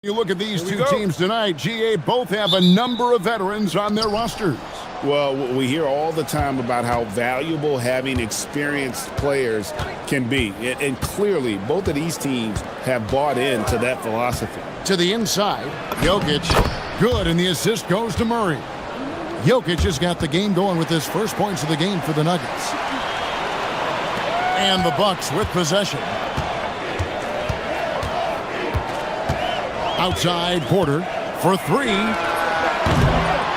You look at these two teams tonight, GA both have a number of veterans on their rosters. Well, we hear all the time about how valuable having experienced players can be. And clearly, both of these teams have bought into that philosophy. To the inside, Jokic, good, and the assist goes to Murray. Jokic has got the game going with his first points of the game for the Nuggets. And the Bucks with possession. Outside, Porter for three.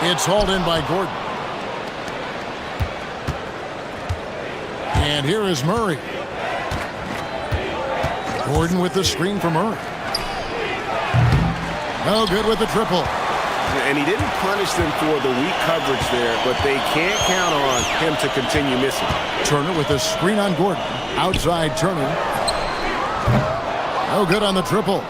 It's hauled in by Gordon. And here is Murray. Gordon with the screen for Murray. No good with the triple. And he didn't punish them for the weak coverage there, but they can't count on him to continue missing. Turner with the screen on Gordon. Outside Turner. No good on the triple.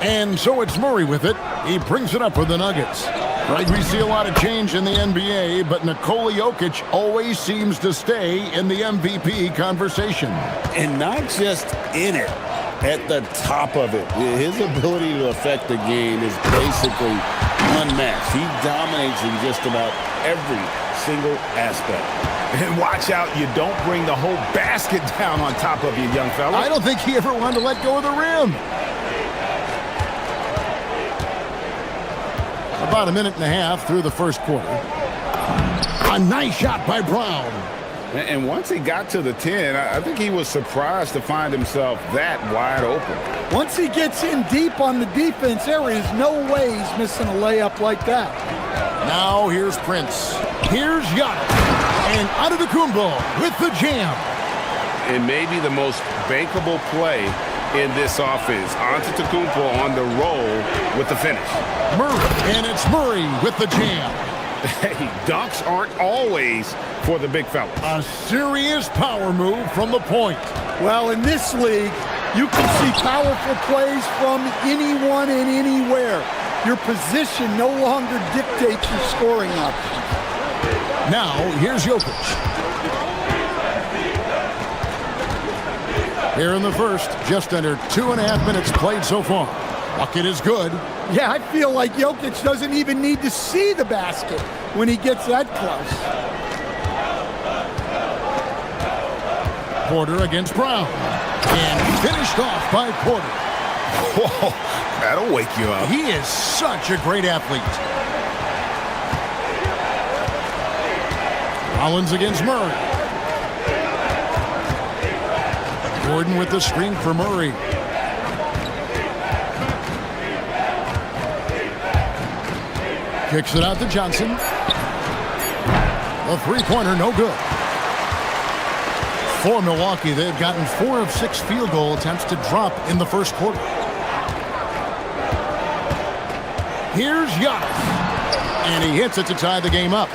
And so it's Murray with it. He brings it up for the Nuggets. Right, we see a lot of change in the NBA, but Nikola Jokic always seems to stay in the MVP conversation. And not just in it, at the top of it. His ability to affect the game is basically unmatched. He dominates in just about every single aspect. And watch out, you don't bring the whole basket down on top of you, young fella. I don't think he ever wanted to let go of the rim. About a minute and a half through the first quarter. A nice shot by Brown. And once he got to the 10, I think he was surprised to find himself that wide open. Once he gets in deep on the defense, there is no way he's missing a layup like that. Now here's Prince. Here's Giannis. And Antetokounmpo with the jam. And maybe the most bankable play in this offense. Antetokounmpo on the roll with the finish. Murray, and it's Murray with the jam. Hey, dunks aren't always for the big fella. A serious power move from the point. Well, in this league, you can see powerful plays from anyone and anywhere. Your position no longer dictates your scoring options. Now, here's Jokic. Here in the first, just under 2.5 minutes played so far. Bucket is good. Yeah, I feel like Jokic doesn't even need to see the basket when he gets that close. Porter against Brown. And finished off by Porter. Whoa, that'll wake you up. He is such a great athlete. Rollins against Murray. Gordon with the screen for Murray. Kicks it out to Johnson. The three-pointer, no good. For Milwaukee, they've gotten 4 of 6 field goal attempts to drop in the first quarter. Here's Giannis. And he hits it to tie the game up.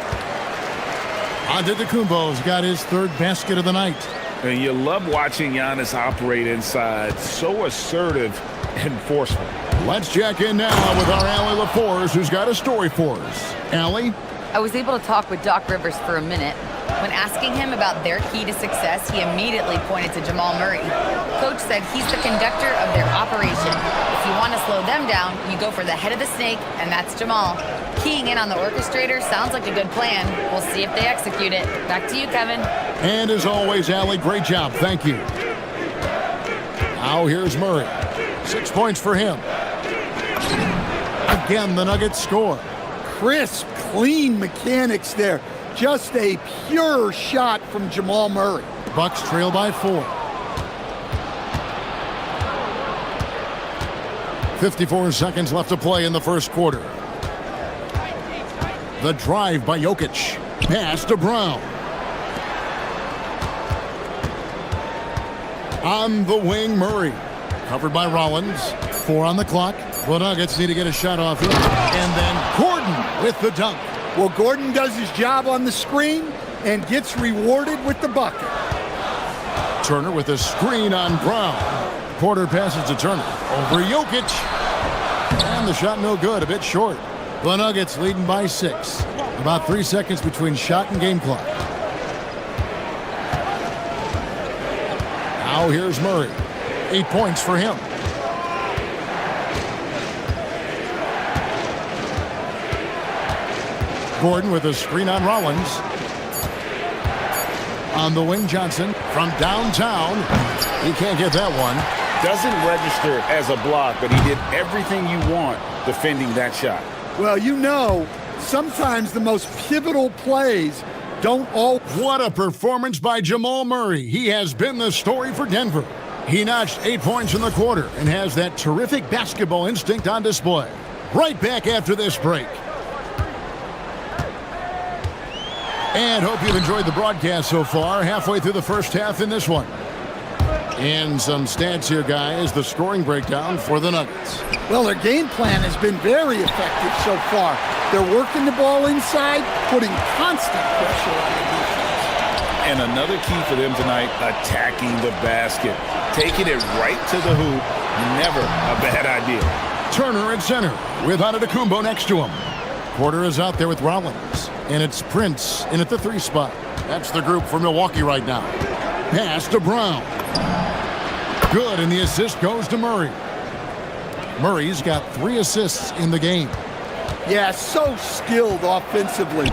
Antetokounmpo's got his third basket of the night. And you love watching Giannis operate inside. So assertive and forceful. Let's check in now with our Allie LaForce, who's got a story for us. Allie? I was able to talk with Doc Rivers for a minute. When asking him about their key to success, he immediately pointed to Jamal Murray. Coach said he's the conductor of their operation. If you want to slow them down, you go for the head of the snake, and that's Jamal. Keying in on the orchestrator sounds like a good plan. We'll see if they execute it. Back to you, Kevin. And as always, Allie, great job. Thank you. Now here's Murray. 6 points for him. Again, the Nuggets score. Crisp, clean mechanics there. Just a pure shot from Jamal Murray. Bucks trail by 4. 54 seconds left to play in the first quarter. The drive by Jokic. Pass to Brown. On the wing, Murray. Covered by Rollins. 4 on the clock. The Nuggets need to get a shot off here. And then Gordon with the dunk. Well, Gordon does his job on the screen and gets rewarded with the bucket. Turner with a screen on Brown. Porter passes to Turner. Over Jokic. And the shot no good, a bit short. The Nuggets leading by 6. About 3 seconds between shot and game clock. Now here's Murray. 8 points for him. Gordon with a screen on Rollins. On the wing, Johnson from downtown. He can't get that one. Doesn't register as a block, but he did everything you want defending that shot. Well, you know, sometimes the most pivotal plays don't all... What a performance by Jamal Murray. He has been the story for Denver. He notched 8 points in the quarter and has that terrific basketball instinct on display. Right back after this break. And hope you've enjoyed the broadcast so far. Halfway through the first half in this one. And some stats here, guys. The scoring breakdown for the Nuggets. Well, their game plan has been very effective so far. They're working the ball inside, putting constant pressure on the defense. And another key for them tonight, attacking the basket. Taking it right to the hoop, never a bad idea. Turner at center with Antetokounmpo next to him. Porter is out there with Rollins. And it's Prince in at the 3 spot. That's the group for Milwaukee right now. Pass to Brown. Good, and the assist goes to Murray. Murray's got 3 assists in the game. Yeah, so skilled offensively.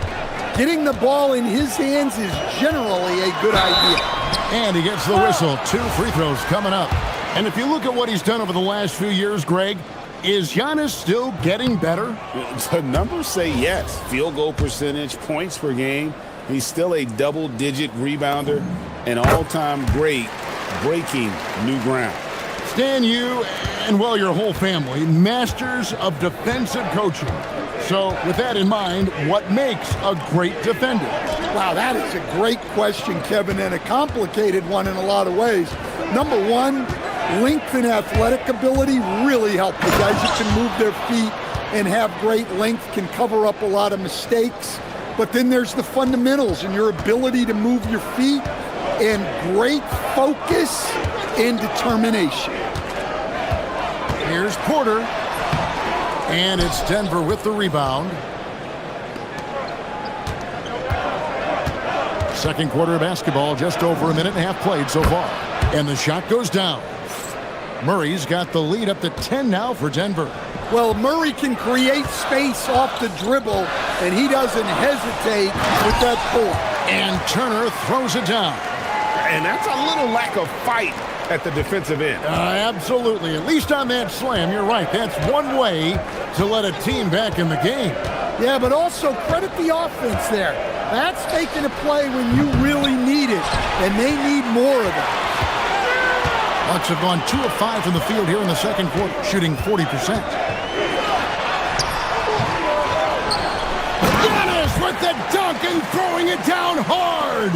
Getting the ball in his hands is generally a good idea. And he gets the whistle. 2 free throws coming up. And if you look at what he's done over the last few years, Greg, is Giannis still getting better? The numbers say yes. Field goal percentage, points per game. He's still a double-digit rebounder, an all-time great, breaking new ground. Stan, you and, well, your whole family, masters of defensive coaching. So with that in mind, what makes a great defender? Wow, that is a great question, Kevin, and a complicated one in a lot of ways. Number one, length and athletic ability really help. The guys that can move their feet and have great length can cover up a lot of mistakes. But then there's the fundamentals and your ability to move your feet and great focus and determination. Here's Porter. And it's Denver with the rebound. Second quarter of basketball, just over a minute and a half played so far. And the shot goes down. Murray's got the lead up to 10 now for Denver. Well, Murray can create space off the dribble, and he doesn't hesitate with that pull. And Turner throws it down. And that's a little lack of fight at the defensive end. Absolutely. At least on that slam, you're right. That's one way to let a team back in the game. Yeah, but also credit the offense there. That's making a play when you really need it, and they need more of it. Bucks have gone 2 of 5 from the field here in the second quarter, shooting 40%. Giannis with the dunk and throwing it down hard.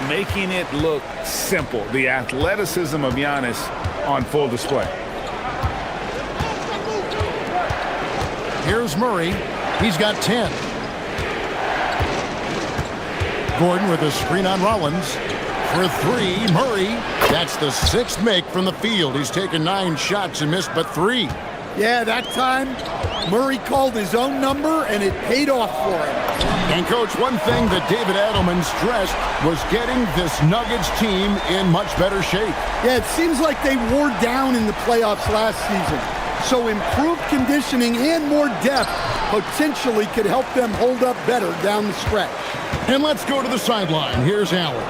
Making it look simple. The athleticism of Giannis on full display. Here's Murray. He's got 10. Gordon with a screen on Rollins. For 3, Murray. That's the 6th make from the field. He's taken 9 shots and missed but 3. Yeah, that time, Murray called his own number, and it paid off for him. And, Coach, one thing that David Adelman stressed was getting this Nuggets team in much better shape. Yeah, it seems like they wore down in the playoffs last season. So improved conditioning and more depth potentially could help them hold up better down the stretch. And let's go to the sideline. Here's Allen.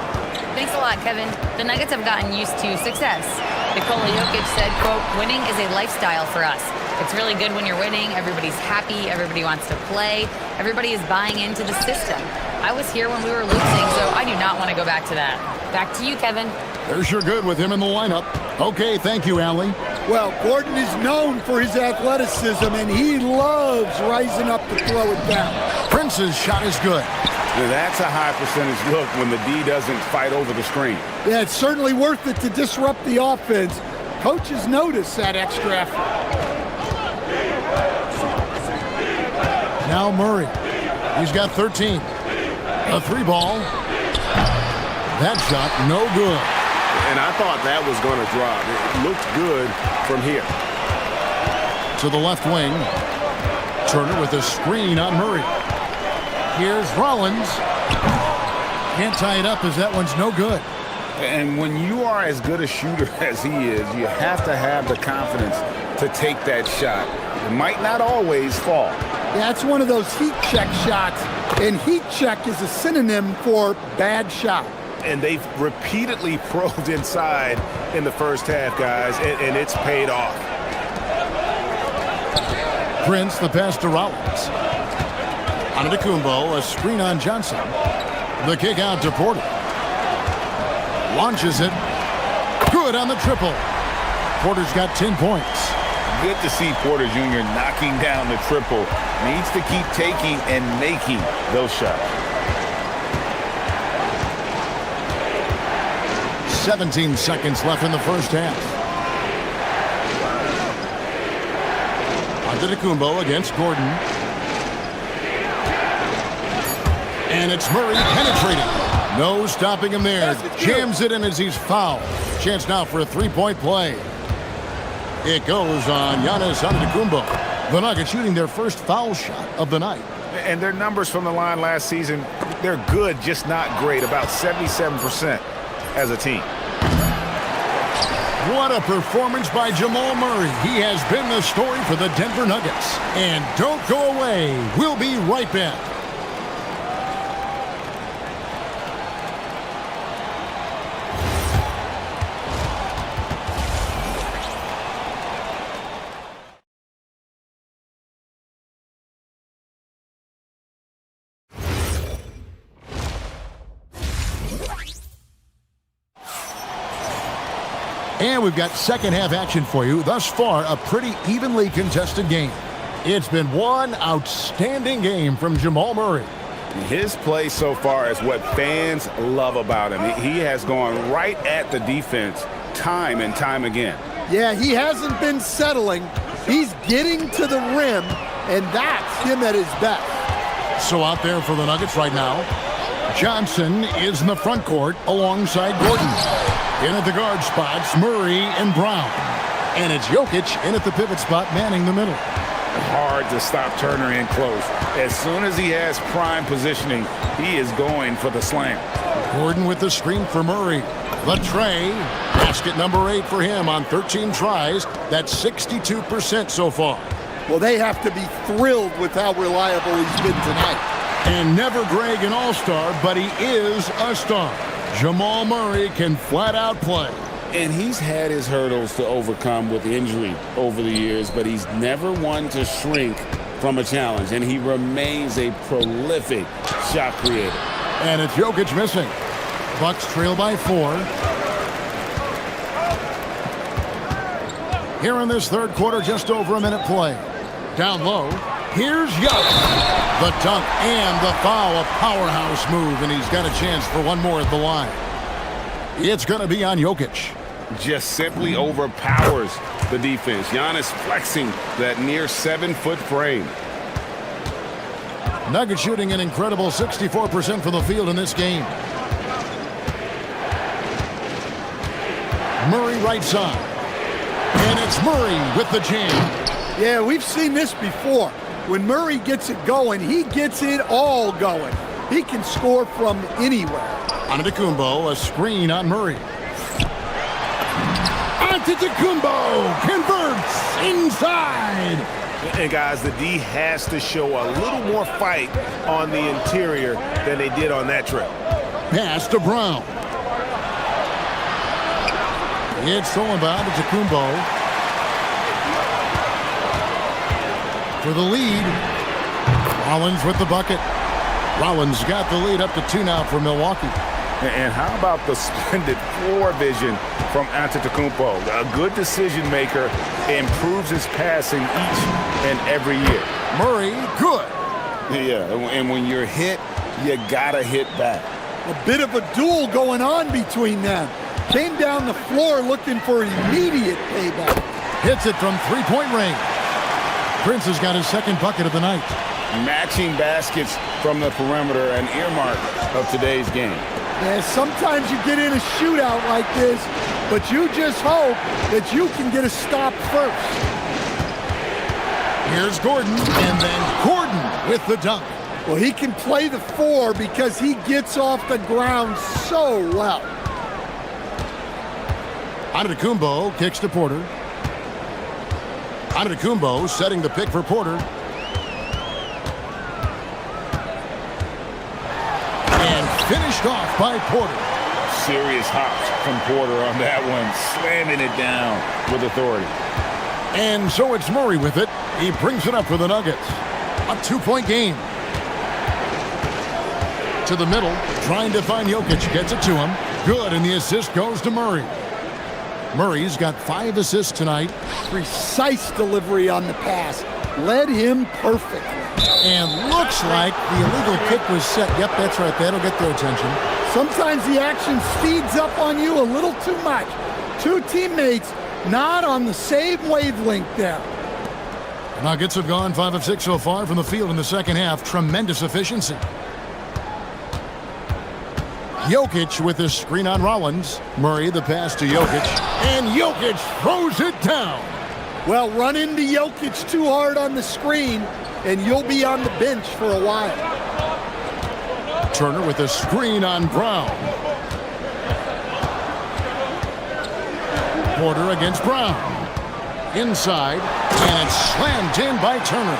Thanks a lot, Kevin. The Nuggets have gotten used to success. Nikola Jokic said, quote, "Winning is a lifestyle for us. It's really good when you're winning. Everybody's happy. Everybody wants to play. Everybody is buying into the system. I was here when we were losing, so I do not want to go back to that." Back to you, Kevin. They're sure good with him in the lineup. Okay, thank you, Allie. Well, Gordon is known for his athleticism, and he loves rising up to throw it down. Prince's shot is good. Now that's a high percentage look when the D doesn't fight over the screen. Yeah, it's certainly worth it to disrupt the offense. Coaches notice that extra effort. Now Murray. He's got 13. A 3-ball. That shot, no good. And I thought that was going to drop. It looked good from here. To the left wing. Turner with a screen on Murray. Here's Rollins. Can't tie it up as that one's no good. And when you are as good a shooter as he is, you have to have the confidence to take that shot. It might not always fall. That's one of those heat check shots, and heat check is a synonym for bad shot. And they've repeatedly probed inside in the first half, guys, and it's paid off. Prince, the pass to Rollins. Antetokounmpo, a screen on Johnson. The kick out to Porter. Launches it. Good on the triple. Porter's got 10 points. Good to see Porter Jr. knocking down the triple. Needs to keep taking and making those shots. 17 seconds left in the first half. Antetokounmpo against Gordon. And it's Murray penetrating. No stopping him there. Jams it in as he's fouled. Chance now for a three-point play. It goes on Giannis Antetokounmpo. The Nuggets shooting their first foul shot of the night. And their numbers from the line last season, they're good, just not great. About 77% as a team. What a performance by Jamal Murray. He has been the story for the Denver Nuggets. And don't go away. We'll be right back. And we've got second half action for you. Thus far, a pretty evenly contested game. It's been one outstanding game from Jamal Murray. His play so far is what fans love about him. He has gone right at the defense time and time again. Yeah, he hasn't been settling. He's getting to the rim, and that's him at his best. So out there for the Nuggets right now, Johnson is in the front court alongside Gordon. In at the guard spots, Murray and Brown. And it's Jokic in at the pivot spot, manning the middle. Hard to stop Turner in close. As soon as he has prime positioning, he is going for the slam. Gordon with the screen for Murray. The tray. Basket number 8 for him on 13 tries. That's 62% so far. Well, they have to be thrilled with how reliable he's been tonight. And never Greg an all-star, but he is a star. Jamal Murray can flat out play. And he's had his hurdles to overcome with injury over the years, but he's never one to shrink from a challenge, and he remains a prolific shot creator. And it's Jokic missing. Bucks trail by 4. Here in this third quarter, just over a minute play. Down low, here's Jokic. The dunk and the foul, a powerhouse move, and he's got a chance for one more at the line. It's going to be on Jokic. Just simply overpowers the defense. Giannis flexing that near 7-foot frame. Nuggets shooting an incredible 64% from the field in this game. Murray right side. And it's Murray with the jam. Yeah, we've seen this before. When Murray gets it going, he gets it all going. He can score from anywhere. Antetokounmpo, a screen on Murray. Antetokounmpo converts inside. And guys, the D has to show a little more fight on the interior than they did on that trip. Pass to Brown. It's stolen by Antetokounmpo. For the lead, Rollins with the bucket. Rollins got the lead up to 2 now for Milwaukee. And how about the splendid floor vision from Antetokounmpo? A good decision maker, improves his passing each and every year. Murray, good. Yeah, and when you're hit, you gotta hit back. A bit of a duel going on between them. Came down the floor looking for immediate payback. Hits it from three-point range. Prince has got his second bucket of the night. Matching baskets from the perimeter, an earmark of today's game. Yeah, sometimes you get in a shootout like this, but you just hope that you can get a stop first. Here's Gordon, and then Gordon with the dunk. Well, he can play the 4 because he gets off the ground so well. Antetokounmpo kicks to Porter. Antetokounmpo setting the pick for Porter. finished off by Porter. Serious hops from Porter on that one, slamming it down with authority. And so it's Murray with it. He brings it up for the Nuggets. A 2-point game. To the middle, trying to find Jokic. Gets it to him. Good, and the assist goes to Murray. Murray's got 5 assists tonight. Precise delivery on the pass. Led him perfectly. And looks like the illegal kick was set. Yep, that's right. That'll get their attention. Sometimes the action speeds up on you a little too much. Two teammates not on the same wavelength there. Nuggets have gone 5 of 6 so far from the field in the second half. Tremendous efficiency. Jokic with the screen on Rollins. Murray the pass to Jokic. And Jokic throws it down. Well, run into Jokic too hard on the screen, and you'll be on the bench for a while. Turner with a screen on Brown. Porter against Brown. Inside, and it's slammed in by Turner.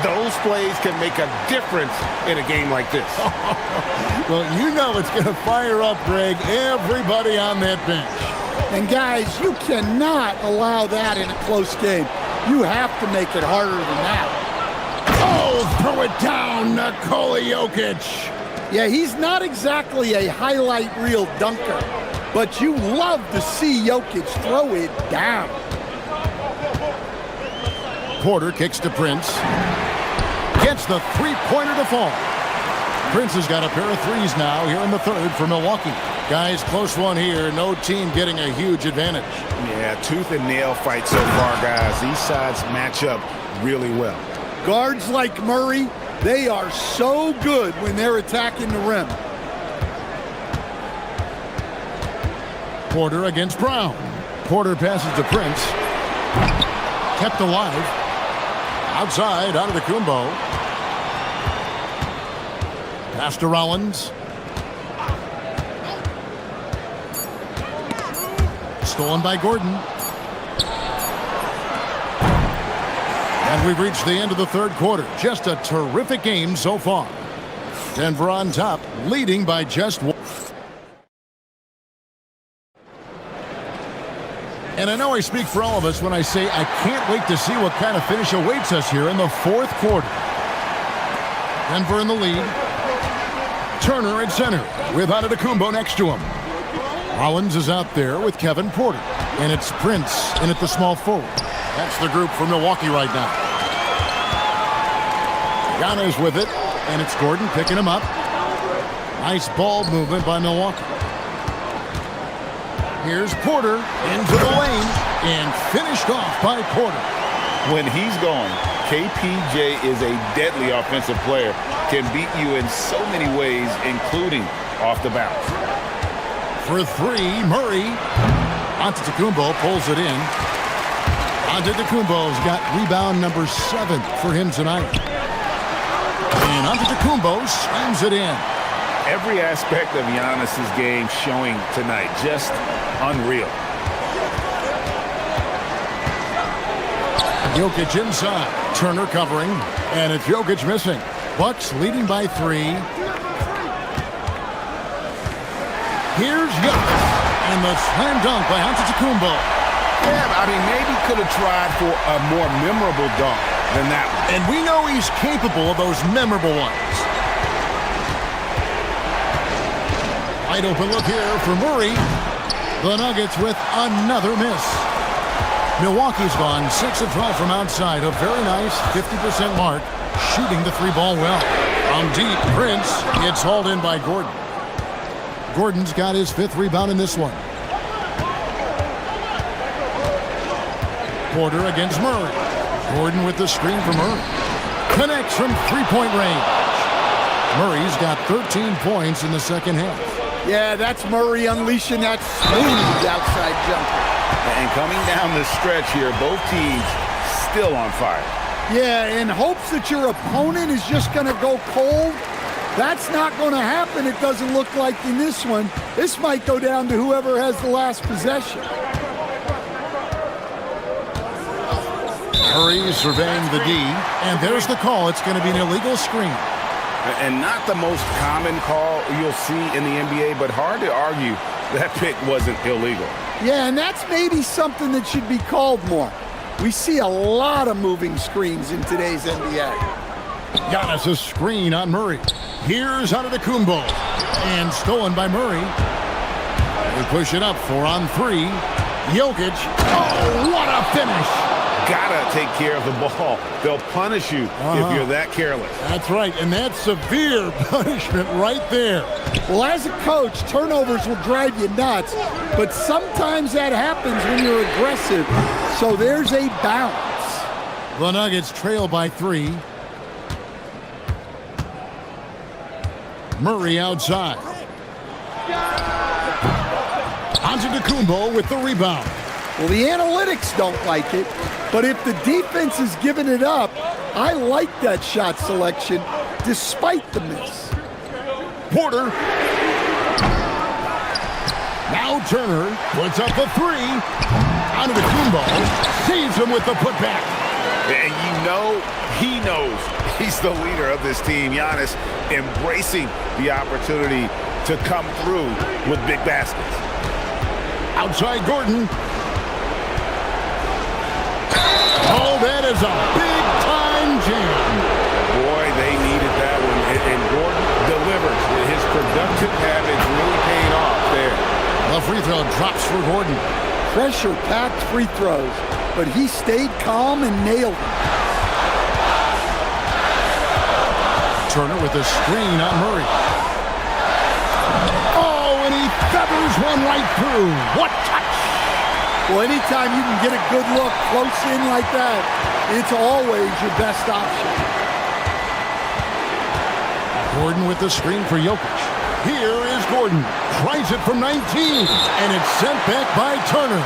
Those plays can make a difference in a game like this. Well, you know it's going to fire up, Greg, everybody on that bench. And guys, you cannot allow that in a close game. You have to make it harder than that. Oh, throw it down, Nikola Jokic. Yeah, he's not exactly a highlight reel dunker, but you love to see Jokic throw it down. Porter kicks to Prince. Gets the three-pointer to fall. Prince has got a pair of threes now here in the third for Milwaukee. Guys, close one here. No team getting a huge advantage. Yeah, tooth and nail fight so far, guys. These sides match up really well. Guards like Murray, they are so good when they're attacking the rim. Porter against Brown. Porter passes to Prince. Kept alive. Outside, out of the Kumbo. Pass to Rollins. Stolen by Gordon. And we've reached the end of the third quarter. Just a terrific game so far. Denver on top, leading by just one. And I know I speak for all of us when I say I can't wait to see what kind of finish awaits us here in the fourth quarter. Denver in the lead. Turner at center with Antetokounmpo next to him. Rollins is out there with Kevin Porter. And it's Prince in at the small forward. That's the group for Milwaukee right now. Giannis with it. And it's Gordon picking him up. Nice ball movement by Milwaukee. Here's Porter into the lane and finished off by Porter. When he's going, KPJ is a deadly offensive player. Can beat you in so many ways, including off the bounce. For three, Murray. Antetokounmpo pulls it in. Antetokounmpo's got rebound number 7 for him tonight. And Antetokounmpo slams it in. Every aspect of Giannis's game showing tonight, just unreal. Jokic inside. Turner covering. And it's Jokic missing. Bucks leading by 3. Here's Jokic. And the slam dunk by Antetokounmpo. Yeah, I mean, maybe could have tried for a more memorable dunk than that one. And we know he's capable of those memorable ones. Wide open look here for Murray. The Nuggets with another miss. Milwaukee's gone 6 of 12 from outside. A very nice 50% mark. Shooting the 3-ball well. From deep, Prince gets hauled in by Gordon. Gordon's got his 5th rebound in this one. Porter against Murray. Gordon with the screen for Murray. Connects from 3-point range. Murray's got 13 points in the second half. Yeah, that's Murray unleashing that smooth outside jumper. And coming down the stretch here, both teams still on fire. Yeah, in hopes that your opponent is just going to go cold. That's not going to happen, it doesn't look like in this one. This might go down to whoever has the last possession. Murray surveying the D, and there's the call. It's going to be an illegal screen. And not the most common call you'll see in the NBA, but hard to argue that pick wasn't illegal. Yeah, and that's maybe something that should be called more. We see a lot of moving screens in today's NBA. Giannis a screen on Murray. Here's Antetokounmpo. And stolen by Murray. They push it up 4-on-3. Jokic. Oh, what a finish. Gotta take care of the ball. They'll punish you if you're that careless. That's right, and that's severe punishment right there. Well, as a coach, turnovers will drive you nuts, but sometimes that happens when you're aggressive. So there's a bounce. The Nuggets trail by 3. Murray outside. Antetokounmpo with the rebound. Well, the analytics don't like it, but if the defense is giving it up, I like that shot selection despite the miss. Porter. Now Turner puts up a 3. Antetokounmpo saves him with the putback. And you know he knows he's the leader of this team. Giannis embracing the opportunity to come through with big baskets. Outside Gordon. Oh, that is a big-time jam. Boy, they needed that one. And Gordon delivers. His productive habits really paying off there. The free throw drops for Gordon. Pressure-packed free throws, but he stayed calm and nailed it. Turner with a screen on Murray. Oh, and he feathers one right through. What touch! Well, anytime you can get a good look close in like that, it's always your best option. Gordon with the screen for Jokic. Here is Gordon. Tries it from 19, and it's sent back by Turner.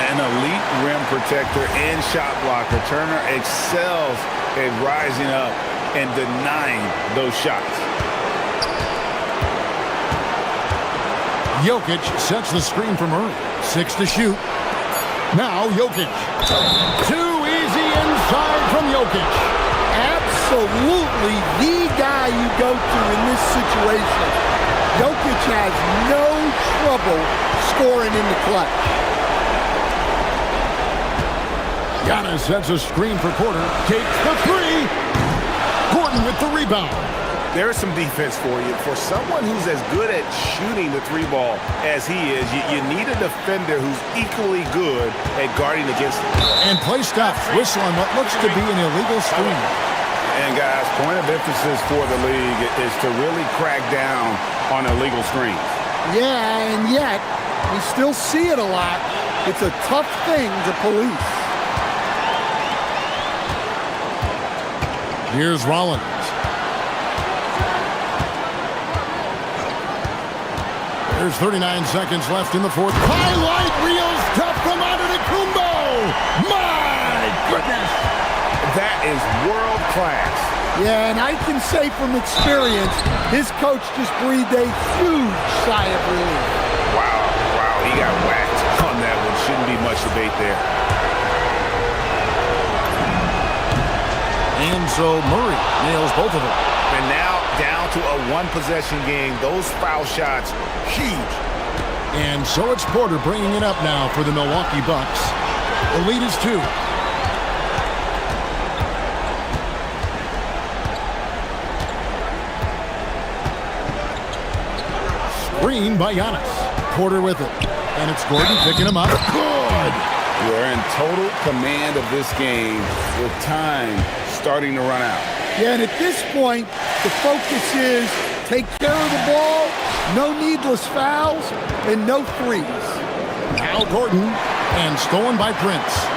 An elite rim protector and shot blocker. Turner excels at rising up and denying those shots. Jokic sets the screen for Murray. 6 to shoot. Now Jokic. Too easy inside from Jokic. Absolutely the guy you go to in this situation. Jokic has no trouble scoring in the clutch. Giannis sets a screen for Porter. Takes the 3. Gordon with the rebound. There's some defense for you. For someone who's as good at shooting the 3-ball as he is, you need a defender who's equally good at guarding against him. And play stops. Whistle on what looks to be an illegal screen. And guys, point of emphasis for the league is to really crack down on illegal screens. Yeah, and yet, we still see it a lot. It's a tough thing to police. Here's Rollins. There's 39 seconds left in the fourth. Highlight reels tough from Antetokounmpo. My goodness. That is world class. Yeah, and I can say from experience, his coach just breathed a huge sigh of relief. Wow, he got whacked on that one. Shouldn't be much debate there. And so Murray nails both of them. And now down to a one-possession game. Those foul shots, huge. And so it's Porter bringing it up now for the Milwaukee Bucks. The lead is 2. Screen by Giannis. Porter with it. And it's Gordon picking him up. Good! You're in total command of this game with time starting to run out. Yeah, and at this point, the focus is take care of the ball, no needless fouls, and no threes. Now Gordon, and stolen by Prince.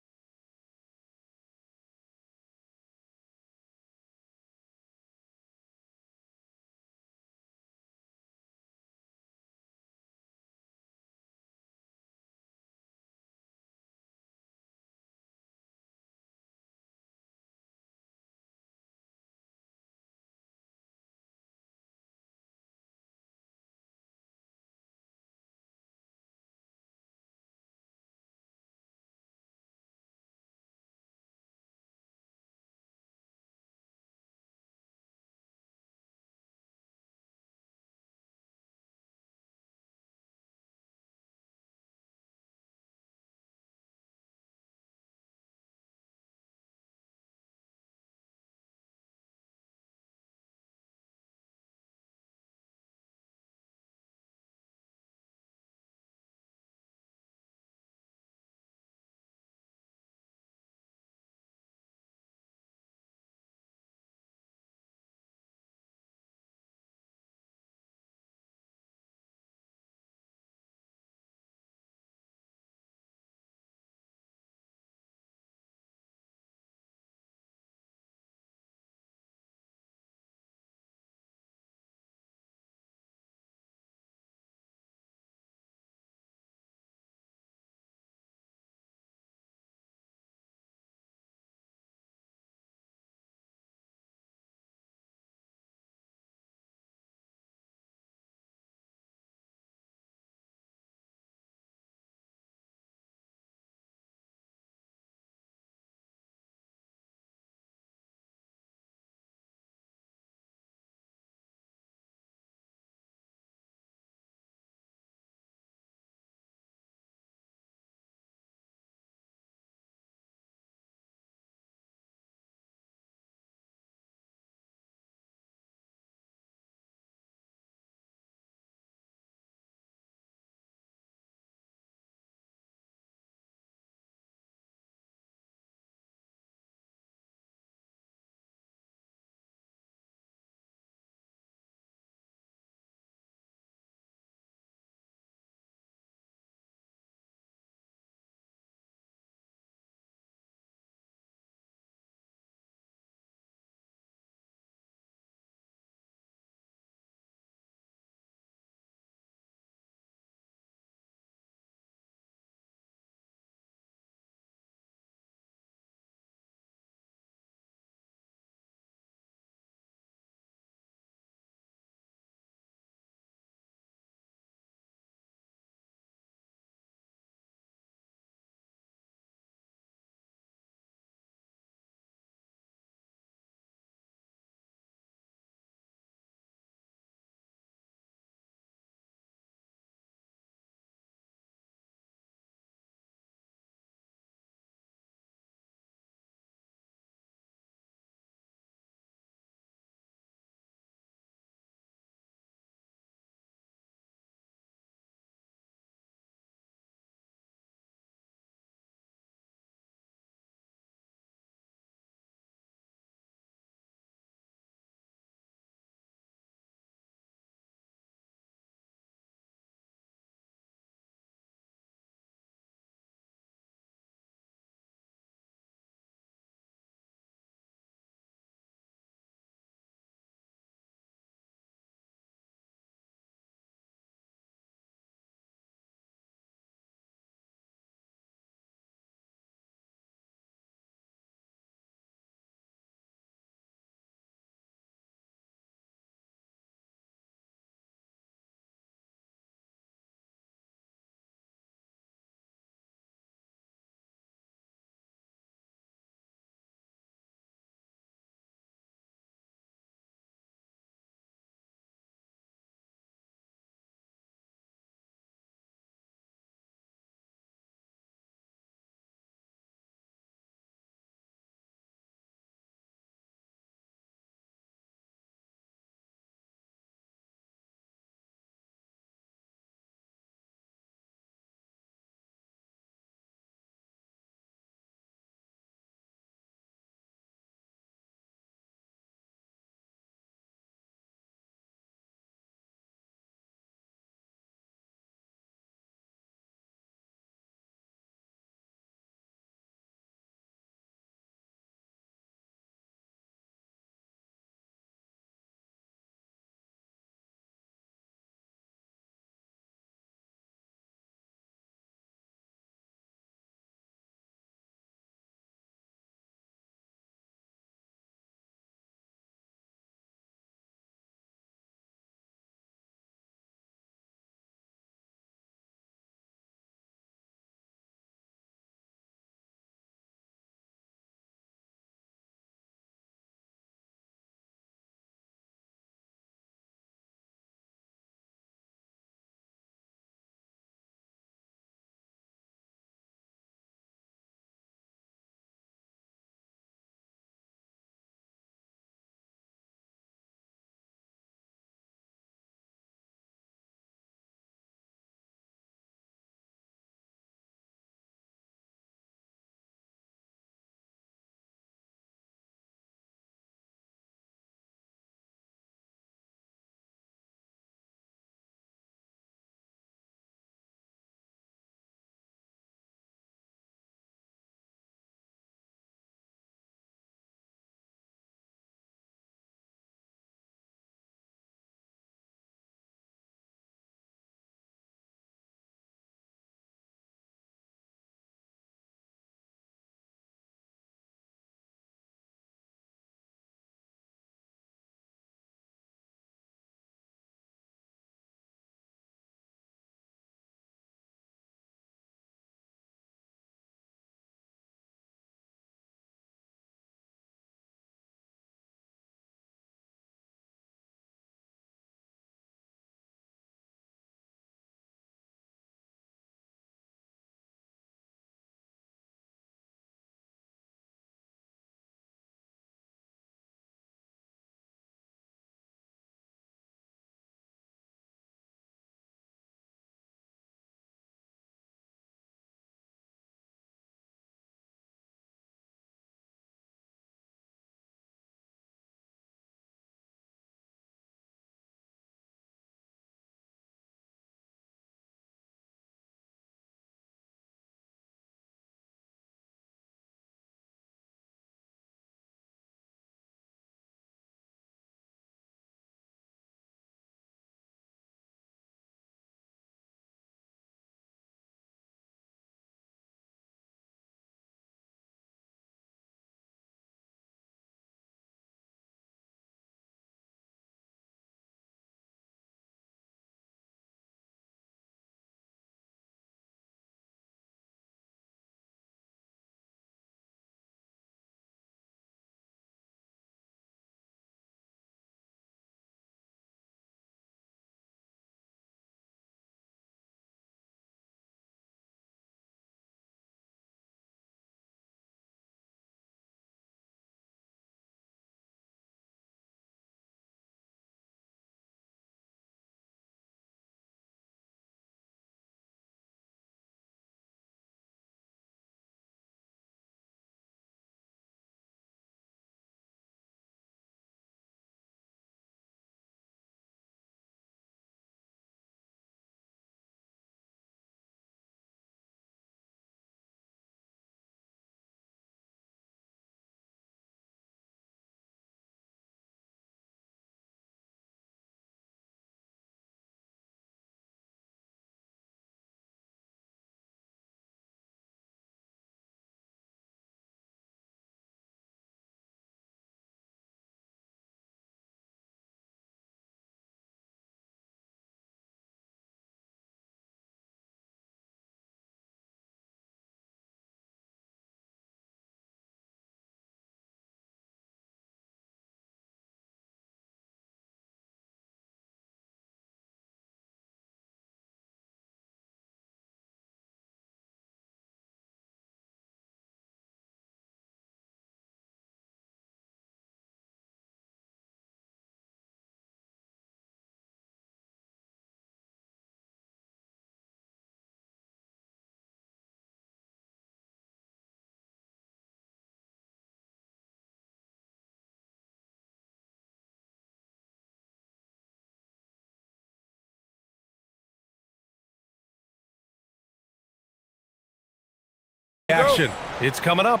action. It's coming up.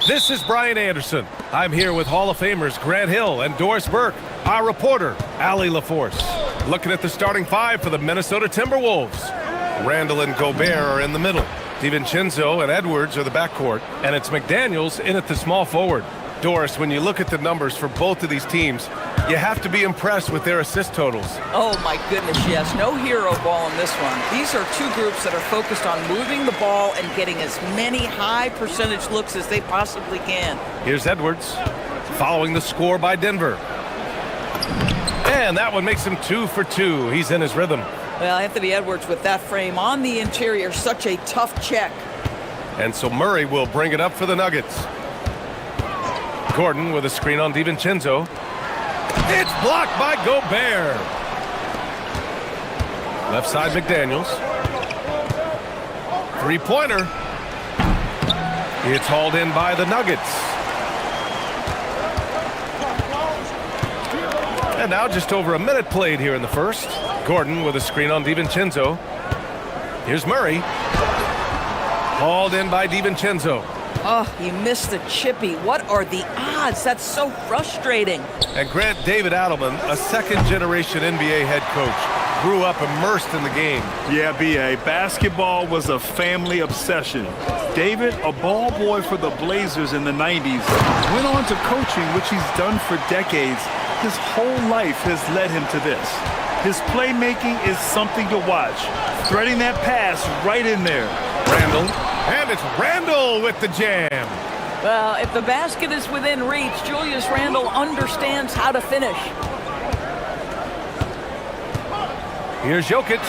This is Brian Anderson. I'm here with Hall of Famers Grant Hill and Doris Burke, our reporter, Allie LaForce. Looking at the starting five for the Minnesota Timberwolves. Randall and Gobert are in the middle. DiVincenzo and Edwards are the backcourt, and it's McDaniels in at the small forward. Doris, when you look at the numbers for both of these teams, you have to be impressed with their assist totals. Oh my goodness, yes. No hero ball in this one. These are two groups that are focused on moving the ball and getting as many high percentage looks as they possibly can. Here's Edwards, following the score by Denver. And that one makes him 2 for 2. He's in his rhythm. Well, Anthony Edwards with that frame on the interior, such a tough check. And so Murray will bring it up for the Nuggets. Gordon with a screen on DiVincenzo. It's blocked by Gobert. Left side McDaniels. Three-pointer. It's hauled in by the Nuggets. And now just over a minute played here in the first. Gordon with a screen on DiVincenzo. Here's Murray. Hauled in by DiVincenzo. Oh, he missed the chippy. What are the odds? That's so frustrating. And Grant, David Adelman, a second-generation NBA head coach, grew up immersed in the game. Yeah, B.A. Basketball was a family obsession. David, a ball boy for the Blazers in the 90s, went on to coaching, which he's done for decades. His whole life has led him to this. His playmaking is something to watch. Threading that pass right in there. Randall. And it's Randall with the jam. Well, if the basket is within reach, Julius Randle understands how to finish. Here's Jokic.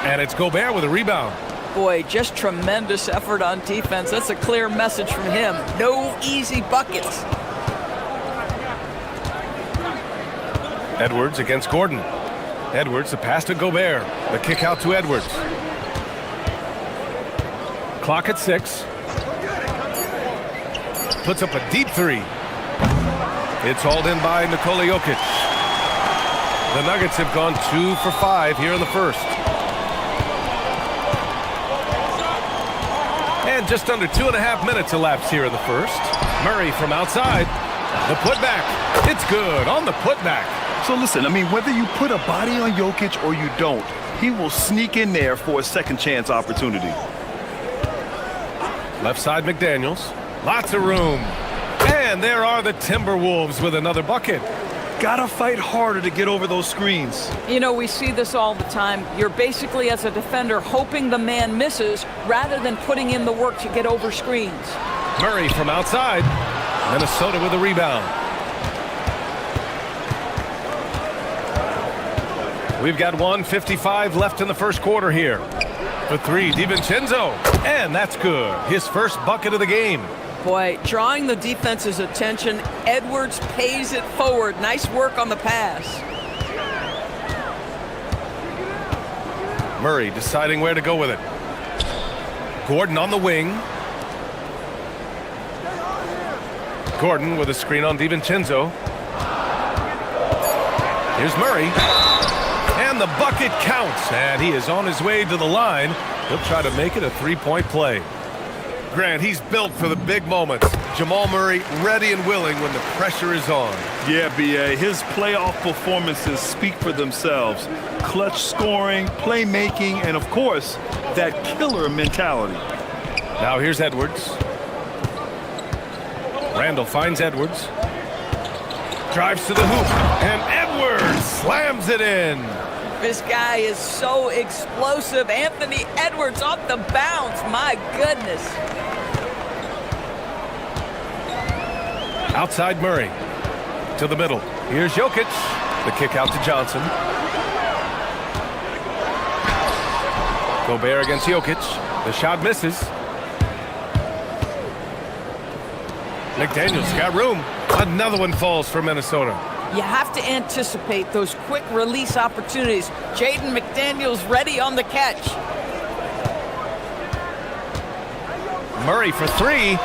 And it's Gobert with a rebound. Boy, just tremendous effort on defense. That's a clear message from him. No easy buckets. Edwards against Gordon. Edwards, the pass to Gobert. The kick out to Edwards. Clock at 6. Puts up a deep three. It's hauled in by Nikola Jokic. The Nuggets have gone 2 for 5 here in the first. And just under 2.5 minutes elapsed here in the first. Murray from outside. The putback. It's good on the putback. So listen, I mean, whether you put a body on Jokic or you don't, he will sneak in there for a second chance opportunity. Left side McDaniels. Lots of room. And there are the Timberwolves with another bucket. Gotta fight harder to get over those screens. You know, we see this all the time. You're basically, as a defender, hoping the man misses rather than putting in the work to get over screens. Murray from outside. Minnesota with a rebound. We've got 1:55 left in the first quarter here. For three, DiVincenzo. And that's good. His first bucket of the game. Boy, drawing the defense's attention, Edwards pays it forward. Nice work on the pass. Murray deciding where to go with it. Gordon on the wing. Gordon with a screen on DiVincenzo. Here's Murray. And the bucket counts. And he is on his way to the line. He'll try to make it a three-point play. Grant, he's built for the big moments. Jamal Murray ready and willing when the pressure is on. Yeah, B.A., his playoff performances speak for themselves. Clutch scoring, playmaking, and of course, that killer mentality. Now here's Edwards. Randall finds Edwards. Drives to the hoop. And Edwards slams it in. This guy is so explosive. Anthony Edwards off the bounce. My goodness. Outside Murray. To the middle. Here's Jokic. The kick out to Johnson. Gobert against Jokic. The shot misses. McDaniels got room. Another one falls for Minnesota. You have to anticipate those quick release opportunities. Jaden McDaniels ready on the catch. Murray for three.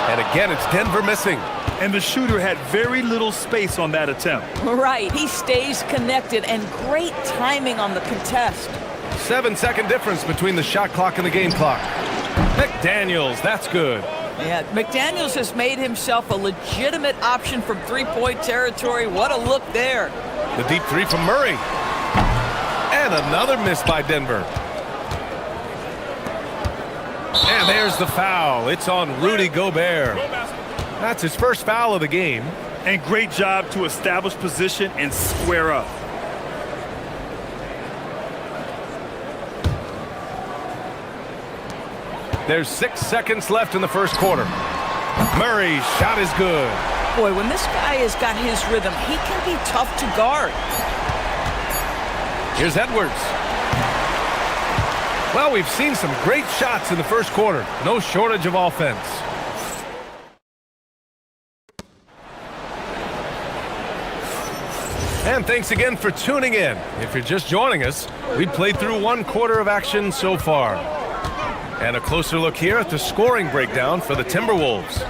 And again, it's Denver missing. And the shooter had very little space on that attempt. Right. He stays connected, and great timing on the contest. 7-second difference between the shot clock and the game clock. McDaniels, that's good. Yeah, McDaniels has made himself a legitimate option from three-point territory. What a look there. The deep three from Murray. And another miss by Denver. And there's the foul. It's on Rudy Gobert. That's his first foul of the game. And great job to establish position and square up. There's 6 seconds left in the first quarter. Murray's shot is good. Boy, when this guy has got his rhythm, he can be tough to guard. Here's Edwards. Well, we've seen some great shots in the first quarter. No shortage of offense. And thanks again for tuning in. If you're just joining us, we played through 1 quarter of action so far. And a closer look here at the scoring breakdown for the Timberwolves.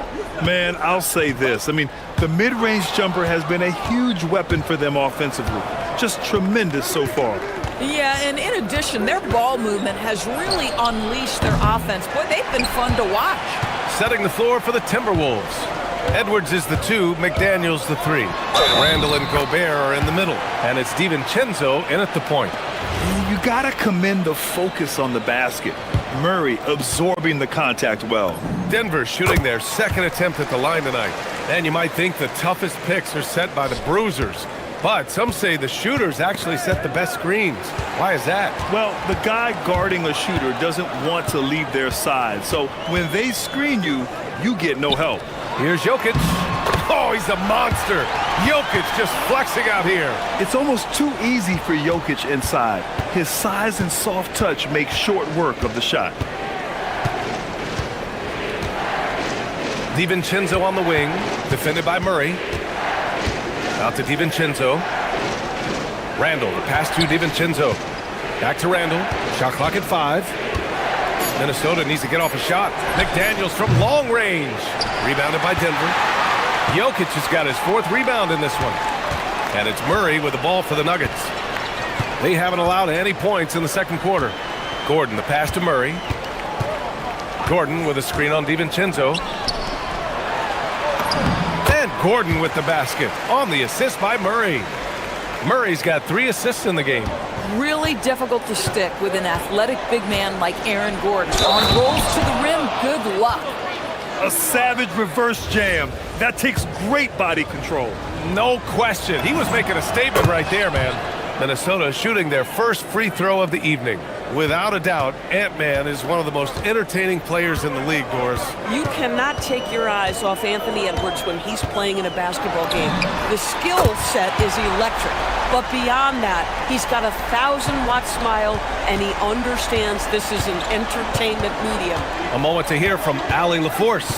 Man, I'll say this. I mean, the mid-range jumper has been a huge weapon for them offensively. Just tremendous so far. Yeah, and in addition, their ball movement has really unleashed their offense. Boy, they've been fun to watch. Setting the floor for the Timberwolves. Edwards is the 2, McDaniels the 3. Randall and Gobert are in the middle. And it's DiVincenzo in at the point. You gotta commend the focus on the basket. Murray absorbing the contact well. Denver shooting their second attempt at the line tonight. And you might think the toughest picks are set by the bruisers. But some say the shooters actually set the best screens. Why is that? Well, the guy guarding a shooter doesn't want to leave their side. So when they screen you, you get no help. Here's Jokic. Oh, he's a monster. Jokic just flexing out here. It's almost too easy for Jokic inside. His size and soft touch make short work of the shot. DiVincenzo on the wing, defended by Murray. Out to DiVincenzo. Randall, the pass to DiVincenzo. Back to Randall. Shot clock at 5. Minnesota needs to get off a shot. McDaniels from long range. Rebounded by Denver. Jokic has got his 4th rebound in this one. And it's Murray with the ball for the Nuggets. They haven't allowed any points in the second quarter. Gordon, the pass to Murray. Gordon with a screen on DiVincenzo. And Gordon with the basket on the assist by Murray. Murray's got 3 assists in the game. Really difficult to stick with an athletic big man like Aaron Gordon. On rolls to the rim, good luck. A savage reverse jam. That takes great body control. No question. He was making a statement right there, man. Minnesota shooting their first free throw of the evening. Without a doubt, Ant-Man is one of the most entertaining players in the league, Doris. You cannot take your eyes off Anthony Edwards when he's playing in a basketball game. The skill set is electric, but beyond that, he's got a 1,000-watt smile, and he understands this is an entertainment medium. A moment to hear from Allie LaForce.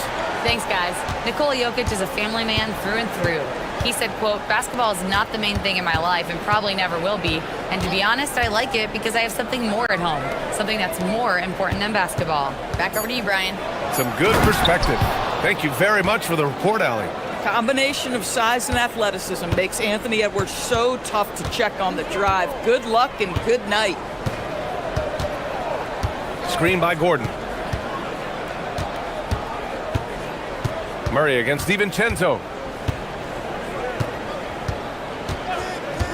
Thanks, guys. Nikola Jokic is a family man through and through. He said, quote, "Basketball is not the main thing in my life and probably never will be. And to be honest, I like it because I have something more at home, something that's more important than basketball." Back over to you, Brian. Some good perspective. Thank you very much for the report, Allie. Combination of size and athleticism makes Anthony Edwards so tough to check on the drive. Good luck and good night. Screen by Gordon. Murray against DiVincenzo.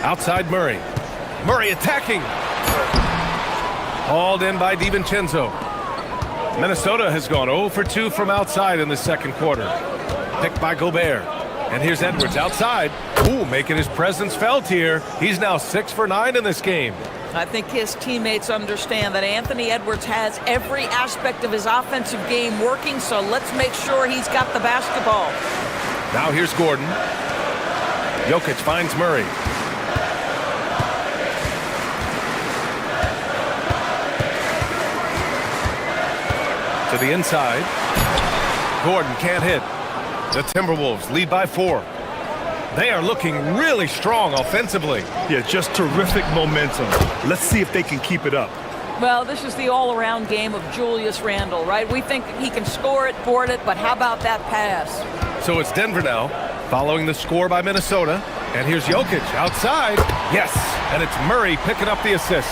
Outside Murray. Murray attacking. Hauled in by DiVincenzo. Minnesota has gone 0 for 2 from outside in the second quarter. Picked by Gobert. And here's Edwards outside. Ooh, making his presence felt here. He's now 6 for 9 in this game. I think his teammates understand that Anthony Edwards has every aspect of his offensive game working, so let's make sure he's got the basketball. Now here's Gordon. Jokic finds Murray. To the inside. Gordon can't hit. The Timberwolves lead by 4. They are looking really strong offensively. Yeah, just terrific momentum. Let's see if they can keep it up. Well, this is the all-around game of Julius Randle, right? We think he can score it, board it, but how about that pass? So it's Denver now, following the score by Minnesota. And here's Jokic outside. Yes, and it's Murray picking up the assist.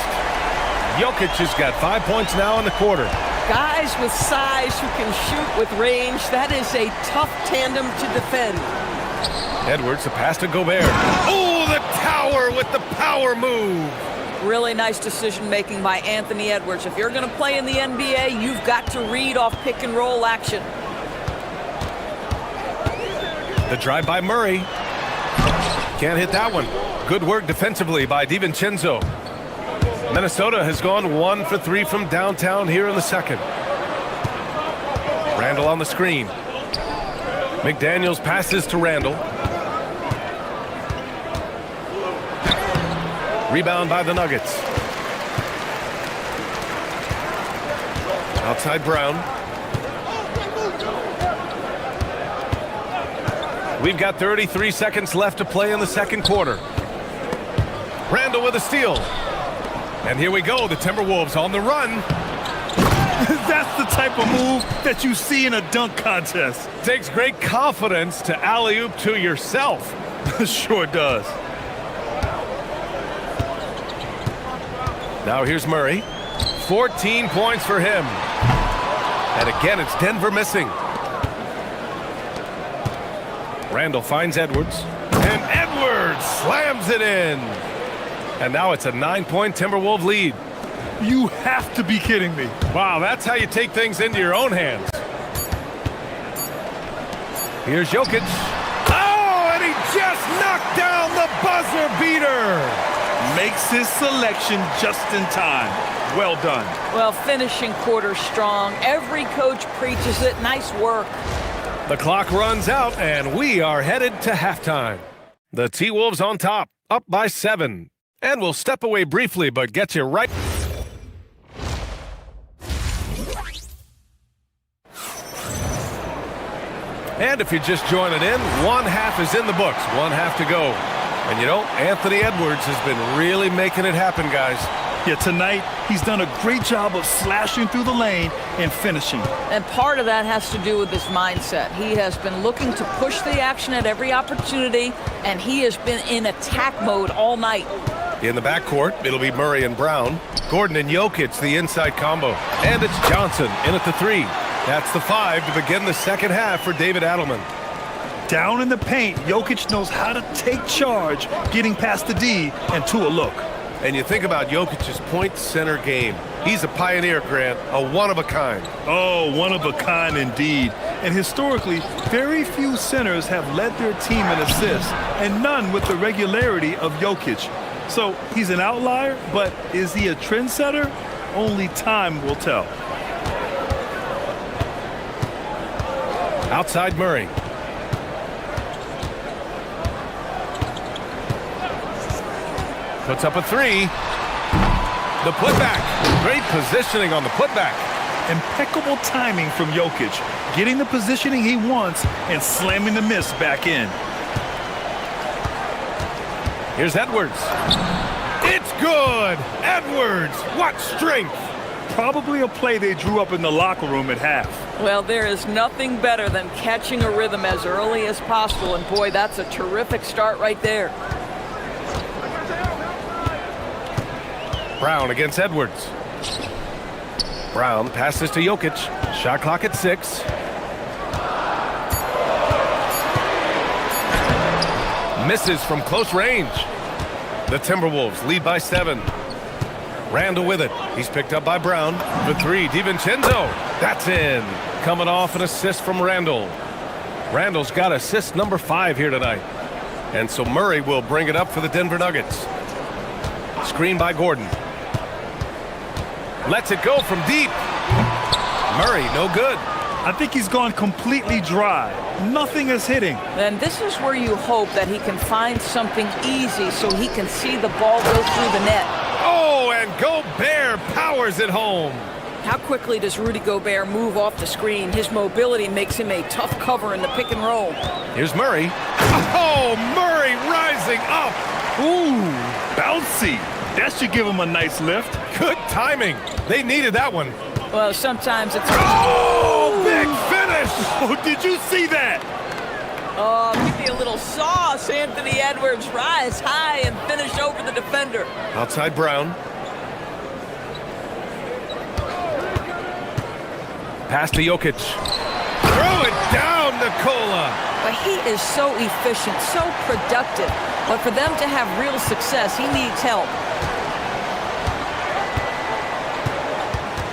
Jokic has got 5 points now in the quarter. Guys with size who can shoot with range, that is a tough tandem to defend. Edwards, the pass to Gobert. Oh, the tower with the power move. Really nice decision-making by Anthony Edwards. If you're going to play in the NBA, you've got to read off pick-and-roll action. The drive by Murray. Can't hit that one. Good work defensively by DiVincenzo. Minnesota has gone 1 for 3 from downtown here in the second. Randall on the screen. McDaniels passes to Randall. Rebound by the Nuggets. Outside Brown. We've got 33 seconds left to play in the second quarter. Randall with a steal. And here we go, the Timberwolves on the run. That's the type of move that you see in a dunk contest. Takes great confidence to alley-oop to yourself. Sure does. Now here's Murray. 14 points for him. And again, it's Denver missing. Randall finds Edwards. And Edwards slams it in. And now it's a 9-point Timberwolves lead. You have to be kidding me. Wow, that's how you take things into your own hands. Here's Jokic. Oh, and he just knocked down the buzzer beater. Makes his selection just in time. Well done. Well, finishing quarter strong. Every coach preaches it. Nice work. The clock runs out, and we are headed to halftime. The T-Wolves on top, up by 7. And we'll step away briefly, but get you right. And if you're just joining in, one half is in the books, one half to go. And you know, Anthony Edwards has been really making it happen, guys. Yeah, tonight, he's done a great job of slashing through the lane and finishing. And part of that has to do with his mindset. He has been looking to push the action at every opportunity, and he has been in attack mode all night. In the backcourt, it'll be Murray and Brown. Gordon and Jokic, the inside combo. And it's Johnson in at the 3. That's the 5 to begin the second half for David Adelman. Down in the paint, Jokic knows how to take charge, getting past the D and to a look. And you think about Jokic's point center game. He's a pioneer, Grant, a one-of-a-kind. Oh, one-of-a-kind indeed. And historically, very few centers have led their team in assists, and none with the regularity of Jokic. So he's an outlier, but is he a trendsetter? Only time will tell. Outside Murray. Puts up a 3. The putback. Great positioning on the putback. Impeccable timing from Jokic, getting the positioning he wants and slamming the miss back in. Here's Edwards. It's good! Edwards, what strength! Probably a play they drew up in the locker room at half. Well, there is nothing better than catching a rhythm as early as possible, and boy, that's a terrific start right there. Brown against Edwards. Brown passes to Jokic. Shot clock at 6. Misses from close range. The Timberwolves lead by 7. Randall with it. He's picked up by Brown. The 3, DiVincenzo. That's in. Coming off an assist from Randall. Randall's got assist number 5 here tonight. And so Murray will bring it up for the Denver Nuggets. Screen by Gordon. Lets it go from deep. Murray, no good. I think he's gone completely dry. Nothing is hitting. And this is where you hope that he can find something easy so he can see the ball go through the net. Oh, and Gobert powers it home. How quickly does Rudy Gobert move off the screen? His mobility makes him a tough cover in the pick and roll. Here's Murray. Oh, Murray rising up. Ooh, bouncy. That should give him a nice lift. Good timing. They needed that one. Well, sometimes it's... Oh, big finish. Oh, did you see that? Oh, give me a little sauce. Anthony Edwards rise high and finish over the defender. Outside Brown. Pass to Jokic. Throw it down, Nikola. But he is so efficient, so productive. But for them to have real success, he needs help.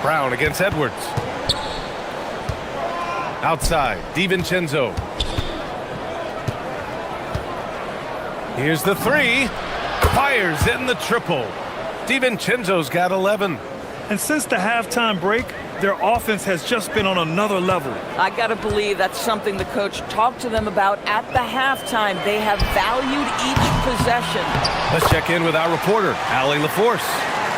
Brown against Edwards. Outside, DiVincenzo. Here's the three. Fires in the triple. DiVincenzo's got 11. And since the halftime break, their offense has just been on another level. I gotta believe that's something the coach talked to them about at the halftime. They have valued each possession. Let's check in with our reporter, Allie LaForce.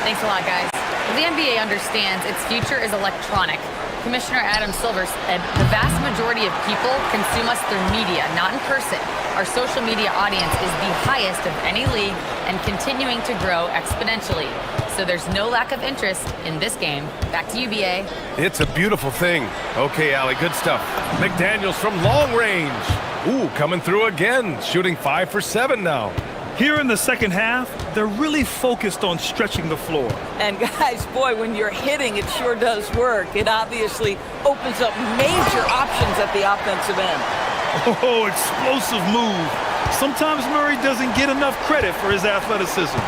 Thanks a lot, guys. The NBA understands its future is electronic. Commissioner Adam Silver said the vast majority of people consume us through media, not in person. Our social media audience is the highest of any league and continuing to grow exponentially. So there's no lack of interest in this game. Back to you, BA. It's a beautiful thing. Okay, Allie, good stuff. McDaniels from long range. Ooh, coming through again, shooting 5 for 7 now. Here in the second half, they're really focused on stretching the floor. And guys, boy, when you're hitting, it sure does work. It obviously opens up major options at the offensive end. Oh, explosive move. Sometimes Murray doesn't get enough credit for his athleticism.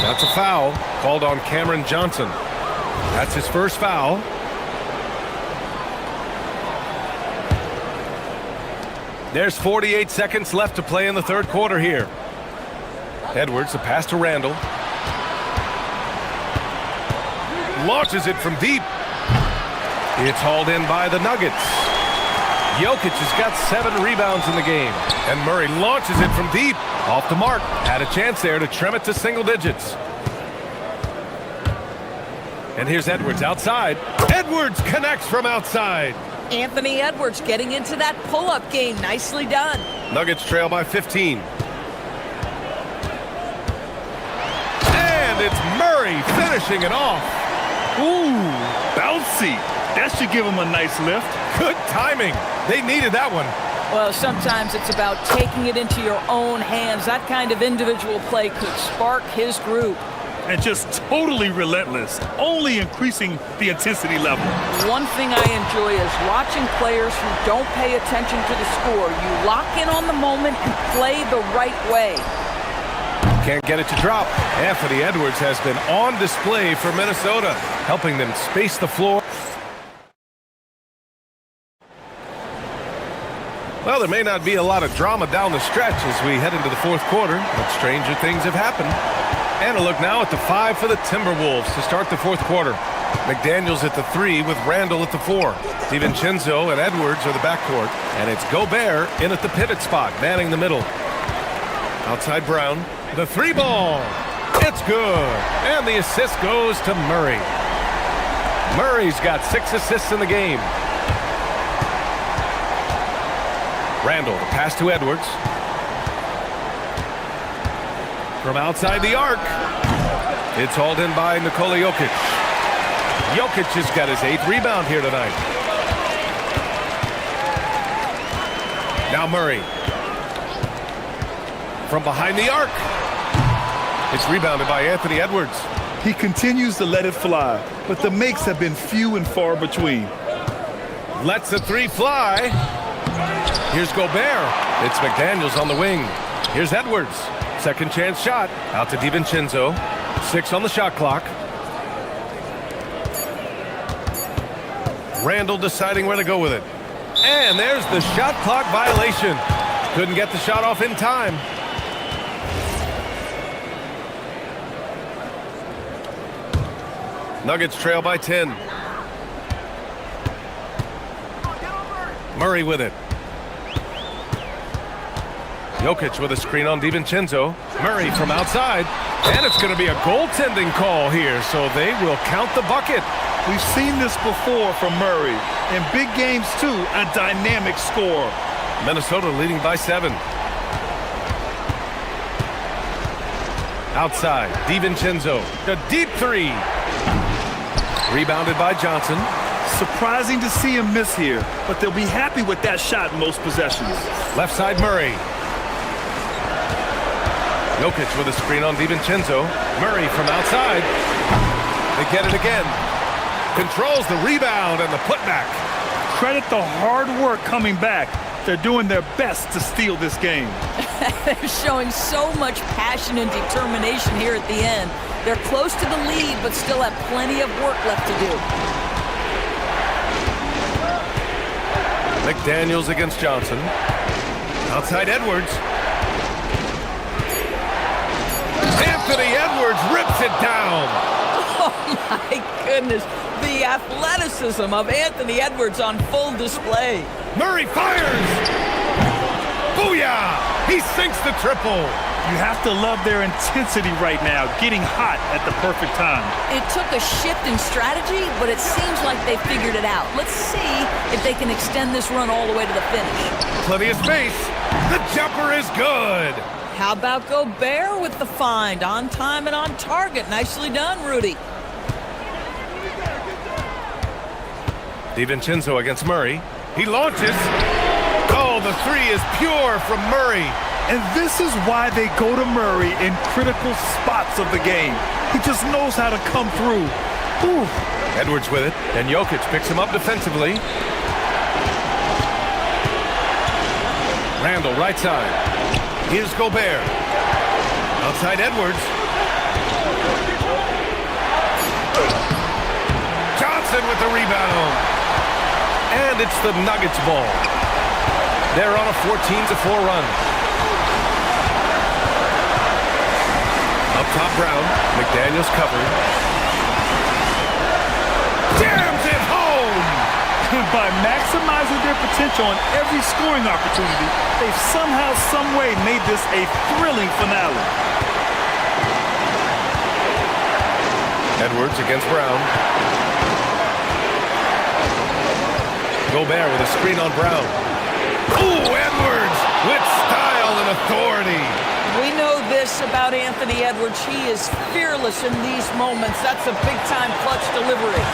That's a foul called on Cameron Johnson. That's his first foul. There's 48 seconds left to play in the third quarter here. Edwards, a pass to Randall. Launches it from deep. It's hauled in by the Nuggets. Jokic has got 7 rebounds in the game. And Murray launches it from deep. Off the mark. Had a chance there to trim it to single digits. And here's Edwards outside. Edwards connects from outside. Anthony Edwards getting into that pull-up game. Nicely done. Nuggets trail by 15. And it's Murray finishing it off. Ooh, bouncy. That should give him a nice lift. Good timing. They needed that one. Well, sometimes it's about taking it into your own hands. That kind of individual play could spark his group. And just totally relentless, only increasing the intensity level. One thing I enjoy is watching players who don't pay attention to the score. You lock in on the moment and play the right way. Can't get it to drop. Anthony Edwards has been on display for Minnesota, helping them space the floor. Well, there may not be a lot of drama down the stretch as we head into the fourth quarter, but stranger things have happened. And a look now at the 5 for the Timberwolves to start the fourth quarter. McDaniels at the 3 with Randall at the 4. DiVincenzo and Edwards are the backcourt. And it's Gobert in at the pivot spot, manning the middle. Outside Brown. The 3 ball. It's good. And the assist goes to Murray. Murray's got 6 assists in the game. Randall, the pass to Edwards. From outside the arc. It's hauled in by Nikola Jokic. Jokic has got his 8th rebound here tonight. Now Murray. From behind the arc. It's rebounded by Anthony Edwards. He continues to let it fly, but the makes have been few and far between. Lets the 3 fly. Here's Gobert. It's McDaniels on the wing. Here's Edwards. Second chance shot. Out to DiVincenzo. 6 on the shot clock. Randall deciding where to go with it. And there's the shot clock violation. Couldn't get the shot off in time. Nuggets trail by 10. Murray with it. Jokic with a screen on DiVincenzo. Murray from outside. And it's going to be a goaltending call here, so they will count the bucket. We've seen this before from Murray. In big games, too, a dynamic score. Minnesota leading by 7. Outside, DiVincenzo. The deep 3. Rebounded by Johnson. Surprising to see him miss here, but they'll be happy with that shot in most possessions. Left side, Murray. Jokic with a screen on DiVincenzo. Murray from outside. They get it again. Controls the rebound and the putback. Credit the hard work coming back. They're doing their best to steal this game. They're showing so much passion and determination here at the end. They're close to the lead, but still have plenty of work left to do. McDaniels against Johnson. Outside Edwards. Anthony Edwards rips it down. Oh my goodness. The athleticism of Anthony Edwards on full display. Murray fires. Booyah! He sinks the triple. You have to love their intensity right now, getting hot at the perfect time. It took a shift in strategy, but it seems like they figured it out. Let's see if they can extend this run all the way to the finish. Plenty of space. The jumper is good. How about Gobert with the find? On time and on target. Nicely done, Rudy. DiVincenzo against Murray. He launches. Oh, the three is pure from Murray. And this is why they go to Murray in critical spots of the game. He just knows how to come through. Ooh. Edwards with it, and Jokic picks him up defensively. Randall, right side. Here's Gobert. Outside Edwards. Johnson with the rebound. And it's the Nuggets ball. They're on a 14-4 run. Up top, Brown. McDaniels covered. Jams it home! By maximizing their potential on every scoring opportunity, they've somehow, someway made this a thrilling finale. Edwards against Brown. Gobert with a screen on Brown. Ooh, Edwards with style and authority. We know this about Anthony Edwards. He is fearless in these moments. That's a big-time clutch delivery.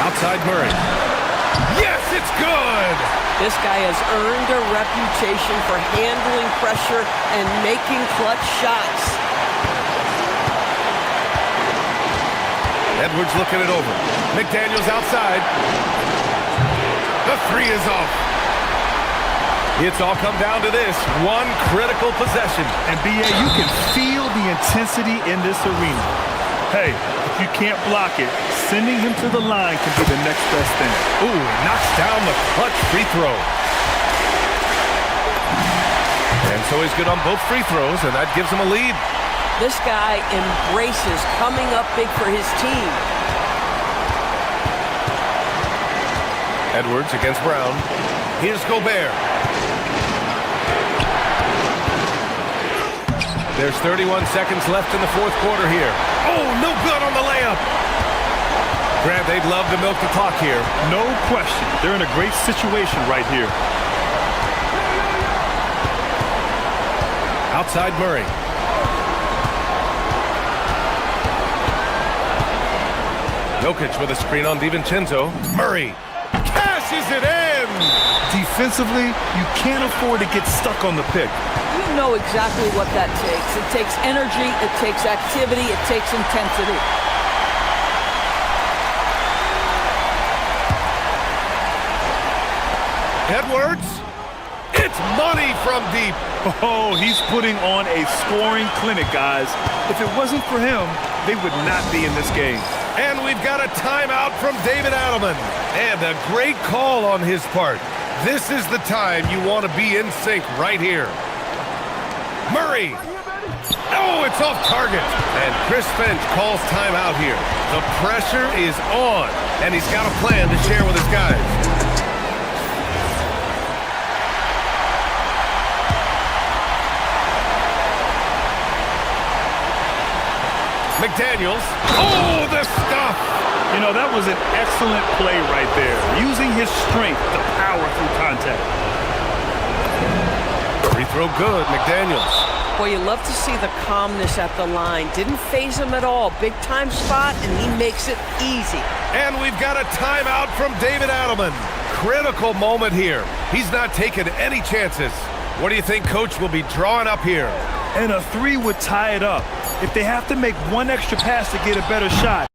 Outside Murray. Yes, it's good! This guy has earned a reputation for handling pressure and making clutch shots. Edwards looking it over. McDaniels outside. The three is off. It's all come down to this one critical possession. And B.A., you can feel the intensity in this arena. Hey, if you can't block it, sending him to the line can be the next best thing. Ooh, knocks down the clutch free throw. And so he's good on both free throws, and that gives him a lead. This guy embraces coming up big for his team. Edwards against Brown. Here's Gobert. There's 31 seconds left in the fourth quarter here. Oh, no good on the layup. Grant, they'd love to milk the clock here. No question. They're in a great situation right here. Outside Murray. Jokic with a screen on DiVincenzo. Murray cashes it in. Defensively, you can't afford to get stuck on the pick. You know exactly what that takes. It takes energy, it takes activity, it takes intensity. Edwards. It's money from deep. Oh, he's putting on a scoring clinic, guys. If it wasn't for him, they would not be in this game. And we've got a timeout from David Adelman. And a great call on his part. This is the time you want to be in sync right here. Murray. Oh, it's off target. And Chris Finch calls timeout here. The pressure is on. And he's got a plan to share with his guys. McDaniels. Oh, the stuff! You know, that was an excellent play right there. Using his strength to power through contact. Free throw good, McDaniels. Boy, you love to see the calmness at the line. Didn't phase him at all. Big time spot, and he makes it easy. And we've got a timeout from David Adelman. Critical moment here. He's not taking any chances. What do you think Coach will be drawing up here? And a 3 would tie it up. If they have to make one extra pass to get a better shot,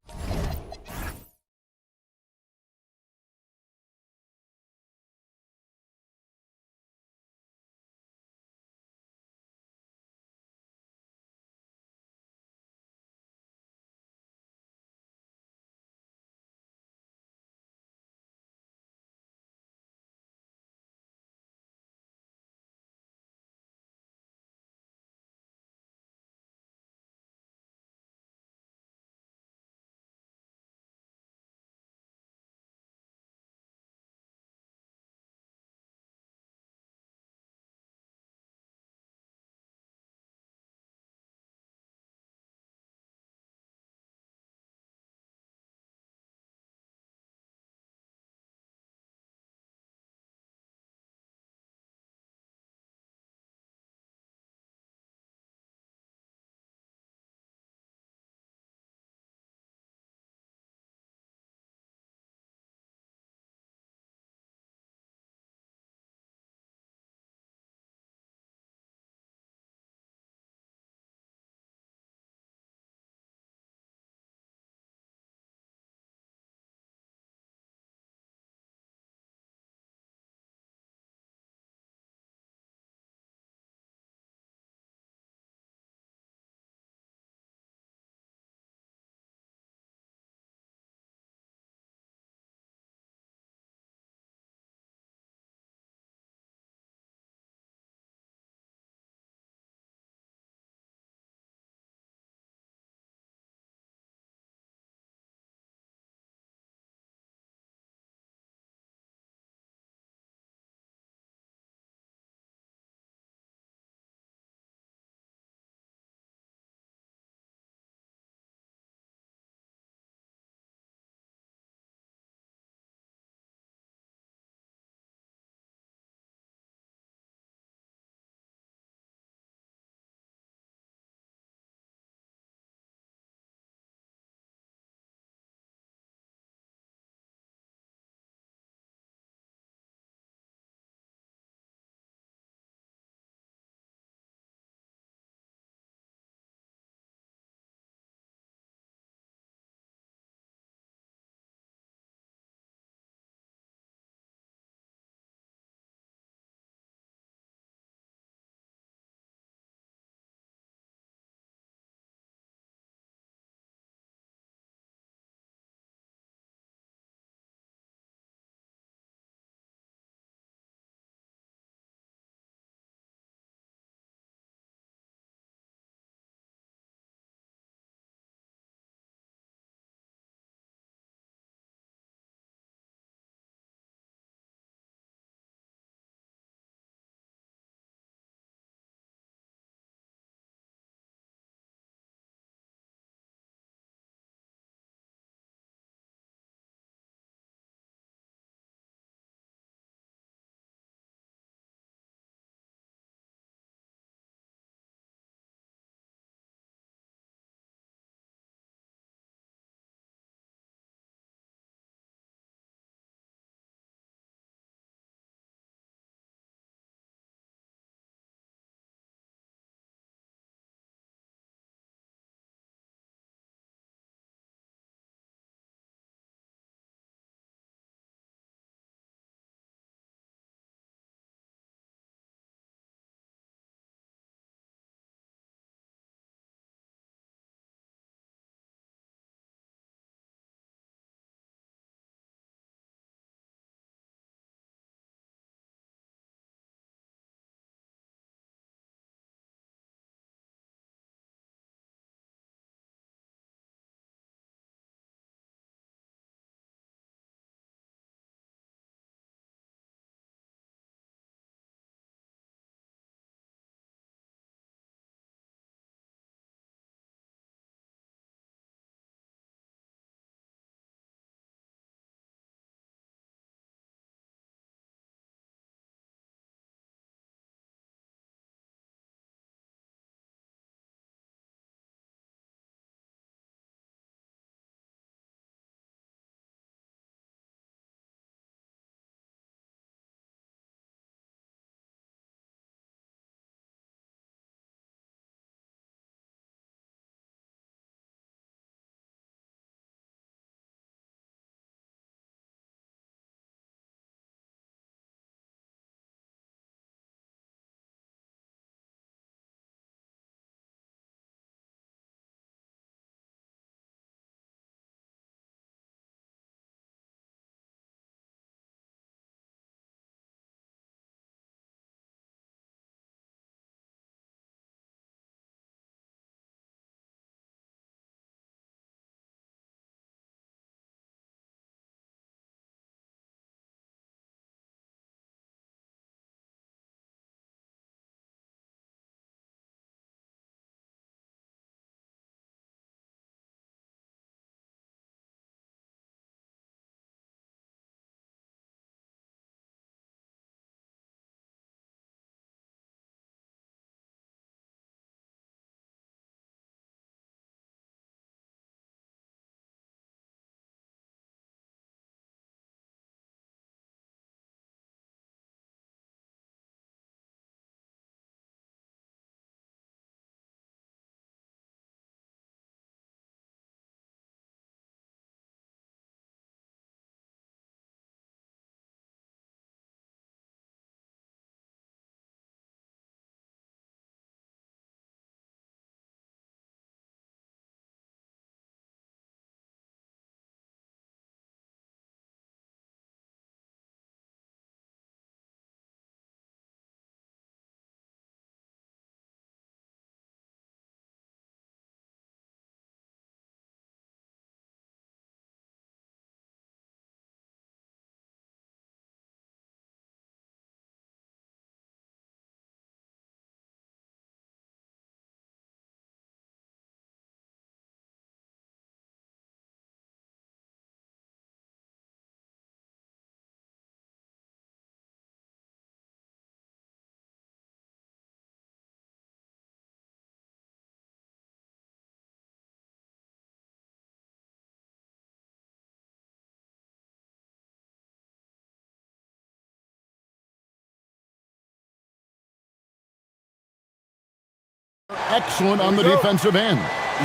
Excellent on the defensive end.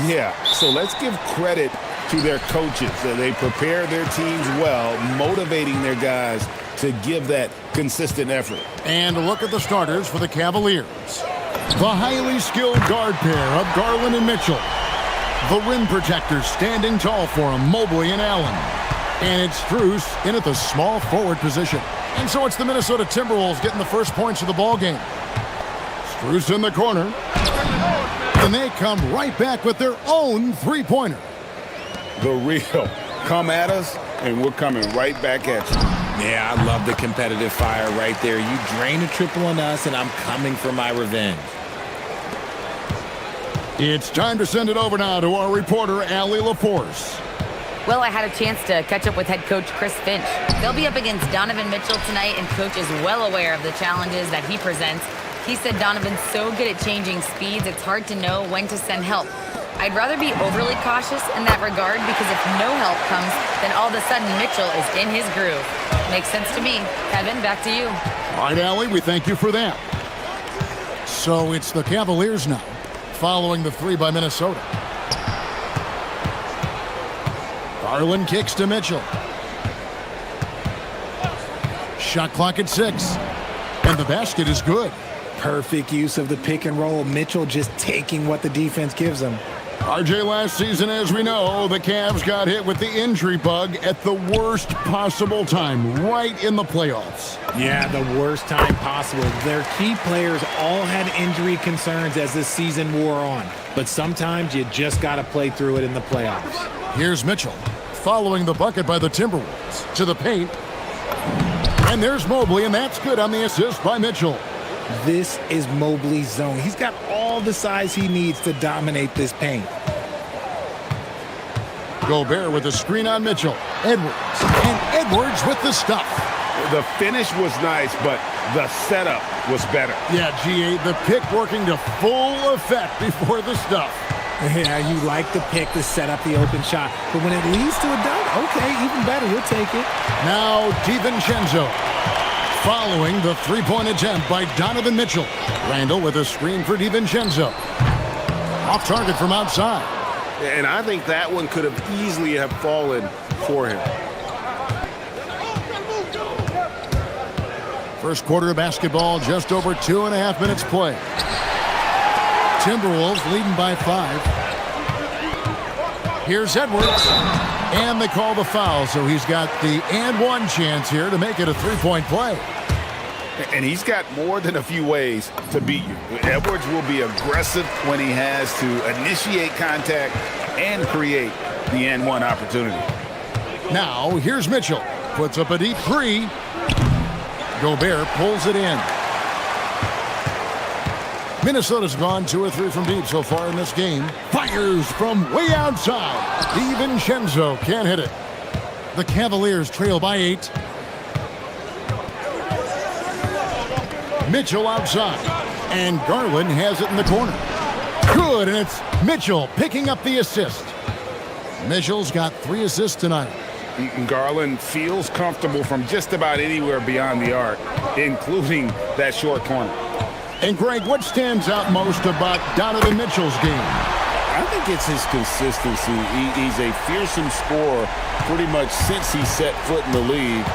Yeah, so let's give credit to their coaches. They prepare their teams well, motivating their guys to give that consistent effort. And look at the starters for the Cavaliers. The highly skilled guard pair of Garland and Mitchell. The rim protectors standing tall for him, Mobley and Allen. And it's Strus in at the small forward position. And so it's the Minnesota Timberwolves getting the first points of the ball game. Strus in the corner. And they come right back with their own three-pointer. The real. Come at us, and we're coming right back at you. Yeah, I love the competitive fire right there. You drain a triple on us, and I'm coming for my revenge. It's time to send it over now to our reporter, Allie LaForce. Well, I had a chance to catch up with head coach Chris Finch. They'll be up against Donovan Mitchell tonight, and coach is well aware of the challenges that he presents. He said Donovan's so good at changing speeds, it's hard to know when to send help. I'd rather be overly cautious in that regard because if no help comes, then all of a sudden Mitchell is in his groove. Makes sense to me. Kevin, back to you. All right, Allie, we thank you for that. So it's the Cavaliers now, following the three by Minnesota. Garland kicks to Mitchell. Shot clock at 6. And the basket is good. Perfect use of the pick and roll. Mitchell just taking what the defense gives him. RJ, last season, as we know, the Cavs got hit with the injury bug at the worst possible time, right in the playoffs. Yeah, the worst time possible. Their key players all had injury concerns as the season wore on. But sometimes you just got to play through it in the playoffs. Here's Mitchell, following the bucket by the Timberwolves, to the paint. And there's Mobley, and that's good on the assist by Mitchell. This is Mobley's zone. He's got all the size he needs to dominate this paint. Gobert with a screen on Mitchell. Edwards. And Edwards with the stuff. The finish was nice, but the setup was better. Yeah, G8, the pick working to full effect before the stuff. Yeah, you like the pick to set up the open shot. But when it leads to a dunk, okay, even better. You'll take it. Now, DiVincenzo. Following the three-point attempt by Donovan Mitchell. Randall with a screen for DiVincenzo. Off target from outside. And I think that one could have easily have fallen for him. First quarter of basketball, just over 2.5 minutes play. Timberwolves leading by 5. Here's Edwards. And they call the foul, so he's got the and one chance here to make it a three-point play. And he's got more than a few ways to beat you. Edwards will be aggressive when he has to initiate contact and create the and one opportunity. Now, here's Mitchell. Puts up a deep three. Gobert pulls it in. Minnesota's gone 2 or 3 from deep so far in this game. Fires from way outside. DiVincenzo can't hit it. The Cavaliers trail by 8. Mitchell outside. And Garland has it in the corner. Good, and it's Mitchell picking up the assist. Mitchell's got 3 assists tonight. Garland feels comfortable from just about anywhere beyond the arc, including that short corner. And Greg, what stands out most about Donovan Mitchell's game? I think it's his consistency. He's a fearsome scorer pretty much since he set foot in the league.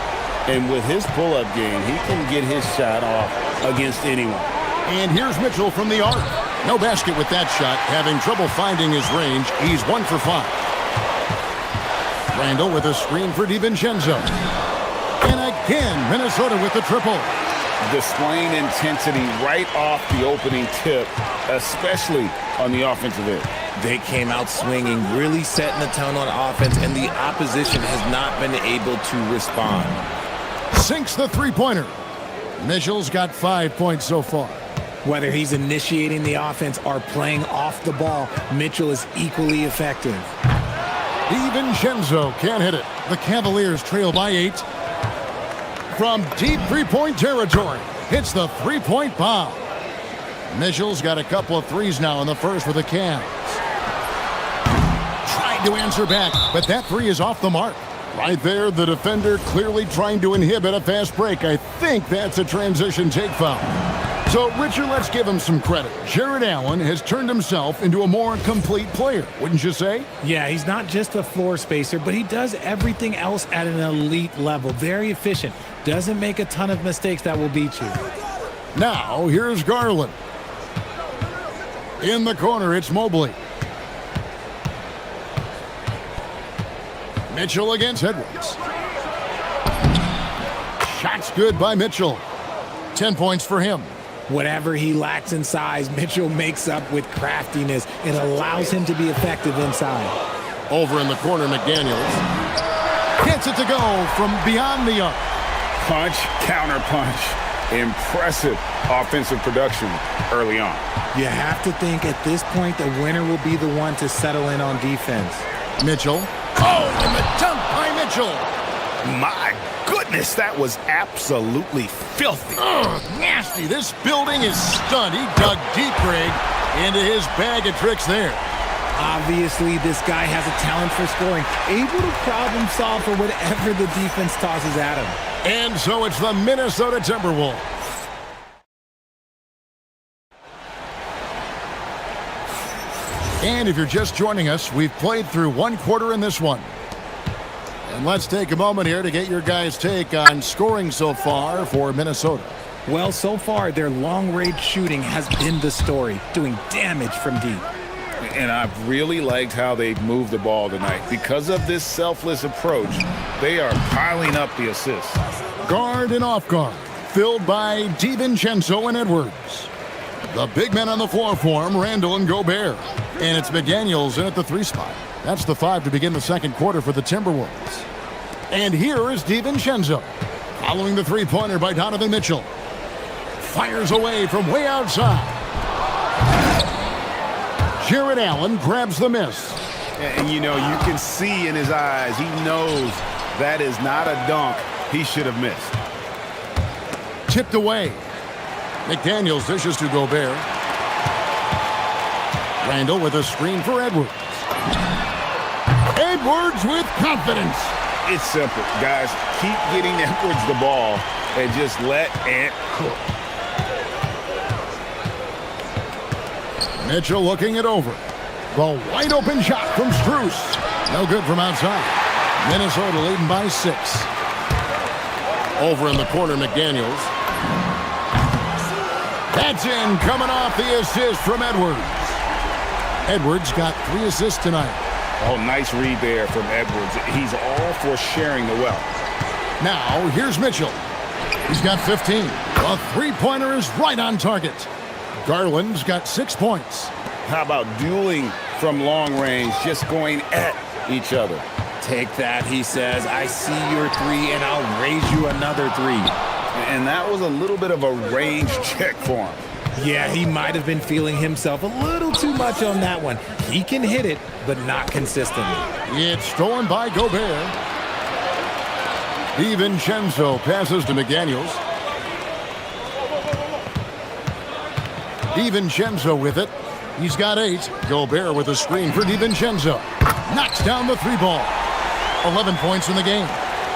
And with his pull-up game, he can get his shot off against anyone. And here's Mitchell from the arc. No basket with that shot, having trouble finding his range. He's 1 for 5. Randall with a screen for DiVincenzo. And again, Minnesota with the triple. Displaying intensity right off the opening tip, especially on the offensive end. They came out swinging, really setting the tone on offense, and the opposition has not been able to respond. Sinks the three-pointer. Mitchell's got 5 points so far. Whether he's initiating the offense or playing off the ball, Mitchell is equally effective. DiVincenzo can't hit it. The Cavaliers trail by 8. From deep three-point territory, hits the three-point bomb. Mitchell's got a couple of threes now in the first for the Cavs. Tried to answer back, but that three is off the mark. Right there, the defender clearly trying to inhibit a fast break. I think that's a transition take foul. So, Richard, let's give him some credit. Jared Allen has turned himself into a more complete player, wouldn't you say? Yeah, he's not just a floor spacer, but he does everything else at an elite level. Very efficient. Doesn't make a ton of mistakes that will beat you. Now, here's Garland. In the corner, it's Mobley. Mitchell against Edwards. Shot's good by Mitchell. 10 points for him. Whatever he lacks in size, Mitchell makes up with craftiness. It allows him to be effective inside. Over in the corner, McDaniels gets it to go from beyond the arc. Punch, counter punch. Impressive offensive production early on. You have to think at this point the winner will be the one to settle in on defense. Mitchell. Oh, and the dunk by Mitchell. My goodness, that was absolutely filthy. Ugh, nasty. This building is stunned. He dug deep, Craig, into his bag of tricks there. Obviously, this guy has a talent for scoring, able to problem solve for whatever the defense tosses at him. And so it's the Minnesota Timberwolves. And if you're just joining us, we've played through one quarter in this one. And let's take a moment here to get your guys' take on scoring so far for Minnesota. Well, so far, their long-range shooting has been the story, doing damage from deep. And I've really liked how they've moved the ball tonight. Because of this selfless approach, they are piling up the assists. Guard and off guard, filled by DiVincenzo and Edwards. The big men on the floor for him, Randall and Gobert. And it's McDaniels in at the 3 spot. That's the 5 to begin the second quarter for the Timberwolves. And here is DiVincenzo, following the three-pointer by Donovan Mitchell. Fires away from way outside. Jared Allen grabs the miss. And you know, you can see in his eyes, he knows that is not a dunk he should have missed. Tipped away. McDaniels dishes to Gobert. Randall with a screen for Edwards. Edwards with confidence. It's simple, guys. Keep getting Edwards the ball and just let Ant cook. Mitchell looking it over. The wide open shot from Strus. No good from outside. Minnesota leading by 6. Over in the corner, McDaniels. That's in, coming off the assist from Edwards. Edwards got 3 assists tonight. Oh, nice read there from Edwards. He's all for sharing the wealth. Now, here's Mitchell. He's got 15. A three-pointer is right on target. Garland's got 6 points. How about dueling from long range, just going at each other? Take that, he says. I see your 3, and I'll raise you another 3. And that was a little bit of a range check for him. Yeah, he might have been feeling himself a little too much on that one. He can hit it, but not consistently. It's stolen by Gobert. DiVincenzo passes to McDaniels. DiVincenzo with it. He's got 8. Gobert with a screen for DiVincenzo. Knocks down the 3 ball. 11 points in the game.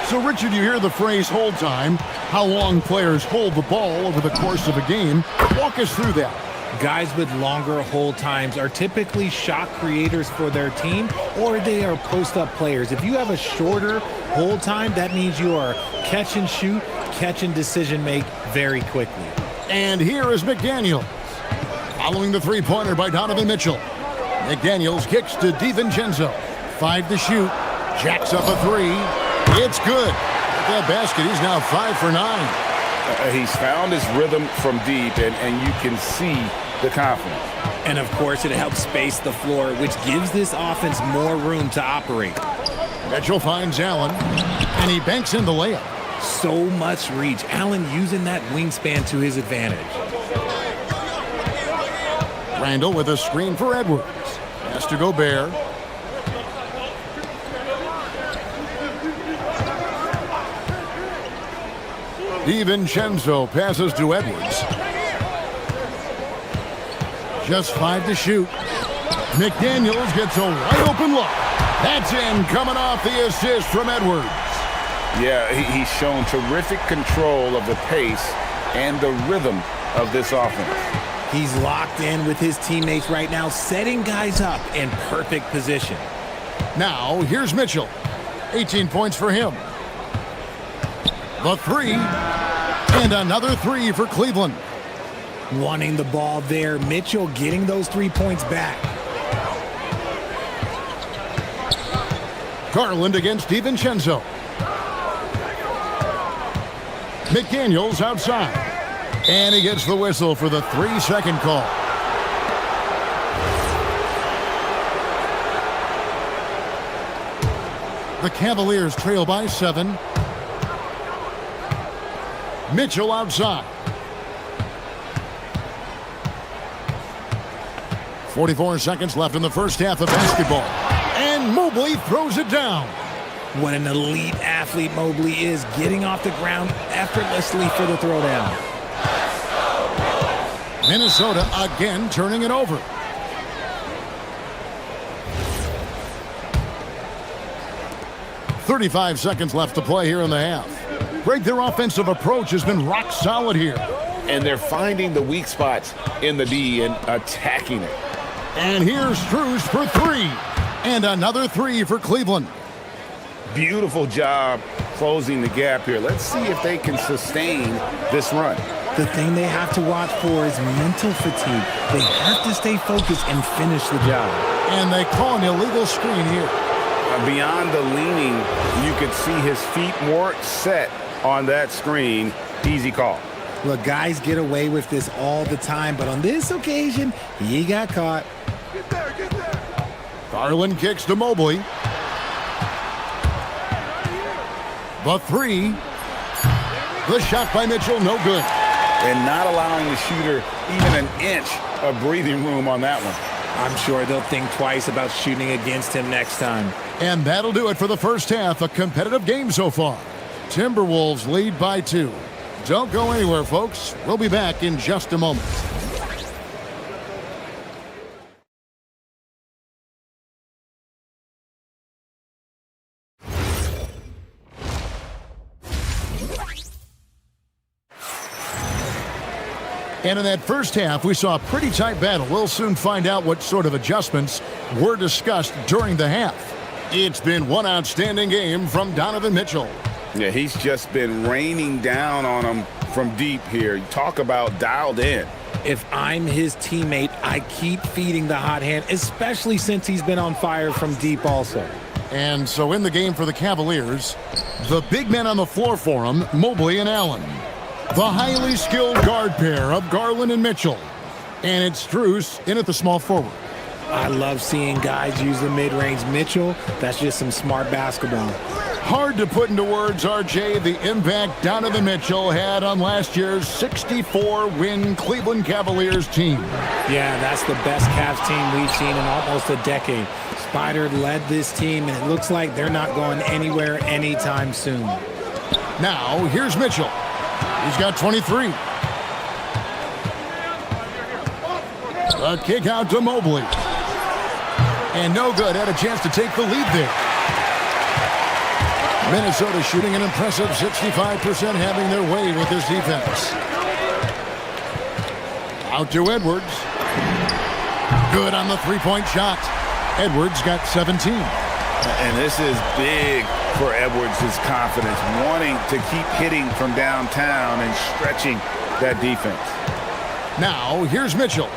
So, Richard, you hear the phrase hold time, how long players hold the ball over the course of a game. Walk us through that. Guys with longer hold times are typically shot creators for their team, or they are post-up players. If you have a shorter hold time, that means you are catch and shoot, catch and decision make very quickly. And here is McDaniels. Following the three-pointer by Donovan Mitchell. McDaniels kicks to DiVincenzo. 5 to shoot. Jacks up a 3. It's good. At that basket, he's now 5 for 9. He's found his rhythm from deep, and you can see the confidence. And, of course, it helps space the floor, which gives this offense more room to operate. Mitchell finds Allen, and he banks in the layup. So much reach. Allen using that wingspan to his advantage. Randall with a screen for Edwards. Has to Gobert. DiVincenzo passes to Edwards. Just 5 to shoot. McDaniels gets a wide open look. That's in, coming off the assist from Edwards. Yeah, he's shown terrific control of the pace and the rhythm of this offense. He's locked in with his teammates right now, setting guys up in perfect position. Now, here's Mitchell. 18 points for him. The three. And another three for Cleveland. Wanting the ball there. Mitchell getting those 3 points back. Garland against DiVincenzo. McDaniels outside. And he gets the whistle for the 3-second call. The Cavaliers trail by 7. Mitchell outside. 44 seconds left in the first half of basketball. And Mobley throws it down. What an elite athlete Mobley is, getting off the ground effortlessly for the throwdown. Minnesota again turning it over. .35 seconds left to play here in the half. Greg, their offensive approach has been rock solid here. And they're finding the weak spots in the D and attacking it. And here's Strus for 3. And another 3 for Cleveland. Beautiful job closing the gap here. Let's see if they can sustain this run. The thing they have to watch for is mental fatigue. They have to stay focused and finish the job. And they call an illegal screen here. Beyond the leaning, you could see his feet more set on that screen. Easy call. Look, guys get away with this all the time, but on this occasion, he got caught. Get there. Garland kicks to Mobley. The 3. The shot by Mitchell, no good. And not allowing the shooter even an inch of breathing room on that one. I'm sure they'll think twice about shooting against him next time. And that'll do it for the first half. A competitive game so far. Timberwolves lead by 2. Don't go anywhere, folks. We'll be back in just a moment. And in that first half, we saw a pretty tight battle. We'll soon find out what sort of adjustments were discussed during the half. It's been one outstanding game from Donovan Mitchell. Yeah, he's just been raining down on him from deep here. Talk about dialed in. If I'm his teammate, I keep feeding the hot hand, especially since he's been on fire from deep also. And so in the game for the Cavaliers, the big men on the floor for him, Mobley and Allen. The highly skilled guard pair of Garland and Mitchell. And it's Strus in at the small forward. I love seeing guys use the mid-range. Mitchell, that's just some smart basketball. Hard to put into words, RJ, the impact Donovan Mitchell had on last year's 64-win Cleveland Cavaliers team. Yeah, that's the best Cavs team we've seen in almost a decade. Spider led this team, and it looks like they're not going anywhere anytime soon. Now, here's Mitchell. He's got 23. A kick out to Mobley. And no good. Had a chance to take the lead there. Minnesota shooting an impressive 65%, having their way with this defense. Out to Edwards. Good on the three-point shot. Edwards got 17. And this is big for Edwards' confidence, wanting to keep hitting from downtown and stretching that defense. Now, here's Mitchell.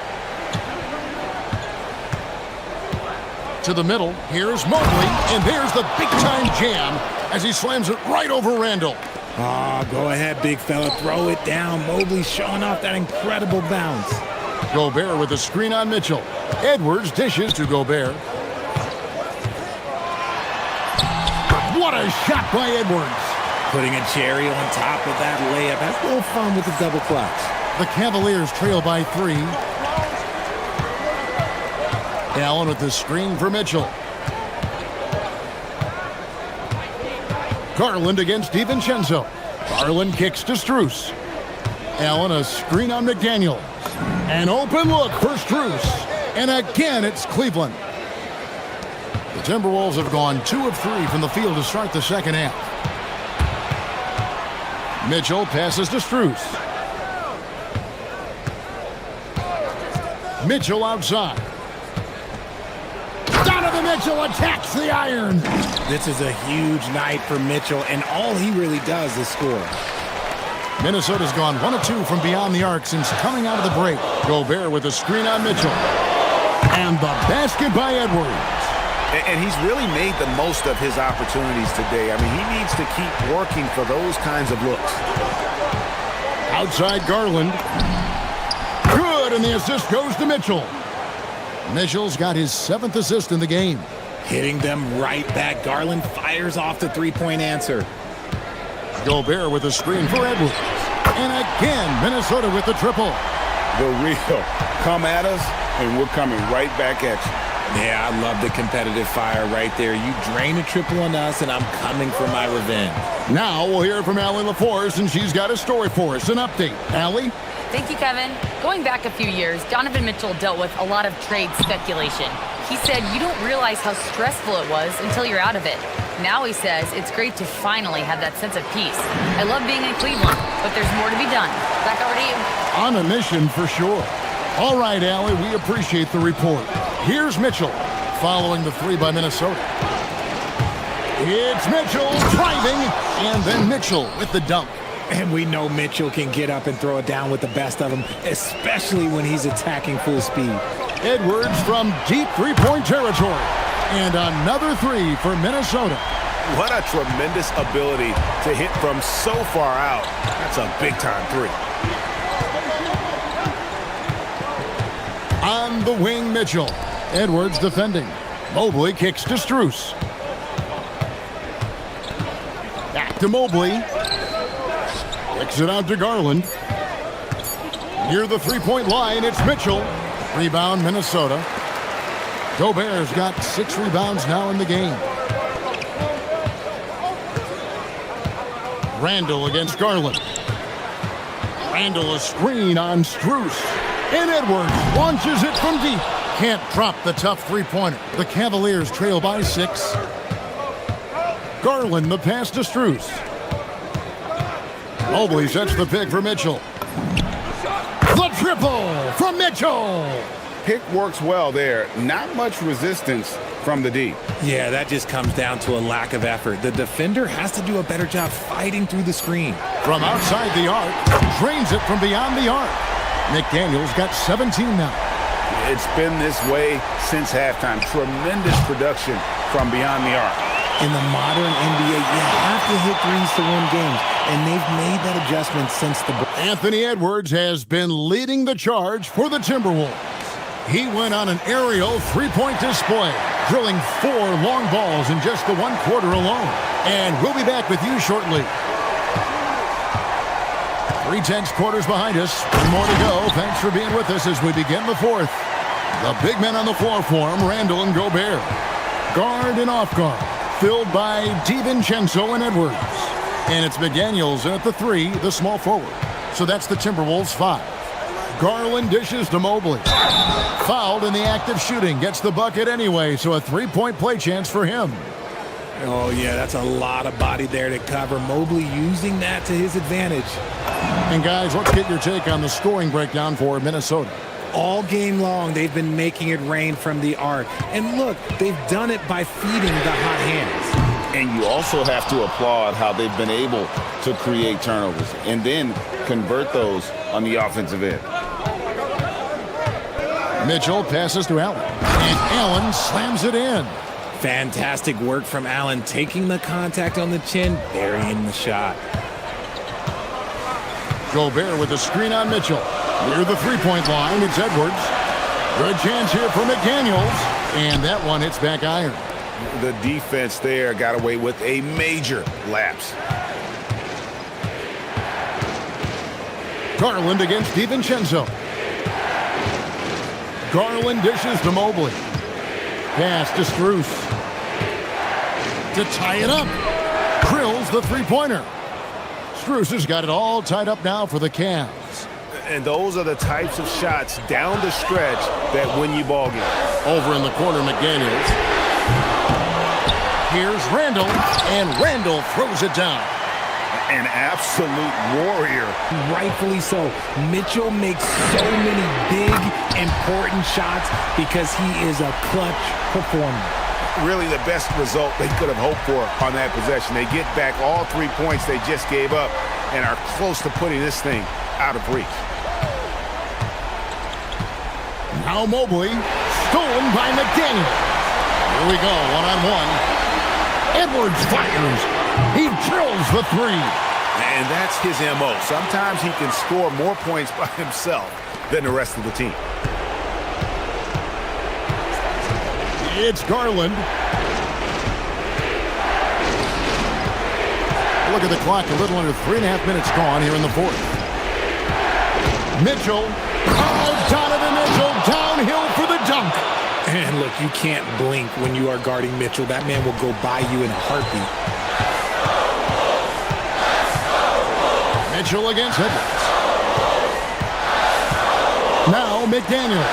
To the middle, here's Mobley, and there's the big-time jam as he slams it right over Randall. Go ahead, big fella, throw it down. Mobley showing off that incredible bounce. Gobert with a screen on Mitchell. Edwards dishes to Gobert. What a shot by Edwards. Putting a cherry on top of that layup. That's a little fun with the double clutch. The Cavaliers trail by 3. Allen with the screen for Mitchell. Garland against DiVincenzo. Garland kicks to Strus. Allen a screen on McDaniels. An open look for Strus. And again, it's Cleveland. The Timberwolves have gone 2 of 3 from the field to start the second half. Mitchell passes to Strus. Mitchell outside. Donovan Mitchell attacks the iron. This is a huge night for Mitchell, and all he really does is score. Minnesota's gone 1 of 2 from beyond the arc since coming out of the break. Gobert with a screen on Mitchell. And the basket by Edwards. And he's really made the most of his opportunities today. I mean, he needs to keep working for those kinds of looks. Outside Garland. Good, and the assist goes to Mitchell. Mitchell's got his 7th assist in the game. Hitting them right back. Garland fires off the three-point answer. Gobert with a screen for Edwards. And again, Minnesota with the triple. The real come at us, and we're coming right back at you. Yeah, I love the competitive fire right there. You drain a triple on us, and I'm coming for my revenge. Now we'll hear from Allie LaForce, and she's got a story for us. An update. Allie? Thank you, Kevin. Going back a few years, Donovan Mitchell dealt with a lot of trade speculation. He said you don't realize how stressful it was until you're out of it. Now he says it's great to finally have that sense of peace. I love being in Cleveland, but there's more to be done. Back over to you. On a mission for sure. All right, Allie, we appreciate the report. Here's Mitchell, following the 3 by Minnesota. It's Mitchell driving, and then Mitchell with the dunk. And we know Mitchell can get up and throw it down with the best of them, especially when he's attacking full speed. Edwards from deep three-point territory. And another 3 for Minnesota. What a tremendous ability to hit from so far out. That's a big-time 3. On the wing, Mitchell. Edwards defending. Mobley kicks to Strus. Back to Mobley. Kicks it out to Garland. Near the three-point line, it's Mitchell. Rebound, Minnesota. Gobert's got 6 rebounds now in the game. Randall against Garland. Randall a screen on Strus. And Edwards launches it from deep. Can't drop the tough three-pointer. The Cavaliers trail by 6. Garland the pass to Strus. Mobley sets the pick for Mitchell. The triple from Mitchell. Pick works well there. Not much resistance from the D. Yeah, that just comes down to a lack of effort. The defender has to do a better job fighting through the screen. From outside the arc, drains it from beyond the arc. McDaniel's got 17 now. It's been this way since halftime. Tremendous production from beyond the arc. In the modern NBA, you have to hit threes to win games, and they've made that adjustment since the break. Anthony Edwards has been leading the charge for the Timberwolves. He went on an aerial three-point display, drilling 4 long balls in just the 1 quarter alone. And we'll be back with you shortly. 3/10 quarters behind us. 3 more to go. Thanks for being with us as we begin the 4th. The big men on the floor for him, Randall and Gobert. Guard and off guard, filled by DiVincenzo and Edwards. And it's McDaniels at the 3, the small forward. So that's the Timberwolves 5. Garland dishes to Mobley. Fouled in the act of shooting. Gets the bucket anyway, so a 3-point play chance for him. Oh, yeah, that's a lot of body there to cover. Mobley using that to his advantage. And, guys, let's get your take on the scoring breakdown for Minnesota. All game long, they've been making it rain from the arc. And look, they've done it by feeding the hot hands. And you also have to applaud how they've been able to create turnovers and then convert those on the offensive end. Mitchell passes to Allen. And Allen slams it in. Fantastic work from Allen, taking the contact on the chin, burying the shot. Gobert with a screen on Mitchell. Near the three-point line, it's Edwards. Good chance here for McDaniels. And that one hits back iron. The defense there got away with a major lapse. Garland against DiVincenzo. Garland dishes to Mobley. Pass to Strus. To tie it up. Drills the three-pointer. Strus has got it all tied up now for the Cavs. And those are the types of shots down the stretch that win you ball games. Over in the corner, McDaniels. Here's Randall, and Randall throws it down. An absolute warrior. Rightfully so. Mitchell makes so many big, important shots because he is a clutch performer. Really the best result they could have hoped for on that possession. They get back all 3 points they just gave up and are close to putting this thing out of reach. Now Mobley, stolen by McDaniel. Here we go, one-on-one. Edwards fires. He drills the three. And that's his MO. Sometimes he can score more points by himself than the rest of the team. It's Garland. Look at the clock, a little under 3.5 minutes gone here in the fourth. Mitchell. Oh, Donovan Mitchell downhill for the dunk. And look, you can't blink when you are guarding Mitchell. That man will go by you in a heartbeat. Mitchell against Edwards. Now McDaniel.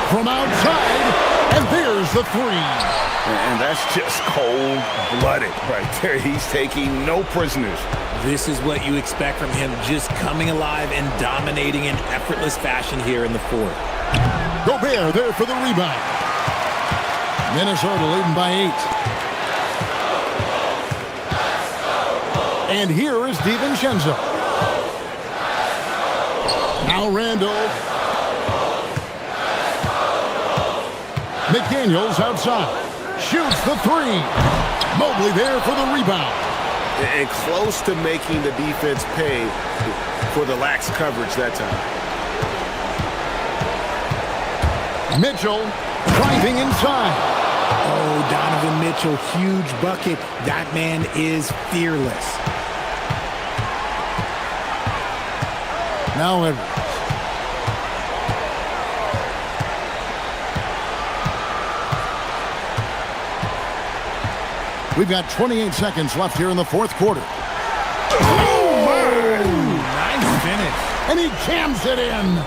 From outside, and there's the three. And that's just cold-blooded right there. He's taking no prisoners. This is what you expect from him, just coming alive and dominating in effortless fashion here in the fourth. Gobert there for the rebound. Minnesota leading by 8. And here is DiVincenzo. Now Randall. McDaniels outside. Shoots the three. Mobley there for the rebound. And close to making the defense pay for the lax coverage that time. Mitchell driving inside. Oh, Donovan Mitchell, huge bucket. That man is fearless. Now Edwards. We've got 28 seconds left here in the fourth quarter. Oh, nice finish. And he jams it in.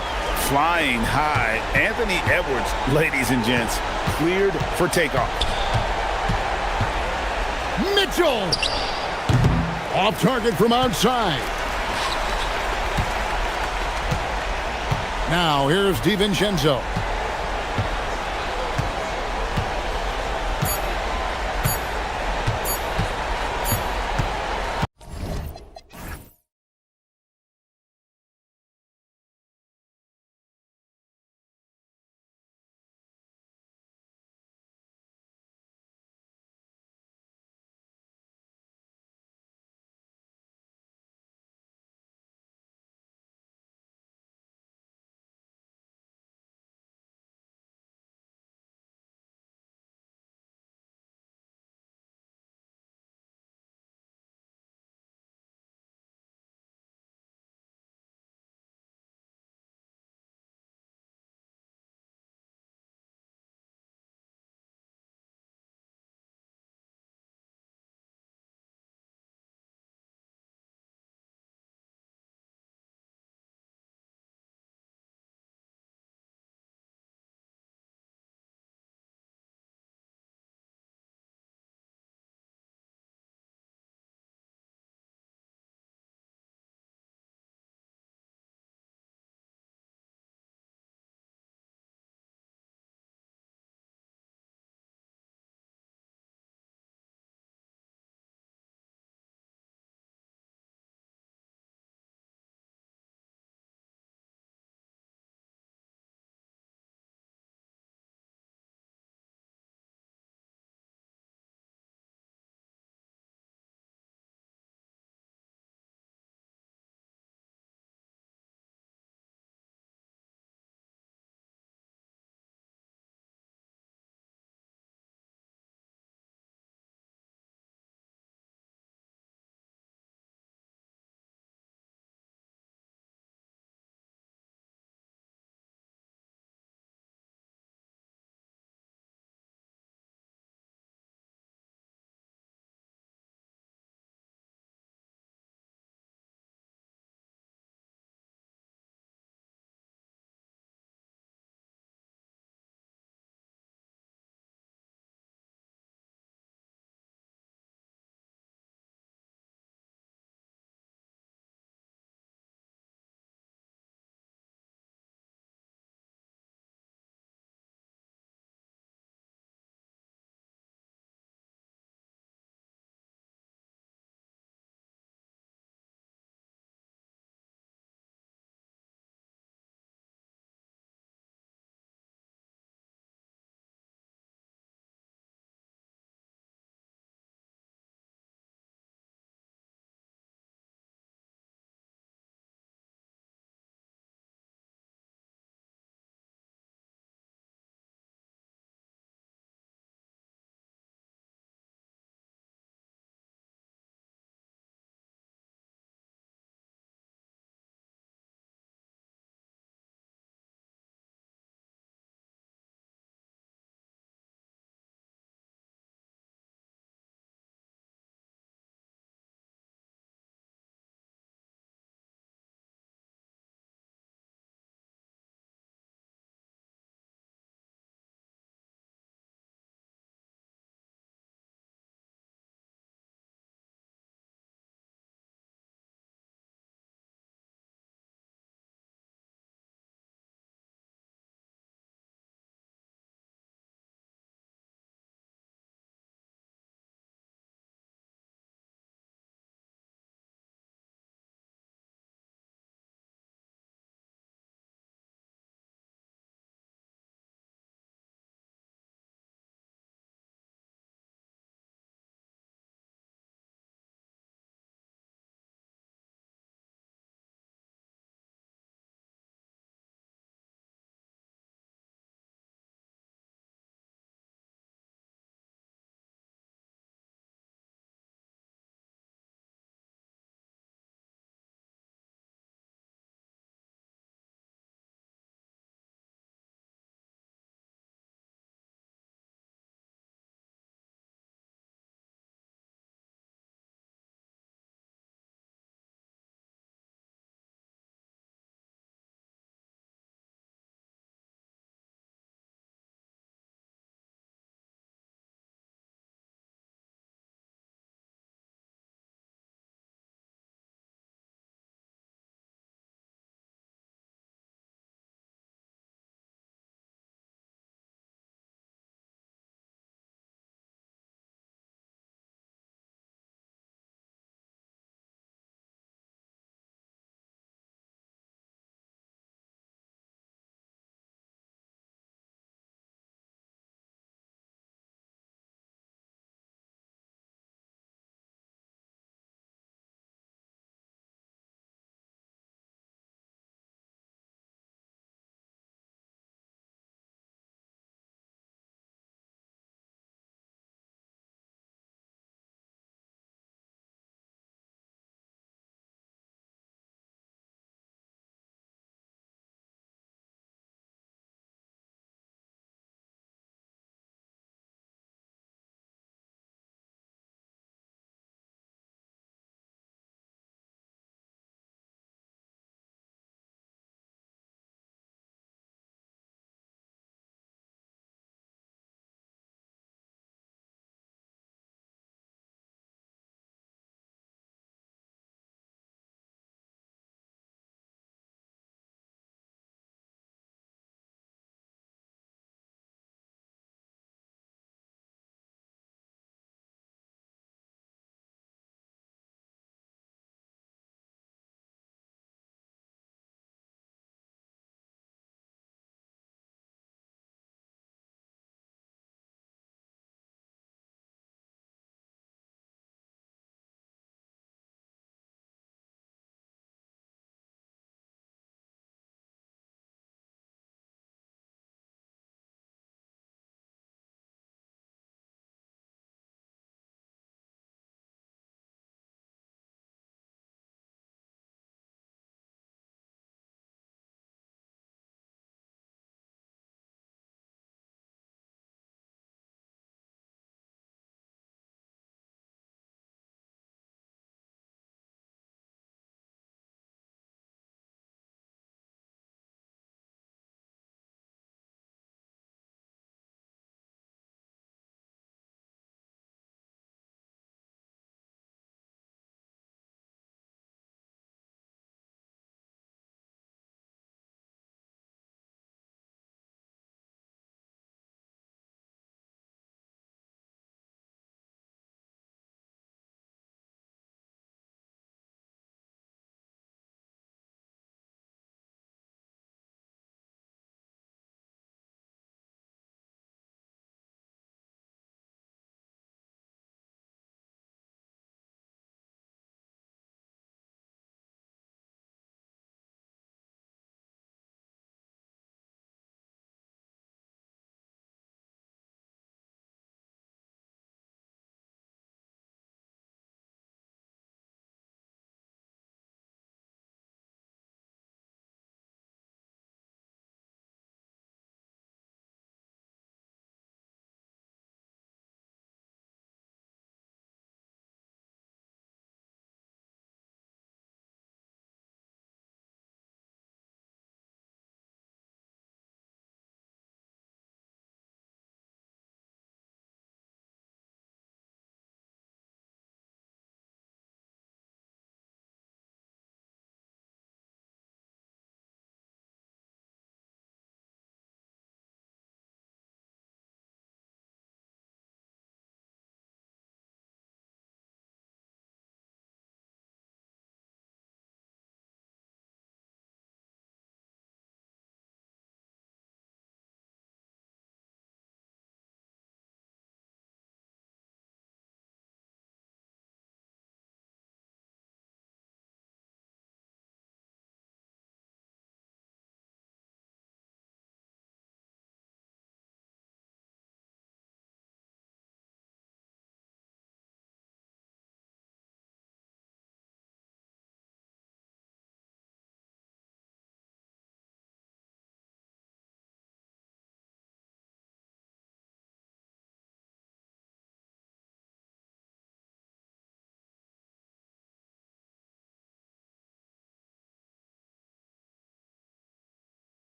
Flying high, Anthony Edwards, ladies and gents, cleared for takeoff. Mitchell. Off target from outside. Now here's DiVincenzo.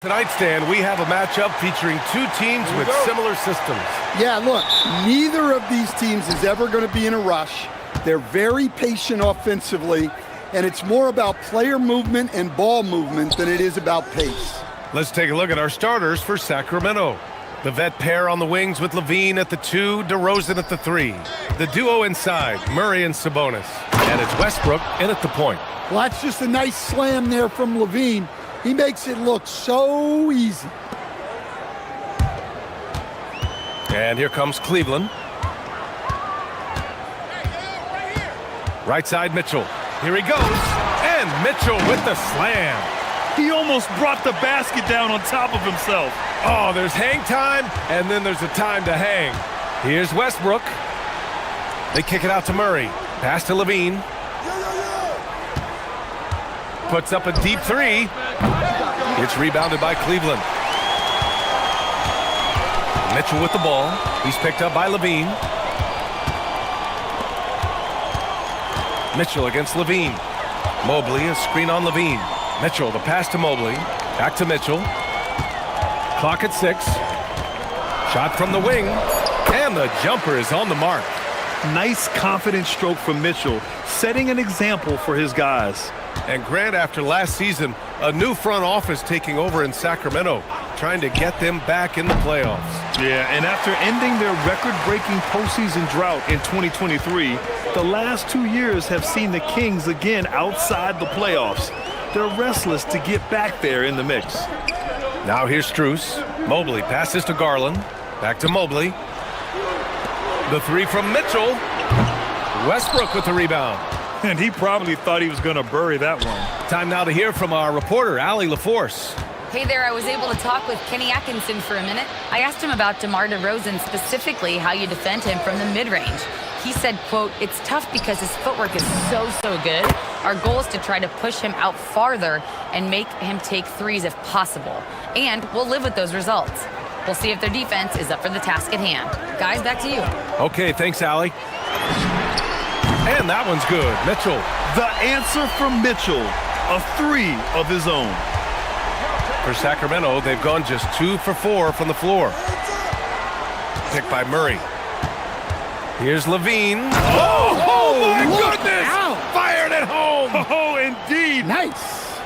Tonight's stand, we have a matchup featuring two teams with similar systems. Yeah, look, neither of these teams is ever going to be in a rush. They're very patient offensively, and it's more about player movement and ball movement than it is about pace. Let's take a look at our starters for Sacramento. The vet pair on the wings with Levine at the 2, DeRozan at the 3. The duo inside, Murray and Sabonis. And it's Westbrook in at the point. Well, that's just a nice slam there from Levine. He makes it look so easy. And here comes Cleveland. Right side, Mitchell. Here he goes. And Mitchell with the slam. He almost brought the basket down on top of himself. Oh, there's hang time, and then there's a time to hang. Here's Westbrook. They kick it out to Murray. Pass to Levine. Puts up a deep 3. It's rebounded by Cleveland. Mitchell with the ball. He's picked up by Levine. Mitchell against Levine. Mobley, a screen on Levine. Mitchell, the pass to Mobley. Back to Mitchell. Clock at 6. Shot from the wing. And the jumper is on the mark. Nice, confident stroke from Mitchell, setting an example for his guys. And Grant, after last season, a new front office taking over in Sacramento, trying to get them back in the playoffs. Yeah, and after ending their record-breaking postseason drought in 2023, the last 2 years have seen the Kings again outside the playoffs. They're restless to get back there in the mix. Now here's Strus. Mobley passes to Garland. Back to Mobley. The 3 from Mitchell. Westbrook with the rebound. And he probably thought he was going to bury that one. Time now to hear from our reporter, Allie LaForce. Hey there, I was able to talk with Kenny Atkinson for a minute. I asked him about DeMar DeRozan, specifically how you defend him from the mid-range. He said, quote, "It's tough because his footwork is so good. Our goal is to try to push him out farther and make him take threes if possible. And we'll live with those results. We'll see if their defense is up for the task at hand." Guys, back to you. Okay, thanks, Allie. And that one's good. Mitchell. The answer from Mitchell, a 3 of his own. For Sacramento, they've gone just 2 for 4 from the floor. Picked by Murray. Here's Levine. Oh my goodness! Out. Fired at home! Oh, indeed. Nice.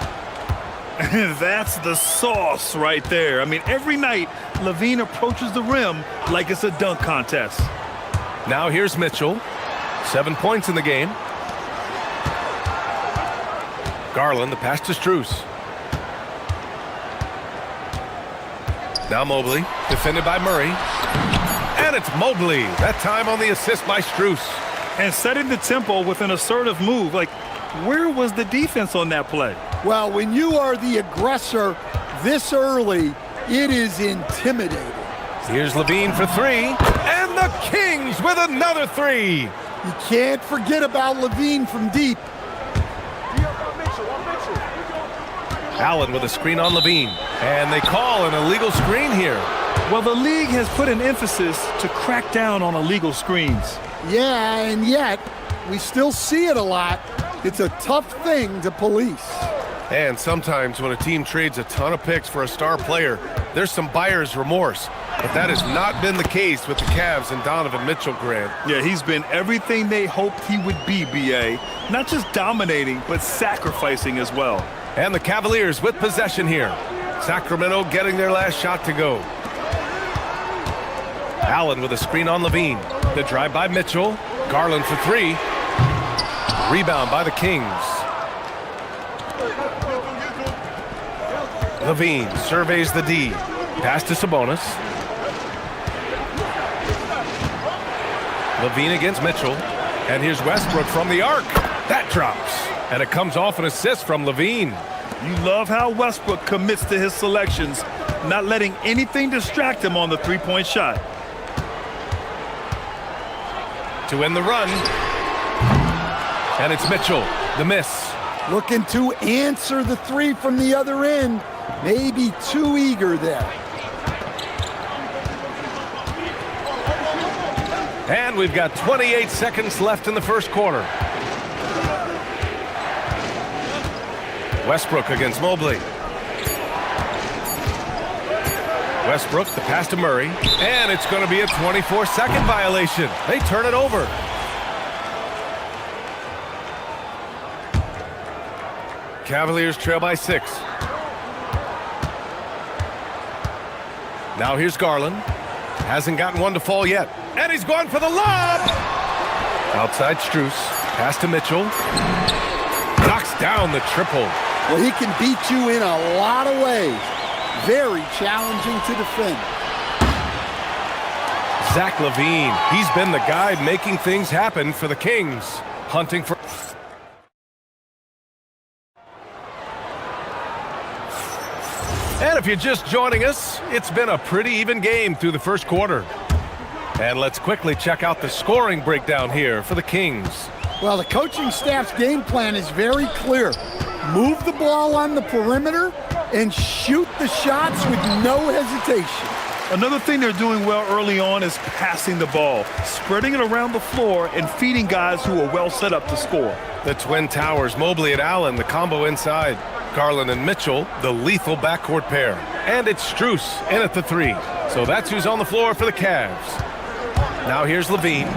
That's the sauce right there. I mean, every night, Levine approaches the rim like it's a dunk contest. Now here's Mitchell. 7 points in the game. Garland, the pass to Strus. Now Mobley, defended by Murray. And it's Mobley. That time on the assist by Strus. And setting the tempo with an assertive move. Like, where was the defense on that play? Well, when you are the aggressor this early, it is intimidating. Here's Levine for 3. And the Kings with another 3. You can't forget about Levine from deep. Allen with a screen on Levine. And they call an illegal screen here. Well, the league has put an emphasis to crack down on illegal screens. Yeah, and yet, we still see it a lot. It's a tough thing to police. And sometimes when a team trades a ton of picks for a star player, there's some buyer's remorse. But that has not been the case with the Cavs and Donovan Mitchell, Grant. Yeah, he's been everything they hoped he would be, B.A. Not just dominating, but sacrificing as well. And the Cavaliers with possession here. Sacramento getting their last shot to go. Allen with a screen on Levine. The drive by Mitchell. Garland for 3. Rebound by the Kings. Levine surveys the D. Pass to Sabonis. Levine against Mitchell. And here's Westbrook from the arc. That drops. And it comes off an assist from Levine. You love how Westbrook commits to his selections, not letting anything distract him on the three-point shot. To end the run. And it's Mitchell, the miss. Looking to answer the 3 from the other end. Maybe too eager there. And we've got 28 seconds left in the first quarter. Westbrook against Mobley. Westbrook, the pass to Murray, and it's going to be a 24-second violation. They turn it over. Cavaliers trail by 6. Now here's Garland. Hasn't gotten one to fall yet. And he's going for the lob! Outside Strus. Pass to Mitchell. Knocks down the triple. Well, he can beat you in a lot of ways. Very challenging to defend. Zach LaVine. He's been the guy making things happen for the Kings. Hunting for... And if you're just joining us, it's been a pretty even game through the first quarter. And let's quickly check out the scoring breakdown here for the Kings. Well, the coaching staff's game plan is very clear. Move the ball on the perimeter and shoot the shots with no hesitation. Another thing they're doing well early on is passing the ball, spreading it around the floor and feeding guys who are well set up to score. The Twin Towers, Mobley and Allen, the combo inside. Garland and Mitchell, the lethal backcourt pair. And it's Strus in at the 3. So that's who's on the floor for the Cavs. Now here's LaVine.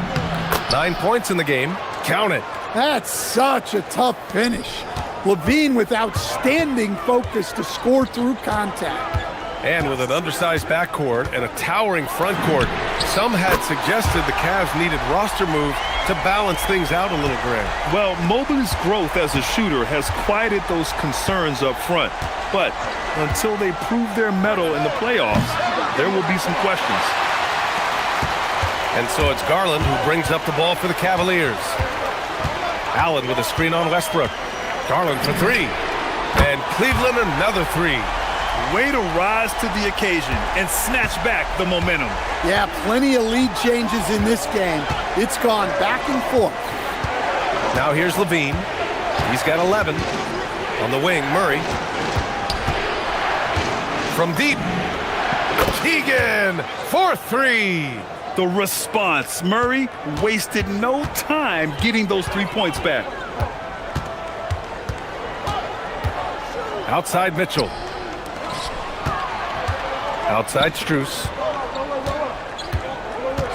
9 points in the game. Count it. That's such a tough finish. LaVine with outstanding focus to score through contact. And with an undersized backcourt and a towering front court, some had suggested the Cavs needed roster moves to balance things out a little, Graham. Well, Mobley's growth as a shooter has quieted those concerns up front. But until they prove their mettle in the playoffs, there will be some questions. And so it's Garland who brings up the ball for the Cavaliers. Allen with a screen on Westbrook. Garland for 3. And Cleveland another 3. Way to rise to the occasion and snatch back the momentum. Yeah, plenty of lead changes in this game. It's gone back and forth. Now here's LaVine. He's got 11. On the wing, Murray. From deep. Keegan for 3. The response. Murray wasted no time getting those 3 points back. Outside Mitchell. Outside Strus.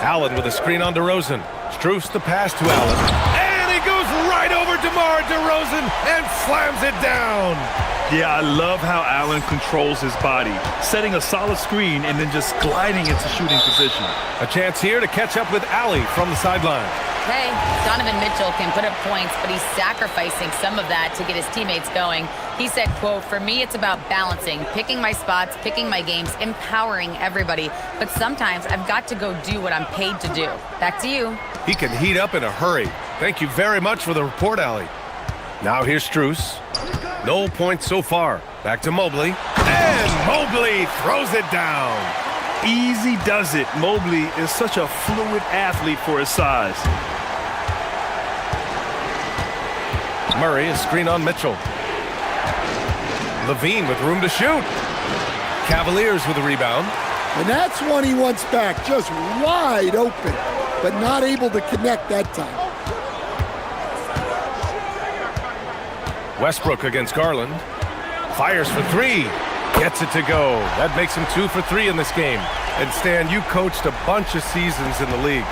Allen with a screen on DeRozan. Strus the pass to Allen. And he goes right over DeMar DeRozan and slams it down. Yeah, I love how Allen controls his body, setting a solid screen and then just gliding into shooting position. A chance here to catch up with Allie from the sideline. Hey, Donovan Mitchell can put up points, but he's sacrificing some of that to get his teammates going. He said, quote, "For me, it's about balancing, picking my spots, picking my games, empowering everybody. But sometimes I've got to go do what I'm paid to do." Back to you. He can heat up in a hurry. Thank you very much for the report, Allie. Now here's Strus. No points so far. Back to Mobley. And Mobley throws it down. Easy does it. Mobley is such a fluid athlete for his size. Murray, a screen on Mitchell. LaVine with room to shoot. Cavaliers with a rebound. And that's one he wants back, just wide open, but not able to connect that time. Westbrook against Garland. Fires for 3. Gets it to go. That makes him 2 for 3 in this game. And Stan, you coached a bunch of seasons in the league.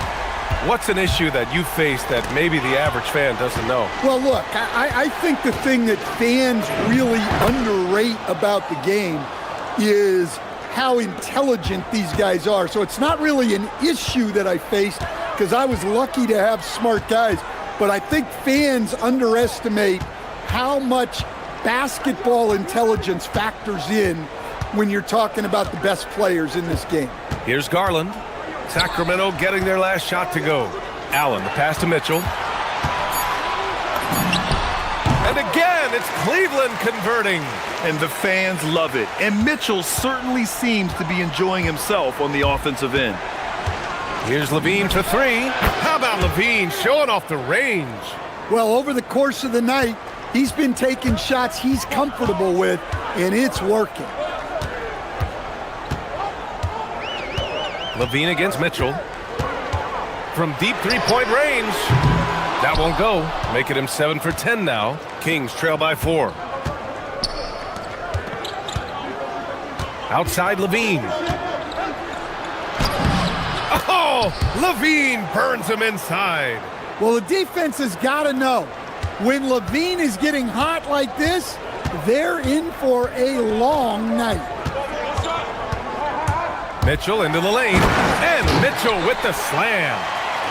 What's an issue that you face that maybe the average fan doesn't know? Well, look, I think the thing that fans really underrate about the game is how intelligent these guys are. So it's not really an issue that I faced because I was lucky to have smart guys. But I think fans underestimate how much basketball intelligence factors in when you're talking about the best players in this game. Here's Garland. Sacramento getting their last shot to go. Allen, the pass to Mitchell. And again, it's Cleveland converting. And the fans love it. And Mitchell certainly seems to be enjoying himself on the offensive end. Here's LaVine for 3. How about LaVine showing off the range? Well, over the course of the night, he's been taking shots he's comfortable with, and it's working. LaVine against Mitchell. From deep three-point range. That won't go. Making him 7 for 10 now. Kings trail by 4. Outside LaVine. Oh, Levine burns him inside. Well, the defense has got to know, when Levine is getting hot like this, they're in for a long night. Mitchell into the lane, and Mitchell with the slam.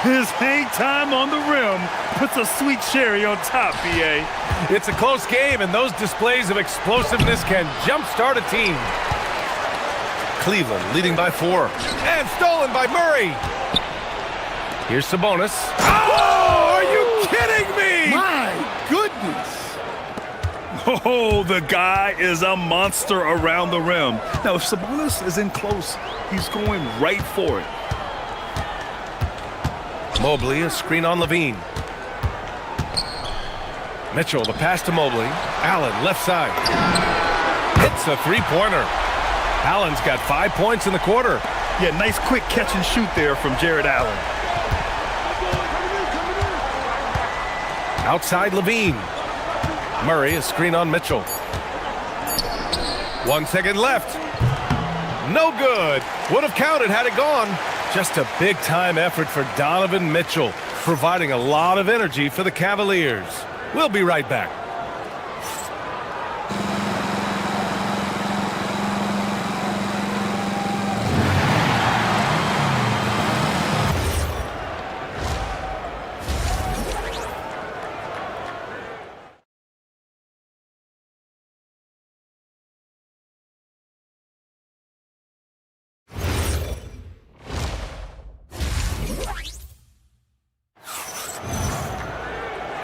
His hang time on the rim puts a sweet cherry on top, BA. It's a close game, and those displays of explosiveness can jumpstart a team. Cleveland leading by 4, and stolen by Murray. Here's Sabonis. Oh, are you kidding me? My goodness. Oh, the guy is a monster around the rim. Now, if Sabonis is in close, he's going right for it. Mobley, a screen on Levine. Mitchell, the pass to Mobley. Allen, left side. Hits a three-pointer. Allen's got 5 points in the quarter. Yeah, nice quick catch and shoot there from Jared Allen. Outside Levine. Murray, a screen on Mitchell. 1 second left. No good. Would have counted had it gone. Just a big-time effort for Donovan Mitchell, providing a lot of energy for the Cavaliers. We'll be right back.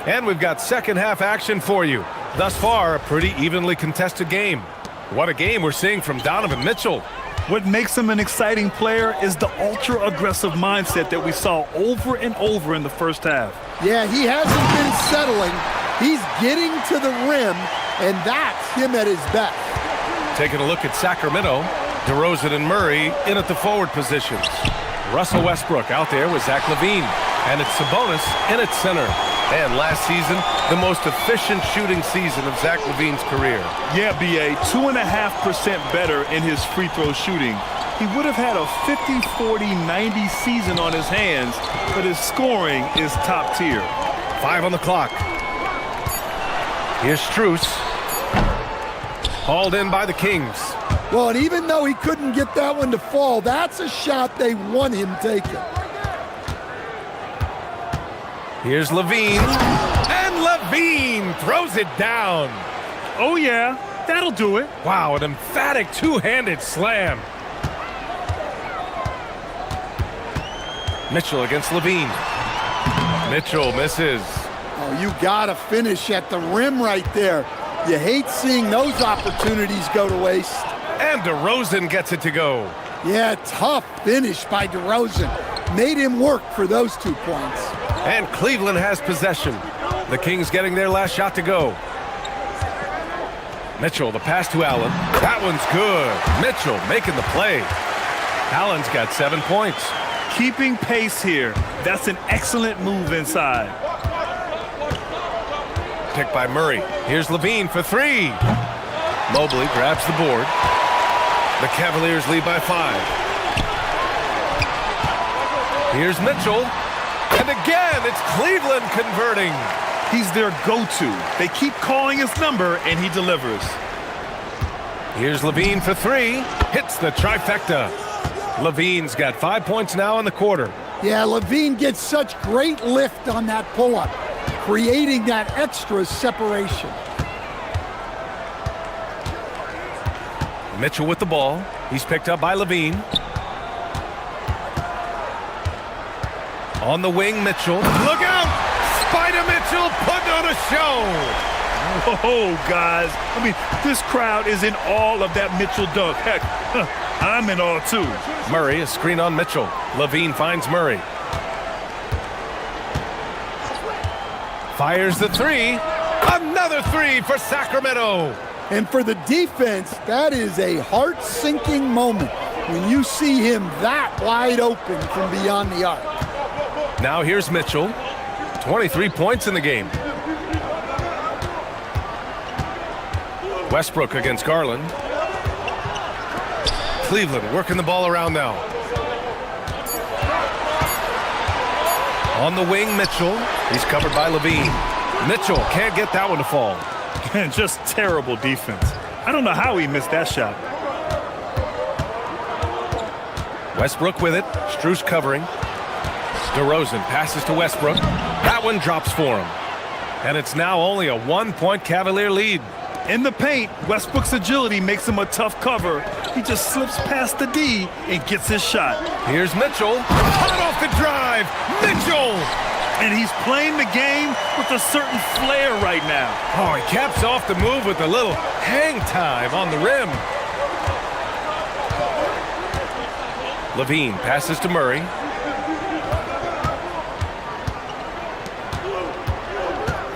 And we've got second half action for you. Thus far, a pretty evenly contested game. What a game we're seeing from Donovan Mitchell. What makes him an exciting player is the ultra-aggressive mindset that we saw over and over in the first half. Yeah, he hasn't been settling. He's getting to the rim, and that's him at his best. Taking a look at Sacramento, DeRozan and Murray in at the forward positions. Russell Westbrook out there with Zach LaVine, and it's Sabonis in at center. And last season, the most efficient shooting season of Zach LaVine's career. Yeah, BA, 2.5% better in his free throw shooting. He would have had a 50-40-90 season on his hands, but his scoring is top tier. 5 on the clock. Here's Strus. Hauled in by the Kings. Well, and even though he couldn't get that one to fall, that's a shot they want him taking. Here's Levine, and Levine throws it down. Oh yeah, that'll do it. Wow, an emphatic two-handed slam. Mitchell against Levine. Mitchell misses. Oh, you gotta finish at the rim right there. You hate seeing those opportunities go to waste. And DeRozan gets it to go. Yeah, tough finish by DeRozan. Made him work for those 2 points. And Cleveland has possession. The Kings getting their last shot to go. Mitchell, the pass to Allen. That one's good. Mitchell making the play. Allen's got 7 points. Keeping pace here. That's an excellent move inside. Picked by Murray. Here's Levine for 3. Mobley grabs the board. The Cavaliers lead by 5. Here's Mitchell. And again, it's Cleveland converting. He's their go-to. They keep calling his number, and he delivers. Here's Levine for 3. Hits the trifecta. Levine's got 5 points now in the quarter. Yeah, Levine gets such great lift on that pull-up, creating that extra separation. Mitchell with the ball. He's picked up by Levine. On the wing, Mitchell. Look out! Spider Mitchell putting on a show. Oh, guys. I mean, this crowd is in awe of that Mitchell dunk. Heck, I'm in awe, too. Murray, a screen on Mitchell. Levine finds Murray. Fires the 3. Another 3 for Sacramento. And for the defense, that is a heart-sinking moment when you see him that wide open from beyond the arc. Now here's Mitchell. 23 points in the game. Westbrook against Garland. Cleveland working the ball around now. On the wing, Mitchell. He's covered by Levine. Mitchell can't get that one to fall. And just terrible defense. I don't know how he missed that shot. Westbrook with it. Strus covering. DeRozan passes to Westbrook. That one drops for him. And it's now only a 1-point Cavalier lead. In the paint, Westbrook's agility makes him a tough cover. He just slips past the D and gets his shot. Here's Mitchell. Hot off the drive. Mitchell! And he's playing the game with a certain flair right now. Oh, he caps off the move with a little hang time on the rim. Levine passes to Murray.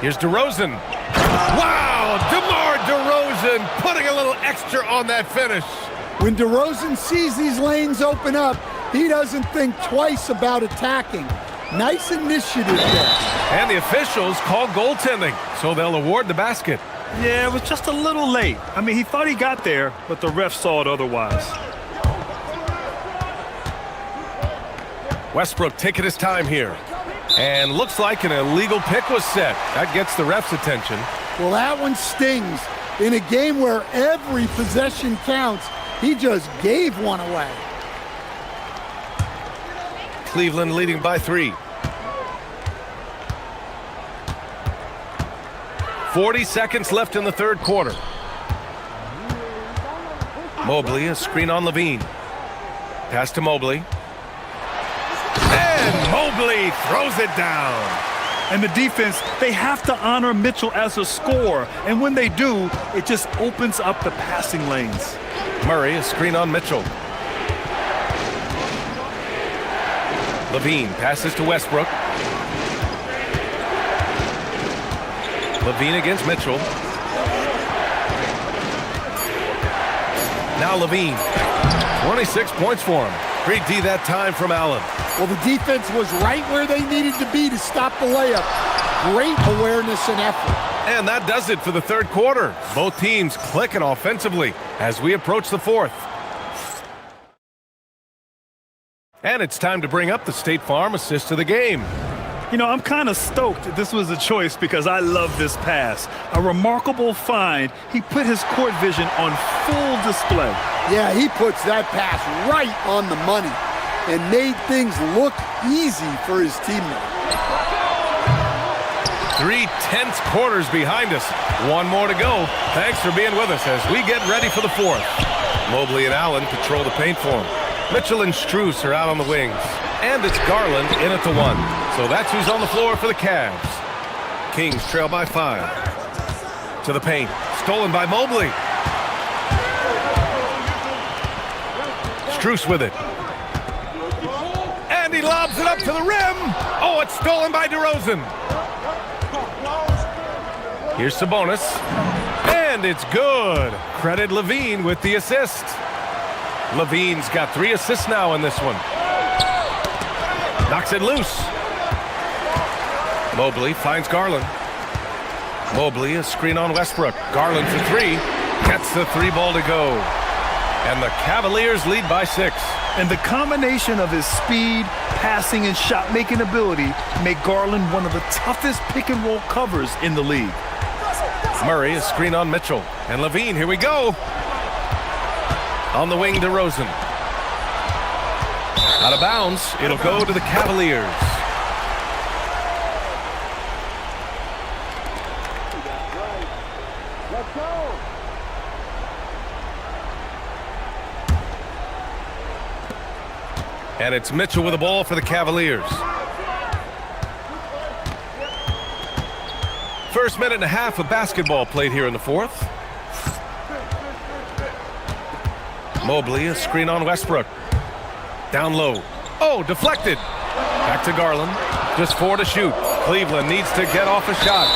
Here's DeRozan. Wow! DeMar DeRozan putting a little extra on that finish. When DeRozan sees these lanes open up, he doesn't think twice about attacking. Nice initiative there. And the officials called goaltending, so they'll award the basket. Yeah, it was just a little late. I mean, he thought he got there, but the ref saw it otherwise. Westbrook taking his time here. And looks like an illegal pick was set. That gets the ref's attention. Well, that one stings. In a game where every possession counts, he just gave one away. Cleveland leading by 3. 40 seconds left in the third quarter. Mobley, a screen on Levine. Pass to Mobley. And Mobley throws it down. And the defense, they have to honor Mitchell as a scorer. And when they do, it just opens up the passing lanes. Murray, a screen on Mitchell. Levine passes to Westbrook. Levine against Mitchell. Now Levine. 26 points for him. Great D that time from Allen. Well, the defense was right where they needed to be to stop the layup. Great awareness and effort. And that does it for the third quarter. Both teams clicking offensively as we approach the fourth. And it's time to bring up the State Farm assist of the game. You know, I'm kind of stoked this was a choice because I love this pass. A remarkable find. He put his court vision on full display. Yeah, he puts that pass right on the money and made things look easy for his teammate. 3 tense quarters behind us. One more to go. Thanks for being with us as we get ready for the fourth. Mobley and Allen patrol the paint for him. Mitchell and Strus are out on the wings. And it's Garland in at the 1. So that's who's on the floor for the Cavs. Kings trail by 5. To the paint. Stolen by Mobley. Strus with it. And he lobs it up to the rim. Oh, it's stolen by DeRozan. Here's Sabonis. And it's good. Credit Levine with the assist. Levine's got 3 assists now in this one. Knocks it loose. Mobley finds Garland. Mobley, a screen on Westbrook. Garland for 3. Gets the 3 ball to go. And the Cavaliers lead by 6. And the combination of his speed, passing, and shot-making ability make Garland one of the toughest pick-and-roll covers in the league. Murray, a screen on Mitchell. And Levine, here we go. On the wing, DeRozan. Out of bounds, it'll go to the Cavaliers. And it's Mitchell with the ball for the Cavaliers. First minute and a half of basketball played here in the fourth. Mobley, a screen on Westbrook. Down low. Oh, deflected. Back to Garland. Just 4 to shoot. Cleveland needs to get off a shot.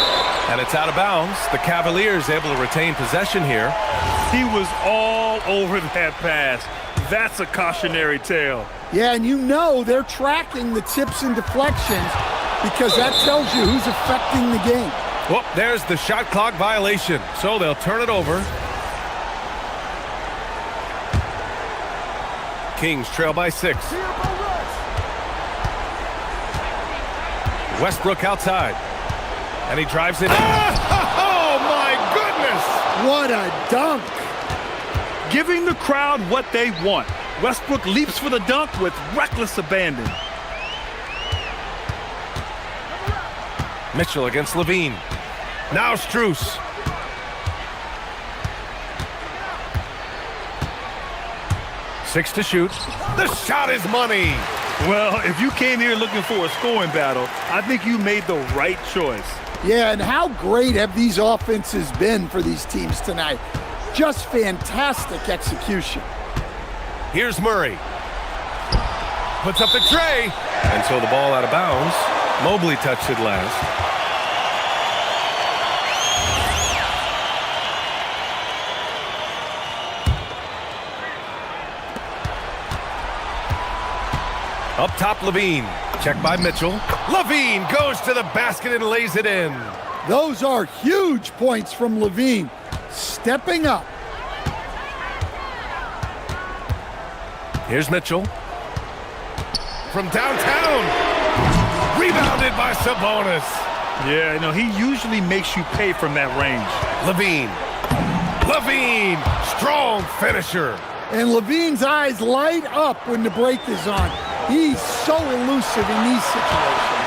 And it's out of bounds. The Cavaliers able to retain possession here. He was all over that pass. That's a cautionary tale. Yeah, and you know they're tracking the tips and deflections because that tells you who's affecting the game. Well, there's the shot clock violation, so they'll turn it over. Kings trail by 6. Westbrook outside. And he drives it in. Oh, my goodness! What a dunk. Giving the crowd what they want. Westbrook leaps for the dunk with reckless abandon. Mitchell against Levine. Now Strus. Six to shoot. The shot is money. Well, if you came here looking for a scoring battle, I think you made the right choice. Yeah, and how great have these offenses been for these teams tonight? Just fantastic execution. Here's Murray. Puts up the tray. And so the ball out of bounds. Mobley touched it last. Up top, Levine. Check by Mitchell. Levine goes to the basket and lays it in. Those are huge points from Levine. Stepping up. Here's Mitchell. From downtown. Rebounded by Sabonis. Yeah, no, he usually makes you pay from that range. Levine. Levine. Strong finisher. And Levine's eyes light up when the break is on. He's so elusive in these situations.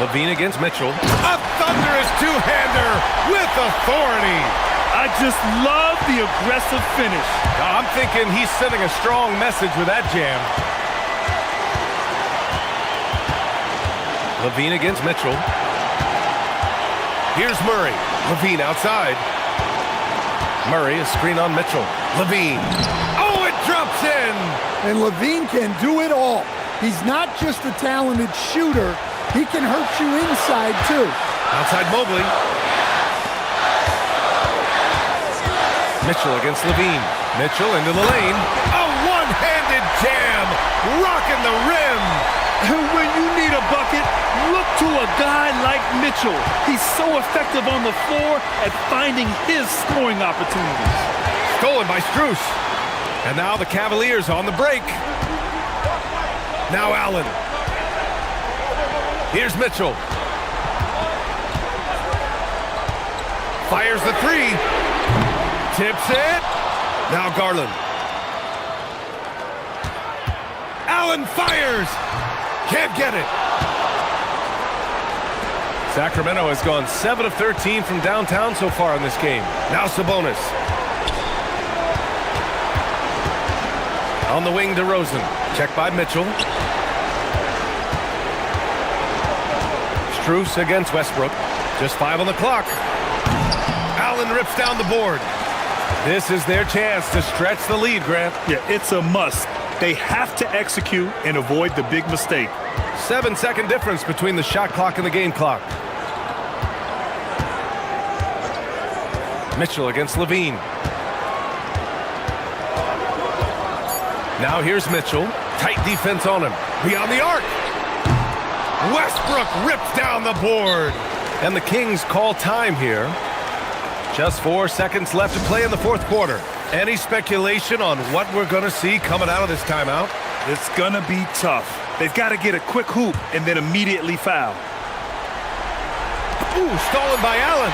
Levine against Mitchell. A thunderous two-hander with authority. I just love the aggressive finish. I'm thinking he's sending a strong message with that jam. Levine against Mitchell. Here's Murray. Levine outside. Murray, a screen on Mitchell. Levine. Oh, it drops in. And Levine can do it all. He's not just a talented shooter. He can hurt you inside, too. Outside Mobley. Mitchell against Levine. Mitchell into the lane. A one-handed jam. Rocking the rim. And when you need a bucket, look to a guy like Mitchell. He's so effective on the floor at finding his scoring opportunities. Stolen by Strus. And now the Cavaliers on the break. Now Allen. Here's Mitchell. Fires the three. Tips it. Now Garland. Allen fires. Can't get it. Sacramento has gone 7 of 13 from downtown so far in this game. Now Sabonis. On the wing, DeRozan. Check by Mitchell. Strus against Westbrook. Just 5 on the clock. Allen rips down the board. This is their chance to stretch the lead, Grant. Yeah, it's a must. They have to execute and avoid the big mistake. 7-second difference between the shot clock and the game clock. Mitchell against Levine. Now here's Mitchell. Tight defense on him. Beyond the arc. Westbrook rips down the board. And the Kings call time here. Just 4 seconds left to play in the fourth quarter. Any speculation on what we're going to see coming out of this timeout? It's going to be tough. They've got to get a quick hoop and then immediately foul. Ooh, stolen by Allen.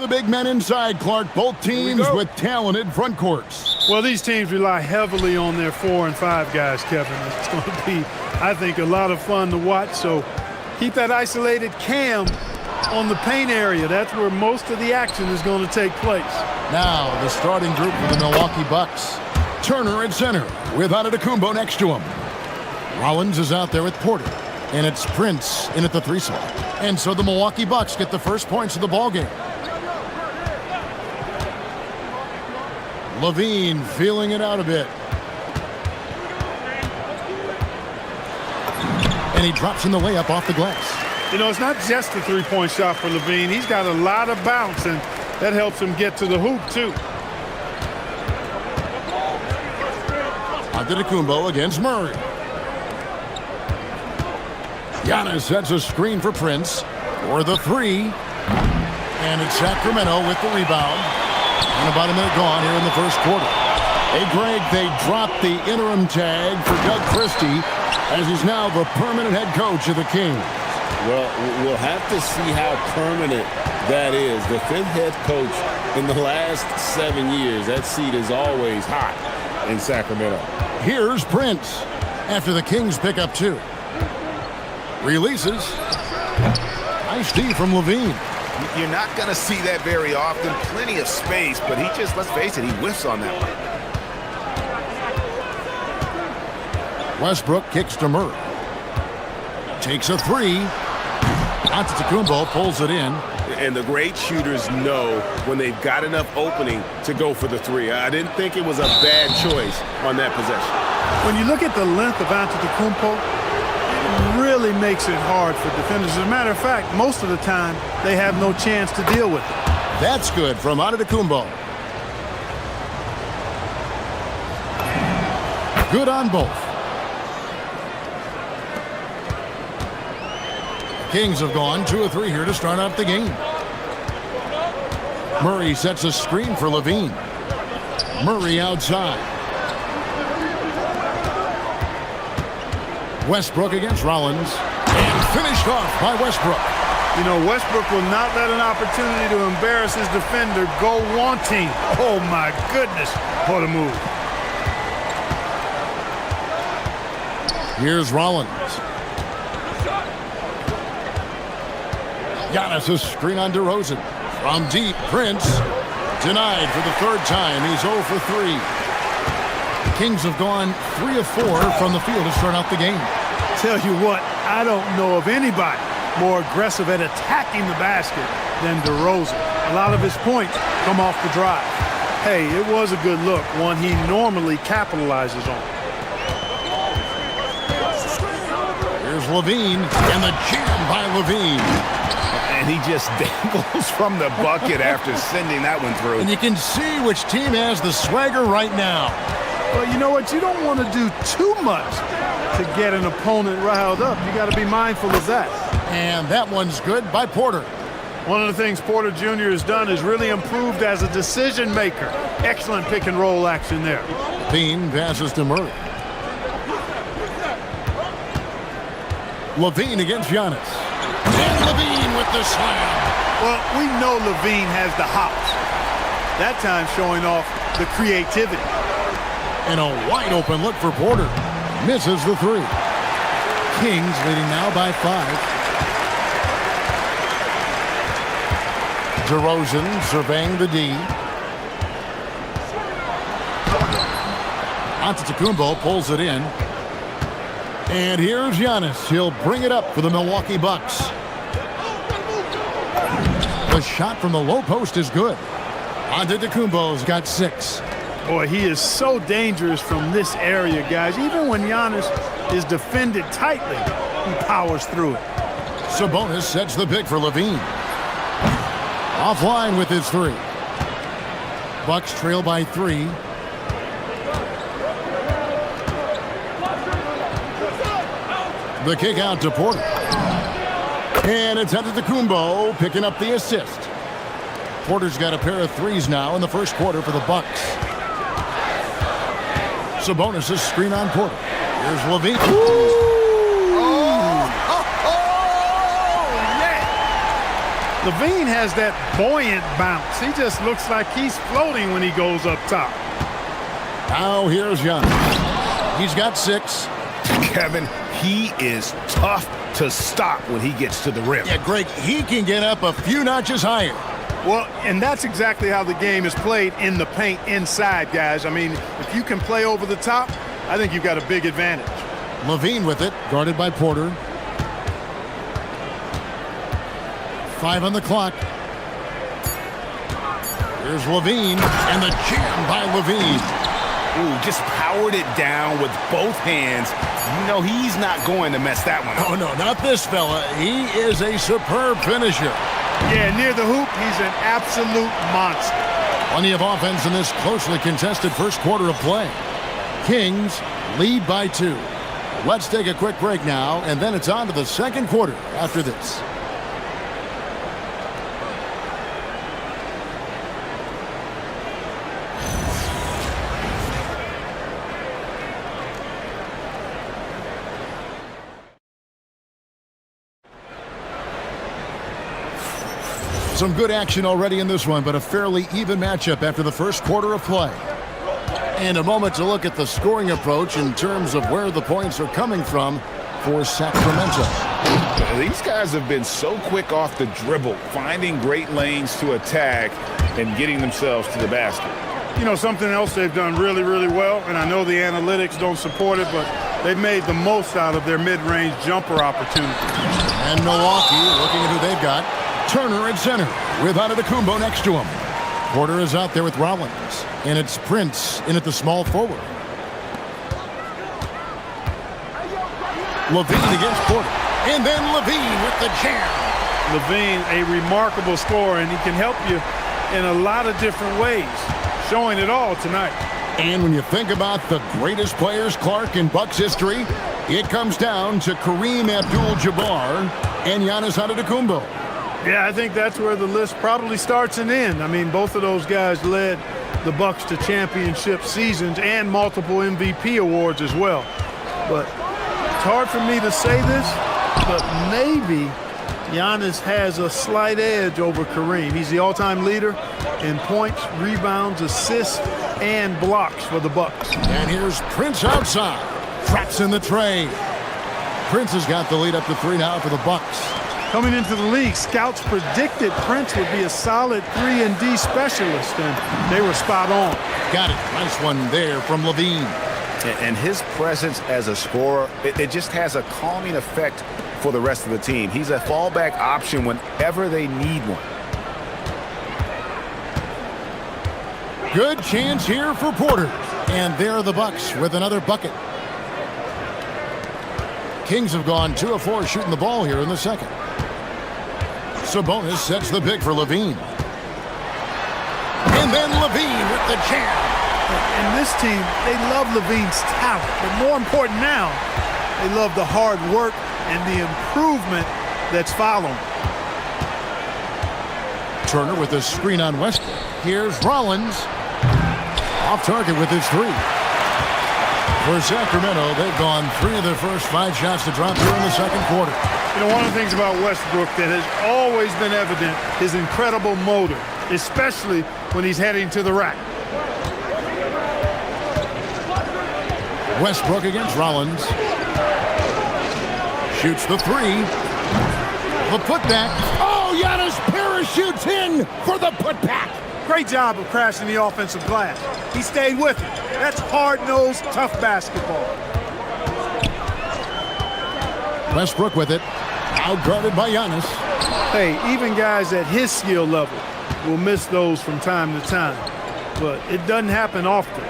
The big men inside, Clark. Both teams with talented front courts. Well, these teams rely heavily on their 4 and 5 guys, Kevin. It's going to be, I think, a lot of fun to watch. So keep that isolated cam on the paint area. That's where most of the action is going to take place. Now the starting group for the Milwaukee Bucks. Turner at center with Antetokounmpo next to him. Rollins is out there with Porter. And it's Prince in at the 3 slot. And so the Milwaukee Bucks get the first points of the ballgame. Levine feeling it out a bit. And he drops in the layup off the glass. You know, it's not just a three-point shot for Levine. He's got a lot of bounce, and that helps him get to the hoop, too. Antetokounmpo against Murray. Giannis sets a screen for Prince for the 3. And it's Sacramento with the rebound. And about a minute gone here in the first quarter. Hey, Greg, they dropped the interim tag for Doug Christie as he's now the permanent head coach of the Kings. Well, we'll have to see how permanent that is. The 5th head coach in the last 7 years. That seat is always hot in Sacramento. Here's Prince after the Kings pick up 2. Releases. Nice D from Levine. You're not going to see that very often. Plenty of space, but he just, let's face it, he whiffs on that one. Westbrook kicks to Murray. Takes a 3. Antetokounmpo pulls it in. And the great shooters know when they've got enough opening to go for the 3. I didn't think it was a bad choice on that possession. When you look at the length of Antetokounmpo, it really makes it hard for defenders. As a matter of fact, most of the time, they have no chance to deal with it. That's good from Antetokounmpo. Good on both. Kings have gone 2 of 3 here to start out the game. Murray sets a screen for Levine. Murray outside. Westbrook against Rollins. And finished off by Westbrook. You know, Westbrook will not let an opportunity to embarrass his defender go wanting. Oh, my goodness. What a move. Here's Rollins. Giannis' screen on DeRozan. From deep, Prince. Denied for the 3rd time. He's 0 for 3. The Kings have gone 3 of 4 from the field to start out the game. Tell you what, I don't know of anybody more aggressive at attacking the basket than DeRozan. A lot of his points come off the drive. Hey, it was a good look, one he normally capitalizes on. Here's Levine, and the jam by Levine. And he just dangles from the bucket after sending that one through. And you can see which team has the swagger right now. Well, you know what? You don't want to do too much to get an opponent riled up. You got to be mindful of that. And that one's good by Porter. One of the things Porter Jr. has done is really improved as a decision maker. Excellent pick and roll action there. Levine passes to Murray. Levine against Giannis. And Levine with the slam. Well, we know Levine has the hops. That time showing off the creativity. And a wide open look for Porter. Misses the 3. Kings leading now by 5. DeRozan surveying the D. Antetokounmpo pulls it in. And here's Giannis. He'll bring it up for the Milwaukee Bucks. The shot from the low post is good. Antetokounmpo's got 6. Boy, he is so dangerous from this area, guys. Even when Giannis is defended tightly, he powers through it. Sabonis sets the pick for Levine. Offline with his 3. Bucks trail by 3. The kick out to Porter. And it's Antetokounmpo picking up the assist. Porter's got a pair of 3s now in the first quarter for the Bucks. Sabonis' screen on Porter. Here's Levine. Levine has that buoyant bounce. He just looks like he's floating when he goes up top. Now here's Giannis. He's got 6. Kevin, he is tough to stop when he gets to the rim. Yeah, Greg, he can get up a few notches higher. Well, and that's exactly how the game is played in the paint inside, guys. I mean, if you can play over the top, I think you've got a big advantage. Levine with it, guarded by Porter. 5 on the clock. Here's Levine, and the jam by Levine. Ooh, just powered it down with both hands. You know, he's not going to mess that one up. Oh, no, not this fella. He is a superb finisher. Yeah, near the hoop, he's an absolute monster. Plenty of offense in this closely contested first quarter of play. Kings lead by 2. Let's take a quick break now, and then it's on to the second quarter after this. Some good action already in this one, but a fairly even matchup after the first quarter of play. And a moment to look at the scoring approach in terms of where the points are coming from for Sacramento. These guys have been so quick off the dribble, finding great lanes to attack and getting themselves to the basket. You know, something else they've done really, really well, and I know the analytics don't support it, but they've made the most out of their mid-range jumper opportunity. And Milwaukee, looking at who they've got, Turner at center with Antetokounmpo next to him. Porter is out there with Rollins, and it's Prince in at the small forward. Levine against Porter, and then Levine with the jam. Levine, a remarkable scorer, and he can help you in a lot of different ways, showing it all tonight. And when you think about the greatest players, Clark, in Bucks history, it comes down to Kareem Abdul-Jabbar and Giannis Antetokounmpo. Yeah, I think that's where the list probably starts and ends. I mean, both of those guys led the Bucks to championship seasons and multiple MVP awards as well. But it's hard for me to say this, but maybe Giannis has a slight edge over Kareem. He's the all-time leader in points, rebounds, assists, and blocks for the Bucks. And here's Prince outside. Traps in the trade. Prince has got the lead up to 3 now for the Bucks. Coming into the league, scouts predicted Prince would be a solid 3-and-D specialist, and they were spot on. Got it. Nice one there from Levine. And his presence as a scorer, it just has a calming effect for the rest of the team. He's a fallback option whenever they need one. Good chance here for Porter. And there are the Bucks with another bucket. Kings have gone 2 of 4 shooting the ball here in the second. Sabonis sets the pick for Levine. And then Levine with the jam. And this team, they love Levine's talent, but more important now, they love the hard work and the improvement that's following. Turner with a screen on Westbrook. Here's Rollins. Off target with his 3. For Sacramento, they've gone 3 of their first 5 shots to drop here in the second quarter. You know, one of the things about Westbrook that has always been evident is incredible motor, especially when he's heading to the rack. Westbrook against Rollins. Shoots the 3. The putback. Oh, Giannis parachutes in for the putback. Great job of crashing the offensive glass. He stayed with it. That's hard-nosed, tough basketball. Westbrook with it. Outguarded by Giannis. Hey, even guys at his skill level will miss those from time to time. But it doesn't happen often.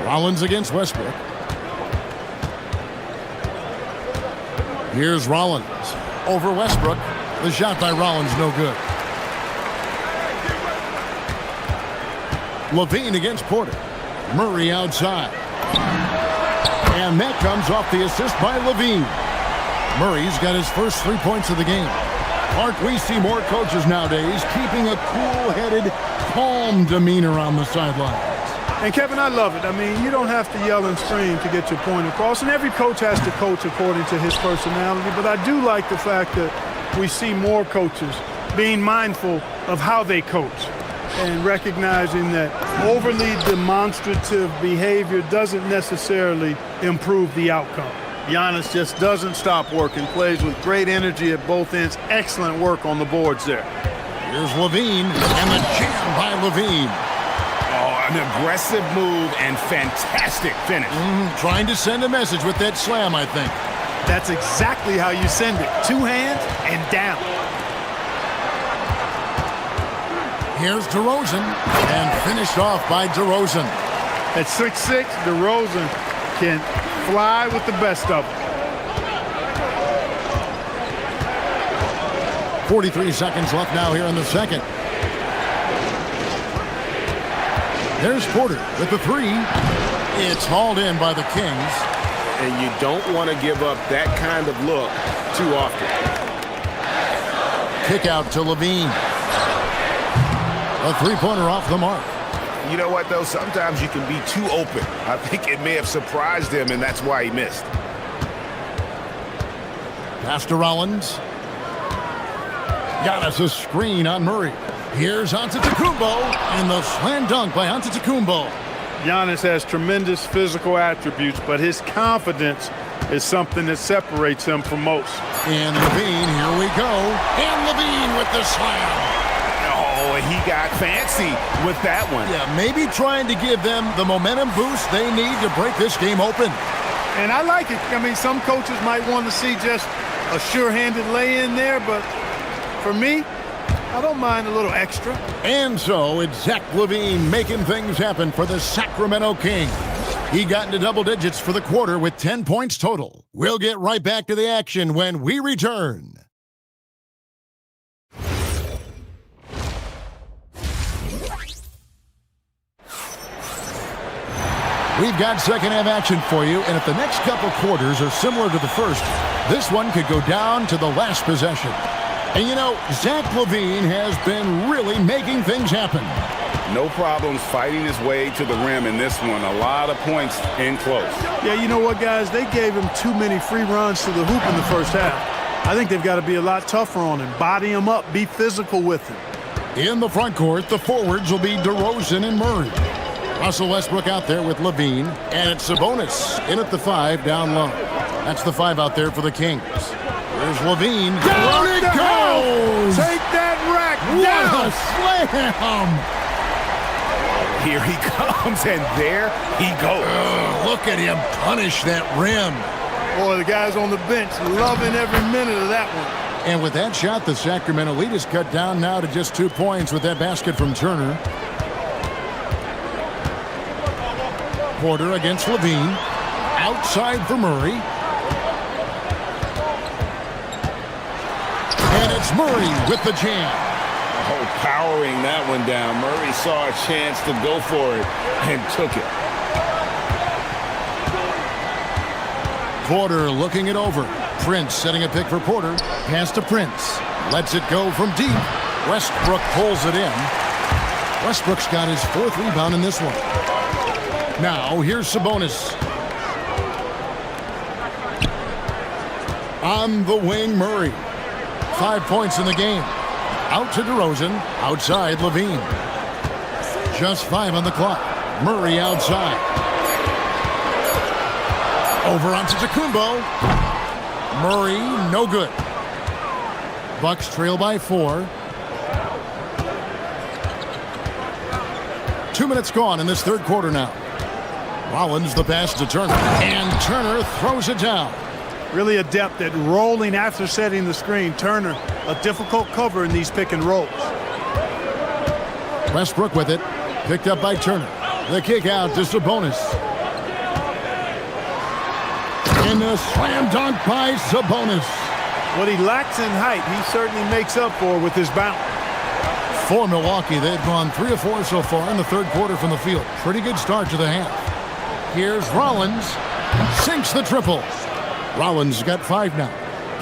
Rollins against Westbrook. Here's Rollins over Westbrook. The shot by Rollins, no good. Levine against Porter. Murray outside. And that comes off the assist by Levine. Murray's got his first 3 points of the game. Clark, we see more coaches nowadays keeping a cool-headed, calm demeanor on the sidelines. And, Kevin, I love it. I mean, you don't have to yell and scream to get your point across, and every coach has to coach according to his personality, but I do like the fact that we see more coaches being mindful of how they coach and recognizing that overly demonstrative behavior doesn't necessarily improve the outcome. Giannis just doesn't stop working, plays with great energy at both ends. Excellent work on the boards there. Here's Levine, and the jam by Levine. Oh, an aggressive move and fantastic finish. Trying to send a message with that slam, I think. That's exactly how you send it. Two hands and down. Here's DeRozan, and finished off by DeRozan. At 6'6", DeRozan can fly with the best of them. 43 seconds left now here in the second. There's Porter with the three. It's hauled in by the Kings. And you don't want to give up that kind of look too often. Kick out to Levine. A three-pointer off the mark. You know what, though? Sometimes you can be too open. I think it may have surprised him, and that's why he missed. Pass to Rollins. Giannis a screen on Murray. Here's Antetokounmpo, and the slam dunk by Antetokounmpo. Giannis has tremendous physical attributes, but his confidence is something that separates him from most. And Levine, here we go. And Levine with the slam. Oh, he got fancy with that one. Yeah, maybe trying to give them the momentum boost they need to break this game open. And I like it. I mean, some coaches might want to see just a sure-handed lay-in there, but for me, I don't mind a little extra. And so it's Zach LaVine making things happen for the Sacramento Kings. He got into double digits for the quarter with 10 points total. We'll get right back to the action when we return. We've got second half action for you, and if the next couple quarters are similar to the first, this one could go down to the last possession. And you know, Zach LaVine has been really making things happen. No problems fighting his way to the rim in this one. A lot of points in close. Yeah, you know what, guys? They gave him too many free runs to the hoop in the first half. I think they've got to be a lot tougher on him. Body him up. Be physical with him. In the front court, the forwards will be DeRozan and Murray. Russell Westbrook out there with LaVine, and it's Sabonis in at the 5 down low. That's the 5 out there for the Kings. There's LaVine. Down it goes! Take that rack What down! a slam! Here he comes, and there he goes. Look at him punish that rim. Boy, the guys on the bench loving every minute of that one. And with that shot, the Sacramento lead is cut down now to just 2 points with that basket from Turner. Porter against LaVine. Outside for Murray. And it's Murray with the jam. Oh, powering that one down. Murray saw a chance to go for it and took it. Porter looking it over. Prince setting a pick for Porter. Pass to Prince. Lets it go from deep. Westbrook pulls it in. Westbrook's got his 4th rebound in this one. Now, here's Sabonis. On the wing, Murray. 5 points in the game. Out to DeRozan. Outside, LaVine. Just 5 on the clock. Murray outside. Over onto Antetokounmpo. Murray, no good. Bucks trail by 4. 2 minutes gone in this third quarter now. Rollins the pass to Turner. And Turner throws it down. Really adept at rolling after setting the screen. Turner, a difficult cover in these pick and rolls. Westbrook with it. Picked up by Turner. The kick out to Sabonis. And the slam dunk by Sabonis. What he lacks in height, he certainly makes up for with his bounce. For Milwaukee, they've gone 3 of 4 so far in the third quarter from the field. Pretty good start to the half. Here's Rollins. Sinks the triple. Rollins got 5 now.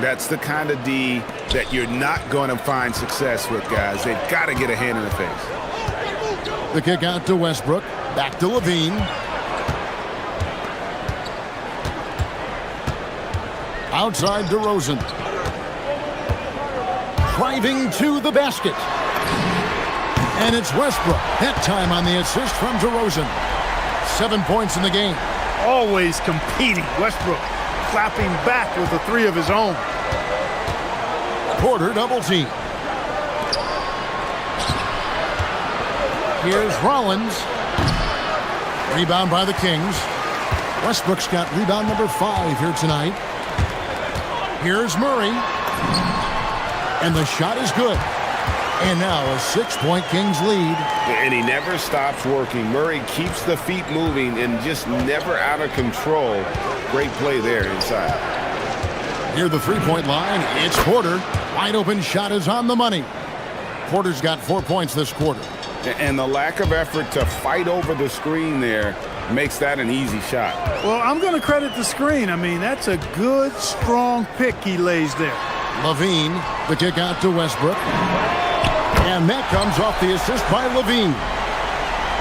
That's the kind of D that you're not going to find success with, guys. They've got to get a hand in the face. The kick out to Westbrook. Back to Levine. Outside DeRozan. Driving to the basket. And it's Westbrook. That time on the assist from DeRozan. 7 points in the game. Always competing. Westbrook clapping back with a three of his own. Porter double team. Here's Rollins. Rebound by the Kings. Westbrook's got rebound number 5 here tonight. Here's Murray. And the shot is good. And now a 6-point Kings lead. And he never stops working. Murray keeps the feet moving and just never out of control. Great play there inside. Near the three-point line, it's Porter. Wide open shot is on the money. Porter's got 4 points this quarter. And the lack of effort to fight over the screen there makes that an easy shot. Well, I'm going to credit the screen. I mean, that's a good, strong pick he lays there. Levine, the kick out to Westbrook. And that comes off the assist by Levine.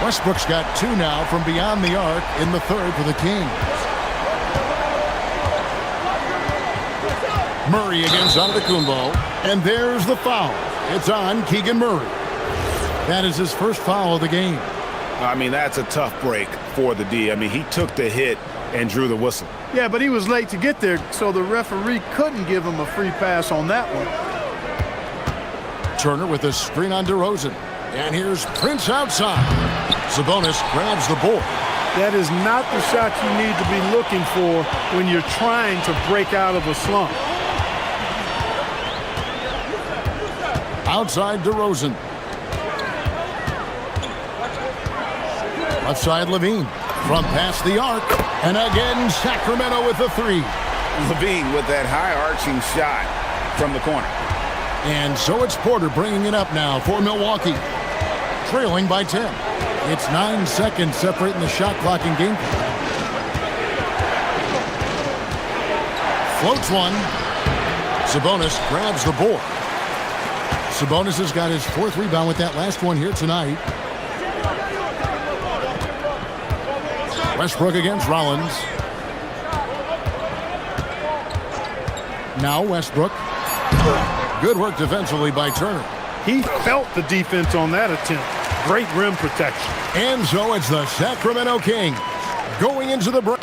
Westbrook's got 2 now from beyond the arc in the third for the Kings. Murray against Antetokounmpo. And there's the foul. It's on Keegan Murray. That is his first foul of the game. I mean, that's a tough break for the D. I mean, he took the hit and drew the whistle. Yeah, but he was late to get there, so the referee couldn't give him a free pass on that one. Turner with a screen on DeRozan. And here's Prince outside. Sabonis grabs the board. That is not the shot you need to be looking for when you're trying to break out of a slump. Outside DeRozan. Left side Levine. From past the arc. And again, Sacramento with the 3. Levine with that high-arching shot from the corner. And so it's Porter bringing it up now for Milwaukee. Trailing by 10. It's 9 seconds separating the shot clock and game clock. Floats one. Sabonis grabs the board. Sabonis has got his 4th rebound with that last one here tonight. Westbrook against Rollins. Now Westbrook. Good work defensively by Turner. He felt the defense on that attempt. Great rim protection. And so it's the Sacramento Kings going into the break.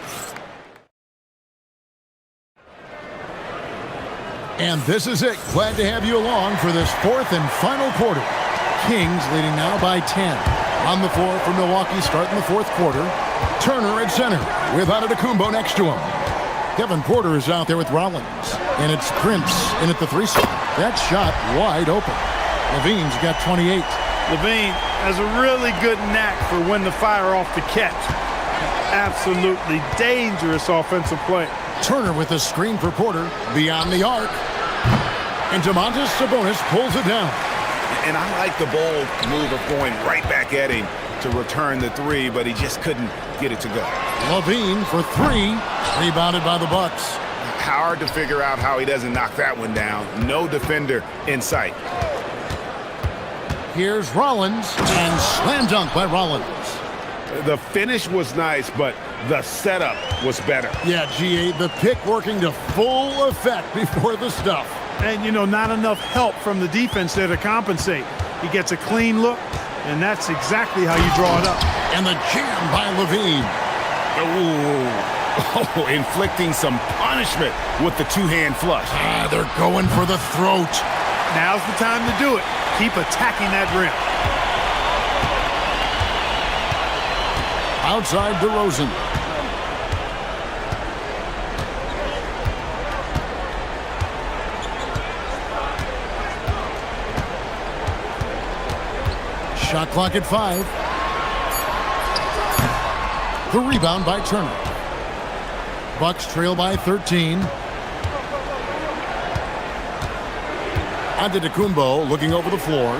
And this is it. Glad to have you along for this 4th and final quarter. Kings leading now by 10. On the floor for Milwaukee starting the 4th quarter. Turner at center with Antetokounmpo next to him. Kevin Porter is out there with Rollins. And it's Prince in at the 3 spot. That shot wide open. Levine's got 28. Levine has a really good knack for when to fire off the catch. Absolutely dangerous offensive play. Turner with a screen for Porter beyond the arc. And Domantas Sabonis pulls it down. And I like the bold move of going right back at him to return the 3, but he just couldn't get it to go. Levine for 3. Rebounded by the Bucks. Hard to figure out how he doesn't knock that one down. No defender in sight. Here's Rollins, and slam dunk by Rollins. The finish was nice, but the setup was better. Yeah, GA, the pick working to full effect before the stuff. And, you know, not enough help from the defense there to compensate. He gets a clean look, and that's exactly how you draw it up. And the jam by Levine. Oh, inflicting some punishment with the 2-hand flush. They're going for the throat. Now's the time to do it. Keep attacking that rim. Outside DeRozan. Shot clock at 5. The rebound by Turner. Bucks trail by 13. Antetokounmpo looking over the floor.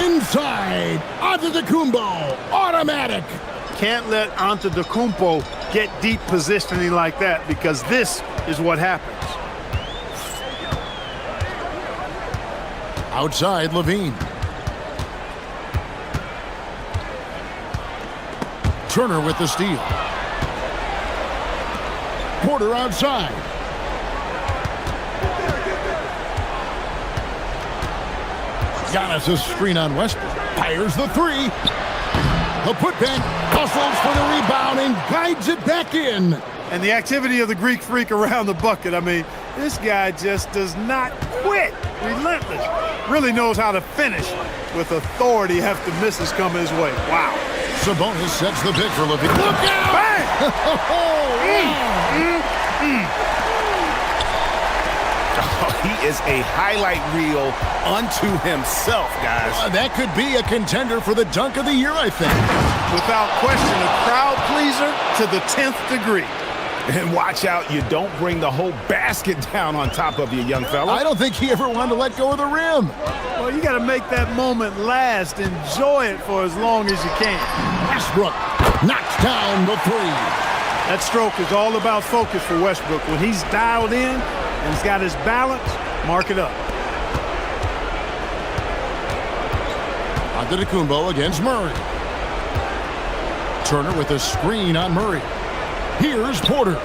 Inside. Antetokounmpo. Automatic. Can't let Antetokounmpo get deep positioning like that, because this is what happens. Turner with the steal. Porter outside. Giannis' screen on Westbrook. Fires the three. The putback hustles for the rebound and guides it back in. And the activity of the Greek freak around the bucket. I mean, this guy just does not quit. Relentless. Really knows how to finish with authority after misses come his way. Wow. Sabonis sets the pick for Levine. Look out! Bang! Oh, he is a highlight reel unto himself, guys. That could be a contender for the dunk of the year, I think. Without question, a crowd pleaser to the 10th degree. And watch out, you don't bring the whole basket down on top of you, young fella. I don't think he ever wanted to let go of the rim. Well, you got to make that moment last. Enjoy it for as long as you can. Westbrook knocks down the three. That stroke is all about focus for Westbrook. When he's dialed in and he's got his balance, mark it up. Antetokounmpo against Murray. Turner with a screen on Murray. Here's Porter.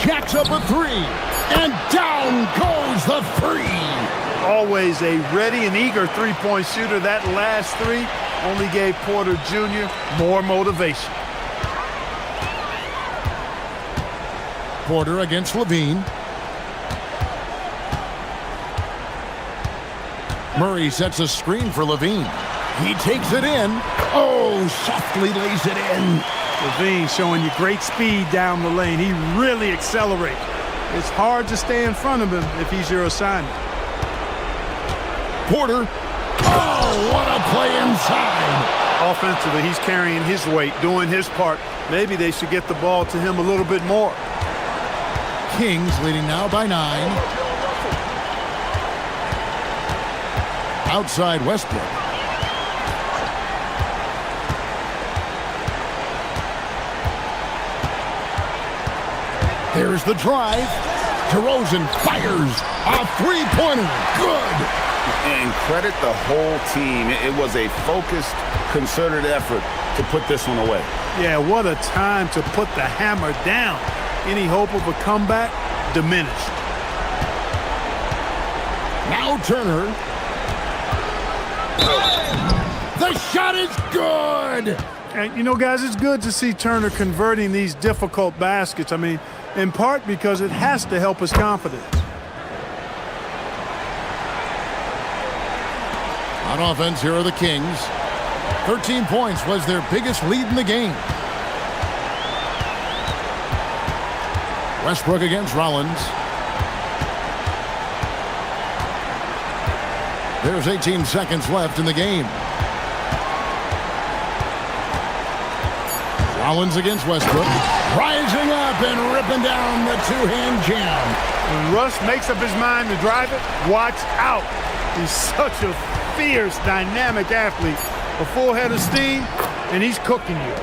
Jacks up a three. And down goes the three. Always a ready and eager three-point shooter. That last three only gave Porter Jr. more motivation. Porter against Levine. Murray sets a screen for Levine. He takes it in. Oh, softly lays it in. Levine showing you great speed down the lane. He really accelerates. It's hard to stay in front of him if he's your assignment. Porter. Oh, what a play inside. Offensively, he's carrying his weight, doing his part. Maybe they should get the ball to him a little bit more. Kings leading now by 9. Outside Westbrook. There's the drive. DeRozan fires a three-pointer. Good. And credit the whole team. It was a focused, concerted effort to put this one away. Yeah, what a time to put the hammer down. Any hope of a comeback diminished. Now Turner. The shot is good. And, you know, guys, it's good to see Turner converting these difficult baskets. I mean, in part because it has to help his confidence. On offense, here are the Kings. 13 points was their biggest lead in the game. Westbrook against Rollins. There's 18 seconds left in the game. Rollins against Westbrook. Rising up and ripping down the two-hand jam. When Russ makes up his mind to drive it, watch out. He's such a fierce, dynamic athlete. A full head of steam, and he's cooking you.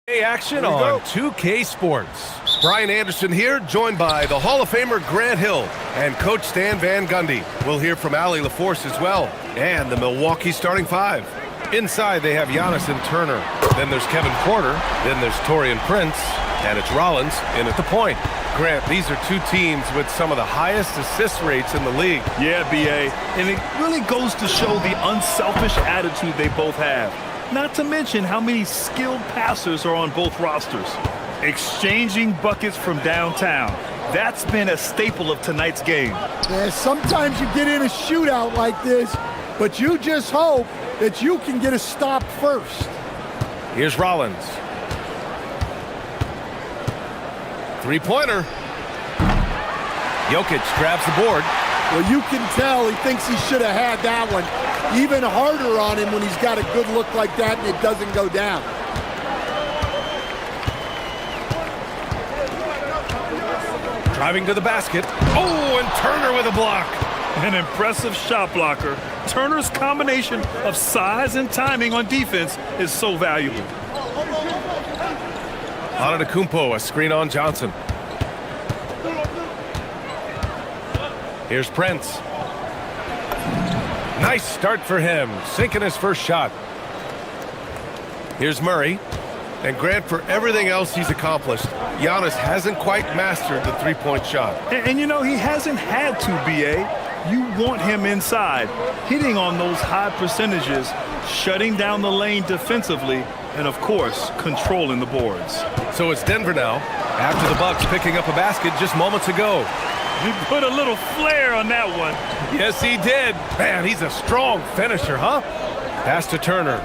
Hey, action on 2K Sports. Brian Anderson here, joined by the Hall of Famer Grant Hill and Coach Stan Van Gundy. We'll hear from Ali LaForce as well, and the Milwaukee starting five. Inside, they have Giannis and Turner. Then there's Kevin Porter. Then there's Taurean Prince. And it's Rollins in at the point. Grant, these are two teams with some of the highest assist rates in the league. Yeah, B.A., and it really goes to show the unselfish attitude they both have. Not to mention how many skilled passers are on both rosters. Exchanging buckets from downtown. That's been a staple of tonight's game. Yeah, sometimes you get in a shootout like this, but you just hope that you can get a stop first. Here's Rollins. Three-pointer. Jokic grabs the board. Well, you can tell he thinks he should have had that one. Even harder on him when he's got a good look like that and it doesn't go down. Driving to the basket. Oh, and Turner with a block. An impressive shot blocker. Turner's combination of size and timing on defense is so valuable. Antetokounmpo, a screen on Johnson. Here's Prince. Nice start for him, sinking his first shot. Here's Murray. And Grant, for everything else he's accomplished, Giannis hasn't quite mastered the three-point shot. And you know, he hasn't had to, B.A. You want him inside, hitting on those high percentages, shutting down the lane defensively, and of course, controlling the boards. So it's Denver now, after the Bucks picking up a basket just moments ago. He put a little flair on that one. Yes, he did. Man, he's a strong finisher, huh? Pass to Turner.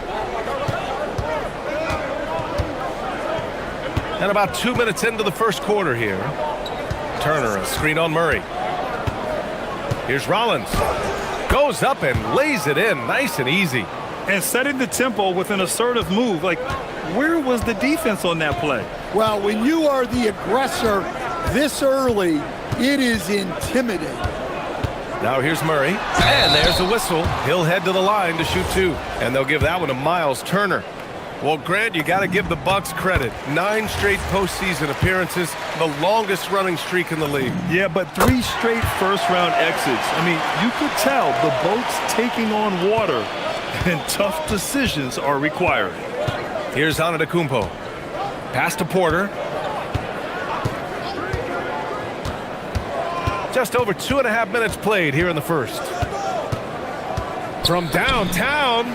And about 2 minutes into the first quarter here. Turner, a screen on Murray. Here's Rollins. Goes up and lays it in, nice and easy. And setting the tempo with an assertive move. Like, where was the defense on that play? Well, when you are the aggressor this early, it is intimidating. Now here's Murray, and there's a whistle. He'll head to the line to shoot two, and they'll give that one to Miles Turner. Well, Grant, you got to give the Bucks credit. 9 straight postseason appearances, the longest running streak in the league. Yeah, but 3 straight first-round exits. I mean, you could tell the boat's taking on water, and tough decisions are required. Here's Antetokounmpo. Pass to Porter. Just over 2.5 minutes played here in the first. From downtown,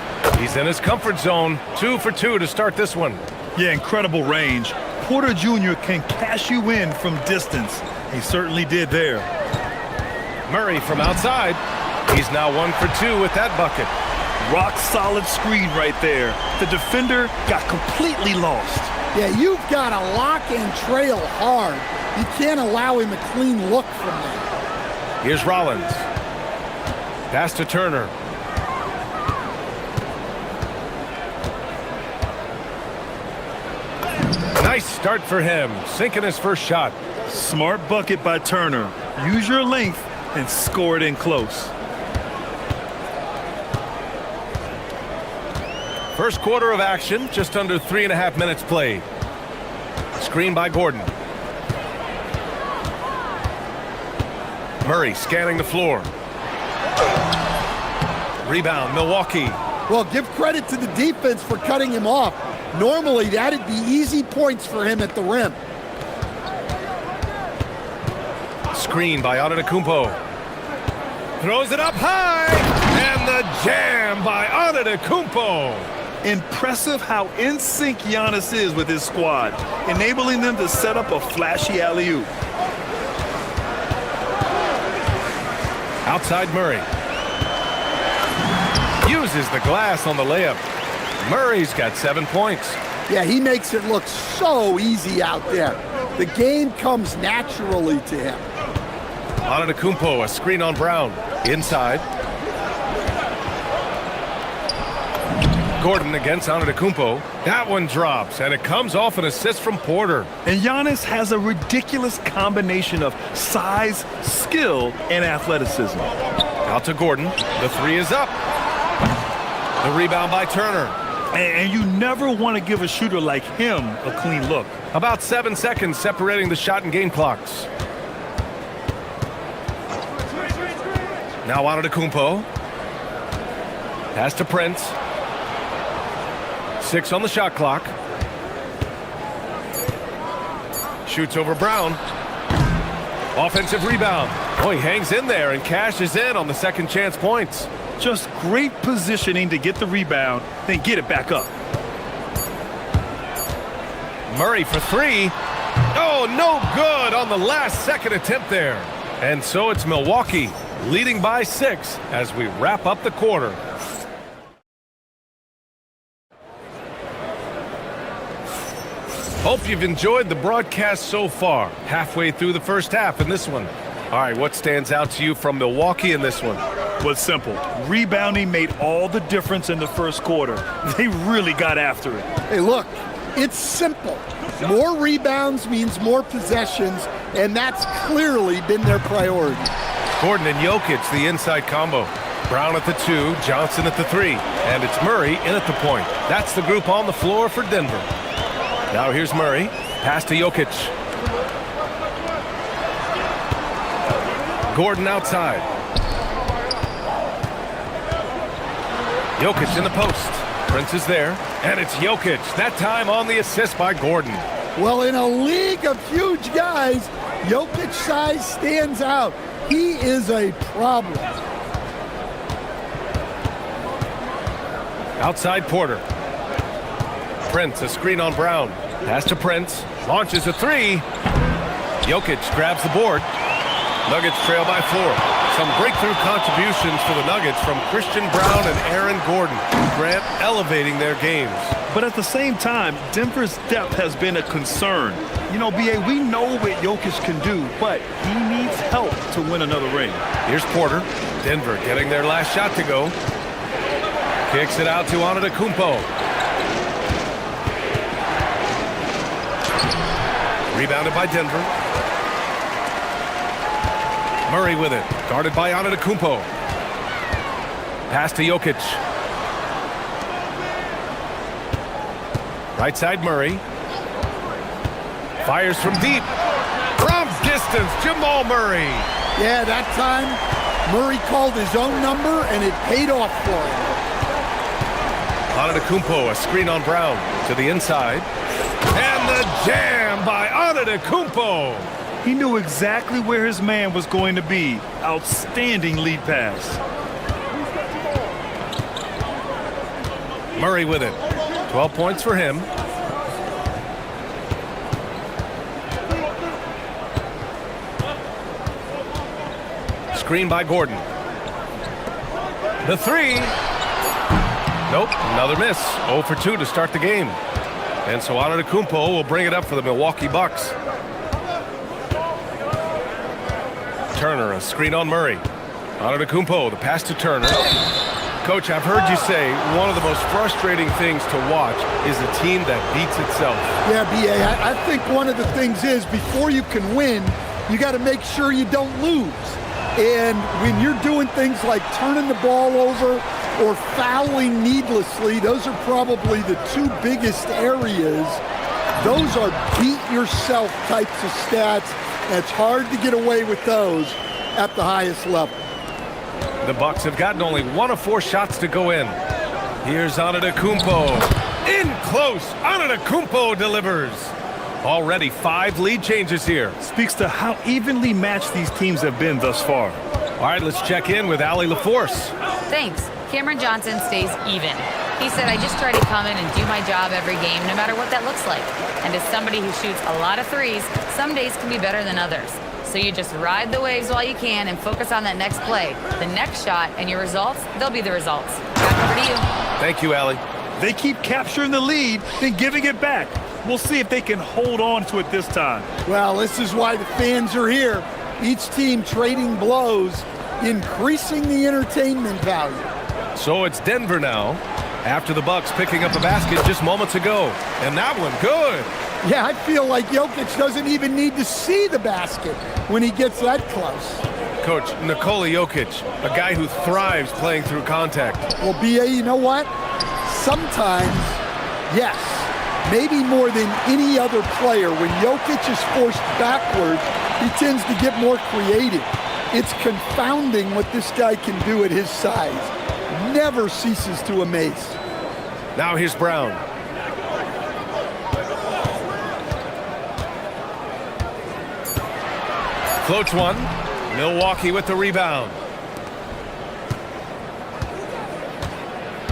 he's in his comfort zone. 2 for 2 to start this one. Yeah, incredible range. Porter Jr. can cash you in from distance. He certainly did there. Murray from outside. He's now 1 for 2 with that bucket. Rock solid screen right there. The defender got completely lost. Yeah, you've got to lock and trail hard. You can't allow him a clean look from there. Here's Rollins. Pass to Turner. Nice start for him, sinking his first shot. Smart bucket by Turner. Use your length and score it in close. First quarter of action, just under 3.5 minutes played. Screen by Gordon. Murray scanning the floor. Rebound, Milwaukee. Well, give credit to the defense for cutting him off. Normally, that'd be easy points for him at the rim. Screen by Antetokounmpo. Throws it up high, and the jam by Antetokounmpo. Impressive how in sync Giannis is with his squad, enabling them to set up a flashy alley-oop. Outside Murray. Uses the glass on the layup. Murray's got 7 points. Yeah, he makes it look so easy out there. The game comes naturally to him. Antetokounmpo, a screen on Brown. Inside. Gordon against Antetokounmpo. That one drops, and it comes off an assist from Porter. And Giannis has a ridiculous combination of size, skill, and athleticism. Out to Gordon. The three is up. The rebound by Turner. And you never want to give a shooter like him a clean look. About 7 seconds separating the shot and game clocks. Now Antetokounmpo. Pass to Prince. 6 on the shot clock. Shoots over Brown. Offensive rebound. Oh, he hangs in there and cashes in on the second chance points. Just great positioning to get the rebound, then get it back up. Murray for 3. Oh, no good on the last second attempt there. And so it's Milwaukee leading by 6 as we wrap up the quarter. Hope you've enjoyed the broadcast so far. Halfway through the first half in this one. All right, what stands out to you from Milwaukee in this one? Well, it's simple. Rebounding made all the difference in the first quarter. They really got after it. Hey, look, it's simple. More rebounds means more possessions, and that's clearly been their priority. Gordon and Jokic, the inside combo. Brown at the 2, Johnson at the 3, and it's Murray in at the point. That's the group on the floor for Denver. Now here's Murray. Pass to Jokic. Gordon outside. Jokic in the post. Prince is there, and it's Jokic. That time on the assist by Gordon. Well, in a league of huge guys, Jokic's size stands out. He is a problem. Outside Porter. Prince, a screen on Brown. Pass to Prince. Launches a 3. Jokic grabs the board. Nuggets trail by 4. Some breakthrough contributions for the Nuggets from Christian Brown and Aaron Gordon. Grant elevating their games. But at the same time, Denver's depth has been a concern. You know, B.A., we know what Jokic can do, but he needs help to win another ring. Here's Porter. Denver getting their last shot to go. Kicks it out to Antetokounmpo. Rebounded by Denver. Murray with it. Guarded by Antetokounmpo. Pass to Jokic. Right side Murray. Fires from deep. From distance, Jamal Murray. Yeah, that time Murray called his own number and it paid off for him. Antetokounmpo, a screen on Brown to the inside. And the jam by Antetokounmpo. He knew exactly where his man was going to be. Outstanding lead pass. Murray with it. 12 points for him. Screen by Gordon. The 3. Nope, another miss. 0 for 2 to start the game. And so Antetokounmpo will bring it up for the Milwaukee Bucks. Turner, a screen on Murray. Antetokounmpo, the pass to Turner. Coach, I've heard you say one of the most frustrating things to watch is a team that beats itself. Yeah, B.A., I think one of the things is before you can win, you got to make sure you don't lose. And when you're doing things like turning the ball over or fouling needlessly, those are probably the 2 biggest areas. Those are beat yourself types of stats. It's hard to get away with those at the highest level. The Bucks have gotten only 1 of 4 shots to go in. Here's Antetokounmpo. In close, Antetokounmpo delivers. Already 5 lead changes here. Speaks to how evenly matched these teams have been thus far. All right, let's check in with Allie LaForce. Thanks. Cameron Johnson stays even. He said, I just try to come in and do my job every game, no matter what that looks like. And as somebody who shoots a lot of threes, some days can be better than others. So you just ride the waves while you can and focus on that next play. The next shot and your results, they'll be the results. Back over to you. Thank you, Allie. They keep capturing the lead, then giving it back. We'll see if they can hold on to it this time. Well, this is why the fans are here. Each team trading blows, increasing the entertainment value. So it's Denver now, after the Bucks picking up a basket just moments ago. And that one, good. Yeah, I feel like Jokic doesn't even need to see the basket when he gets that close. Coach, Nikola Jokic, a guy who thrives playing through contact. Well, B.A., you know what? sometimes, yes, maybe more than any other player, when Jokic is forced backward, he tends to get more creative. It's confounding what this guy can do at his size. Never ceases to amaze. Now here's Brown. Floats one. Milwaukee with the rebound.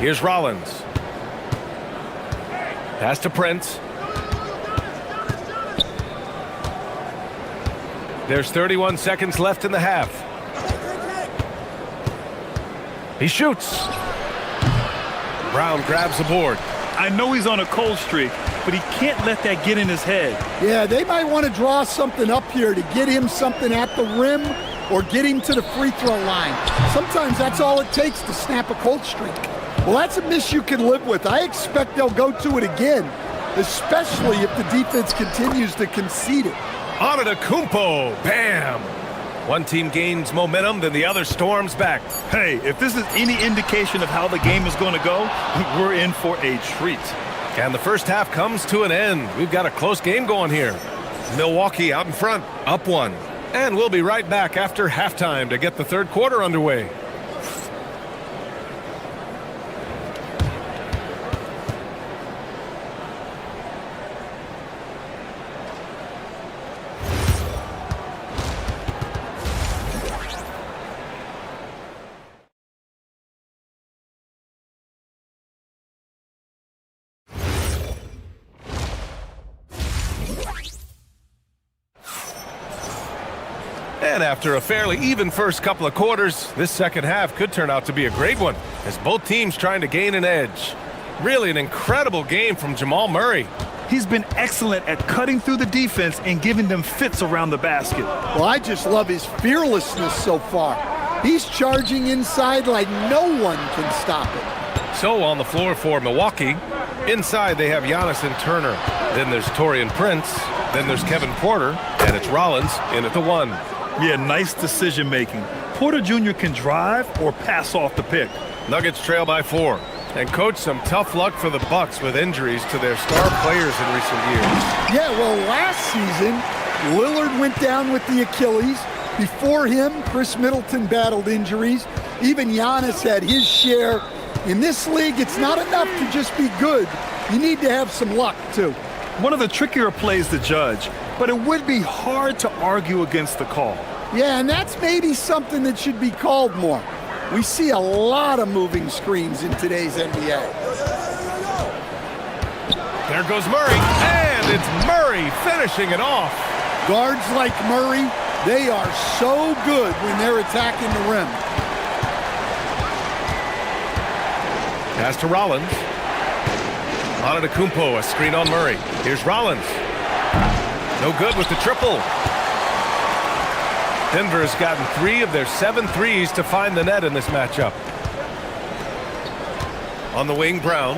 Here's Rollins. Pass to Prince. There's 31 seconds left in the half. He shoots. Brown grabs the board. I know he's on a cold streak, but he can't let that get in his head. Yeah, they might want to draw something up here to get him something at the rim or get him to the free throw line. Sometimes that's all it takes to snap a cold streak. Well, that's a miss you can live with. I expect they'll go to it again, especially if the defense continues to concede it. Antetokounmpo, bam! One team gains momentum, then the other storms back. Hey, if this is any indication of how the game is going to go, we're in for a treat. And the first half comes to an end. We've got a close game going here. Milwaukee out in front, up one. And we'll be right back after halftime to get the third quarter underway. And after a fairly even first couple of quarters, this second half could turn out to be a great one, as both teams trying to gain an edge. Really an incredible game from Jamal Murray. He's been excellent at cutting through the defense and giving them fits around the basket. Well, I just love his fearlessness so far. He's charging inside like no one can stop it. So on the floor for Milwaukee, inside they have Giannis and Turner. Then there's Taurean Prince. Then there's Kevin Porter. And it's Rollins in at the one. Yeah, nice decision making. Porter Jr. can drive or pass off the pick. Nuggets trail by 4. And coach, some tough luck for the Bucks with injuries to their star players in recent years. Yeah, well, last season, Lillard went down with the Achilles. Before him, Chris Middleton battled injuries. Even Giannis had his share. In this league, it's not enough to just be good. You need to have some luck, too. One of the trickier plays to judge, but it would be hard to argue against the call. Yeah, and that's maybe something that should be called more. We see a lot of moving screens in today's NBA. There goes Murray, and it's Murray finishing it off. Guards like Murray, they are so good when they're attacking the rim. Pass to Rollins. Antetokounmpo, a screen on Murray. Here's Rollins. No good with the triple. Denver has gotten 3 of their 7 threes to find the net in this matchup. On the wing, Brown.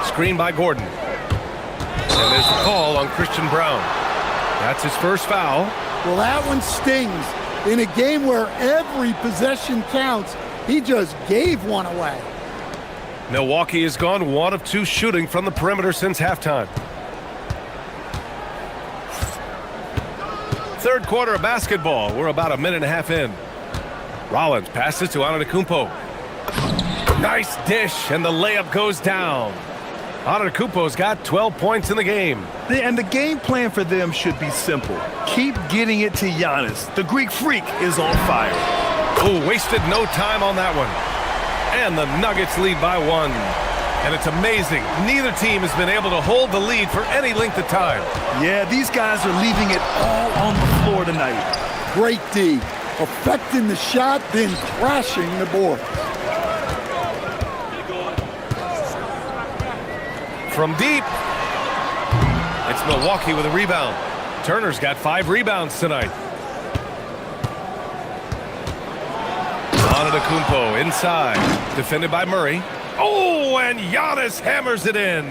Screen by Gordon. And there's the call on Christian Brown. That's his first foul. Well, that one stings. In a game where every possession counts, he just gave one away. Milwaukee has gone 1 of 2 shooting from the perimeter since halftime. Third quarter of basketball. We're about a minute and a half in. Rollins passes to Antetokounmpo. Nice dish, and the layup goes down. Antetokounmpo's got 12 points in the game. And the game plan for them should be simple. Keep getting it to Giannis. The Greek freak is on fire. Oh, wasted no time on that one. And the Nuggets lead by 1. And it's amazing. Neither team has been able to hold the lead for any length of time. Yeah, these guys are leaving it all on the floor tonight. Great D. Affecting the shot, then crashing the board. From deep. It's Milwaukee with a rebound. Turner's got 5 rebounds tonight. Antetokounmpo inside. Defended by Murray. Oh, and Giannis hammers it in.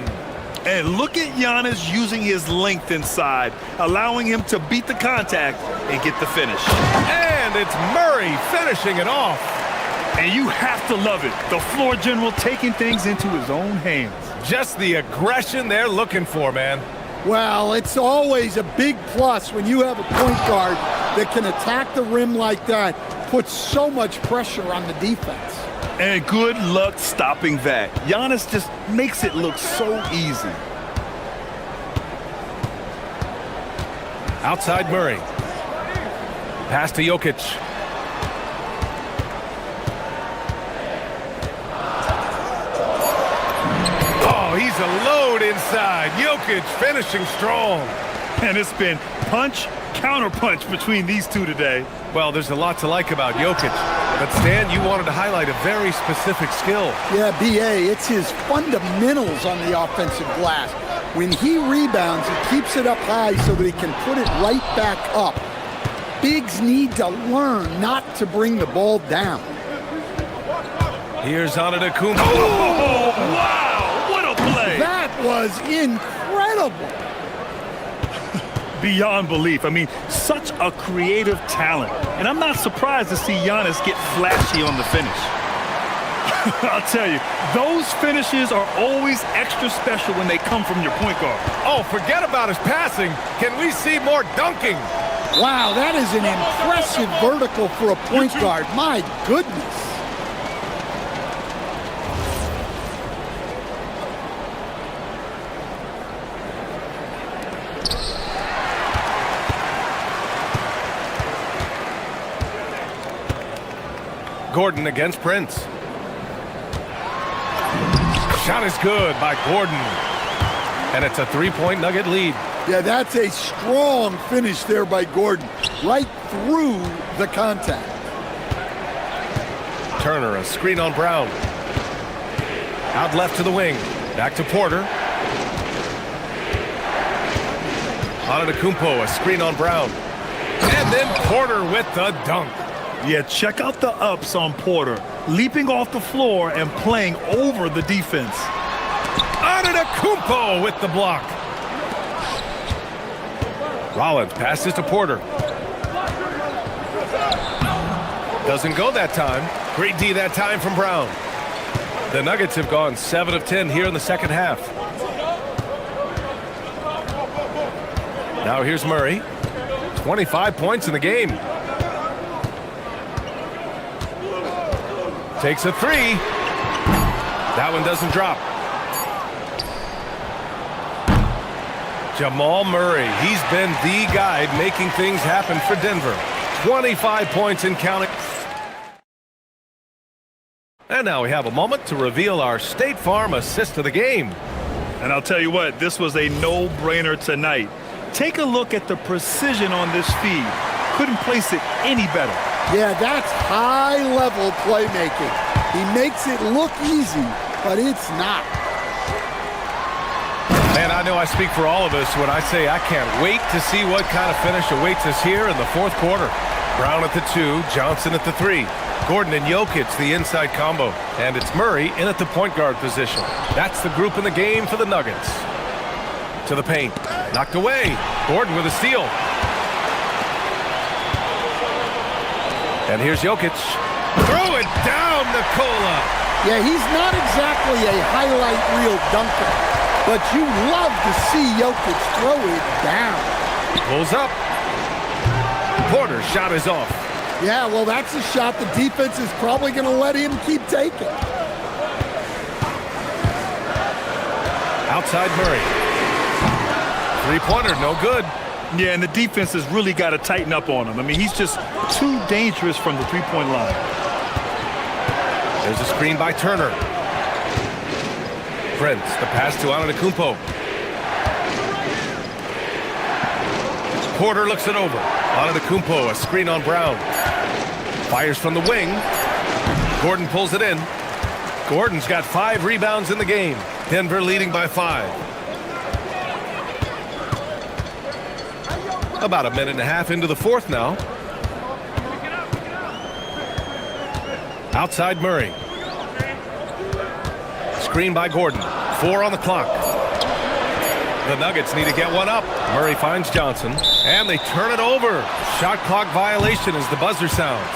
And look at Giannis using his length inside, allowing him to beat the contact and get the finish. And it's Murray finishing it off. And you have to love it. The floor general taking things into his own hands. Just the aggression they're looking for, man. Well, it's always a big plus when you have a point guard that can attack the rim like that, puts so much pressure on the defense. And good luck stopping that. Giannis just makes it look so easy. Outside Murray. Pass to Jokic. Oh, he's a load inside. Jokic finishing strong. And it's been punch, counter-punch between these two today. Well, there's a lot to like about Jokic. But Stan, you wanted to highlight a very specific skill. Yeah, B.A., it's his fundamentals on the offensive glass. When he rebounds, he keeps it up high so that he can put it right back up. Bigs need to learn not to bring the ball down. Here's Antetokounmpo. Oh, wow! What a play! That was incredible. Beyond belief. I mean, such a creative talent. And I'm not surprised to see Giannis get flashy on the finish. I'll tell you, those finishes are always extra special when they come from your point guard. Oh, forget about his passing. Can we see more dunking? Wow, that is an impressive vertical for a point guard. My goodness. Gordon against Prince. Shot is good by Gordon. And it's a three-point Nugget lead. Yeah, that's a strong finish there by Gordon. Right through the contact. Turner, a screen on Brown. Out left to the wing. Back to Porter. Antetokounmpo, a screen on Brown. And then Porter with the dunk. Yeah, check out the ups on Porter. Leaping off the floor and playing over the defense. Antetokounmpo with the block. Rollins passes to Porter. Doesn't go that time. Great D that time from Brown. The Nuggets have gone 7 of 10 here in the second half. Now here's Murray. 25 points in the game. Takes a three. That one doesn't drop. Jamal Murray, he's been the guy making things happen for Denver. 25 points and counting. And now we have a moment to reveal our State Farm assist of the game. And I'll tell you what, this was a no-brainer tonight. Take a look at the precision on this feed. Couldn't place it any better. Yeah, that's high-level playmaking. He makes it look easy, but it's not. Man, I know I speak for all of us when I say I can't wait to see what kind of finish awaits us here in the fourth quarter. Brown at the 2, Johnson at the 3. Gordon and Jokic, the inside combo. And it's Murray in at the point guard position. That's the group in the game for the Nuggets. To the paint. Knocked away. Gordon with a steal. And here's Jokic. Throw it down, Nikola. Yeah, he's not exactly a highlight reel dunker, but you love to see Jokic throw it down. Pulls up. Porter's shot is off. Yeah, well, that's a shot the defense is probably going to let him keep taking. Outside Murray. Three-pointer, no good. Yeah, and the defense has really got to tighten up on him. I mean, he's just too dangerous from the three-point line. There's a screen by Turner. Prince, the pass to Antetokounmpo. Porter looks it over. Antetokounmpo, a screen on Brown. Fires from the wing. Gordon pulls it in. Gordon's got 5 rebounds in the game. Denver leading by 5. About a minute and a half into the fourth now. Outside Murray. Screen by Gordon. 4 on the clock. The Nuggets need to get one up. Murray finds Johnson, and they turn it over. Shot clock violation as the buzzer sounds.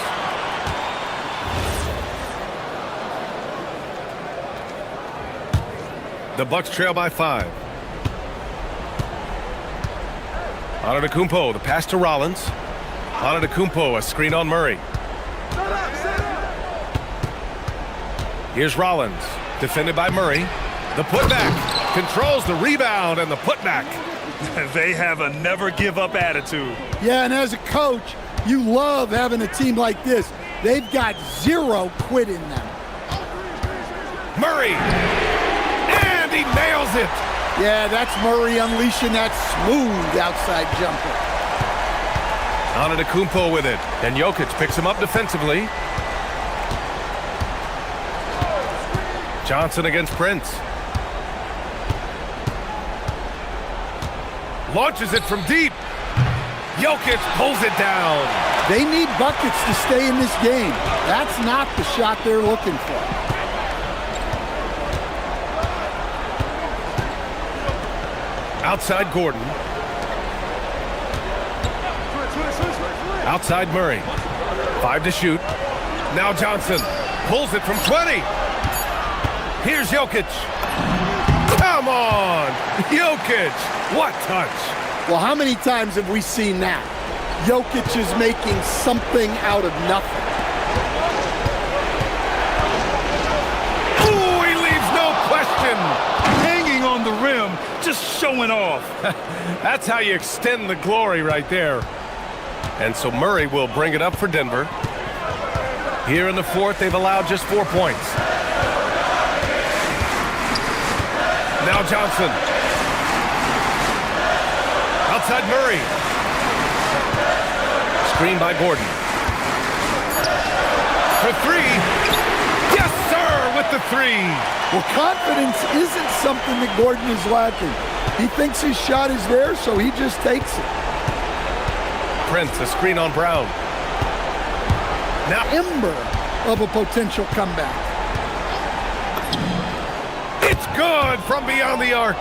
The Bucks trail by 5. Antetokounmpo, the pass to Rollins. Antetokounmpo, a screen on Murray. Here's Rollins, defended by Murray. The putback, controls the rebound and the putback. They have a never-give-up attitude. Yeah, and as a coach, you love having a team like this. They've got zero quit in them. Murray, and he nails it. Yeah, that's Murray unleashing that smooth outside jumper. Antetokounmpo with it, and Jokic picks him up defensively. Johnson against Prince. Launches it from deep. Jokic pulls it down. They need buckets to stay in this game. That's not the shot they're looking for. Outside Gordon. Outside Murray. 5 to shoot. Now Johnson pulls it from 20. Here's Jokic. Come on, Jokic. What touch. Well, how many times have we seen that? Jokic is making something out of nothing. Ooh, he leaves no question. Hanging on the rim, just showing off. That's how you extend the glory right there. And so Murray will bring it up for Denver. Here in the fourth, they've allowed just 4 points. Now Johnson. Outside Murray. Screen by Gordon. For 3. Yes, sir, with the 3. Well, confidence isn't something that Gordon is lacking. He thinks his shot is there, so he just takes it. Prince, a screen on Brown. Now Ember of a potential comeback. it's good from beyond the arc.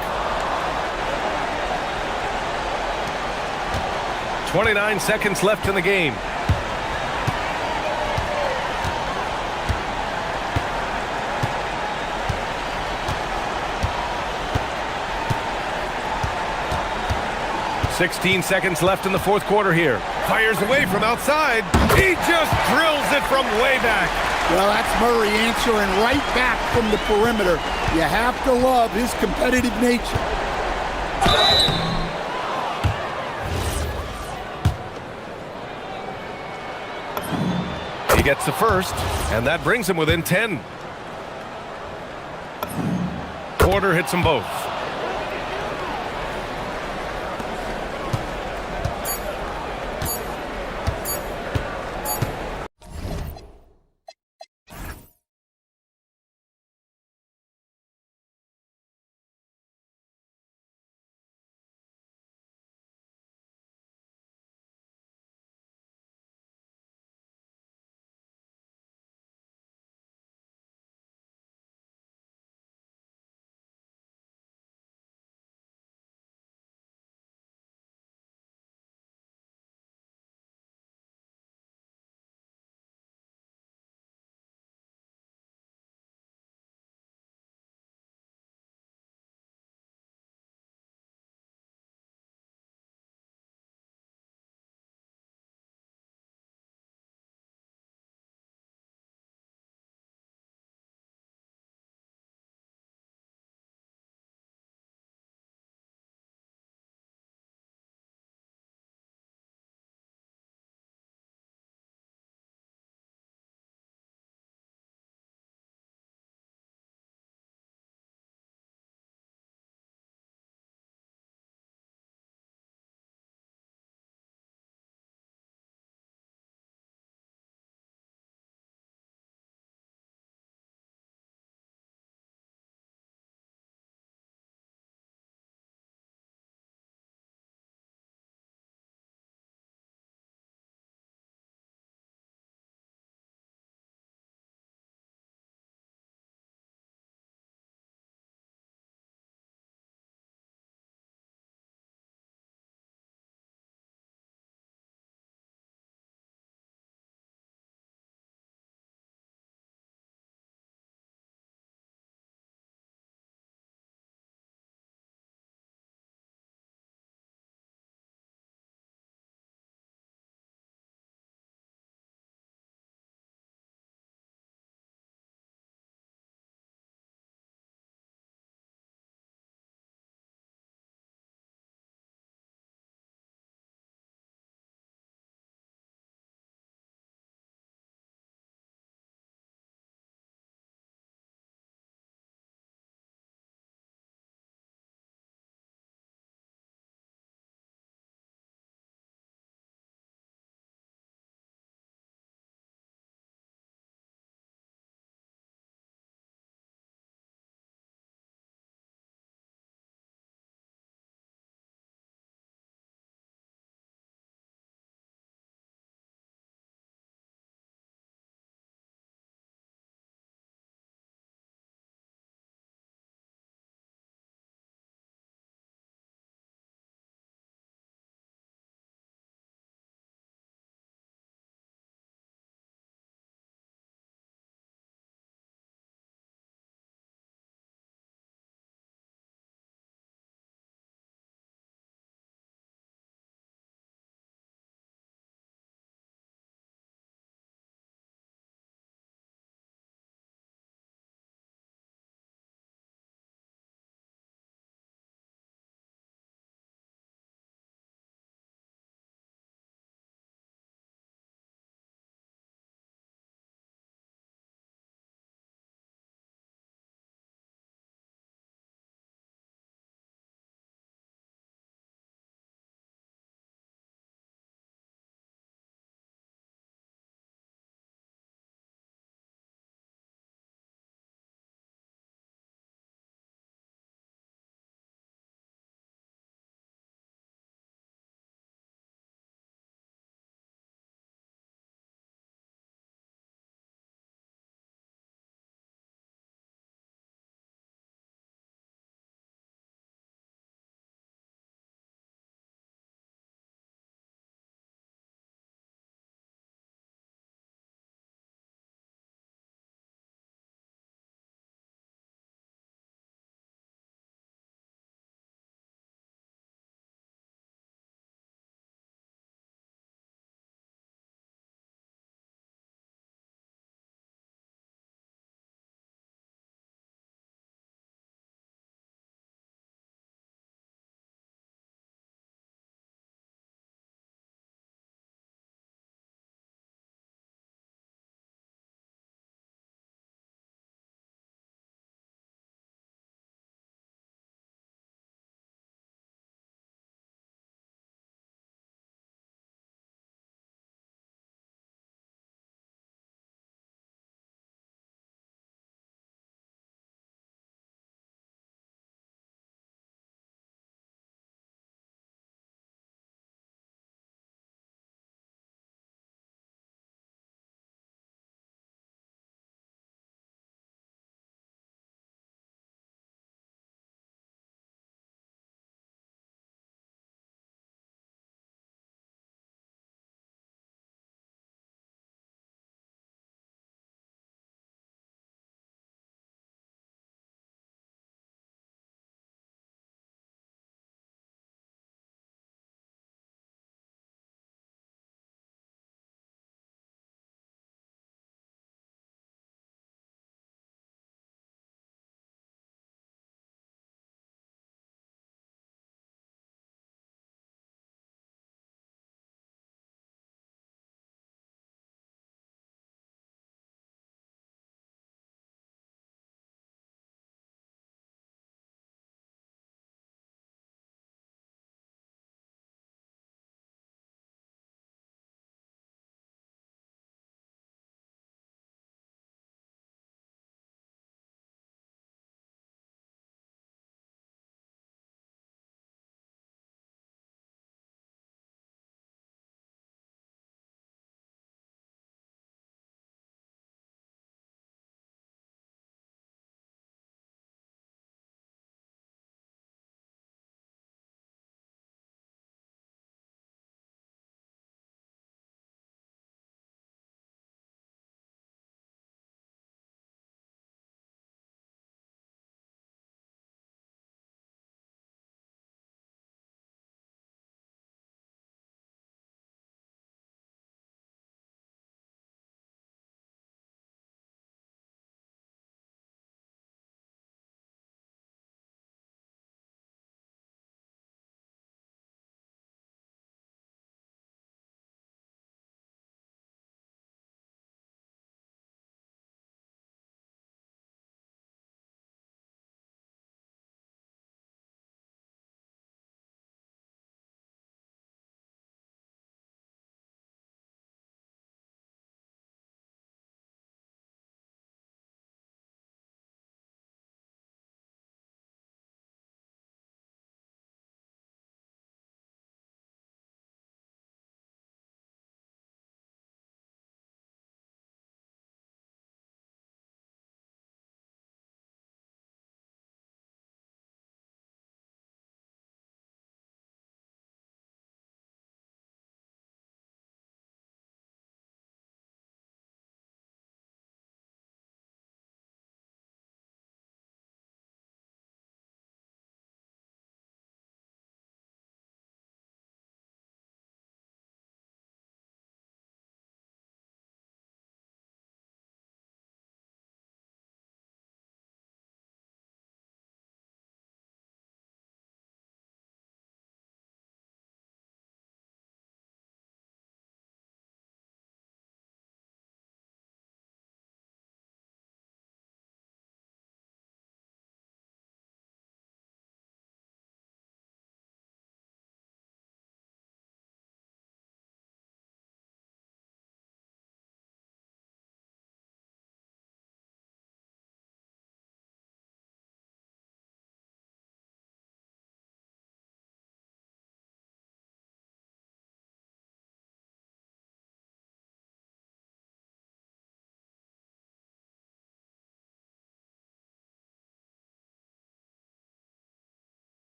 29 seconds left in the game. "16 seconds left in the fourth quarter here. Fires away from outside. He just drills it from way back. Well, that's Murray answering right back from the perimeter. You have to love his competitive nature. He gets the first, and that brings him within 10. Porter hits them both.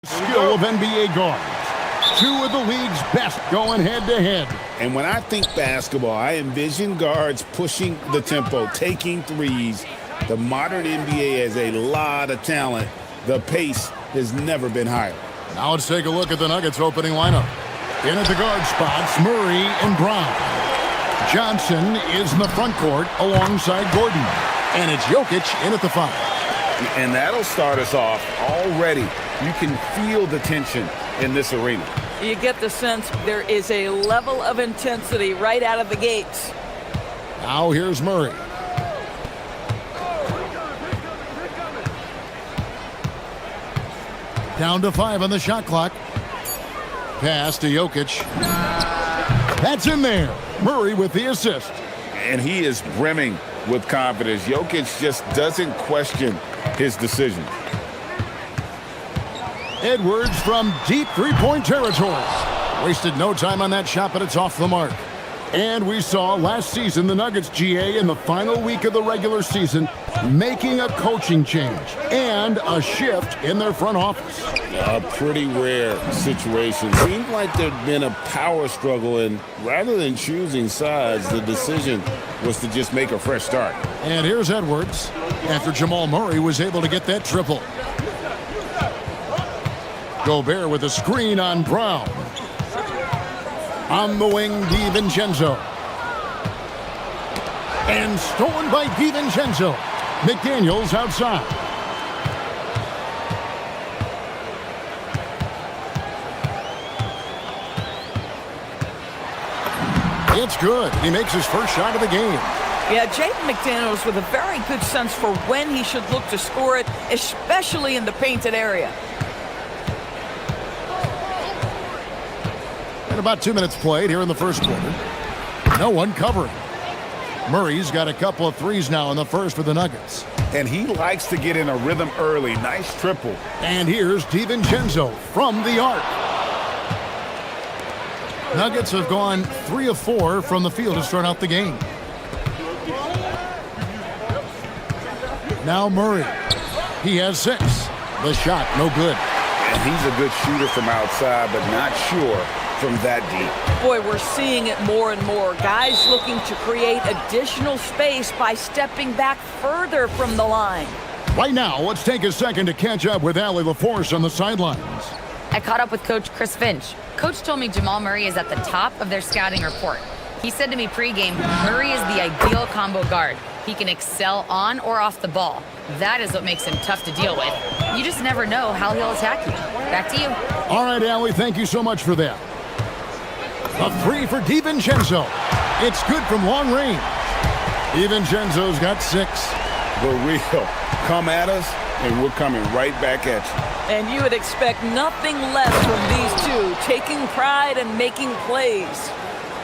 Skill of NBA guards. Two of the league's best going head-to-head. And when I think basketball, I envision guards pushing the tempo, taking threes. The modern NBA has a lot of talent. The pace has never been higher. Now let's take a look at the Nuggets opening lineup. In at the guard spots, Murray and Brown. Johnson is in the front court alongside Gordon. And it's Jokic in at the 5. And that'll start us off already. You can feel the tension in this arena. You get the sense there is a level of intensity right out of the gates. Now here's Murray. Down to 5 on the shot clock. Pass to Jokic. That's in there. Murray with the assist. And he is brimming with confidence. Jokic just doesn't question his decision. Edwards from deep three-point territory. Wasted no time on that shot, but it's off the mark. And we saw last season the Nuggets GA in the final week of the regular season making a coaching change and a shift in their front office. A pretty rare situation. Seemed like there'd been a power struggle, and rather than choosing sides, the decision was to just make a fresh start. And here's Edwards after Jamal Murray was able to get that triple. Gobert with a screen on Brown. On the wing, DiVincenzo. And stolen by DiVincenzo. McDaniels outside. It's good. He makes his first shot of the game. Yeah, Jaden McDaniels with a very good sense for when he should look to score it, especially in the painted area. And about 2 minutes played here in the first quarter. No one covering. Murray's got a couple of threes now in the first for the Nuggets. And he likes to get in a rhythm early. Nice triple. And here's DiVincenzo from the arc. Nuggets have gone 3 of 4 from the field to start out the game. Now Murray. He has 6. The shot, no good. And he's a good shooter from outside, but not sure from that deep. Boy, we're seeing it more and more. Guys looking to create additional space by stepping back further from the line. Right now, let's take a second to catch up with Allie LaForce on the sidelines. I caught up with Coach Chris Finch. Coach told me Jamal Murray is at the top of their scouting report. He said to me pregame, Murray is the ideal combo guard. He can excel on or off the ball. That is what makes him tough to deal with. You just never know how he'll attack you. Back to you. All right, Allie, thank you so much for that. A 3 for DiVincenzo. It's good from long range. DiVincenzo's got 6. The real come at us, and we're coming right back at you. And you would expect nothing less from these two, taking pride and making plays.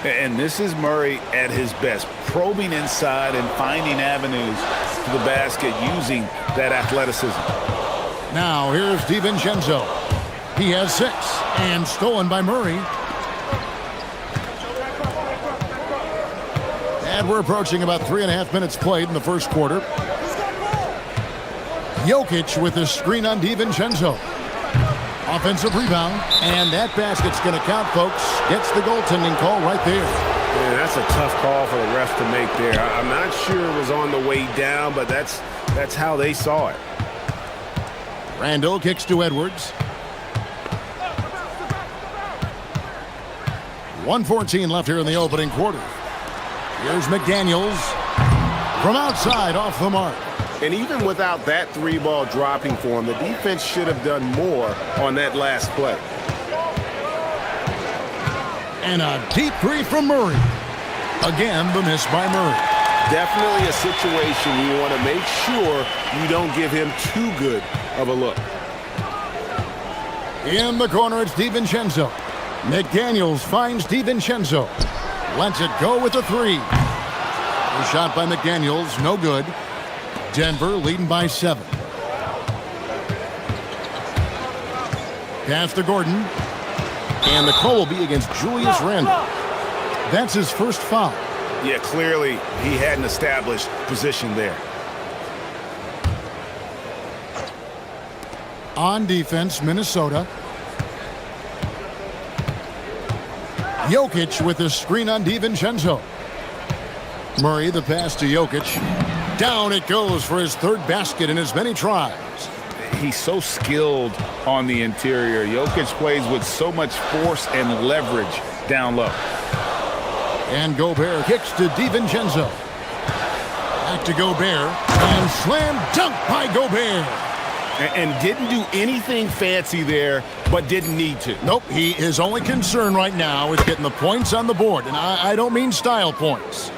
And this is Murray at his best, probing inside and finding avenues to the basket using that athleticism. Now here's DiVincenzo. He has 6 and stolen by Murray. And we're approaching about 3.5 minutes played in the first quarter. Jokic with the screen on DiVincenzo. Offensive rebound, and that basket's going to count, folks. Gets the goaltending call right there. Yeah, that's a tough call for the ref to make there. I'm not sure it was on the way down, but that's how they saw it. Randall kicks to Edwards. 1:14 left here in the opening quarter. Here's McDaniels from outside off the mark. And even without that 3-ball dropping for him, the defense should have done more on that last play. And a deep 3 from Murray. Again, the miss by Murray. Definitely a situation you want to make sure you don't give him too good of a look. In the corner, it's DiVincenzo. McDaniels finds DiVincenzo. Lets it go with the 3. The shot by McDaniels, no good. Denver leading by 7. Pass to Gordon. And the call will be against Julius Randle. That's his first foul. Yeah, clearly he had an established position there. On defense, Minnesota. Jokic with the screen on DiVincenzo. Murray, the pass to Jokic. Down it goes for his third basket in as many tries. He's so skilled on the interior. Jokic plays with so much force and leverage down low. And Gobert kicks to DiVincenzo. Back to Gobert. And slam dunk by Gobert. And didn't do anything fancy there, but didn't need to. Nope, his only concern right now is getting the points on the board. And I don't mean style points.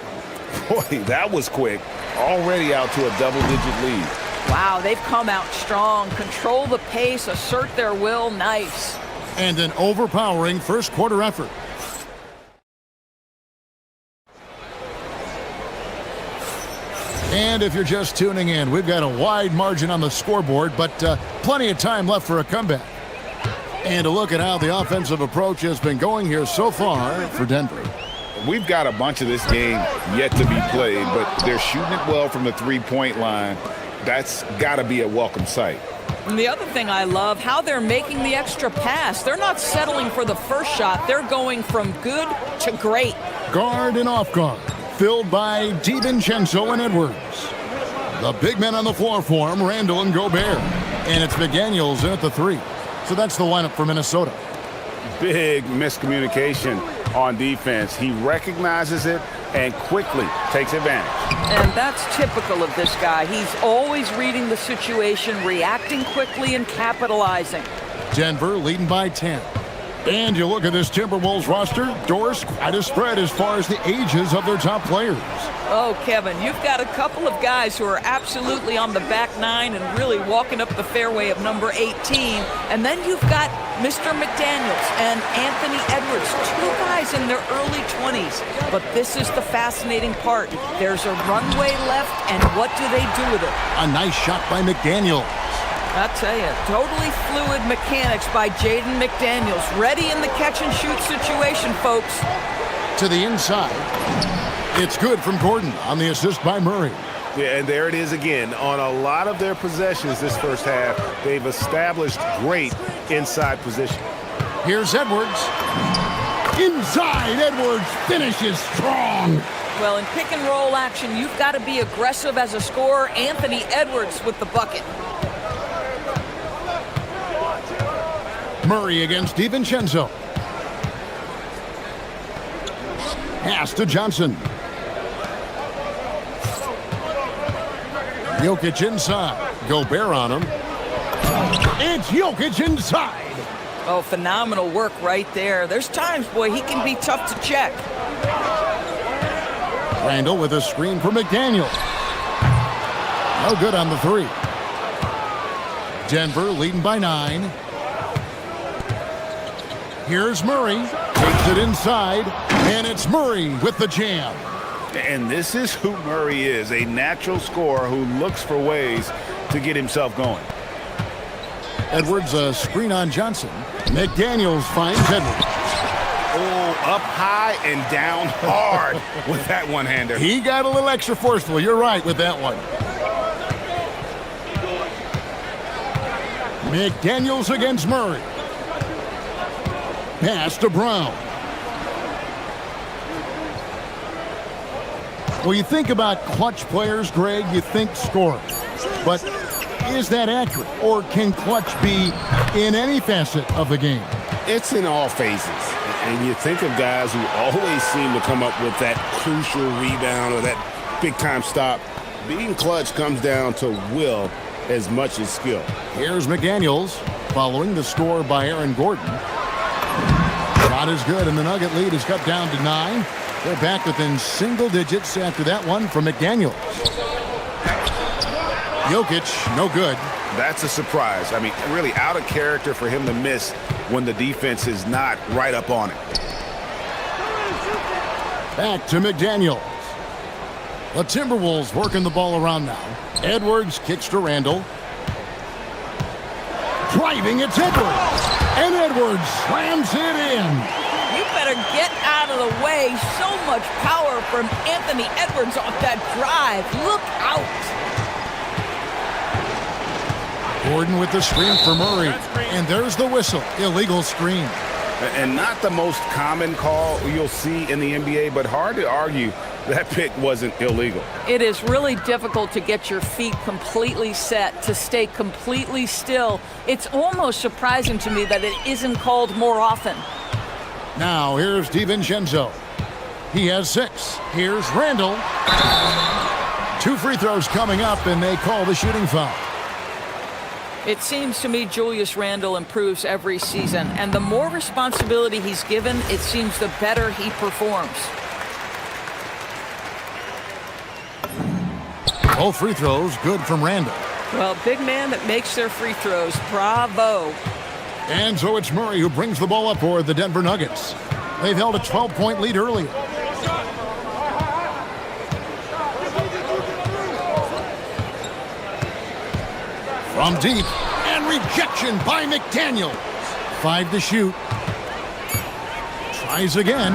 Boy, that was quick. Already out to a double-digit lead. Wow, they've come out strong. Control the pace, assert their will. Nice. And an overpowering first quarter effort. And if you're just tuning in, we've got a wide margin on the scoreboard, but plenty of time left for a comeback. And a look at how the offensive approach has been going here so far for Denver. We've got a bunch of this game yet to be played, but they're shooting it well from the three-point line. That's got to be a welcome sight. And the other thing I love, how they're making the extra pass. They're not settling for the first shot. They're going from good to great. Guard and off guard, filled by DiVincenzo and Edwards. The big men on the floor for him, Randall and Gobert. And it's McDaniels in at the three. So that's the lineup for Minnesota. Big miscommunication on defense. He recognizes it and quickly takes advantage. And that's typical of this guy. He's always reading the situation, reacting quickly and capitalizing. Denver leading by 10. And you look at this Timberwolves roster, Doris, quite a spread as far as the ages of their top players. Oh, Kevin, you've got a couple of guys who are absolutely on the back nine and really walking up the fairway of number 18. And then you've got Mr. McDaniels and Anthony Edwards, two guys in their early 20s. But this is the fascinating part. There's a runway left, and what do they do with it? A nice shot by McDaniels. I tell you, totally fluid mechanics by Jaden McDaniels. Ready in the catch-and-shoot situation, folks. To the inside. It's good from Gordon on the assist by Murray. Yeah, and there it is again. On a lot of their possessions this first half, they've established great inside position. Here's Edwards. Inside, Edwards finishes strong. Well, in pick-and-roll action, you've got to be aggressive as a scorer. Anthony Edwards with the bucket. Murray against DiVincenzo. Pass to Johnson. Jokic inside. Gobert on him. It's Jokic inside. Oh, phenomenal work right there. There's times, boy, he can be tough to check. Randall with a screen for McDaniel. No good on the three. Denver leading by 9. Here's Murray. Takes it inside. And it's Murray with the jam. And this is who Murray is, a natural scorer who looks for ways to get himself going. Edwards, a screen on Johnson. McDaniels finds Edwards. Oh, up high and down hard with that one-hander. He got a little extra forceful. You're right with that one. McDaniels against Murray. Pass to Brown. Well, you think about clutch players, Greg, you think scoring. But is that accurate? Or can clutch be in any facet of the game? It's in all phases. And you think of guys who always seem to come up with that crucial rebound or that big-time stop. Being clutch comes down to will as much as skill. Here's McDaniels following the score by Aaron Gordon. Shot is good, and the Nugget lead is cut down to 9. They're back within single digits after that one from McDaniels. Jokic, no good. That's a surprise. I mean, really out of character for him to miss when the defense is not right up on it. Back to McDaniels. The Timberwolves working the ball around now. Edwards kicks to Randall. Driving, it's Edwards. And Edwards slams it in. You better get out of the way. So much power from Anthony Edwards off that drive. Look out. Gordon with the screen for Murray. And there's the whistle. Illegal screen. And not the most common call you'll see in the NBA, but hard to argue that pick wasn't illegal. It is really difficult to get your feet completely set, to stay completely still. It's almost surprising to me that it isn't called more often. Now here's DiVincenzo. He has 6. Here's Randall. 2 free throws coming up, and they call the shooting foul. It seems to me Julius Randle improves every season, and the more responsibility he's given, it seems the better he performs. Both free throws good from Randall. Well, big man that makes their free throws. Bravo. And so it's Murray who brings the ball up for the Denver Nuggets. They've held a 12-point lead earlier. From deep, and rejection by McDaniel. 5 to shoot. Tries again.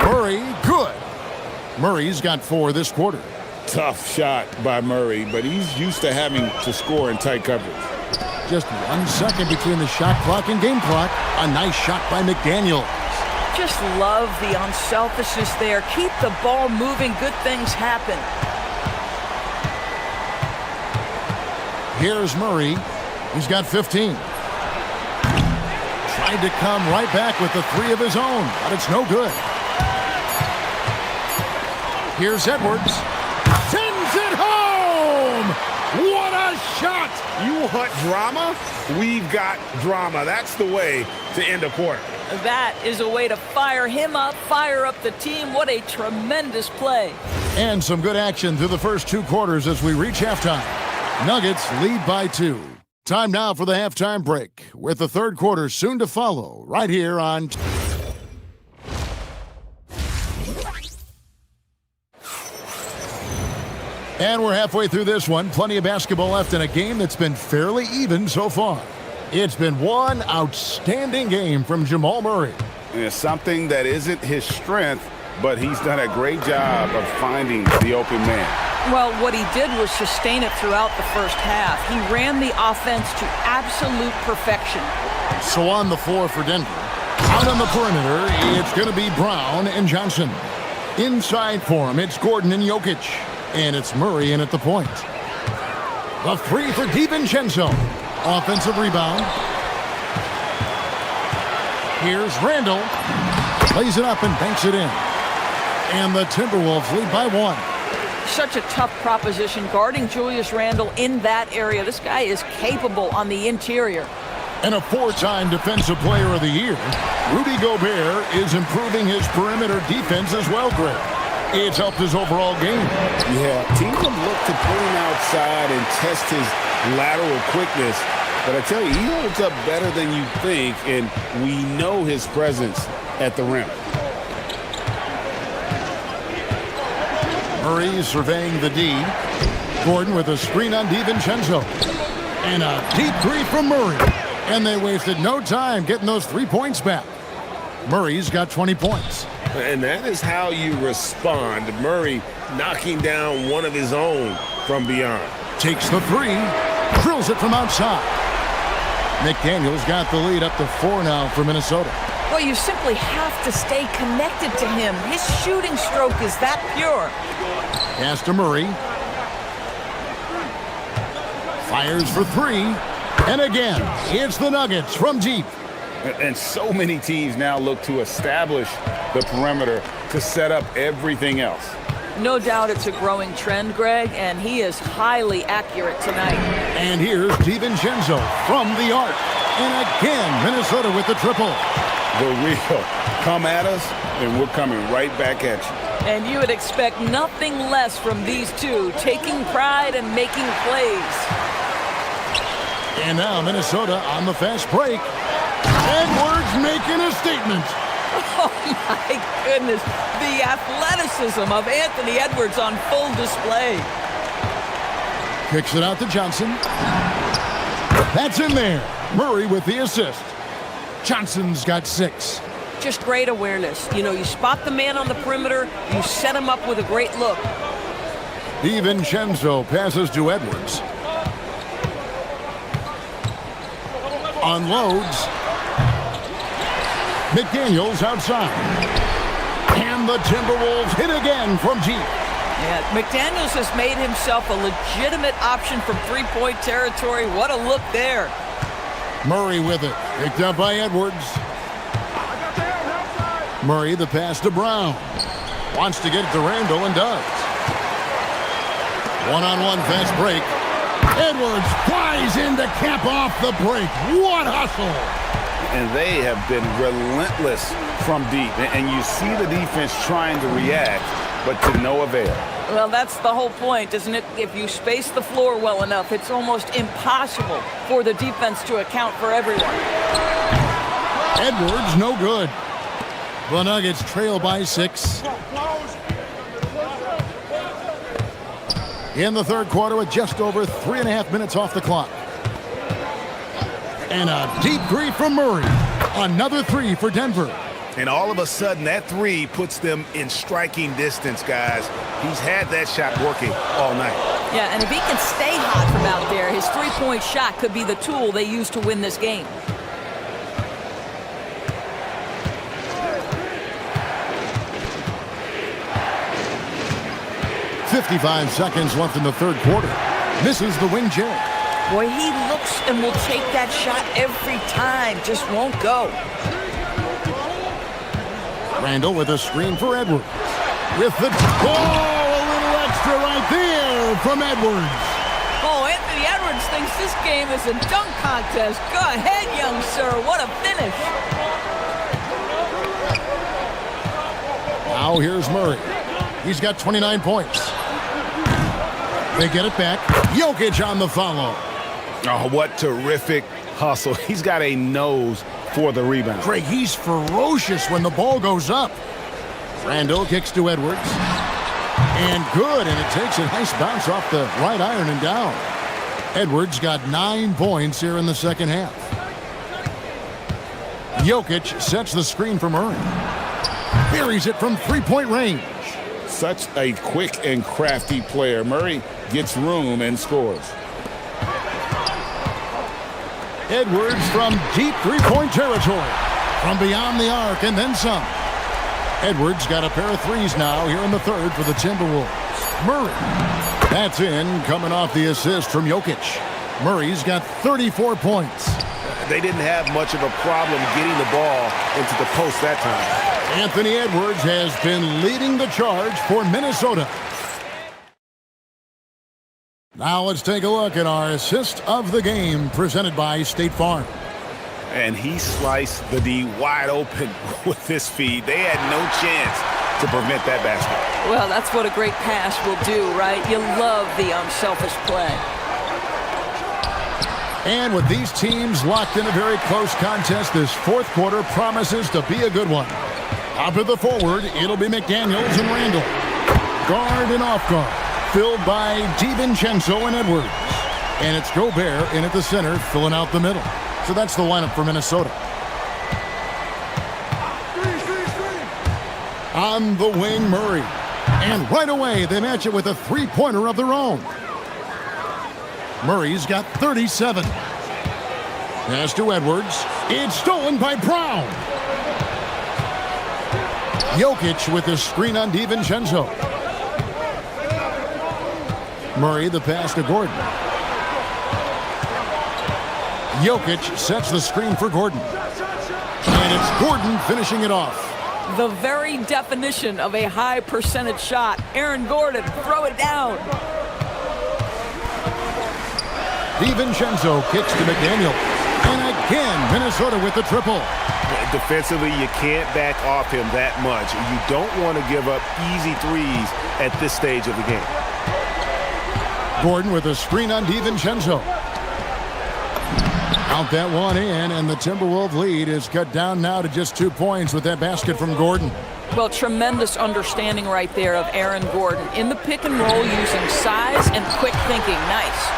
Murray, good. Murray's got 4 this quarter. Tough shot by Murray, but he's used to having to score in tight coverage. Just 1 second between the shot clock and game clock. A nice shot by McDaniel. Just love the unselfishness there. Keep the ball moving. Good things happen. Here's Murray. He's got 15. Tried to come right back with the 3 of his own, but it's no good. Here's Edwards. Sends it home! What a shot! You want drama? We've got drama. That's the way to end a quarter. That is a way to fire him up, fire up the team. What a tremendous play. And some good action through the first 2 quarters as we reach halftime. Nuggets lead by 2. Time now for the halftime break, with the third quarter soon to follow, right here on... And we're halfway through this one. Plenty of basketball left in a game that's been fairly even so far. It's been one outstanding game from Jamal Murray. And it's something that isn't his strength, but he's done a great job of finding the open man. Well, what he did was sustain it throughout the first half. He ran the offense to absolute perfection. So on the floor for Denver. Out on the perimeter, it's going to be Brown and Johnson. Inside for him, it's Gordon and Jokic. And it's Murray in at the point. The 3 for DiVincenzo. Offensive rebound. Here's Randall. Plays it up and banks it in. And the Timberwolves lead by 1. Such a tough proposition guarding Julius Randle in that area. This guy is capable on the interior. And a 4-time Defensive Player of the Year, Rudy Gobert is improving his perimeter defense as well, Greg. It's helped his overall game. Yeah, teams have looked to put him outside and test his lateral quickness. But I tell you, he holds up better than you think, and we know his presence at the rim. Murray surveying the D. Gordon with a screen on DiVincenzo. And a deep 3 from Murray. And they wasted no time getting those 3 points back. Murray's got 20 points. And that is how you respond. Murray knocking down one of his own from beyond. Takes the 3. Drills it from outside. McDaniel's got the lead up to 4 now for Minnesota. Well, you simply have to stay connected to him. His shooting stroke is that pure. Pass to Murray. Fires for 3. And again, it's the Nuggets from deep. And so many teams now look to establish the perimeter to set up everything else. No doubt it's a growing trend, Greg, and he is highly accurate tonight. And here's DiVincenzo from the arc. And again, Minnesota with the triple. The real come at us, and we're coming right back at you. And you would expect nothing less from these two, taking pride and making plays. And now Minnesota on the fast break. Edwards making a statement. Oh, my goodness. The athleticism of Anthony Edwards on full display. Kicks it out to Johnson. That's in there. Murray with the assist. Johnson's got 6. Just great awareness. You know, you spot the man on the perimeter, you set him up with a great look. DiVincenzo passes to Edwards. unloads. McDaniels outside. And the Timberwolves hit again from deep. Yeah, McDaniels has made himself a legitimate option from three-point territory. What a look there. Murray with it. Picked up by Edwards. Murray the pass to Brown. Wants to get it to Randall and does. One-on-one fast break. Edwards flies in to cap off the break. What hustle! And they have been relentless from deep. And you see the defense trying to react, but to no avail. Well, that's the whole point, isn't it? If you space the floor well enough, it's almost impossible for the defense to account for everyone. Edwards, no good. The Nuggets trail by 6. In the third quarter with just over 3.5 minutes off the clock. And a deep three from Murray. Another three for Denver. And all of a sudden, that three puts them in striking distance, guys. He's had that shot working all night. Yeah, and if he can stay hot from out there, his three-point shot could be the tool they use to win this game. .55 seconds left in the third quarter. Misses the wing J. Boy, he looks and will take that shot every time. Just won't go. Randall with a screen for Edwards. With the... Oh, a little extra right there from Edwards. Oh, Anthony Edwards thinks this game is a dunk contest. Go ahead, young sir. What a finish. Now here's Murray. He's got 29 points. They get it back. Jokic on the follow. Oh, what terrific hustle. He's got a nose for the rebound. Craig, he's ferocious when the ball goes up. Randall kicks to Edwards. And good, and it takes a nice bounce off the right iron and down. Edwards got 9 points here in the second half. Jokic sets the screen for Murray. Buries it from three-point range. Such a quick and crafty player. Murray gets room and scores. Edwards from deep three-point territory. From beyond the arc and then some. Edwards got a pair of threes now here in the third for the Timberwolves. Murray. That's in, coming off the assist from Jokic. Murray's got 34 points. They didn't have much of a problem getting the ball into the post that time. Anthony Edwards has been leading the charge for Minnesota. Now let's take a look at our assist of the game presented by State Farm. And he sliced the D wide open with this feed. They had no chance to prevent that basket. Well, that's what a great pass will do, right? You love the unselfish play. And with these teams locked in a very close contest, this fourth quarter promises to be a good one. Up at the forward, it'll be McDaniels and Randall. Guard and off guard, filled by DiVincenzo and Edwards. And it's Gobert in at the center, filling out the middle. So that's the lineup for Minnesota. On the wing, Murray. And right away, they match it with a three-pointer of their own. Murray's got 37. Pass to Edwards. It's stolen by Brown. Jokic with the screen on DiVincenzo. Murray the pass to Gordon. Jokic sets the screen for Gordon. And it's Gordon finishing it off. The very definition of a high percentage shot. Aaron Gordon, throw it down. DiVincenzo kicks to McDaniel. And again, Minnesota with the triple. Defensively, you can't back off him that much. You don't want to give up easy threes at this stage of the game. Gordon with a screen on DiVincenzo. Count that one in, and the Timberwolves lead is cut down now to just 2 points with that basket from Gordon. Well, tremendous understanding right there of Aaron Gordon. In the pick and roll, using size and quick thinking. Nice.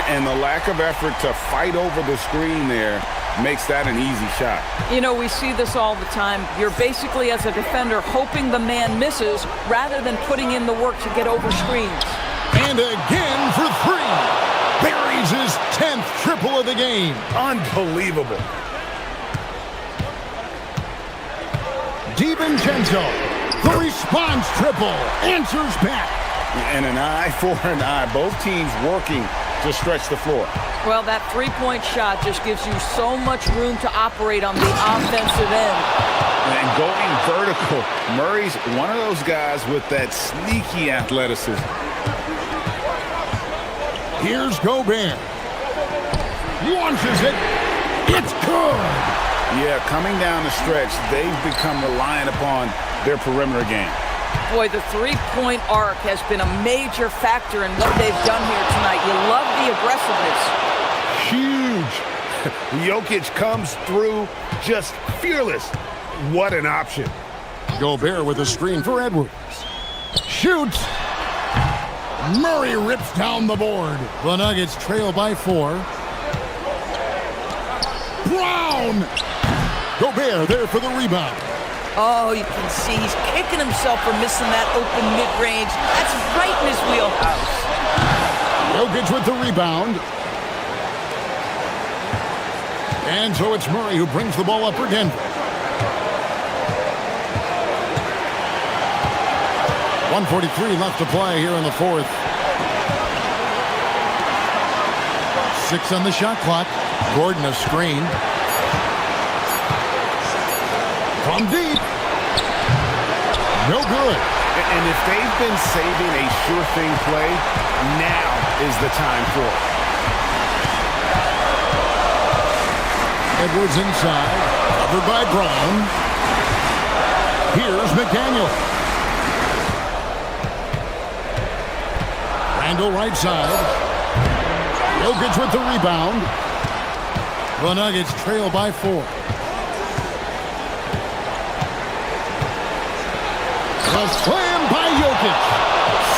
And the lack of effort to fight over the screen there makes that an easy shot. You know, we see this all the time. You're basically, as a defender, hoping the man misses rather than putting in the work to get over screens. And again for three. Buries his 10th triple of the game. Unbelievable. DiVincenzo, the response triple, answers back. And an eye for an eye. Both teams working to stretch the floor. Well, that three-point shot just gives you so much room to operate on the offensive end. And going vertical. Murray's one of those guys with that sneaky athleticism. Here's Gobert. Launches it. It's good. Yeah, coming down the stretch, they've become reliant upon their perimeter game. Boy, the three-point arc has been a major factor in what they've done here tonight. You love the aggressiveness. Huge. Jokic comes through just fearless. What an option. Gobert with a screen for Edwards. Shoots. Murray rips down the board. The Nuggets trail by 4. Brown. Gobert there for the rebound. Oh, you can see he's kicking himself for missing that open mid-range. That's right in his wheelhouse. Jokic with the rebound. And so it's Murray who brings the ball up for Denver. 1:43 left to play here in the fourth. 6 on the shot clock. Gordon a screen. From deep. No good. And if they've been saving a sure thing play, now is the time for it. Edwards inside. Covered by Brown. Here's McDaniel. Randall right side. Jokic with the rebound. The Nuggets trail by 4. A slam by Jokic.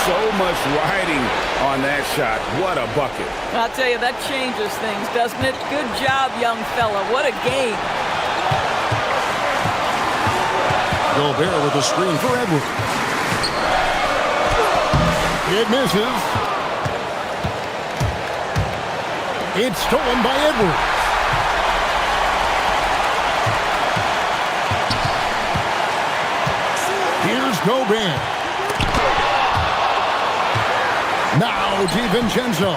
So much riding on that shot. What a bucket. I'll tell you, that changes things, doesn't it? Good job, young fella. What a game. Gobert with a screen for Edwards. It misses. It's stolen by Edwards. Here's Gobert. Now DiVincenzo.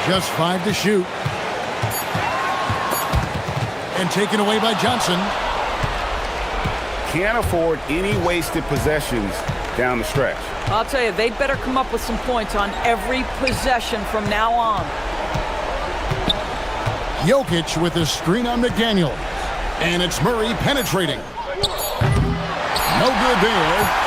Just 5 to shoot. And taken away by Johnson. Can't afford any wasted possessions down the stretch. I'll tell you, they'd better come up with some points on every possession from now on. Jokic with a screen on McDaniel. And it's Murray penetrating. No good there.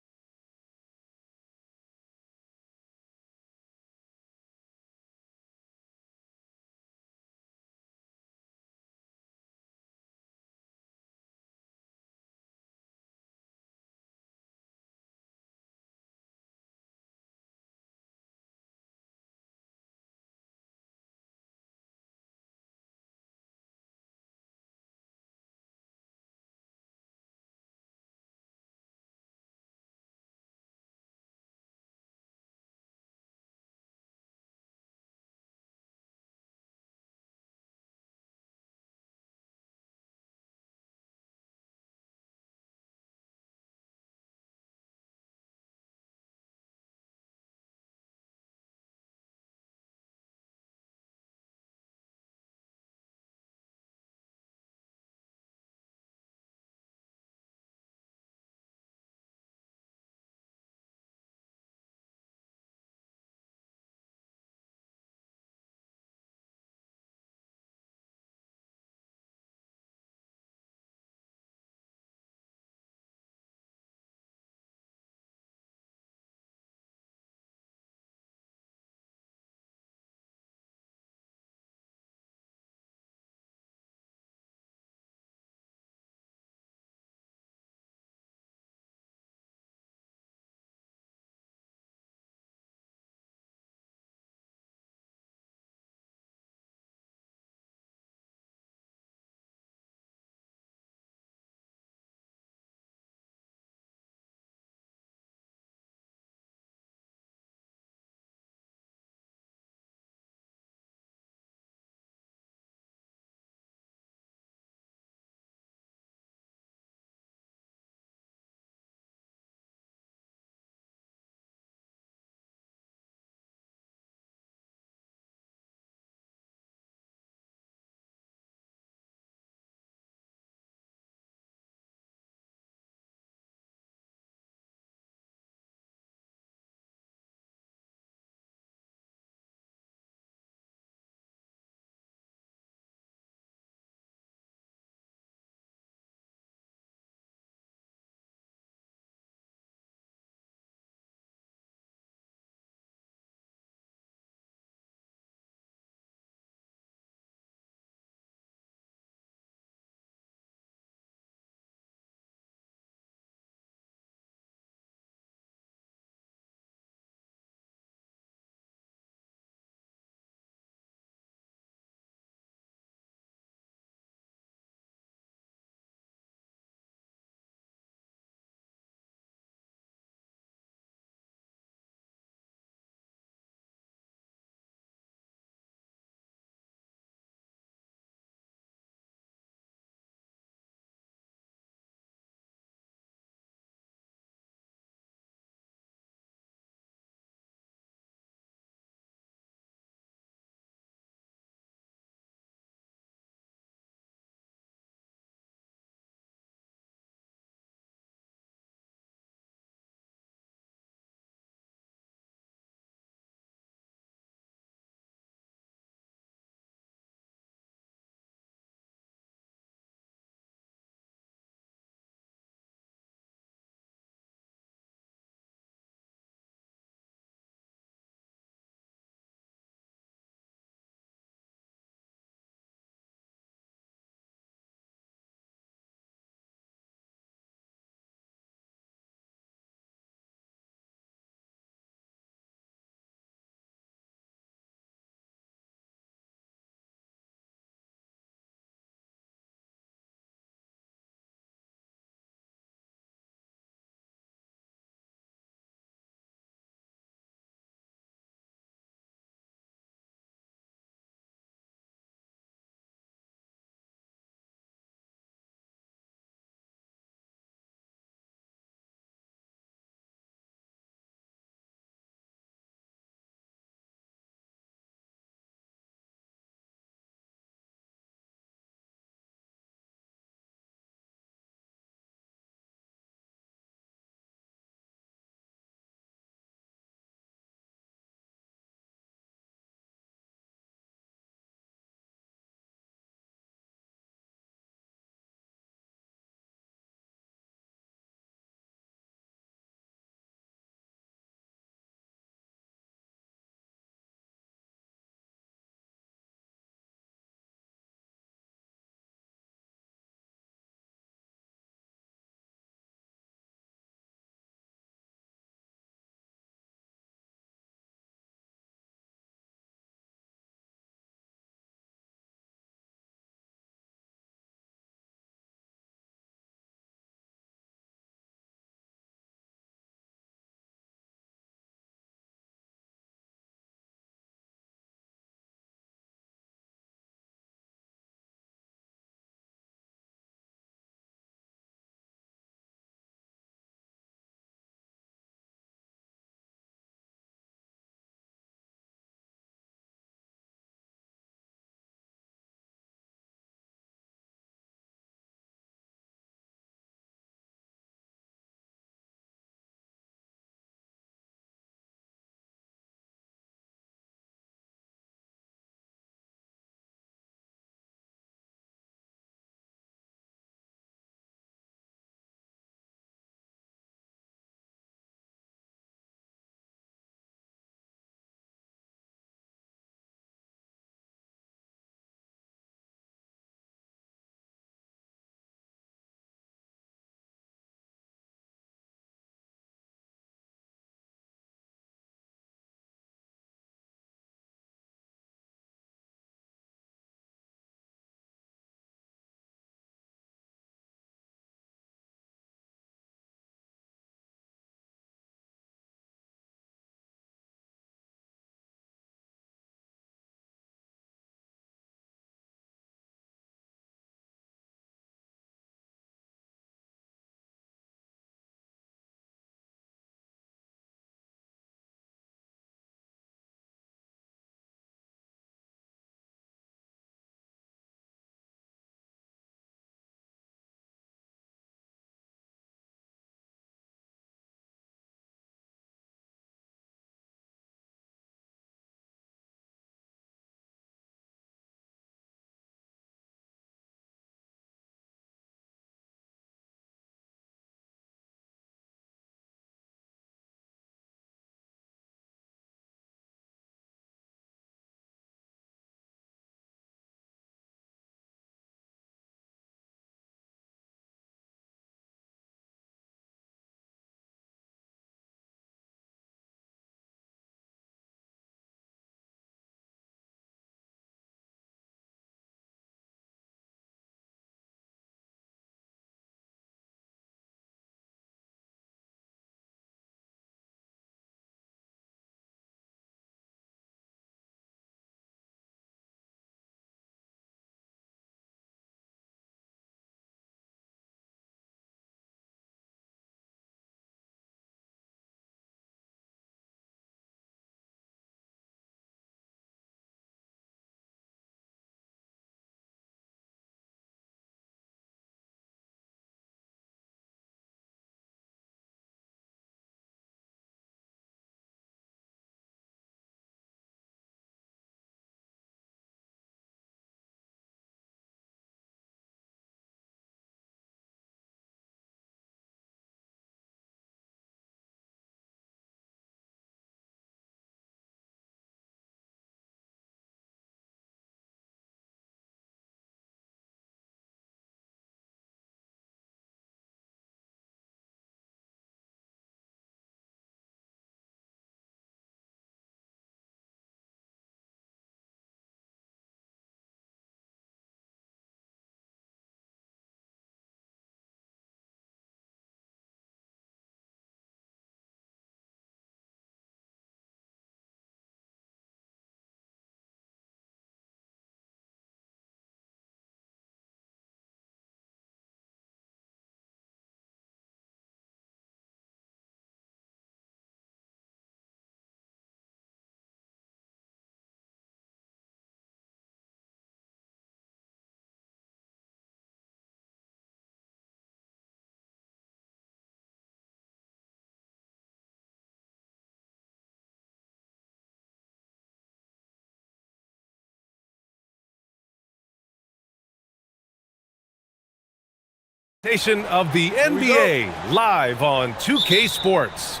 Of the NBA live on 2K Sports.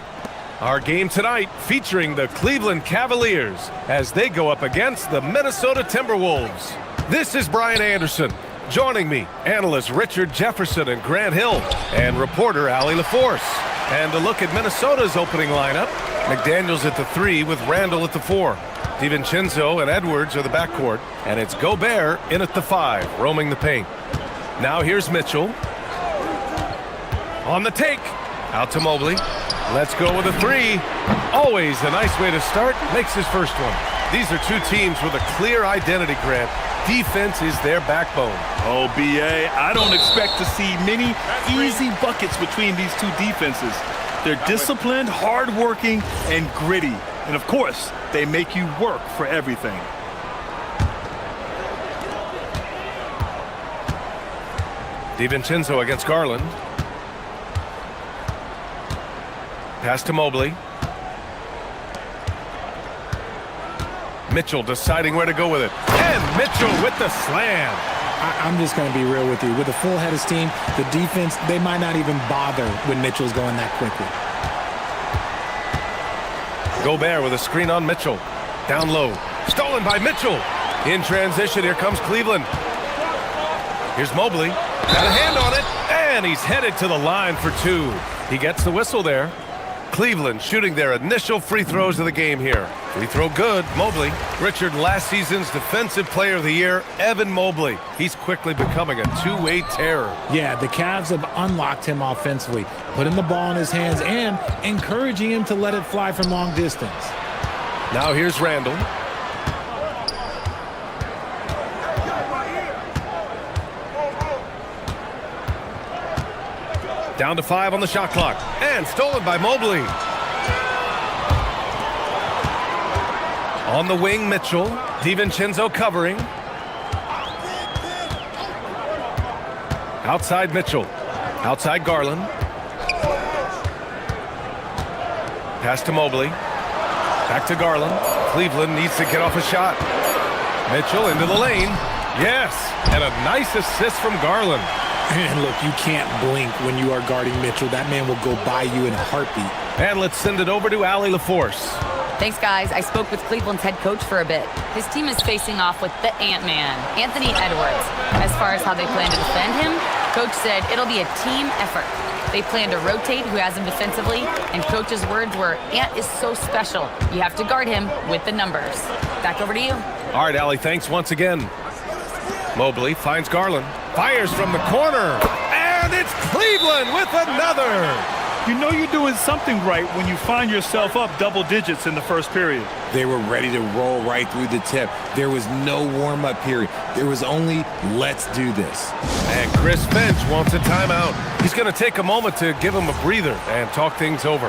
Our game tonight featuring the Cleveland Cavaliers as they go up against the Minnesota Timberwolves. This is Brian Anderson. Joining me, analysts Richard Jefferson and Grant Hill, and reporter Allie LaForce. And to look at Minnesota's opening lineup, McDaniels at the 3 with Randall at the 4. DiVincenzo and Edwards are the backcourt, and it's Gobert in at the 5, roaming the paint. Now here's Mitchell. On the take, out to Mobley. Let's go with a 3. Always a nice way to start, makes his first one. These are two teams with a clear identity, Grant. Defense is their backbone. Oh, BA, I don't expect to see many easy buckets between these two defenses. They're disciplined, hardworking, and gritty. And of course, they make you work for everything. DiVincenzo against Garland. Pass to Mobley. Mitchell deciding where to go with it. And Mitchell with the slam. I'm just going to be real with you. With a full head of steam, the defense, they might not even bother when Mitchell's going that quickly. Gobert with a screen on Mitchell. Down low. Stolen by Mitchell. In transition, here comes Cleveland. Here's Mobley. Got a hand on it. And he's headed to the line for 2. He gets the whistle there. Cleveland shooting their initial free throws of the game here. Free throw good, Mobley. Richard, last season's Defensive Player of the Year, Evan Mobley. He's quickly becoming a two-way terror. Yeah, the Cavs have unlocked him offensively, putting the ball in his hands and encouraging him to let it fly from long distance. Now here's Randall. Down to 5 on the shot clock. And stolen by Mobley. On the wing, Mitchell. DiVincenzo covering. Outside Mitchell. Outside Garland. Pass to Mobley. Back to Garland. Cleveland needs to get off a shot. Mitchell into the lane. Yes, and a nice assist from Garland. And look, you can't blink when you are guarding Mitchell. That man will go by you in a heartbeat. And let's send it over to Allie LaForce. Thanks, guys. I spoke with Cleveland's head coach for a bit. His team is facing off with the Ant-Man, Anthony Edwards. As far as how they plan to defend him, coach said it'll be a team effort. They plan to rotate who has him defensively, and coach's words were, Ant is so special. You have to guard him with the numbers. Back over to you. All right, Allie, thanks once again. Mobley finds Garland. Fires from the corner. And it's Cleveland with another. You know you're doing something right when you find yourself up double digits in the first period. They were ready to roll right through the tip. There was no warm-up period. There was only, let's do this. And Chris Finch wants a timeout. He's going to take a moment to give him a breather and talk things over.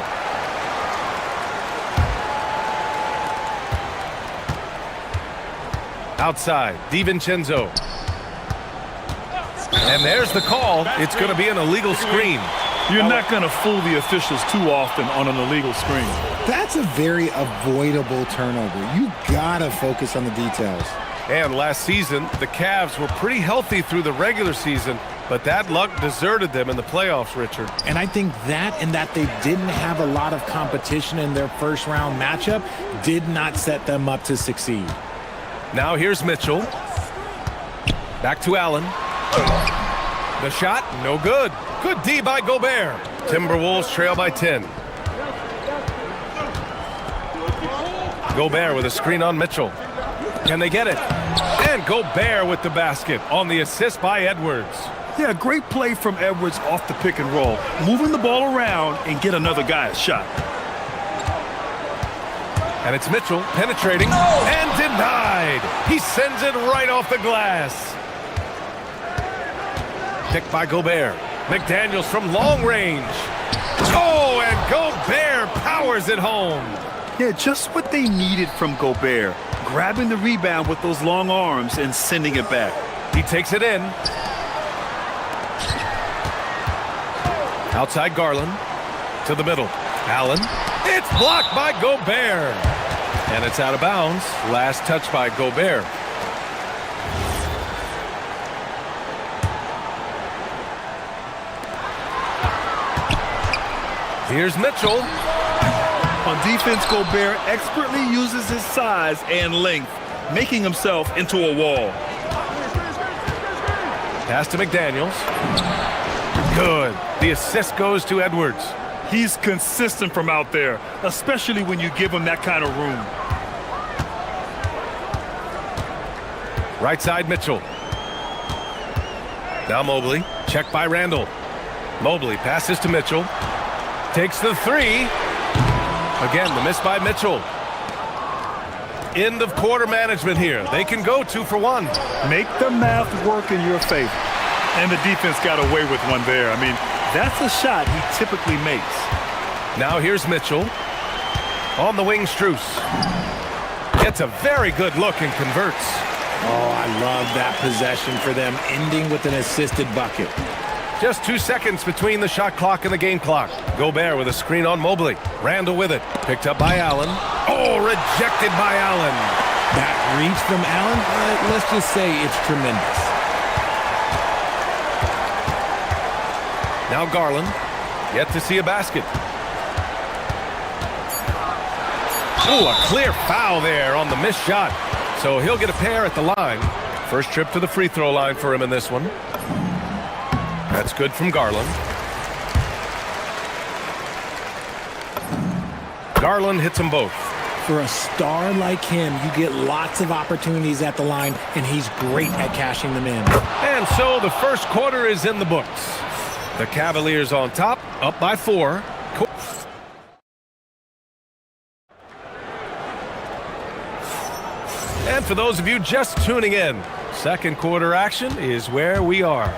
Outside, DiVincenzo. And there's the call. It's going to be an illegal screen. You're not going to fool the officials too often on an illegal screen. That's a very avoidable turnover. You gotta focus on the details. And last season, the Cavs were pretty healthy through the regular season, but that luck deserted them in the playoffs, Richard. And I think that and that they didn't have a lot of competition in their first round matchup did not set them up to succeed. Now here's Mitchell. Back to Allen. The shot, no good. Good D by Gobert. Timberwolves trail by 10. Gobert with a screen on Mitchell. Can they get it? And Gobert with the basket on the assist by Edwards. Yeah, great play from Edwards off the pick and roll. Moving the ball around and get another guy a shot. And it's Mitchell penetrating and denied. He sends it right off the glass. Picked by Gobert. McDaniels from long range. Oh, and Gobert powers it home. Yeah, just what they needed from Gobert. Grabbing the rebound with those long arms and sending it back. He takes it in. Outside Garland. To the middle. Allen. It's blocked by Gobert. And it's out of bounds. Last touch by Gobert. Here's Mitchell. On defense, Gobert expertly uses his size and length, making himself into a wall. Pass to McDaniels. Good. The assist goes to Edwards. He's consistent from out there, especially when you give him that kind of room. Right side, Mitchell. Now Mobley. Checked by Randall. Mobley passes to Mitchell. Takes the three. Again, the miss by Mitchell. End of quarter management here. They can go 2 for 1. Make the math work in your favor. And the defense got away with one there. I mean, that's a shot he typically makes. Now here's Mitchell. On the wing, Strus. Gets a very good look and converts. Oh, I love that possession for them, ending with an assisted bucket. Just 2 seconds between the shot clock and the game clock. Gobert with a screen on Mobley. Randall with it. Picked up by Allen. Oh, rejected by Allen. That reach from Allen, let's just say it's tremendous. Now Garland. Yet to see a basket. Oh, a clear foul there on the missed shot. So he'll get a pair at the line. First trip to the free throw line for him in this one. That's good from Garland. Garland hits them both. For a star like him, you get lots of opportunities at the line, and he's great at cashing them in. And so the first quarter is in the books. The Cavaliers on top, up by 4. And for those of you just tuning in, second quarter action is where we are.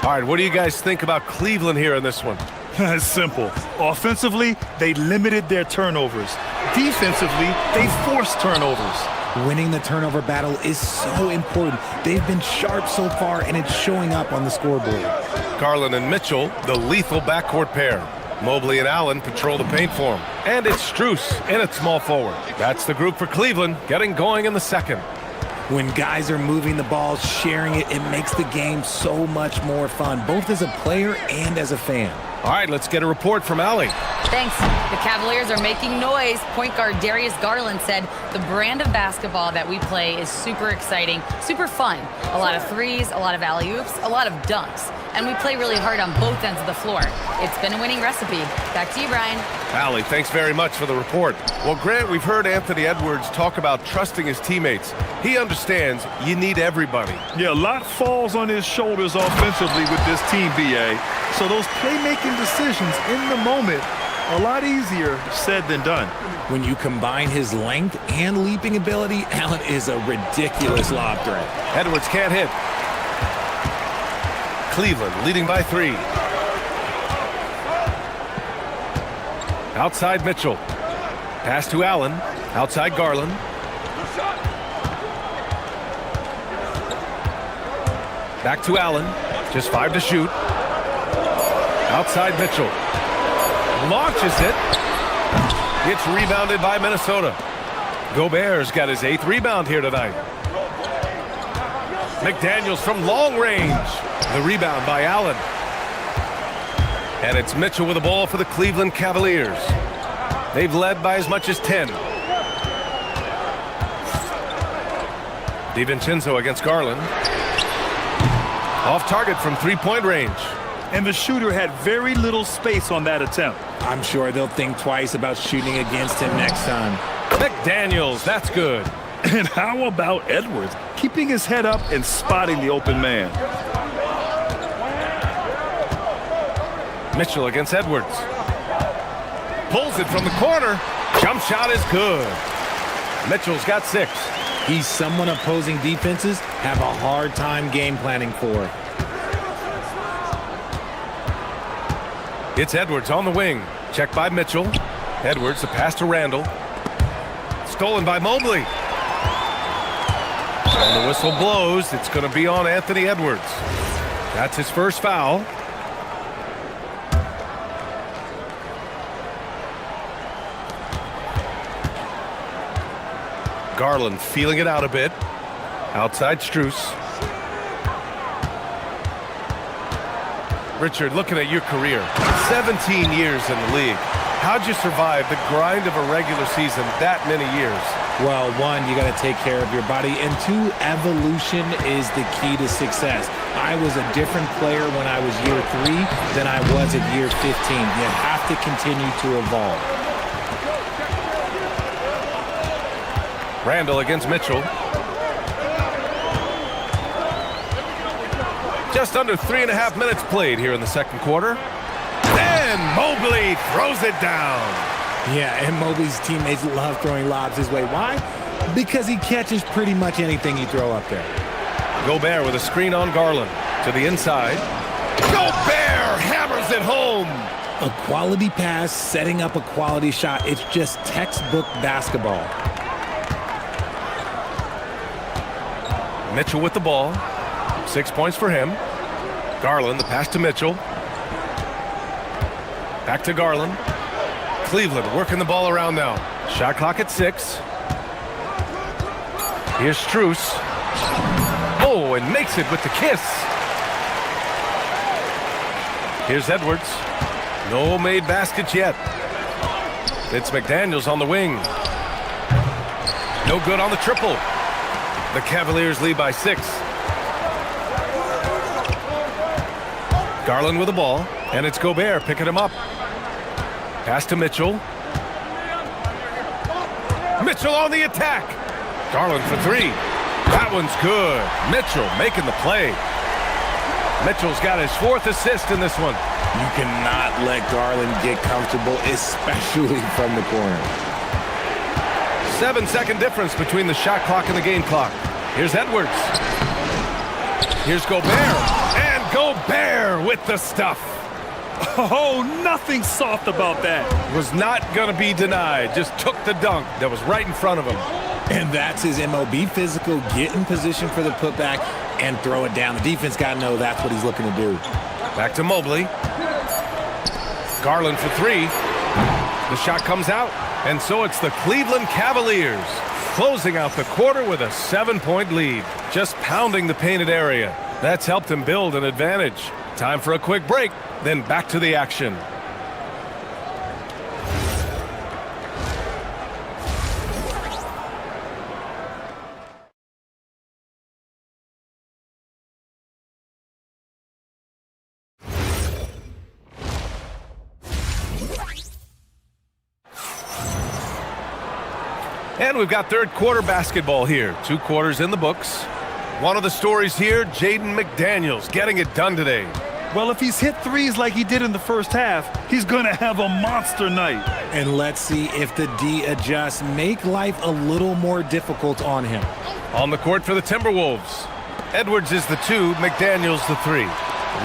All right, what do you guys think about Cleveland here in this one? It's simple. Offensively, they limited their turnovers. Defensively, they forced turnovers. Winning the turnover battle is so important. They've been sharp so far, and it's showing up on the scoreboard. Garland and Mitchell, the lethal backcourt pair. Mobley and Allen patrol the paint for him. And it's Strus in at small forward. That's the group for Cleveland, getting going in the second. When guys are moving the ball, sharing it, it makes the game so much more fun, both as a player and as a fan. All right, let's get a report from Allie. Thanks. The Cavaliers are making noise. Point guard Darius Garland said the brand of basketball that we play is super exciting, super fun. A lot of threes, a lot of alley-oops, a lot of dunks. And we play really hard on both ends of the floor. It's been a winning recipe. Back to you, Brian. Allie, thanks very much for the report. Well, Grant, we've heard Anthony Edwards talk about trusting his teammates. He understands you need everybody. Yeah, a lot falls on his shoulders offensively with this team, BA. So those playmaking decisions in the moment, a lot easier said than done. When you combine his length and leaping ability, Allen is a ridiculous lob threat. Edwards can't hit. Cleveland leading by 3. Outside Mitchell. Pass to Allen. Outside Garland. Back to Allen. Just 5 to shoot. Outside Mitchell. Launches it. Gets rebounded by Minnesota. Gobert's got his 8th rebound here tonight. McDaniels from long range. The rebound by Allen. And it's Mitchell with the ball for the Cleveland Cavaliers. They've led by as much as 10. DiVincenzo against Garland. Off target from three-point range. And the shooter had very little space on that attempt. I'm sure they'll think twice about shooting against him next time. McDaniels, that's good. And how about Edwards? Keeping his head up and spotting the open man. Mitchell against Edwards. Pulls it from the corner. Jump shot is good. Mitchell's got 6. He's someone opposing defenses have a hard time game planning for. It's Edwards on the wing. Checked by Mitchell. Edwards, the pass to Randall. Stolen by Mobley. And the whistle blows. It's going to be on Anthony Edwards. That's his first foul. Garland feeling it out a bit. Outside Strus. Richard, looking at your career, 17 years in the league. How'd you survive the grind of a regular season that many years? Well, one, you got to take care of your body, and two, evolution is the key to success. I was a different player when I was year 3 than I was at year 15. You have to continue to evolve. Randall against Mitchell. Just under 3.5 minutes played here in the second quarter. And Mobley throws it down. Yeah, and Mobley's teammates love throwing lobs his way. Why? Because he catches pretty much anything you throw up there. Gobert with a screen on Garland. To the inside. Gobert hammers it home. A quality pass, setting up a quality shot. It's just textbook basketball. Mitchell with the ball. 6 points for him. Garland, the pass to Mitchell. Back to Garland. Cleveland working the ball around now. Shot clock at 6. Here's Strus. Oh, and makes it with the kiss. Here's Edwards. No made baskets yet. It's McDaniels on the wing. No good on the triple. The Cavaliers lead by 6. Garland with the ball, and it's Gobert picking him up. Pass to Mitchell. Mitchell on the attack. Garland for 3. That one's good. Mitchell making the play. Mitchell's got his 4th assist in this one. You cannot let Garland get comfortable, especially from the corner. 7-second difference between the shot clock and the game clock. Here's Edwards. Here's Gobert. And Gobert with the stuff. Oh, nothing soft about that. Was not going to be denied. Just took the dunk that was right in front of him. And that's his MO. Be physical, get in position for the putback, and throw it down. The defense got to know that's what he's looking to do. Back to Mobley. Garland for 3. The shot comes out. And so it's the Cleveland Cavaliers closing out the quarter with a 7-point lead. Just pounding the painted area. That's helped him build an advantage. Time for a quick break, then back to the action. And we've got third quarter basketball here. 2 quarters in the books. One of the stories here, Jaden McDaniels getting it done today. Well, if he's hit threes like he did in the first half, he's going to have a monster night. And let's see if the D adjusts, make life a little more difficult on him. On the court for the Timberwolves. Edwards is the 2, McDaniels the 3.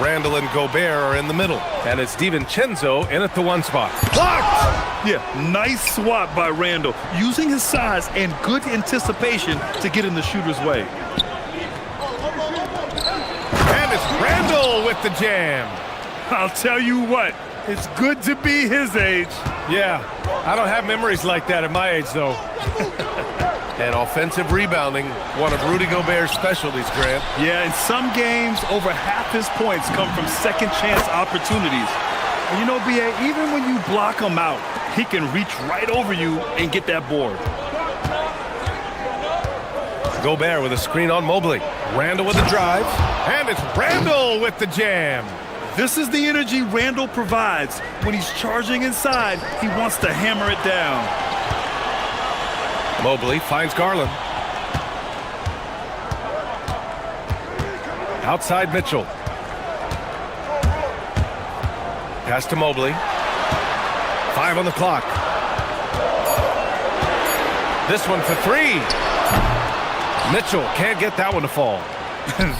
Randall and Gobert are in the middle. And it's DiVincenzo in at the 1 spot. Blocked! Yeah, nice swat by Randall, using his size and good anticipation to get in the shooter's way. And it's Randall with the jam. I'll tell you what, it's good to be his age. Yeah, I don't have memories like that at my age, though. And offensive rebounding, one of Rudy Gobert's specialties, Grant. Yeah, in some games, over half his points come from second chance opportunities. And you know, B.A., even when you block him out, he can reach right over you and get that board. Gobert with a screen on Mobley. Randall with a drive. And it's Randall with the jam. This is the energy Randall provides. When he's charging inside, he wants to hammer it down. Mobley finds Garland. Outside Mitchell. Pass to Mobley. 5 on the clock. This one for 3. Mitchell can't get that one to fall.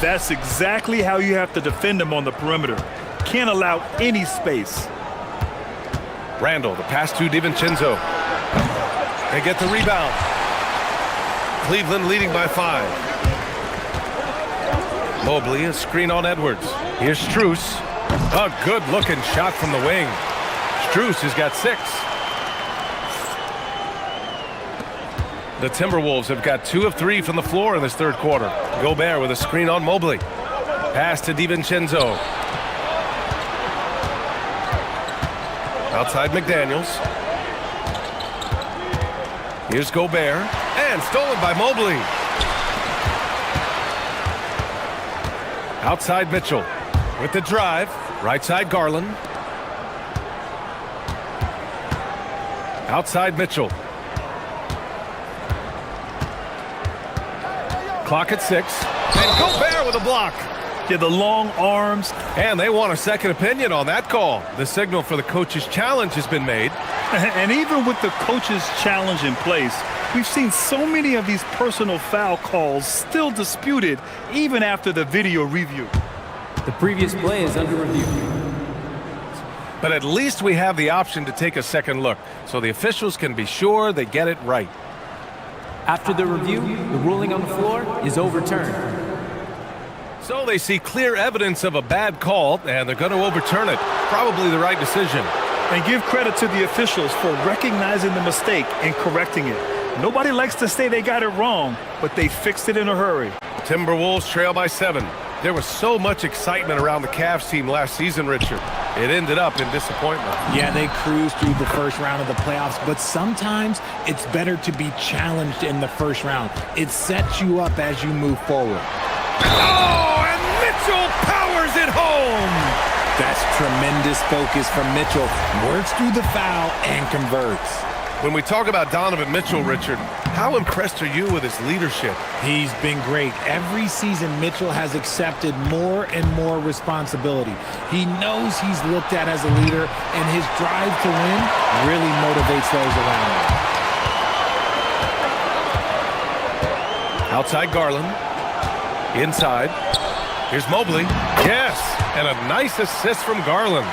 That's exactly how you have to defend him on the perimeter. Can't allow any space. Randall, the pass to DiVincenzo. They get the rebound. Cleveland leading by 5. Mobley, a screen on Edwards. Here's Strus. A good-looking shot from the wing. Strus has got 6. The Timberwolves have got 2 of 3 from the floor in this third quarter. Gobert with a screen on Mobley. Pass to DiVincenzo. Outside McDaniels. Here's Gobert. And stolen by Mobley. Outside Mitchell. With the drive. Right side Garland. Outside Mitchell. Clock at 6. And Gobert with a block. Yeah, the long arms. And they want a second opinion on that call. The signal for the coach's challenge has been made. And even with the coach's challenge in place, we've seen so many of these personal foul calls still disputed even after the video review. The previous play is under review. But at least we have the option to take a second look, so the officials can be sure they get it right. After the review, the ruling on the floor is overturned. So they see clear evidence of a bad call, and they're going to overturn it. Probably the right decision. And give credit to the officials for recognizing the mistake and correcting it. Nobody likes to say they got it wrong, but they fixed it in a hurry. Timberwolves trail by 7. There was so much excitement around the Cavs team last season, Richard. It ended up in disappointment. Yeah, they cruised through the first round of the playoffs, but sometimes it's better to be challenged in the first round. It sets you up as you move forward. Oh, and Mitchell powers it home! That's tremendous focus from Mitchell. Works through the foul and converts. When we talk about Donovan Mitchell, Richard, how impressed are you with his leadership? He's been great. Every season, Mitchell has accepted more and more responsibility. He knows he's looked at as a leader, and his drive to win really motivates those around him. Outside Garland. Inside. Here's Mobley. Yes, and a nice assist from Garland.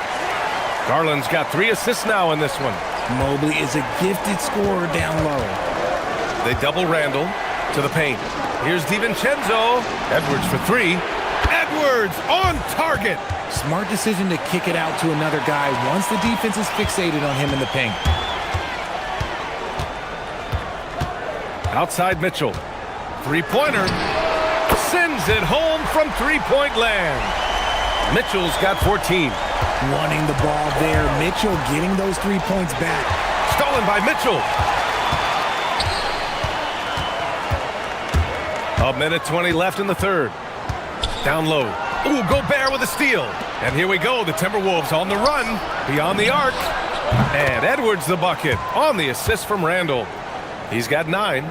Garland's got 3 assists now in this one. Mobley is a gifted scorer down low. They double Randall to the paint. Here's DiVincenzo. Edwards for 3. Edwards on target. Smart decision to kick it out to another guy once the defense is fixated on him in the paint. Outside Mitchell. Three-pointer. Sends it home from three-point land. Mitchell's got 14. Wanting the ball there. Mitchell getting those 3 points back. Stolen by Mitchell. A minute 20 left in the third. Down low. Ooh, Gobert with a steal. And here we go. The Timberwolves on the run. Beyond the arc. And Edwards the bucket on the assist from Randall. He's got 9.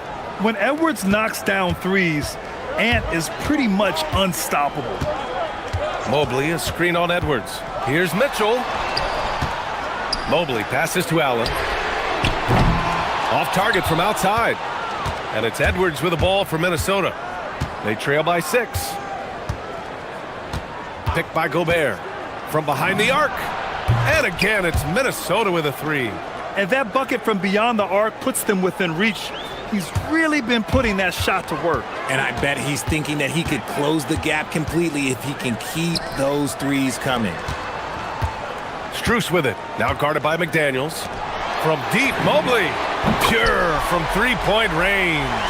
When Edwards knocks down threes, Ant is pretty much unstoppable. Mobley, a screen on Edwards. Here's Mitchell. Mobley passes to Allen. Off target from outside. And it's Edwards with the ball for Minnesota. They trail by 6. Picked by Gobert. From behind the arc. And again, it's Minnesota with a 3. And that bucket from beyond the arc puts them within reach. He's really been putting that shot to work. And I bet he's thinking that he could close the gap completely if he can keep those threes coming. Strus with it. Now guarded by McDaniels. From deep, Mobley. Pure from three-point range.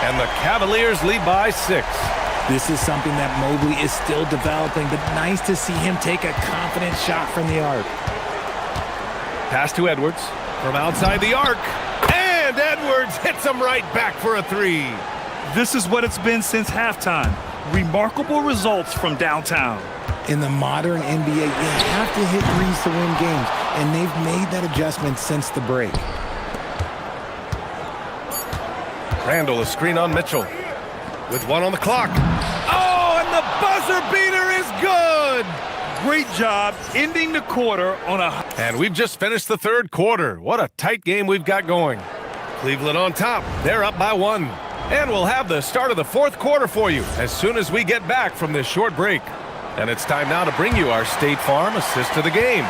And the Cavaliers lead by 6. This is something that Mobley is still developing, but nice to see him take a confident shot from the arc. Pass to Edwards. From outside the arc. And Edwards hits him right back for a 3. This is what it's been since halftime. Remarkable results from downtown. In the modern NBA, you have to hit threes to win games, and they've made that adjustment since the break. Randall, a screen on Mitchell. With 1 on the clock. Oh, and the buzzer beater is good! Great job ending the quarter on a... And we've just finished the third quarter. What a tight game we've got going. Cleveland on top. They're up by 1. And we'll have the start of the fourth quarter for you as soon as we get back from this short break. And it's time now to bring you our State Farm assist to the game.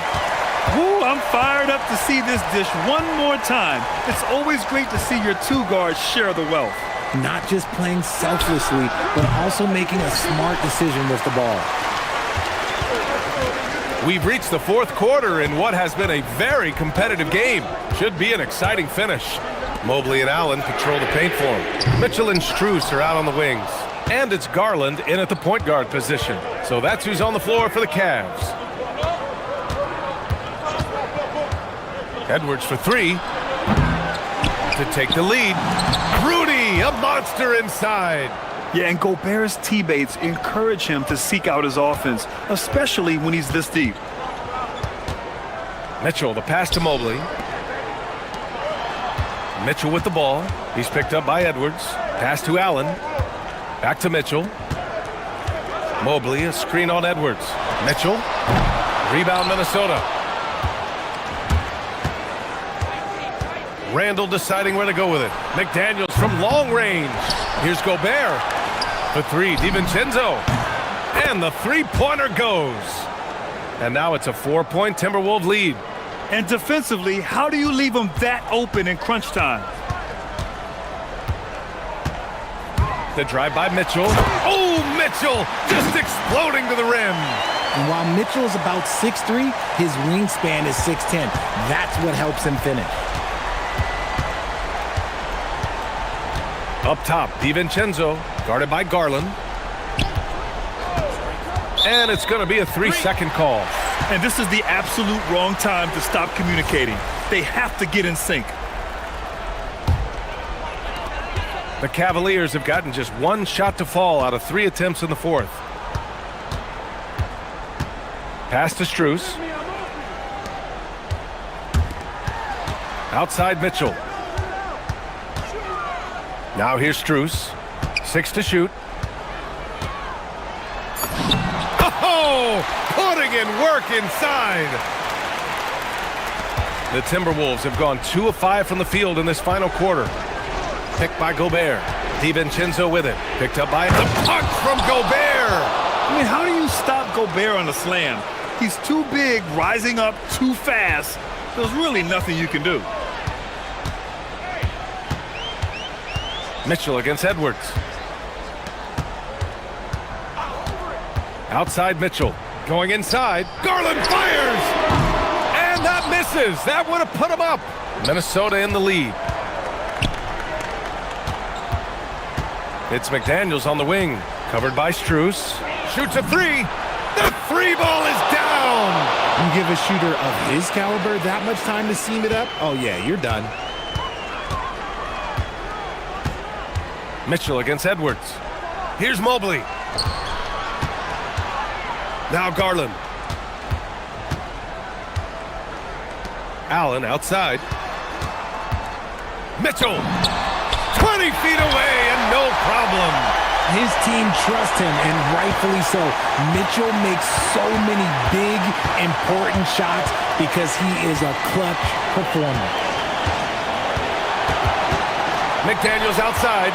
Ooh, I'm fired up to see this dish one more time. It's always great to see your 2 guards share the wealth. Not just playing selflessly, but also making a smart decision with the ball. We've reached the fourth quarter in what has been a very competitive game. Should be an exciting finish. Mobley and Allen control the paint for him. Mitchell and Strus are out on the wings. And it's Garland in at the point guard position. So that's who's on the floor for the Cavs. Edwards for three to take the lead. Rudy, a monster inside. Yeah, and Gobert's teammates encourage him to seek out his offense, especially when he's this deep. Mitchell, the pass to Mobley. Mitchell with the ball. He's picked up by Edwards. Pass to Allen. Back to Mitchell. Mobley, a screen on Edwards. Mitchell. Rebound, Minnesota. Randall deciding where to go with it. McDaniels from long range. Here's Gobert. For three, DiVincenzo. And the three-pointer goes. And now it's a 4-point Timberwolves lead. And defensively, how do you leave them that open in crunch time? The drive by Mitchell. Oh, Mitchell just exploding to the rim. And while Mitchell is about 6'3", his wingspan is 6'10". That's what helps him finish. Up top, DiVincenzo, guarded by Garland. And it's going to be a 3-second call. And this is the absolute wrong time to stop communicating. They have to get in sync. The Cavaliers have gotten just one shot to fall out of 3 attempts in the fourth. Pass to Strus. Outside Mitchell. Now here's Strus. 6 to shoot. Oh, putting in work inside. The Timberwolves have gone 2 of 5 from the field in this final quarter. Picked by Gobert. DiVincenzo with it. Picked up by the punch from Gobert. I mean, how do you stop Gobert on a slam? He's too big, rising up too fast. There's really nothing you can do. Mitchell against Edwards. Outside Mitchell. Going inside. Garland fires! And that misses. That would have put him up. Minnesota in the lead. It's McDaniels on the wing. Covered by Strus. Shoots a three. The three ball is down. You give a shooter of his caliber that much time to seam it up? Oh, yeah, you're done. Mitchell against Edwards. Here's Mobley. Now Garland. Allen outside. Mitchell. 20 feet away and no problem. His team trusts him, and rightfully so. Mitchell makes so many big, important shots because he is a clutch performer. McDaniels outside.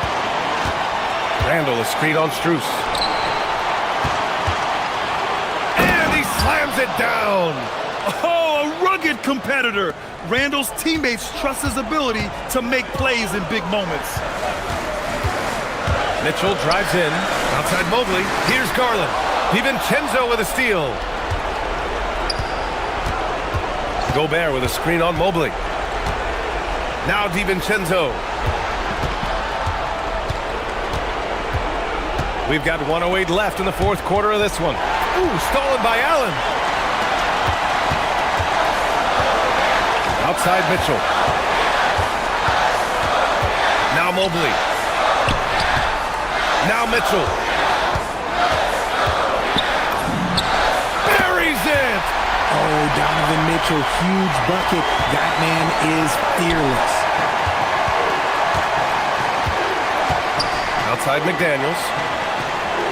Randall, a screen on Strus. And he slams it down. Oh, a rugged competitor. Randall's teammates trust his ability to make plays in big moments. Mitchell drives in. Outside Mobley. Here's Garland. DiVincenzo with a steal. Gobert with a screen on Mobley. Now DiVincenzo. We've got 1:08 left in the fourth quarter of this one. Ooh, stolen by Allen. Outside Mitchell. Now Mobley. Now Mitchell. Buries it! Oh, Donovan Mitchell, huge bucket. That man is fearless. Outside McDaniels.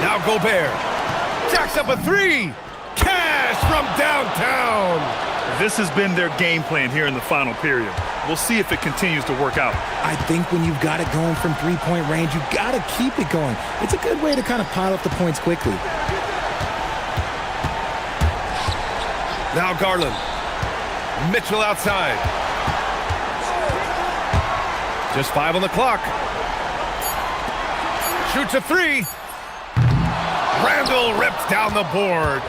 Now Gobert. Jacks up a three. Cash from downtown. This has been their game plan here in the final period. We'll see if it continues to work out. I think when you've got it going from three-point range, you've got to keep it going. It's a good way to kind of pile up the points quickly. Now Garland. Mitchell outside. Just 5 on the clock. Shoots a three. Randall rips down the board.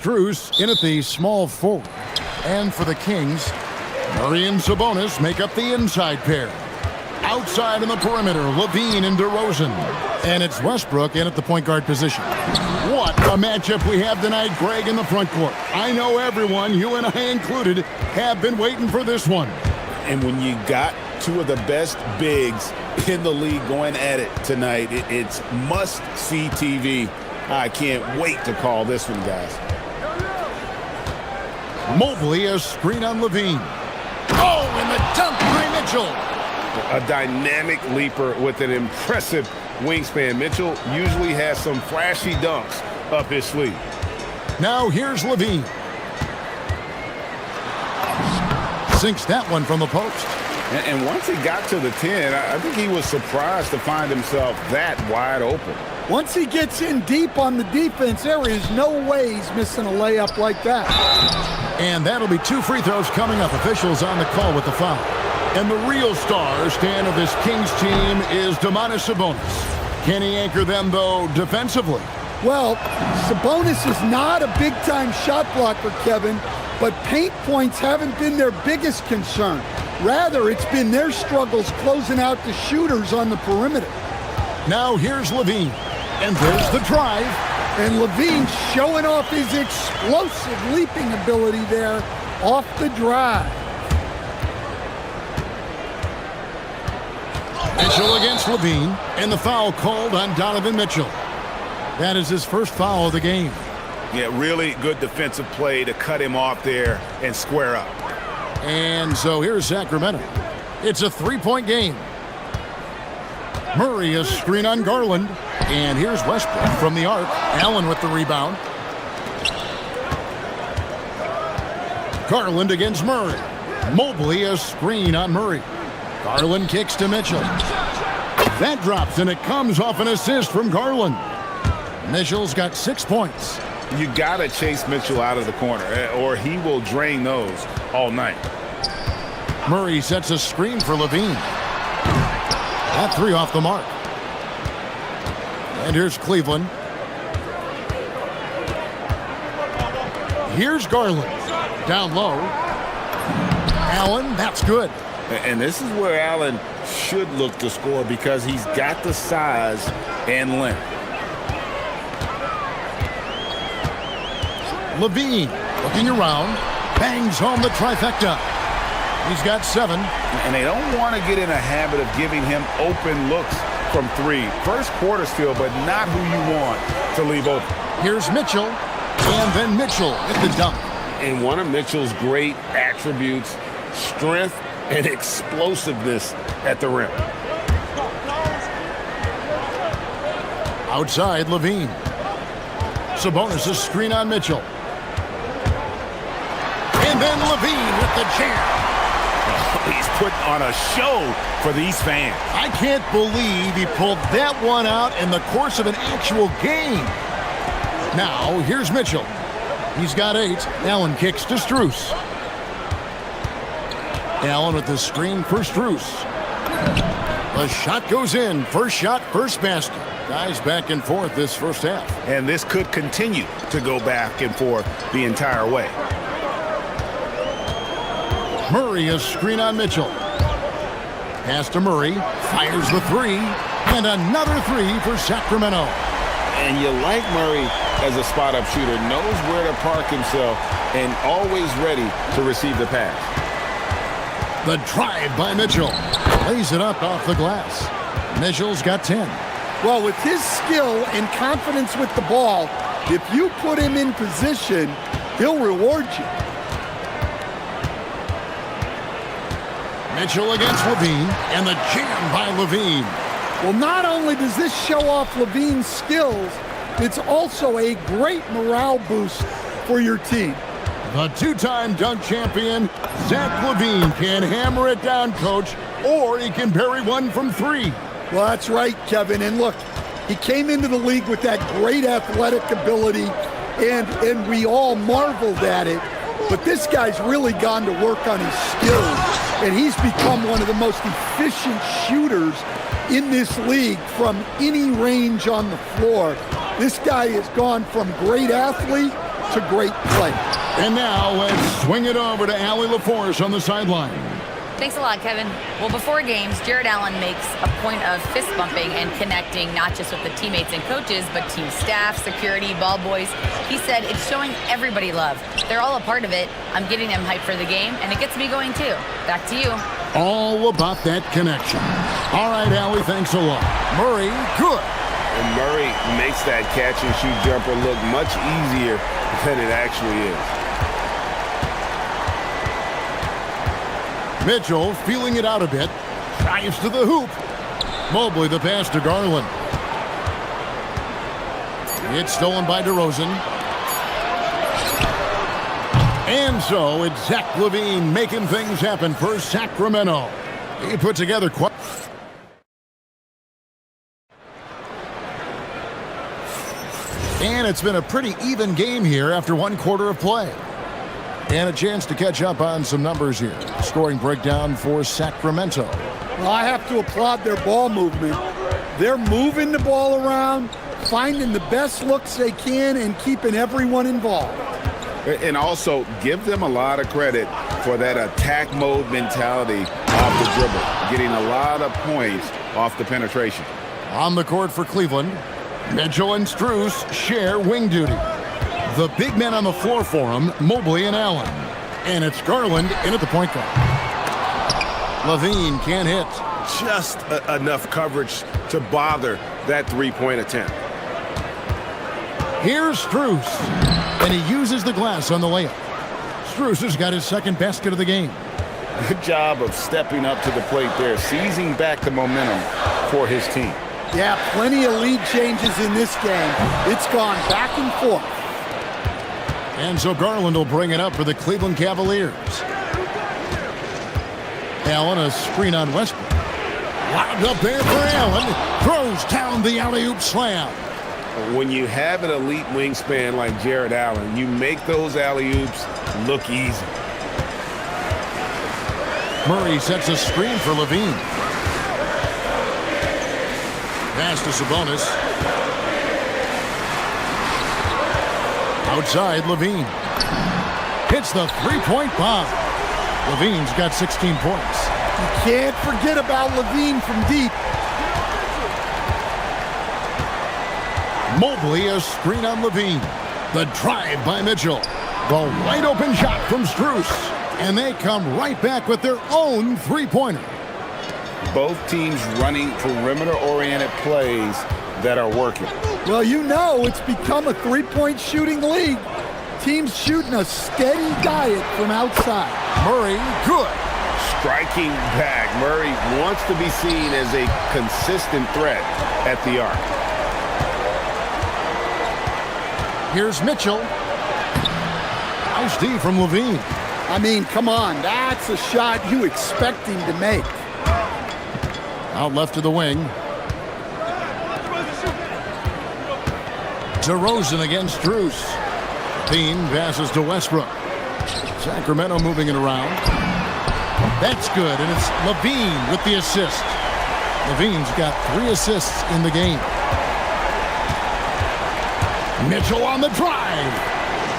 Strus in at the small forward. And for the Kings, Murray and Sabonis make up the inside pair. Outside in the perimeter, Levine and DeRozan. And it's Westbrook in at the point guard position. What a matchup we have tonight, Greg, in the front court. I know everyone, you and I included, have been waiting for this one. And when you got two of the best bigs in the league going at it tonight, it's must-see TV. I can't wait to call this one, guys. Mobley, a screen on Levine. Oh, and the dunk by Mitchell. A dynamic leaper with an impressive wingspan. Mitchell usually has some flashy dunks up his sleeve. Now here's Levine. Sinks that one from the post. And once he got to the 10, I think he was surprised to find himself that wide open. Once he gets in deep on the defense, there is no way he's missing a layup like that. And that'll be 2 free throws coming up. Officials on the call with the foul. And the real star stand of this Kings team is Domantas Sabonis. Can he anchor them, though, defensively? Well, Sabonis is not a big-time shot blocker, Kevin, but paint points haven't been their biggest concern. Rather, it's been their struggles closing out the shooters on the perimeter. Now here's Levine. And there's the drive. And Levine showing off his explosive leaping ability there off the drive. Mitchell against Levine, and the foul called on Donovan Mitchell. That is his first foul of the game. Yeah, really good defensive play to cut him off there and square up. And so here's Sacramento. It's a 3-point game. Murray, a screen on Garland. And here's Westbrook from the arc. Allen with the rebound. Garland against Murray. Mobley, a screen on Murray. Garland kicks to Mitchell. That drops, and it comes off an assist from Garland. Mitchell's got 6 points. You got to chase Mitchell out of the corner, or he will drain those all night. Murray sets a screen for Levine. That 3 off the mark. And here's Cleveland. Here's Garland. Down low. Allen, that's good. And this is where Allen should look to score because he's got the size and length. Levine looking around, bangs home the trifecta. He's got 7. And they don't want to get in a habit of giving him open looks from 3. First quarter still, but not who you want to leave open. Here's Mitchell, and then Mitchell at the dunk. And one of Mitchell's great attributes, strength and explosiveness at the rim. Outside, Levine. Sabonis' screen on Mitchell. And then Levine with the jam. He's putting on a show for these fans. I can't believe he pulled that one out in the course of an actual game. Now, here's Mitchell. He's got 8. Allen kicks to Strus. Allen with the screen for Strus. The shot goes in. First shot, first basket. Guys back and forth this first half. And this could continue to go back and forth the entire way. Murray, a screen on Mitchell. Pass to Murray. Fires the 3. And another 3 for Sacramento. And you like Murray as a spot-up shooter. Knows where to park himself and always ready to receive the pass. The drive by Mitchell. Lays it up off the glass. Mitchell's got 10. Well, with his skill and confidence with the ball, if you put him in position, he'll reward you. Mitchell against Levine, and the jam by Levine. Well, not only does this show off Levine's skills, it's also a great morale boost for your team. The 2-time dunk champion, Zach Levine, can hammer it down, Coach, or he can bury one from 3. Well, that's right, Kevin. And look, he came into the league with that great athletic ability, and we all marveled at it. But this guy's really gone to work on his skills, and he's become one of the most efficient shooters in this league from any range on the floor. This guy has gone from great athlete such a great play. And now let's swing it over to Allie LaForce on the sideline. Thanks a lot, Kevin. Well, before games, Jared Allen makes a point of fist bumping and connecting not just with the teammates and coaches, but team staff, security, ball boys. He said it's showing everybody love. They're all a part of it. I'm getting them hyped for the game, and it gets me going too. Back to you. All about that connection. All right, Allie, thanks a lot. Murray, good. And Murray makes that catch-and-shoot jumper look much easier than it actually is. Mitchell feeling it out a bit. Drives to the hoop. Mobley the pass to Garland. It's stolen by DeRozan. And so it's Zach LaVine making things happen for Sacramento. He put together quite... And it's been a pretty even game here after one quarter of play. And a chance to catch up on some numbers here. Scoring breakdown for Sacramento. Well, I have to applaud their ball movement. They're moving the ball around, finding the best looks they can, and keeping everyone involved. And also give them a lot of credit for that attack mode mentality off the dribble, getting a lot of points off the penetration. On the court for Cleveland, Mitchell and Strus share wing duty. The big men on the floor for him, Mobley and Allen. And it's Garland in at the point guard. LaVine can't hit. Just enough coverage to bother that three-point attempt. Here's Strus, and he uses the glass on the layup. Strus has got his second basket of the game. Good job of stepping up to the plate there, seizing back the momentum for his team. Yeah, plenty of lead changes in this game. It's gone back and forth. And so Garland will bring it up for the Cleveland Cavaliers. Allen, a screen on Westbrook. Lobbed up there for Allen. Throws down the alley-oop slam. When you have an elite wingspan like Jared Allen, you make those alley-oops look easy. Murray sets a screen for LaVine. Pass to Sabonis. Outside, LaVine. Hits the three-point bomb. LaVine's got 16 points. You can't forget about LaVine from deep. Mobley, a screen on LaVine. The drive by Mitchell. The wide-open shot from Strus. And they come right back with their own three-pointer. Both teams running perimeter-oriented plays that are working. Well, you know it's become a three-point shooting league. Teams shooting a steady diet from outside. Murray, good. Striking back. Murray wants to be seen as a consistent threat at the arc. Here's Mitchell. Nice D from LaVine. I mean, come on. That's a shot you expect him to make. Out left to the wing. DeRozan against Strus. Bean passes to Westbrook. Sacramento moving it around. That's good, and it's LaVine with the assist. LaVine's got 3 assists in the game. Mitchell on the drive.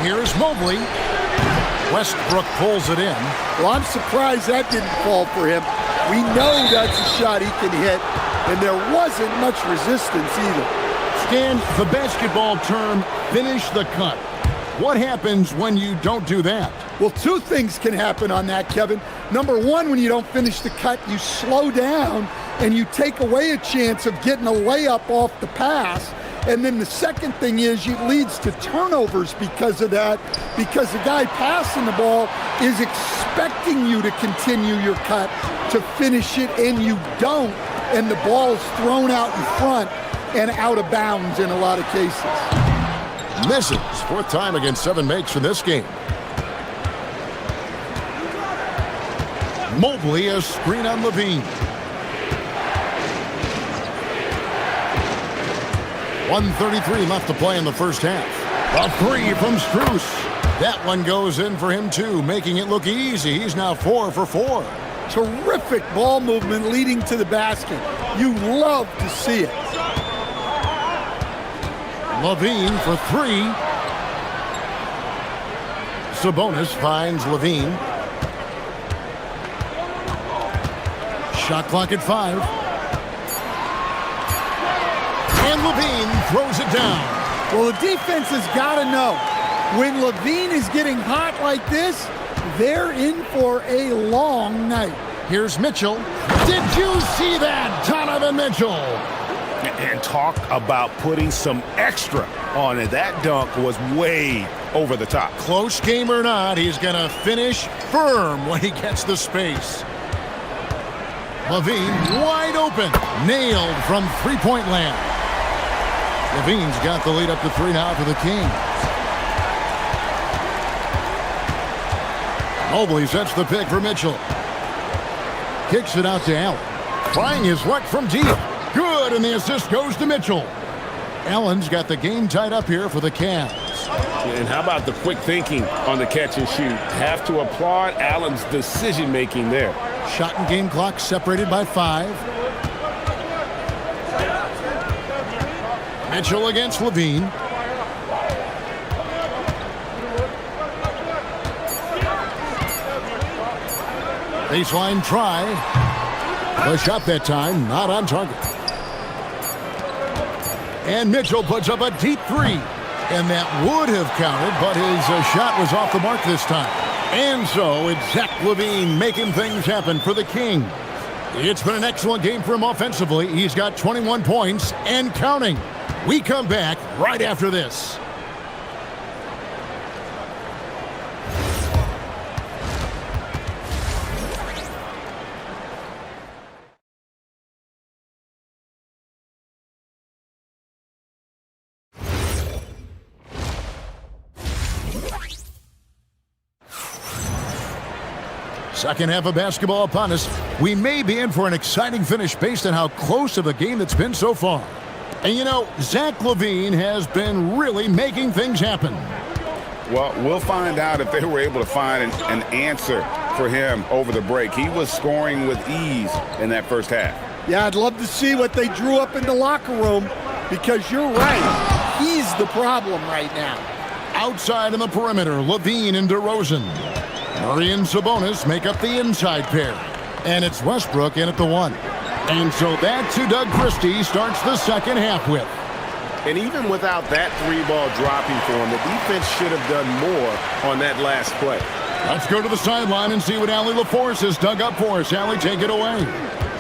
Here's Mobley. Westbrook pulls it in. Well, I'm surprised that didn't fall for him. We know that's a shot he can hit, and there wasn't much resistance either. Stan, the basketball term, finish the cut. What happens when you don't do that? Well, 2 things can happen on that, Kevin. Number 1, when you don't finish the cut, you slow down and you take away a chance of getting a layup off the pass. And then the second thing is it leads to turnovers because of that, because the guy passing the ball is expecting you to continue your cut to finish it, and you don't, and the ball is thrown out in front and out of bounds in a lot of cases. Misses. 4th time against 7 makes for this game. Mobley, a screen on LaVine. 1:33 left to play in the first half. A 3 from Strus. That one goes in for him too, making it look easy. He's now 4 for 4. Terrific ball movement leading to the basket. You love to see it. LaVine for 3. Sabonis finds Levine. Shot clock at 5. And Levine throws it down. Well, the defense has got to know, when Levine is getting hot like this, they're in for a long night. Here's Mitchell. Did you see that, Donovan Mitchell? And talk about putting some extra on it. That dunk was way over the top. Close game or not, he's going to finish firm when he gets the space. Levine wide open. Nailed from three-point land. Levine's got the lead up to 3 now for the Kings. Mobley sets the pick for Mitchell. Kicks it out to Allen. Trying his luck from deep. Good, and the assist goes to Mitchell. Allen's got the game tied up here for the Cavs. And how about the quick thinking on the catch and shoot? Have to applaud Allen's decision-making there. Shot and game clock separated by 5. Mitchell against Levine. Baseline try. The shot that time, not on target. And Mitchell puts up a deep 3. And that would have counted, but his shot was off the mark this time. And so it's Zach Levine making things happen for the King. It's been an excellent game for him offensively. He's got 21 points and counting. We come back right after this. Second half of basketball upon us. We may be in for an exciting finish based on how close of a game that's been so far. And you know, Zach Levine has been really making things happen. Well, we'll find out if they were able to find an answer for him over the break. He was scoring with ease in that first half. Yeah, I'd love to see what they drew up in the locker room, because you're right. He's the problem right now. Outside on the perimeter, Levine and DeRozan. Murray and Sabonis make up the inside pair. And it's Westbrook in at the 1. And so that's who Doug Christie starts the second half with. And even without that 3-ball dropping for him, the defense should have done more on that last play. Let's go to the sideline and see what Allie LaForce has dug up for us. Allie, take it away.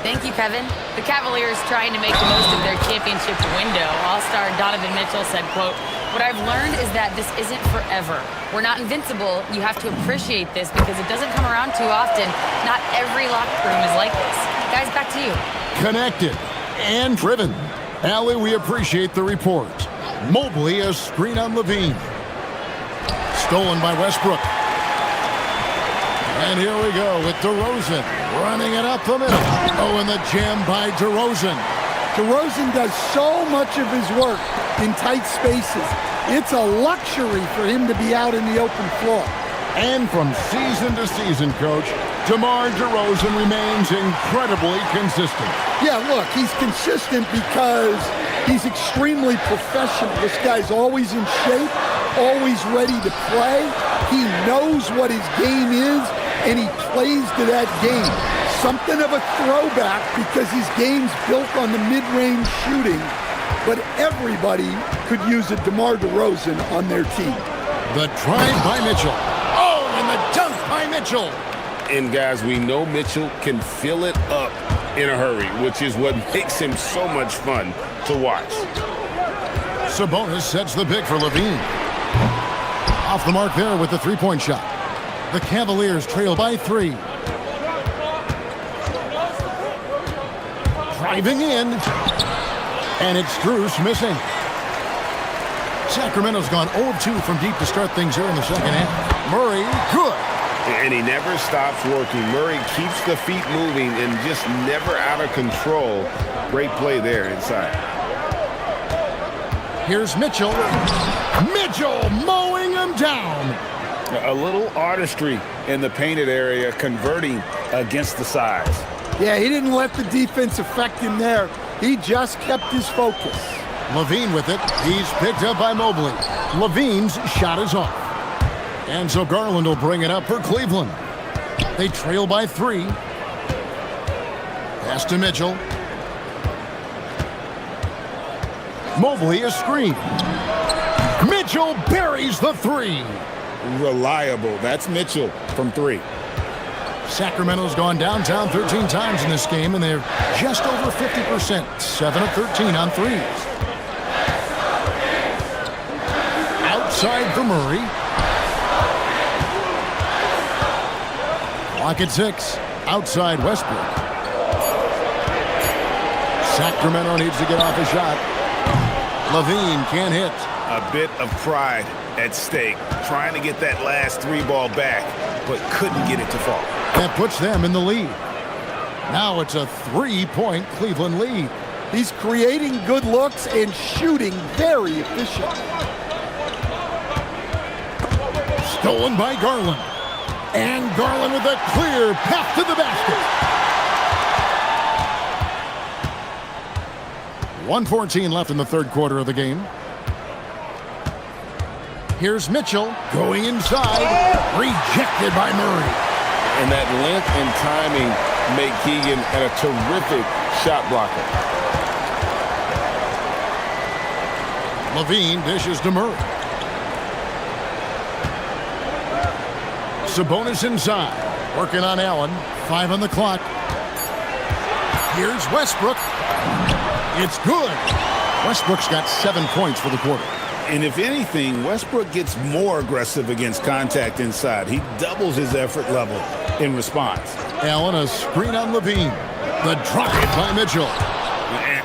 Thank you, Kevin. The Cavaliers trying to make the most of their championship window. All-star Donovan Mitchell said, quote, "What I've learned is that this isn't forever. We're not invincible. You have to appreciate this because it doesn't come around too often. Not every locker room is like this." Guys, back to you. Connected and driven. Allie, we appreciate the report. Mobley, a screen on Levine. Stolen by Westbrook. And here we go with DeRozan running it up the middle. Oh, and the jam by DeRozan. DeRozan does so much of his work in tight spaces. It's a luxury for him to be out in the open floor. And from season to season, Coach, DeMar DeRozan remains incredibly consistent. Yeah, look, he's consistent because he's extremely professional. This guy's always in shape, always ready to play. He knows what his game is, and he plays to that game. Something of a throwback because his game's built on the mid-range shooting, but everybody could use a DeMar DeRozan on their team. The drive by Mitchell. Oh, and the dunk by Mitchell. And guys, we know Mitchell can fill it up in a hurry, which is what makes him so much fun to watch. Sabonis sets the pick for Levine. Off the mark there with the three-point shot. The Cavaliers trail by 3. Driving in. And it's Strus missing. Sacramento's gone 0-2 from deep to start things here in the second half. Murray, good. And he never stops working. Murray keeps the feet moving and just never out of control. Great play there inside. Here's Mitchell. Mitchell mowing him down. A little artistry in the painted area, converting against the size. Yeah, he didn't let the defense affect him there. He just kept his focus. Levine with it. He's picked up by Mobley. Levine's shot is off. And so Garland will bring it up for Cleveland. They trail by 3. Pass to Mitchell. Mobley a screen. Mitchell buries the 3. Reliable. That's Mitchell from 3. Sacramento's gone downtown 13 times in this game, and they're just over 50%. 7 of 13 on threes. Outside for Murray. Clock at 6. Outside Westbrook. Sacramento needs to get off a shot. Levine can't hit. A bit of pride at stake, trying to get that last 3 ball back, but couldn't get it to fall. That puts them in the lead. Now it's a 3-point Cleveland lead. He's creating good looks and shooting very efficient. Stolen by Garland. And Garland with a clear path to the basket. 1:14 left in the third quarter of the game. Here's Mitchell going inside. Rejected by Murray. And that length and timing make Keegan a terrific shot blocker. Levine dishes to Murray. Sabonis inside. Working on Allen. 5 on the clock. Here's Westbrook. It's good. Westbrook's got 7 points for the quarter. And if anything, Westbrook gets more aggressive against contact inside. He doubles his effort level in response. Allen a screen on Levine. The drive by Mitchell.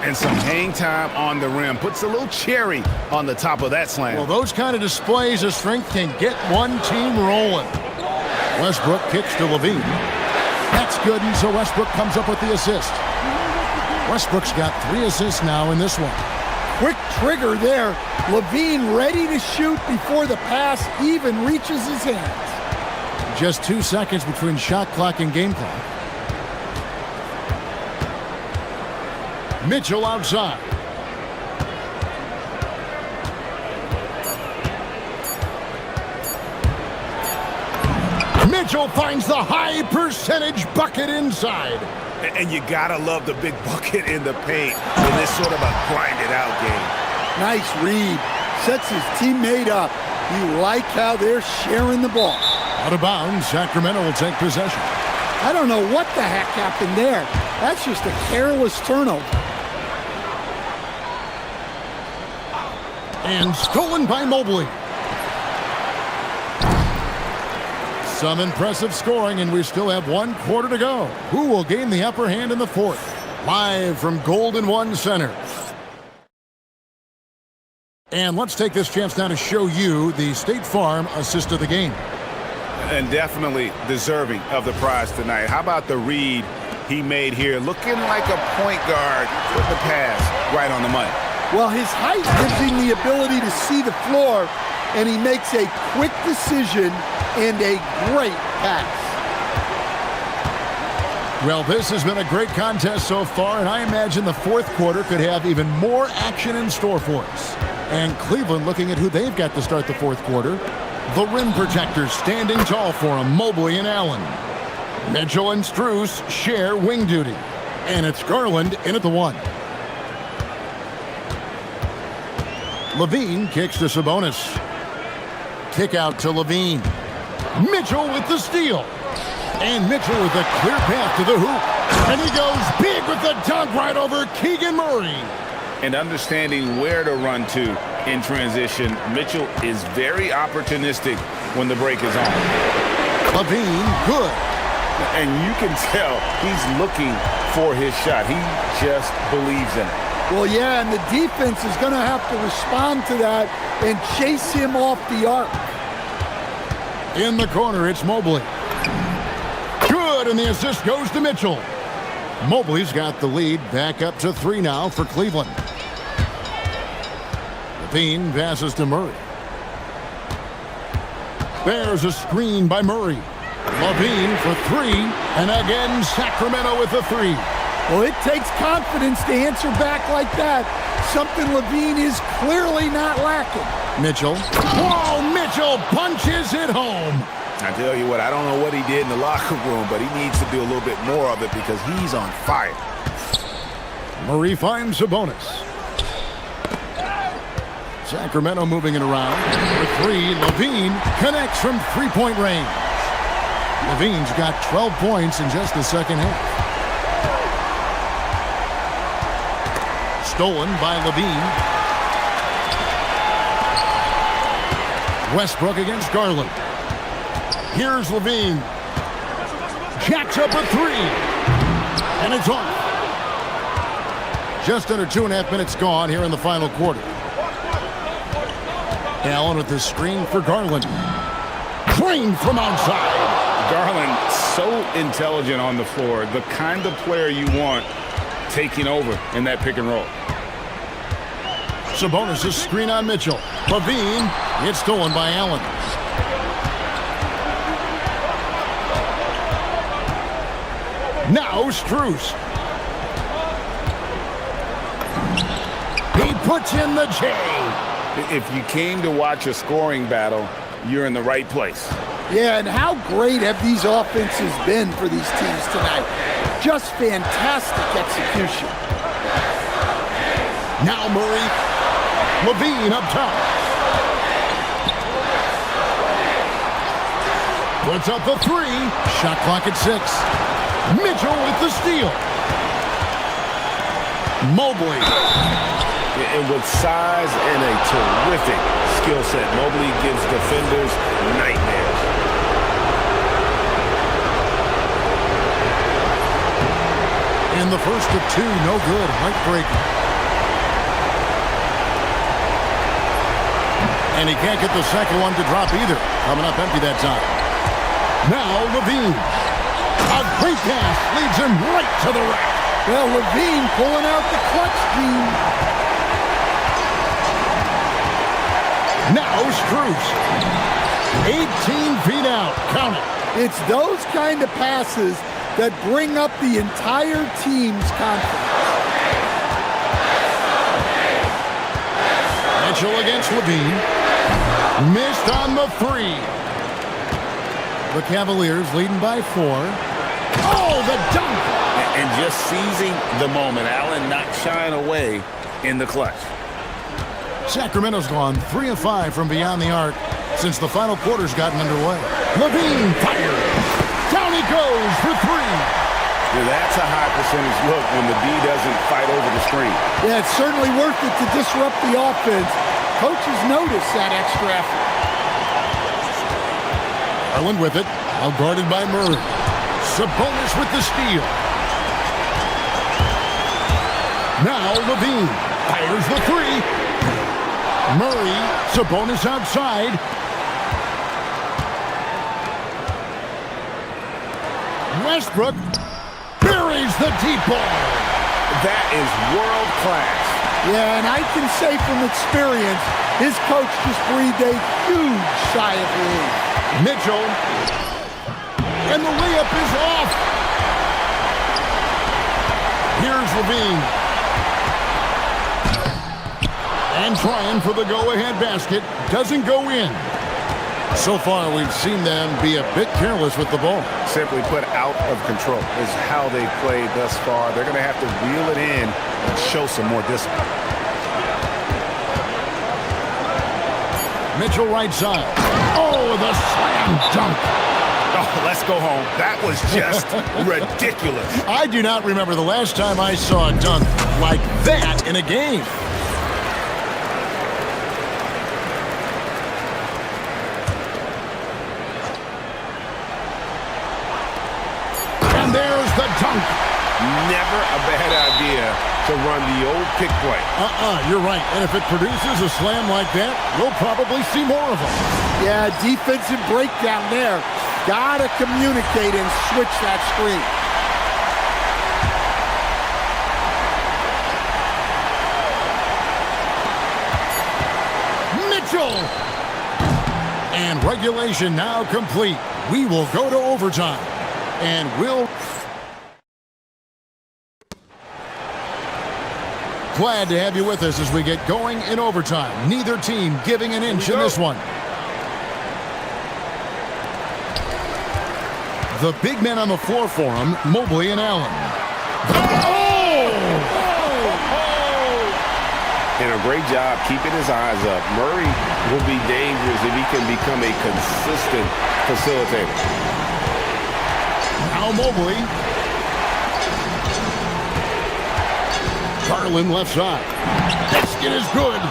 And some hang time on the rim. Puts a little cherry on the top of that slam. Well, those kind of displays of strength can get one team rolling. Westbrook kicks to Levine. That's good, and so Westbrook comes up with the assist. Westbrook's got 3 assists now in this one. Quick trigger there. Levine ready to shoot before the pass even reaches his hands. Just 2 seconds between shot clock and game clock. Mitchell outside. Mitchell finds the high percentage bucket inside. And you gotta love the big bucket in the paint in this sort of a grinded-out game. Nice read. Sets his teammate up. You like how they're sharing the ball. Out of bounds, Sacramento will take possession. I don't know what the heck happened there. That's just a careless turnover. And stolen by Mobley. Some impressive scoring, and we still have 1 quarter to go. Who will gain the upper hand in the fourth? Live from Golden One Center. And let's take this chance now to show you the State Farm assist of the game. And definitely deserving of the prize tonight. How about the read he made here? Looking like a point guard with the pass right on the money. Well, his height gives him the ability to see the floor, and he makes a quick decision and a great pass. Well, this has been a great contest so far, and I imagine the fourth quarter could have even more action in store for us. And Cleveland looking at who they've got to start the fourth quarter. The rim protectors standing tall for them, Mobley and Allen. Mitchell and Strus share wing duty. And it's Garland in at the 1. Levine kicks to Sabonis. Kick out to Levine. Mitchell with the steal. And Mitchell with a clear path to the hoop. And he goes big with the dunk right over Keegan Murray. And understanding where to run to in transition, Mitchell is very opportunistic when the break is on. Levine, good. And you can tell he's looking for his shot. He just believes in it. Well, yeah, and the defense is going to have to respond to that and chase him off the arc. In the corner, it's Mobley. Good, and the assist goes to Mitchell. Mobley's got the lead back up to 3 now for Cleveland. Levine passes to Murray. There's a screen by Murray. Levine for 3, and again Sacramento with the 3. Well, it takes confidence to answer back like that. Something Levine is clearly not lacking. Mitchell. Whoa, Mitchell Mitchell punches it home. I tell you what, I don't know what he did in the locker room, but he needs to do a little bit more of it because he's on fire. Murray finds a bonus. Sacramento moving it around. For three, Levine connects from three-point range. Levine's got 12 points in just the second half. Stolen by Levine. Westbrook against Garland. Here's Levine. Jacks up a three. And it's off. Just under 2.5 minutes gone here in the final quarter. Allen with the screen for Garland. Clean from outside. Garland, so intelligent on the floor. The kind of player you want taking over in that pick and roll. Sabonis' screen on Mitchell. Levine, it's stolen by Allen. Now Strus. He puts in the J. If you came to watch a scoring battle, you're in the right place. Yeah, and how great have these offenses been for these teams tonight? Just fantastic execution. Now Murray. Levine up top. Puts up the three. Shot clock at 6. Mitchell with the steal. Mobley. And with size and a terrific skill set, Mobley gives defenders nightmares. In the first of 2, no good. Heartbreaking. And he can't get the second one to drop either. Coming up empty that time. Now Levine. A great pass leads him right to the rack. Well, Levine pulling out the clutch gene. Now Strus. 18 feet out. Count it. It's those kind of passes that bring up the entire team's confidence. Mitchell against Levine. Missed on the 3. The Cavaliers leading by 4. Oh, the dunk! And just seizing the moment. Allen not shying away in the clutch. Sacramento's gone 3 of 5 from beyond the arc since the final quarter's gotten underway. Levine fires. Down he goes for 3. Yeah, that's a high percentage look when the D doesn't fight over the screen. Yeah, it's certainly worth it to disrupt the offense. Coaches notice that extra effort. Garland with it, well guarded by Murray. Sabonis with the steal. Now Levine fires the 3. Murray, Sabonis outside. Westbrook buries the deep ball. That is world class. Yeah, and I can say from experience, his coach just breathed a huge sigh of relief. Mitchell, and the layup is off. Here's Levine. And trying for the go-ahead basket. Doesn't go in. So far, we've seen them be a bit careless with the ball. Simply put, out of control is how they played thus far. They're going to have to reel it in and show some more discipline. Mitchell right side. Oh, the slam dunk. Oh, let's go home. That was just ridiculous. I do not remember the last time I saw a dunk like that in a game. And there's the dunk. Never a bad idea to run the old pick play. You're right. And if it produces a slam like that, we'll probably see more of them. Yeah, defensive breakdown there. Gotta communicate and switch that screen. Mitchell! And regulation now complete. We will go to overtime. And we'll... Glad to have you with us as we get going in overtime. Neither team giving an inch in this one. The big men on the floor for him, Mobley and Allen. And a great job keeping his eyes up. Murray will be dangerous if he can become a consistent facilitator. Now Mobley. Garland left side. That skin is good.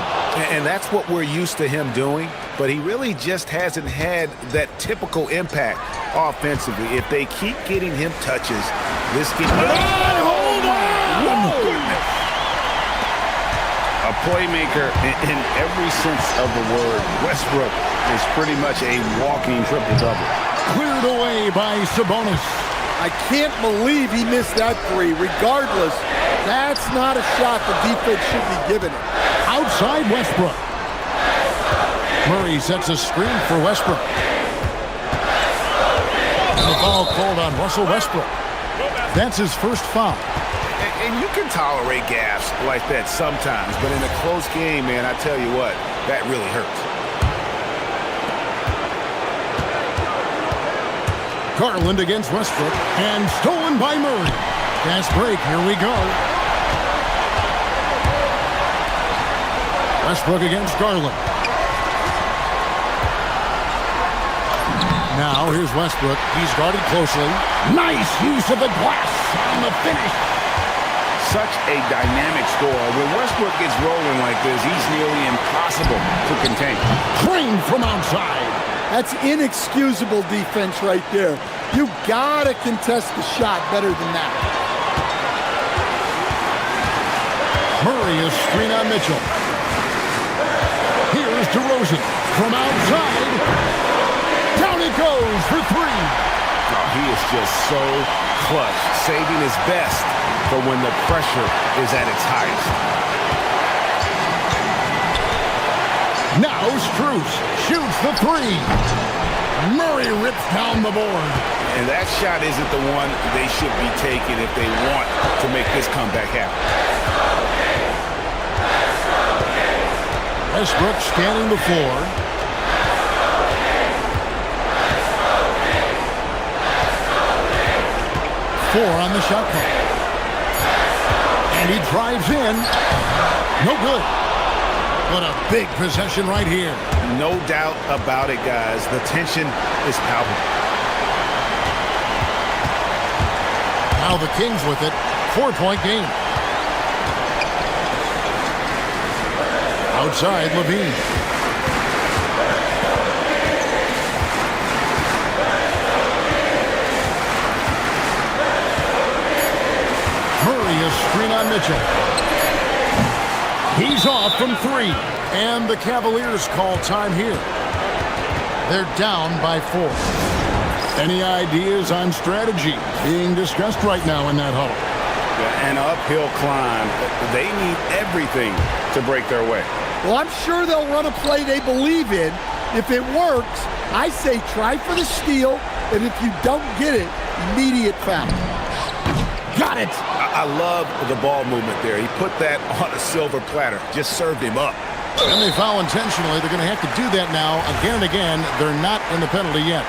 And that's what we're used to him doing, but he really just hasn't had that typical impact offensively. If they keep getting him touches, this can... Hold on! Goodness. A playmaker in every sense of the word. Westbrook is pretty much a walking triple-double. Cleared away by Sabonis. I can't believe he missed that three. Regardless, that's not a shot the defense should be giving him. Outside Westbrook. Murray sets a screen for Westbrook. And the foul called on Russell Westbrook. That's his first foul. And you can tolerate gaffes like that sometimes, but in a close game, man, I tell you what, that really hurts. Garland against Westbrook, and stolen by Murray. Fast break, here we go. Westbrook against Garland. Now, here's Westbrook. He's guarded closely. Nice use of the glass on the finish. Such a dynamic scorer. When Westbrook gets rolling like this, he's nearly impossible to contain. Trained from outside. That's inexcusable defense right there. You gotta contest the shot better than that. Murray is screen on Mitchell. Here's DeRozan from outside. Down it goes for three. Oh, he is just so clutch, saving his best for when the pressure is at its highest. Now Strus shoots the three. Murray rips down the board. And that shot isn't the one they should be taking if they want to make this comeback happen. Westbrook scanning the floor. Four on the shot clock. And he drives in. No good. What a big possession right here. No doubt about it, guys. The tension is palpable. Now the Kings with it. 4-point game. Outside Levine. Murray is screen on Mitchell. He's off from three. And the Cavaliers call time here. They're down by 4. Any ideas on strategy being discussed right now in that huddle? An uphill climb. They need everything to break their way. Well, I'm sure they'll run a play they believe in. If it works, I say try for the steal, and if you don't get it, immediate foul. Got it! I love the ball movement there. He put that on a silver platter. Just served him up. And they foul intentionally. They're going to have to do that now again and again. They're not in the penalty yet.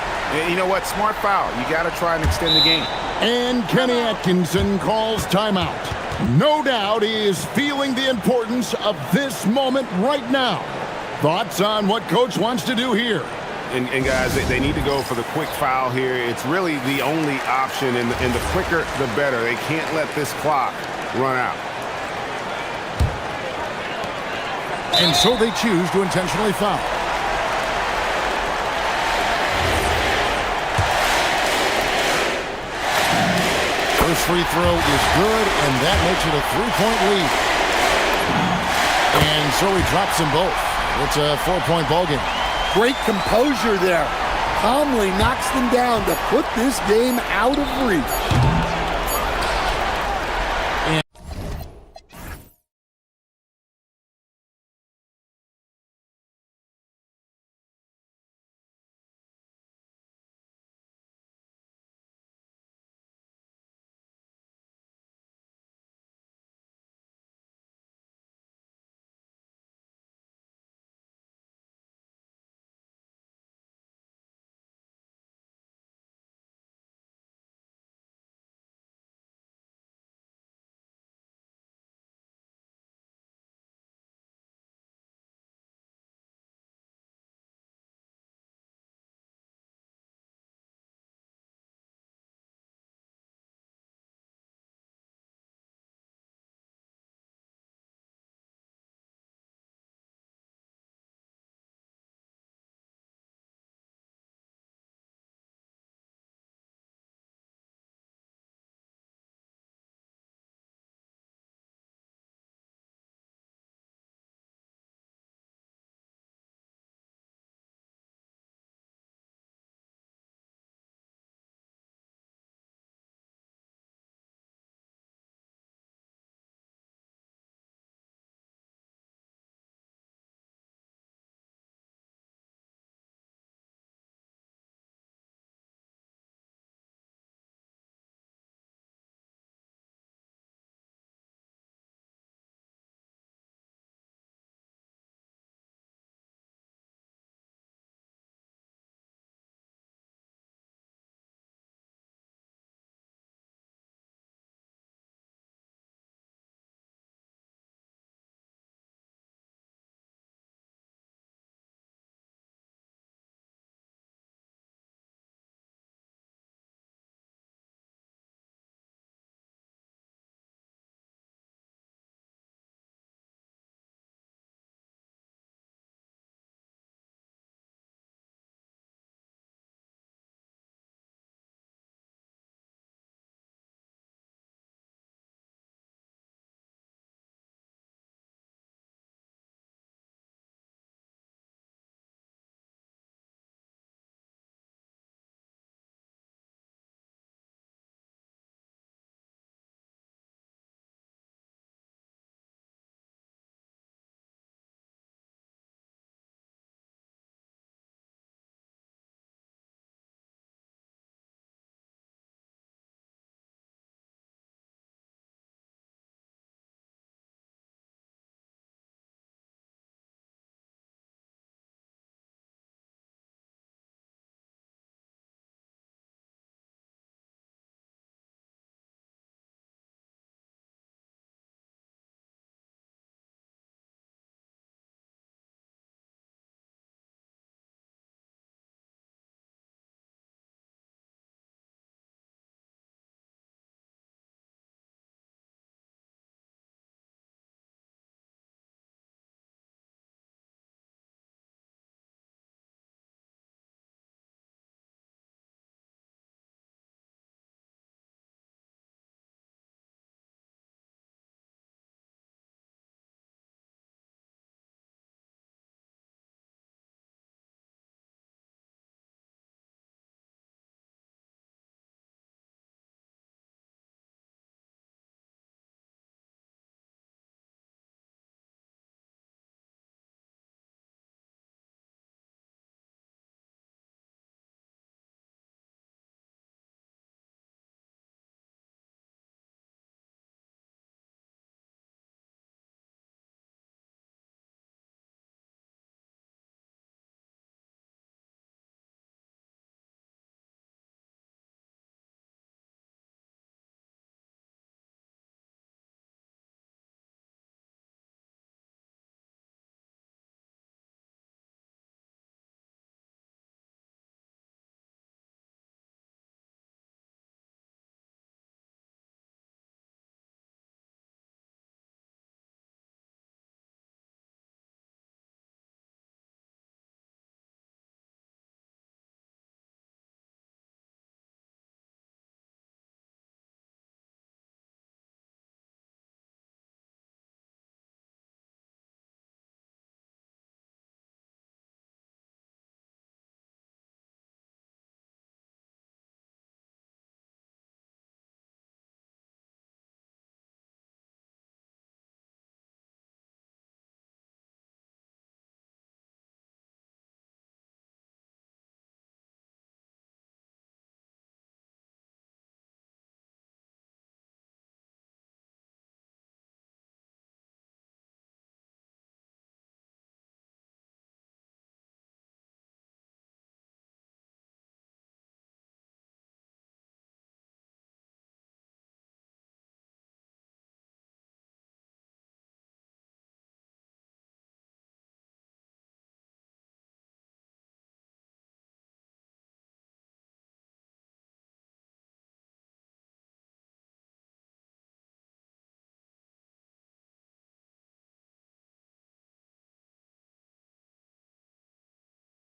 You know what? Smart foul. You got to try and extend the game. And Kenny Atkinson calls timeout. No doubt he is feeling the importance of this moment right now. Thoughts on what Coach wants to do here? And guys, they need to go for the quick foul here. It's really the only option, and the quicker, the better. They can't let this clock run out. And so they choose to intentionally foul. First free throw is good, and that makes it a 3-point lead. And so he drops them both. It's a 4-point ball game. Great composure there. Calmly knocks them down to put this game out of reach.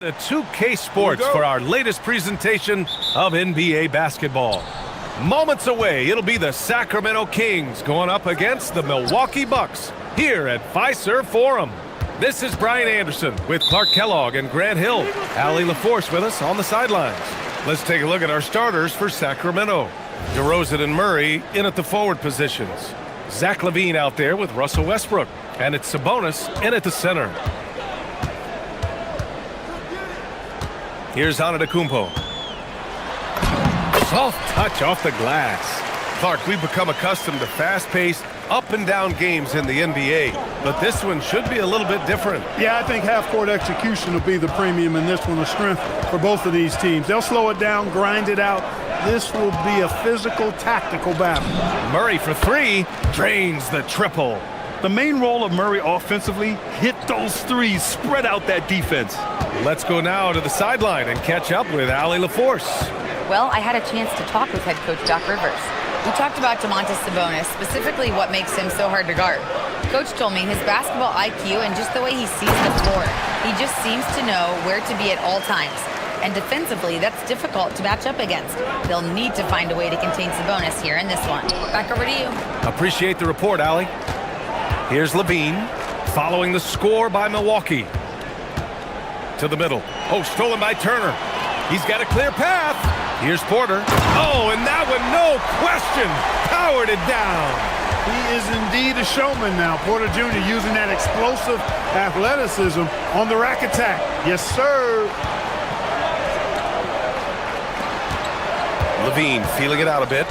The 2K Sports for our latest presentation of NBA basketball. Moments away, it'll be the Sacramento Kings going up against the Milwaukee Bucks here at Fiserv Forum. This is Brian Anderson with Clark Kellogg and Grant Hill. Allie LaForce with us on the sidelines. Let's take a look at our starters for Sacramento. DeRozan and Murray in at the forward positions. Zach LaVine out there with Russell Westbrook. And it's Sabonis in at the center. Here's Antetokounmpo. Soft touch off the glass. Clark, we've become accustomed to fast-paced, up-and-down games in the NBA, but this one should be a little bit different. Yeah, I think half-court execution will be the premium in this one, the strength for both of these teams. They'll slow it down, grind it out. This will be a physical, tactical battle. Murray for three, drains the triple. The main role of Murray offensively, hit those threes, spread out that defense. Let's go now to the sideline and catch up with Allie LaForce. Well, I had a chance to talk with head coach Doc Rivers. We talked about Domantas Sabonis, specifically what makes him so hard to guard. Coach told me his basketball IQ and just the way he sees the floor. He just seems to know where to be at all times. And defensively, that's difficult to match up against. They'll need to find a way to contain Sabonis here in this one. Back over to you. Appreciate the report, Allie. Here's LaVine, following the score by Milwaukee. To the middle. Oh, stolen by Turner. He's got a clear path. Here's Porter. Oh, and that one, no question, powered it down. He is indeed a showman now. Porter Jr. using that explosive athleticism on the rack attack. Yes, sir. LaVine feeling it out a bit.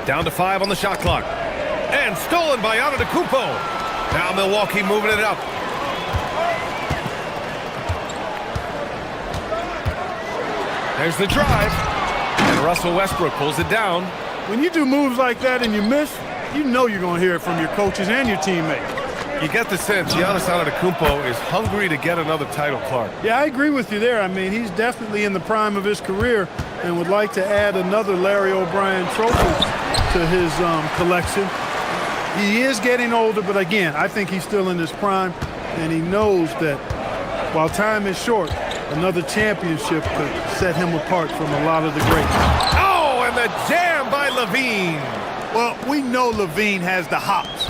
Down to 5 on the shot clock. And stolen by Antetokounmpo. Now Milwaukee moving it up. There's the drive. And Russell Westbrook pulls it down. When you do moves like that and you miss, you know you're going to hear it from your coaches and your teammates. You get the sense Giannis Antetokounmpo is hungry to get another title, Clark. Yeah, I agree with you there. I mean, he's definitely in the prime of his career and would like to add another Larry O'Brien trophy to his collection. He is getting older, but again, I think he's still in his prime, and he knows that while time is short, another championship could set him apart from a lot of the greats. Oh, and the jam by LaVine. Well, we know LaVine has the hops.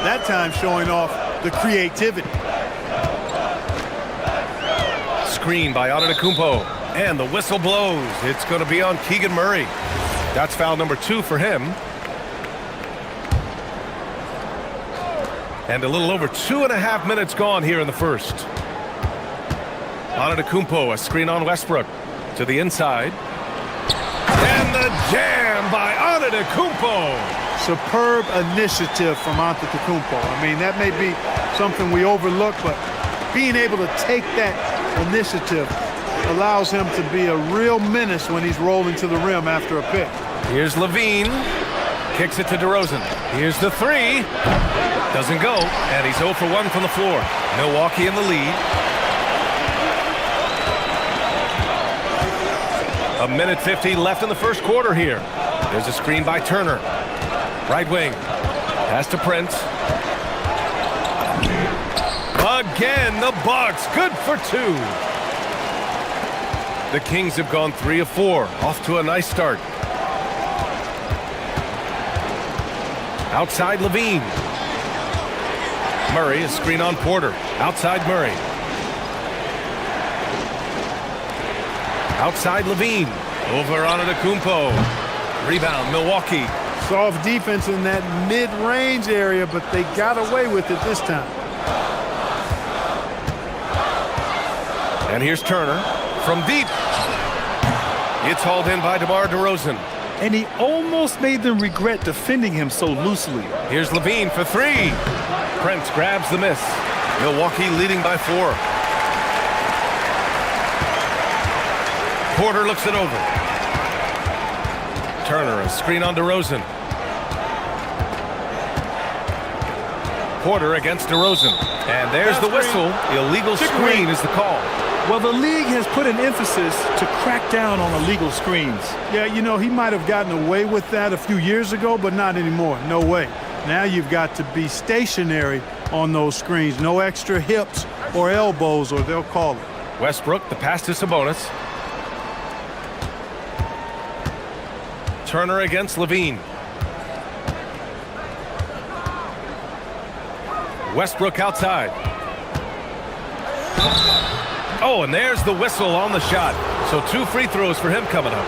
That time showing off the creativity. Screen by Antetokounmpo, and the whistle blows. It's going to be on Keegan Murray. That's foul number 2 for him. And a little over 2.5 minutes gone here in the first. Antetokounmpo, a screen on Westbrook to the inside. And the jam by Antetokounmpo. Superb initiative from Antetokounmpo. I mean, that may be something we overlook, but being able to take that initiative allows him to be a real menace when he's rolling to the rim after a pick. Here's LaVine. Kicks it to DeRozan. Here's the 3. Doesn't go, and he's 0 for 1 from the floor. Milwaukee in the lead. A minute 50 left in the first quarter here. There's a screen by Turner. Right wing. Pass to Prince. Again, the Bucks. Good for 2. The Kings have gone 3 of 4. Off to a nice start. Outside LaVine. Murray, a screen on Porter. Outside Murray. Outside LaVine. Over Antetokounmpo. Rebound, Milwaukee. Soft defense in that mid-range area, but they got away with it this time. And here's Turner from deep. It's hauled in by DeMar DeRozan. And he almost made them regret defending him so loosely. Here's LaVine for 3. Prince grabs the miss. Milwaukee leading by 4. Porter looks it over. Turner, a screen on DeRozan. Porter against DeRozan. And there's the whistle. Illegal screen is the call. Well, the league has put an emphasis to crack down on illegal screens. Yeah, you know, he might have gotten away with that a few years ago, but not anymore. No way. Now you've got to be stationary on those screens. No extra hips or elbows or they'll call it. Westbrook, the pass to Sabonis. Turner against Levine. Westbrook outside. Oh, and there's the whistle on the shot. So 2 free throws for him coming up.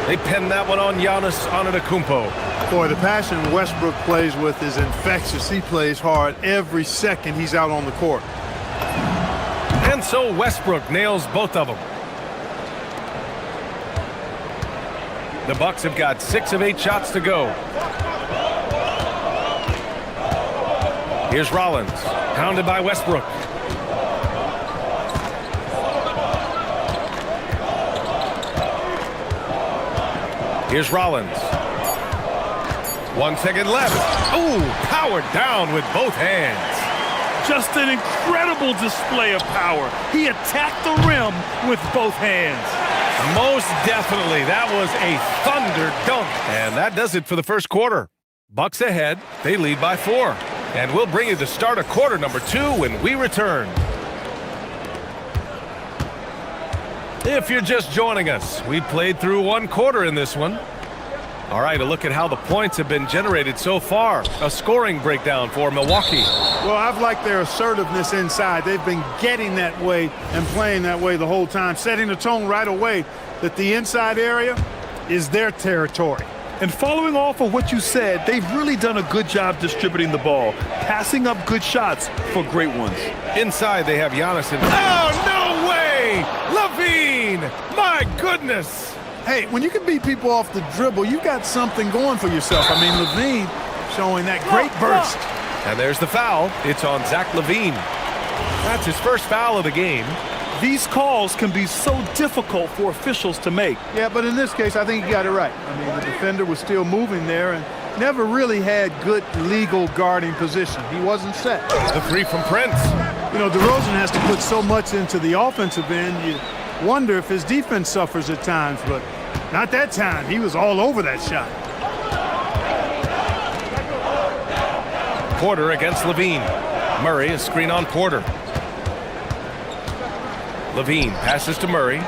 They pinned that one on Giannis Antetokounmpo. Boy, the passion Westbrook plays with is infectious. He plays hard every second he's out on the court. And so Westbrook nails both of them. The Bucks have got 6 of 8 shots to go. Here's Rollins, pounded by Westbrook. Here's Rollins. 1 second left. Ooh, powered down with both hands. Just an incredible display of power. He attacked the rim with both hands. Most definitely. That was a thunder dunk. And that does it for the first quarter. Bucks ahead. They lead by 4. And we'll bring you the start of quarter number 2 when we return. If you're just joining us, we played through 1 quarter in this one. All right, a look at how the points have been generated so far. A scoring breakdown for Milwaukee. Well, I've liked their assertiveness inside. They've been getting that way and playing that way the whole time, setting the tone right away that the inside area is their territory. And following off of what you said, they've really done a good job distributing the ball, passing up good shots for great ones. Inside, they have Giannis and... Oh, no way! Levine! My goodness! Hey, when you can beat people off the dribble, you've got something going for yourself. I mean, Levine showing that great burst. And there's the foul. It's on Zach Levine. That's his first foul of the game. These calls can be so difficult for officials to make. Yeah, but in this case, I think he got it right. I mean, the defender was still moving there and never really had good legal guarding position. He wasn't set. The 3 from Prince. You know, DeRozan has to put so much into the offensive end, you wonder if his defense suffers at times, but not that time. He was all over that shot. Porter against Levine. Murray, a screen on Porter. Levine passes to Murray.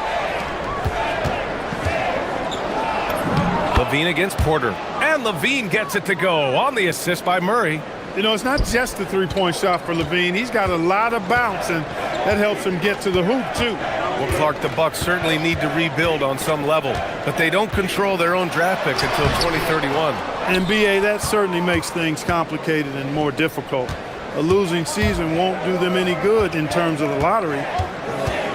Levine against Porter. And Levine gets it to go on the assist by Murray. You know, it's not just the 3-point shot for Levine. He's got a lot of bounce, and that helps him get to the hoop, too. Well, Clark, the Bucks certainly need to rebuild on some level, but they don't control their own draft pick until 2031. And, B.A., that certainly makes things complicated and more difficult. A losing season won't do them any good in terms of the lottery.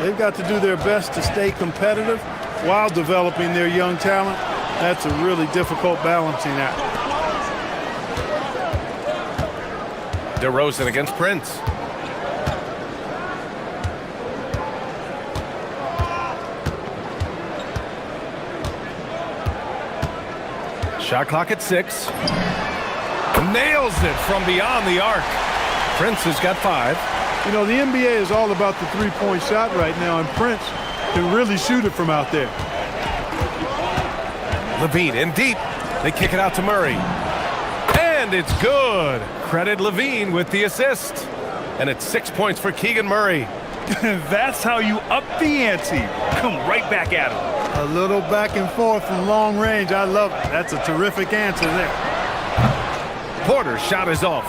They've got to do their best to stay competitive while developing their young talent. That's a really difficult balancing act. DeRozan against Prince. Shot clock at 6. Nails it from beyond the arc. Prince has got 5. You know, the NBA is all about the 3-point shot right now, and Prince can really shoot it from out there. Levine in deep. They kick it out to Murray. And it's good. Credit Levine with the assist. And it's 6 points for Keegan Murray. That's how you up the ante. Come right back at him. A little back and forth from long range. I love it. That's a terrific answer there. Porter's shot is off.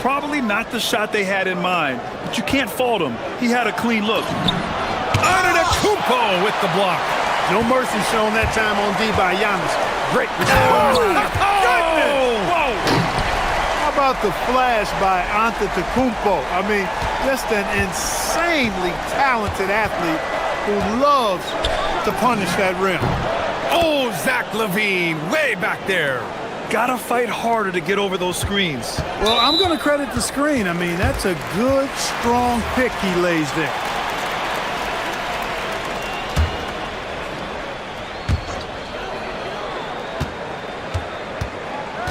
Probably not the shot they had in mind, but you can't fault him. He had a clean look. Antetokounmpo with the block. No mercy shown that time on D by Giannis. Great. Whoa! How about the flash by Antetokounmpo? I mean, just an insanely talented athlete who loves to punish that rim. Oh, Zach Levine, way back there. Gotta fight harder to get over those screens. Well, I'm going to credit the screen. I mean, that's a good, strong pick he lays there.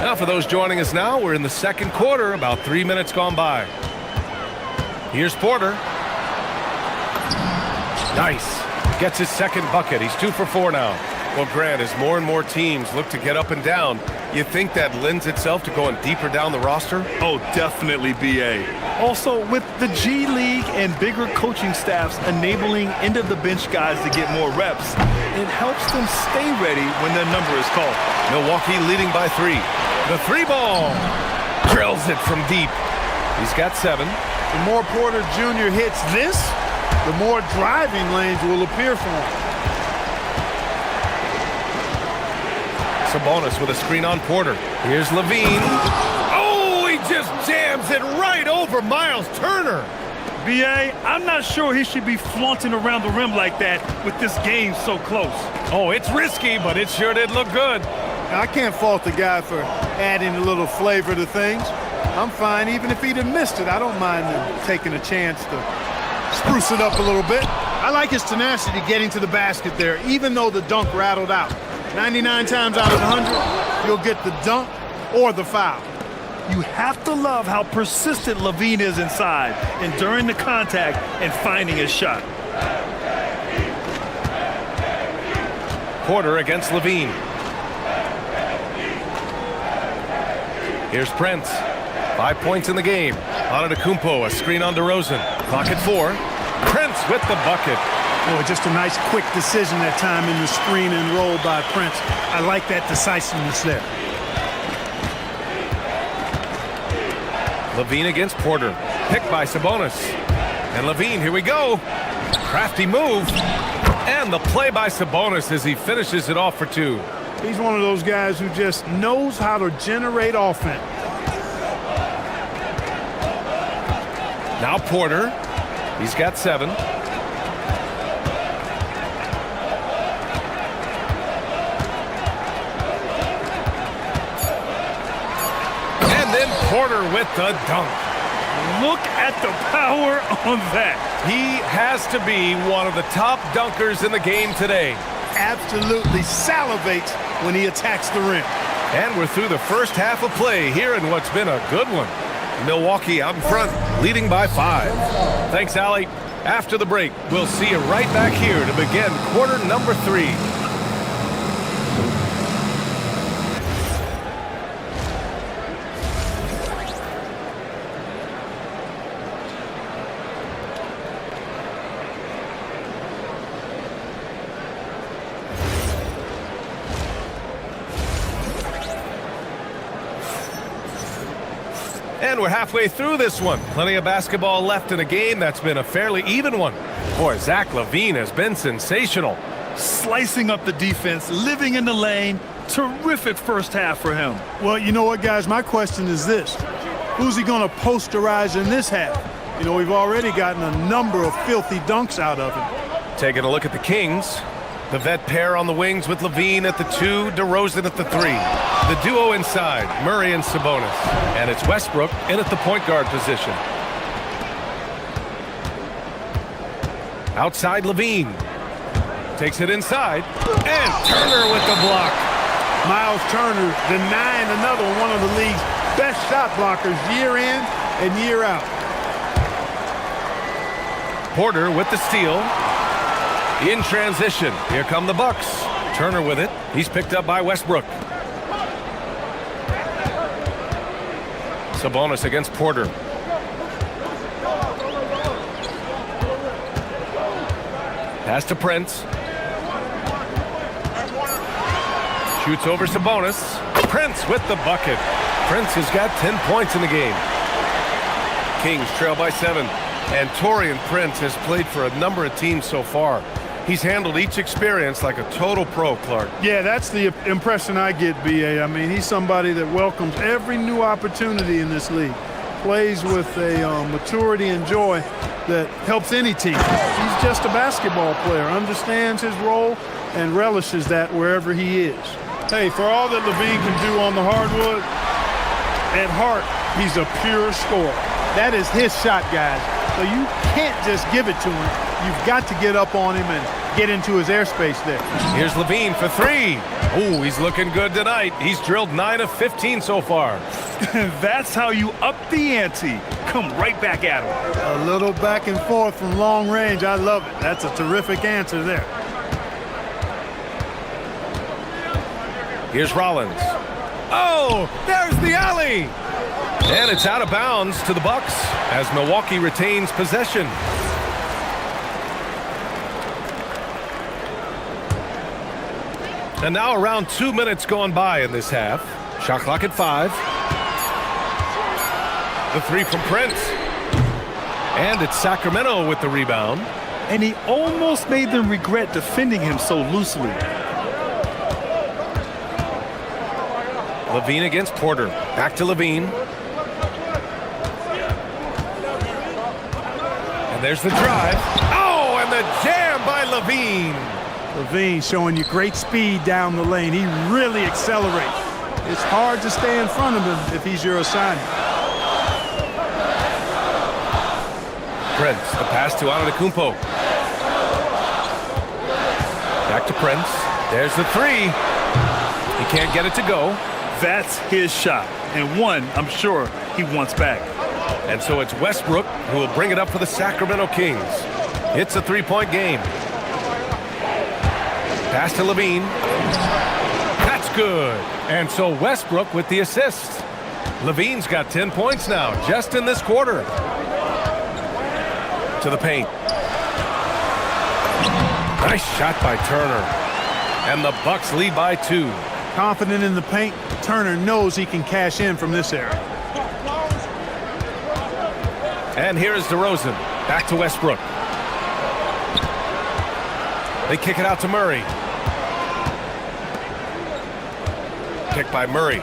Now, for those joining us now, we're in the second quarter, about 3 minutes gone by. Here's Porter. Nice. Gets his second bucket. He's 2 for 4 now. Well, Grant, as more and more teams look to get up and down, You think that lends itself to going deeper down the roster? Oh, definitely, BA. Also, with the G League and bigger coaching staffs enabling end-of-the-bench guys to get more reps, it helps them stay ready when their number is called. Milwaukee leading by 3. The 3 ball. Drills it from deep. He's got 7. The more Porter Jr. hits this, the more driving lanes will appear for him. Sabonis with a screen on Porter. Here's Levine. Oh, he just jams it right over Miles Turner. BA, I'm not sure he should be flaunting around the rim like that with this game so close. Oh, it's risky, but it sure did look good. Now, I can't fault the guy for adding a little flavor to things. I'm fine, even if he'd have missed it. I don't mind him taking a chance to spruce it up a little bit. I like his tenacity getting to the basket there, even though the dunk rattled out. 99 times out of 100, you'll get the dunk or the foul. You have to love how persistent Levine is inside, enduring the contact and finding his shot. Porter against Levine. Here's Prince. 5 points in the game. Antetokounmpo, a screen on DeRozan. Clock at 4. Prince with the bucket. Boy, just a nice quick decision that time in the screen and roll by Prince. I like that decisiveness there. Levine against Porter. Picked by Sabonis. And Levine, here we go. Crafty move. And the play by Sabonis as he finishes it off for 2. He's one of those guys who just knows how to generate offense. Now Porter. He's got 7. Porter with the dunk. Look at the power on that. He has to be one of the top dunkers in the game today. Absolutely salivates when he attacks the rim. And we're through the first half of play here in what's been a good one. Milwaukee out in front, leading by 5. Thanks, Allie. After the break, we'll see you right back here to begin quarter number 3. And we're halfway through this one. Plenty of basketball left in a game that's been a fairly even one. Boy, Zach LaVine has been sensational. Slicing up the defense, living in the lane. Terrific first half for him. Well, you know what, guys? My question is this. Who's he going to posterize in this half? You know, we've already gotten a number of filthy dunks out of him. Taking a look at the Kings. The vet pair on the wings with Levine at the 2, DeRozan at the 3. The duo inside, Murray and Sabonis. And it's Westbrook in at the point guard position. Outside Levine. Takes it inside. And Turner with the block. Miles Turner denying another one of the league's best shot blockers year in and year out. Porter with the steal. In transition, here come the Bucks. Turner with it. He's picked up by Westbrook. Sabonis against Porter. Pass to Prince. Shoots over Sabonis. Prince with the bucket. Prince has got 10 points in the game. Kings trail by 7. And Taurean Prince has played for a number of teams so far. He's handled each experience like a total pro, Clark. Yeah, that's the impression I get, B.A. I mean, he's somebody that welcomes every new opportunity in this league. Plays with a maturity and joy that helps any team. He's just a basketball player, understands his role, and relishes that wherever he is. Hey, for all that LaVine can do on the hardwood, at heart, he's a pure scorer. That is his shot, guys. So you can't just give it to him. You've got to get up on him and get into his airspace there. Here's Levine for 3. Oh, he's looking good tonight. He's drilled 9 of 15 so far. That's how you up the ante. Come right back at him. A little back and forth from long range. I love it. That's a terrific answer there. Here's Rollins. Oh, there's the alley. And it's out of bounds to the Bucks as Milwaukee retains possession. And now around 2 minutes gone by in this half. Shot clock at 5. The three from Prince. And it's Sacramento with the rebound. And he almost made them regret defending him so loosely. Levine against Porter. Back to Levine. And there's the drive. Oh, and the jam by Levine. Levine showing you great speed down the lane. He really accelerates. It's hard to stay in front of him if he's your assignment. Prince, the pass to Antetokounmpo. Back to Prince. There's the three. He can't get it to go. That's his shot, and one I'm sure he wants back. And so it's Westbrook who will bring it up for the Sacramento Kings. It's a three-point game. Pass to Levine. That's good. And so Westbrook with the assist. Levine's got 10 points now, just in this quarter. To the paint. Nice shot by Turner. And the Bucks lead by 2. Confident in the paint, Turner knows he can cash in from this area. And here is DeRozan. Back to Westbrook. They kick it out to Murray. Picked by Murray.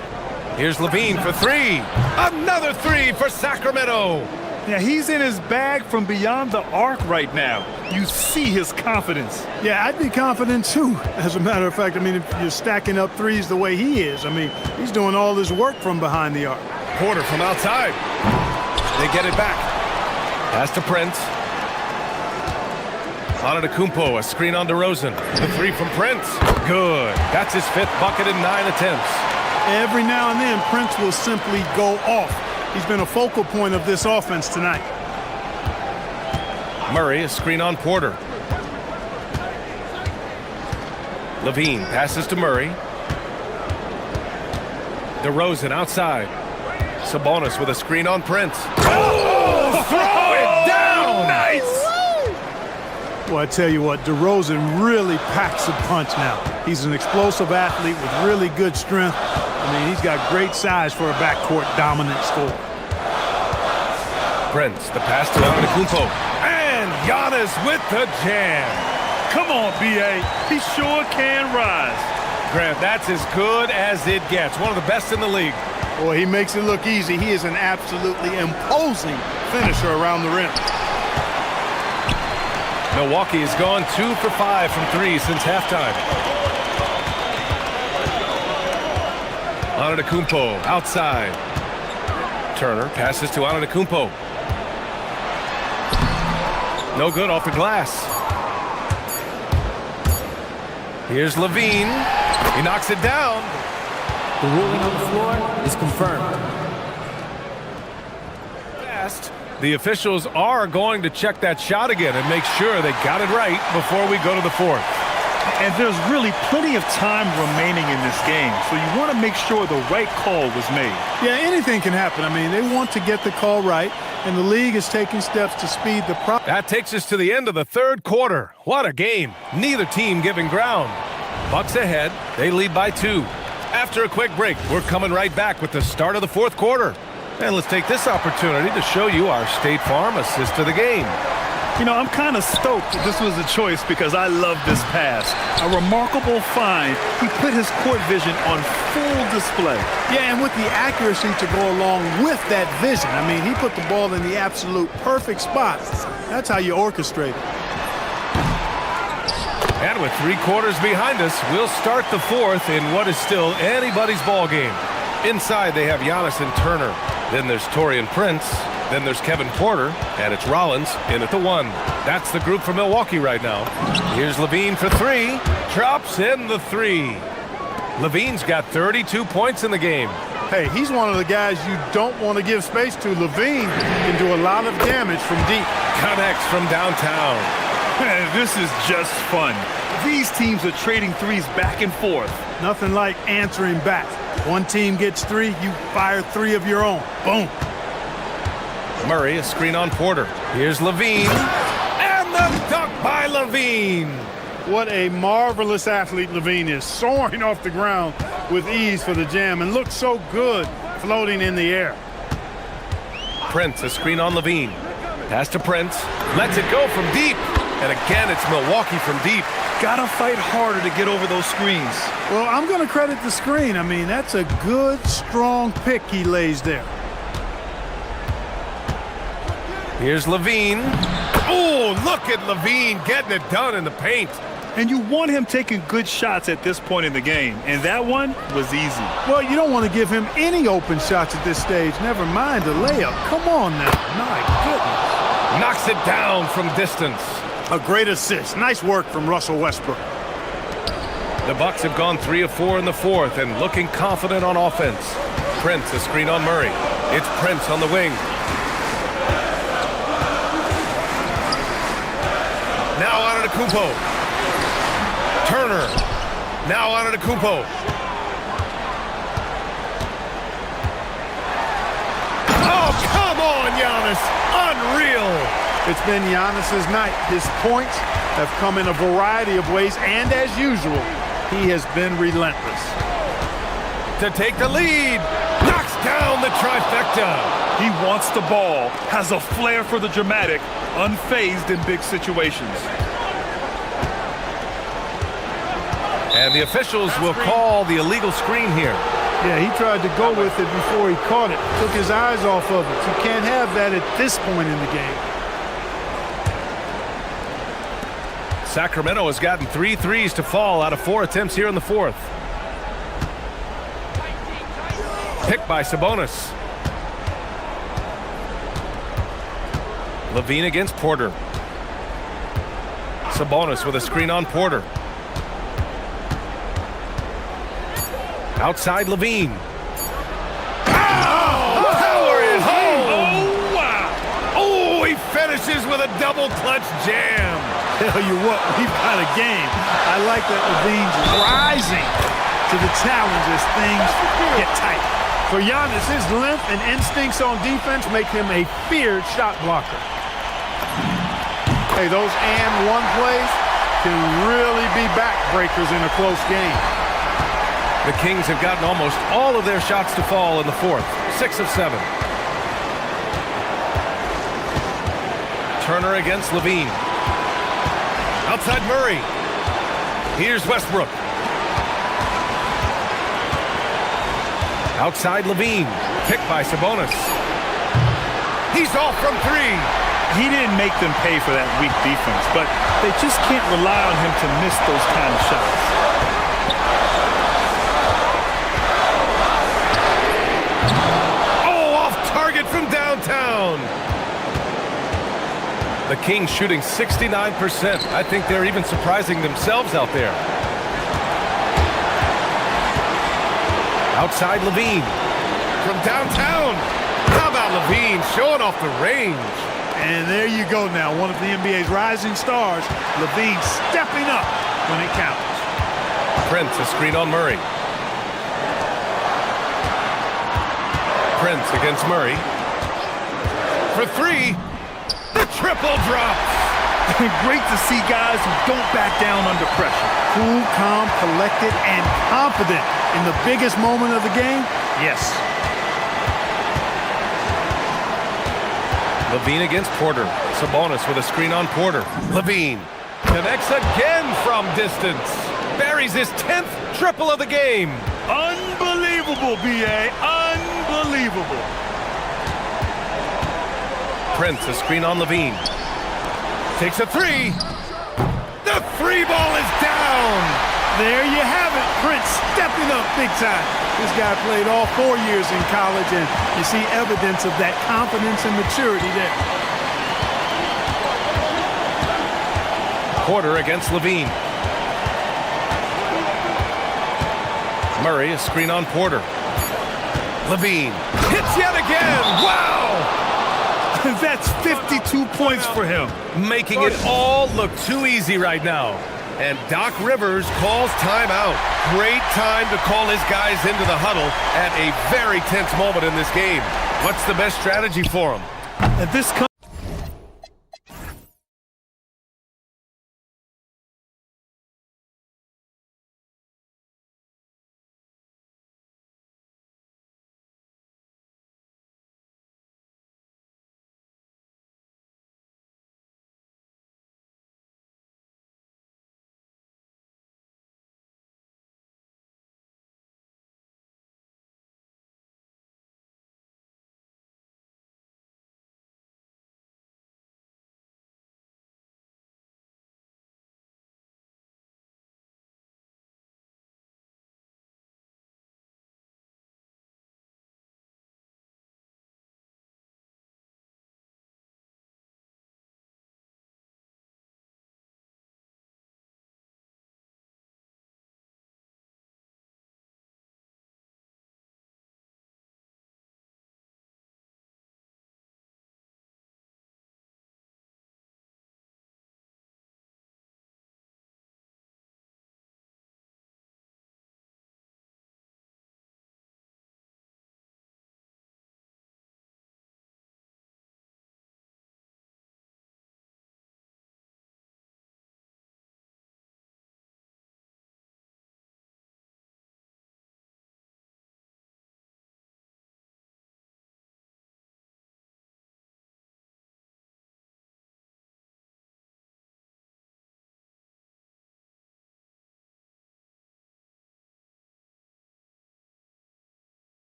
Here's Levine for three. Another three for Sacramento. Yeah, he's in his bag from beyond the arc right now. You see his confidence. Yeah, I'd be confident too. As a matter of fact, I mean, if you're stacking up threes the way he is, I mean, he's doing all this work from behind the arc. Porter from outside. They get it back. Pass to Prince. Antetokounmpo, a screen on DeRozan. The three from Prince. Good. That's his 5th bucket in 9 attempts. Every now and then, Prince will simply go off. He's been a focal point of this offense tonight. Murray, a screen on Porter. Levine passes to Murray. DeRozan outside. Sabonis with a screen on Prince. Oh, throw it down! Nice! Well, I tell you what, DeRozan really packs a punch now. He's an explosive athlete with really good strength. I mean, he's got great size for a backcourt dominant scorer. Prince, the pass to Antetokounmpo. And Giannis with the jam. Come on, B.A. He sure can rise. Grant, that's as good as it gets. One of the best in the league. Boy, he makes it look easy. He is an absolutely imposing finisher around the rim. Milwaukee has gone 2 for 5 from 3 since halftime. Antetokounmpo outside. Turner passes to Antetokounmpo. No good off the glass. Here's Levine. He knocks it down. The ruling on the floor is confirmed. Fast. The officials are going to check that shot again and make sure they got it right before we go to the 4th. And there's really plenty of time remaining in this game, so you want to make sure the right call was made. Yeah, anything can happen. I mean, they want to get the call right, and the league is taking steps to speed the process. That takes us to the end of the 3rd quarter. What a game. Neither team giving ground. Bucks ahead. They lead by 2. After a quick break, we're coming right back with the start of the 4th quarter. And let's take this opportunity to show you our State Farm assist to the game. You know, I'm kind of stoked that this was a choice because I love this pass. A remarkable find. He put his court vision on full display. Yeah, and with the accuracy to go along with that vision. I mean, he put the ball in the absolute perfect spot. That's how you orchestrate it. And with 3 quarters behind us, we'll start the 4th in what is still anybody's ball game. Inside, they have Giannis and Turner. Then there's Taurean Prince. Then there's Kevin Porter. And it's Rollins in at the 1. That's the group for Milwaukee right now. Here's Levine for 3. Drops in the 3. Levine's got 32 points in the game. Hey, he's one of the guys you don't want to give space to. Levine can do a lot of damage from deep. Connects from downtown. This is just fun. These teams are trading threes back and forth. Nothing like answering back. One team gets 3, you fire 3 of your own. Boom. Murray, a screen on Porter. Here's Levine. And the dunk by Levine. What a marvelous athlete Levine is, soaring off the ground with ease for the jam and looks so good floating in the air. Prince, a screen on Levine. Pass to Prince. Lets it go from deep. And again, it's Milwaukee from deep. Gotta fight harder to get over those screens. Well, I'm going to credit the screen. I mean, that's a good, strong pick he lays there. Here's Levine. Oh, look at Levine getting it done in the paint. And you want him taking good shots at this point in the game. And that one was easy. Well, you don't want to give him any open shots at this stage. Never mind a layup. Come on now. My goodness. Knocks it down from distance. A great assist. Nice work from Russell Westbrook. The Bucks have gone 3 of 4 in the fourth and looking confident on offense. Prince, a screen on Murray. It's Prince on the wing. Now on to Kupo. Turner. Now on to Kupo. Oh, come on, Giannis. Unreal. It's been Giannis's night. His points have come in a variety of ways, and as usual, he has been relentless. To take the lead. Knocks down the trifecta. He wants the ball, has a flair for the dramatic, unfazed in big situations. And the officials will call the illegal screen here. Yeah, he tried to go with it before he caught it. Took his eyes off of it. You can't have that at this point in the game. Sacramento has gotten 3 threes to fall out of 4 attempts here in the fourth. Picked by Sabonis. Levine against Porter. Sabonis with a screen on Porter. Outside Levine. Oh, power it home! Oh, wow! Oh, he finishes with a double clutch jam. Tell you what, we've got a game. I like that Levine's rising to the challenge as things get tight. For Giannis, his length and instincts on defense make him a feared shot blocker. Hey, those and one plays can really be backbreakers in a close game. The Kings have gotten almost all of their shots to fall in the fourth. 6 of 7. Turner against Levine. Outside Murray. Here's Westbrook. Outside Levine. Picked by Sabonis. He's off from 3. He didn't make them pay for that weak defense, but they just can't rely on him to miss those kind of shots. Oh, off target from downtown. The Kings shooting 69%. I think they're even surprising themselves out there. Outside Levine. From downtown. How about Levine showing off the range? And there you go now. One of the NBA's rising stars. Levine stepping up when it counts. Prince, a screen on Murray. Prince against Murray. For 3. The triple drop. Great to see guys who don't back down under pressure. Cool, calm, collected, and confident in the biggest moment of the game. Yes. Levine against Porter. Sabonis with a screen on Porter. Levine connects again from distance. Buries his 10th triple of the game. Unbelievable, B.A. Unbelievable. Prince, a screen on Levine. Takes a 3. The 3 ball is down. There you have it. Prince stepping up big time. This guy played all 4 years in college, and you see evidence of that confidence and maturity there. Porter against Levine. Murray, a screen on Porter. Levine hits yet again. Wow! That's 52 points for him. Making it all look too easy right now. and Doc Rivers calls timeout. Great time to call his guys into the huddle at a very tense moment in this game. What's the best strategy for him? At this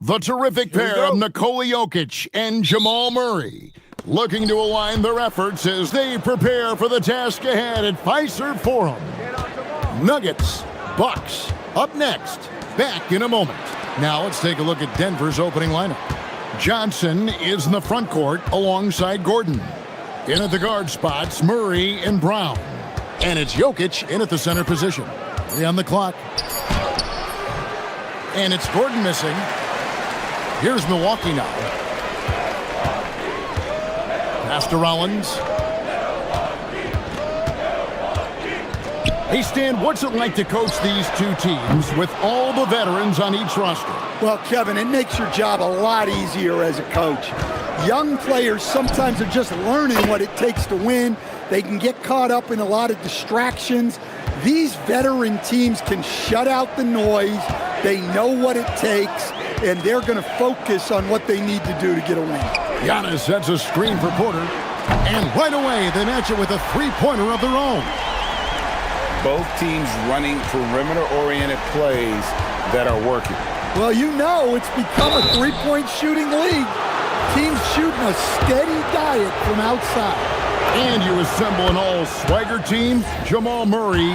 The terrific pair of Nikola Jokic and Jamal Murray looking to align their efforts as they prepare for the task ahead at Fiserv Forum. Nuggets, Bucks, up next. Back in a moment. Now let's take a look at Denver's opening lineup. Johnson is in the front court alongside Gordon. In at the guard spots, Murray and Brown. And it's Jokic in at the center position. 3 on the clock. And it's Gordon missing. Here's Milwaukee now. Pass to Rollins. Hey, Stan, what's it like to coach these two teams with all the veterans on each roster? Well, Kevin, it makes your job a lot easier as a coach. Young players sometimes are just learning what it takes to win. They can get caught up in a lot of distractions. These veteran teams can shut out the noise. They know what it takes, and they're going to focus on what they need to do to get a win. Giannis sets a screen for Porter, and right away they match it with a three-pointer of their own. Both teams running perimeter-oriented plays that are working. Well, you know it's become a three-point shooting league. Teams shooting a steady diet from outside. And you assemble an all-swagger team. Jamal Murray,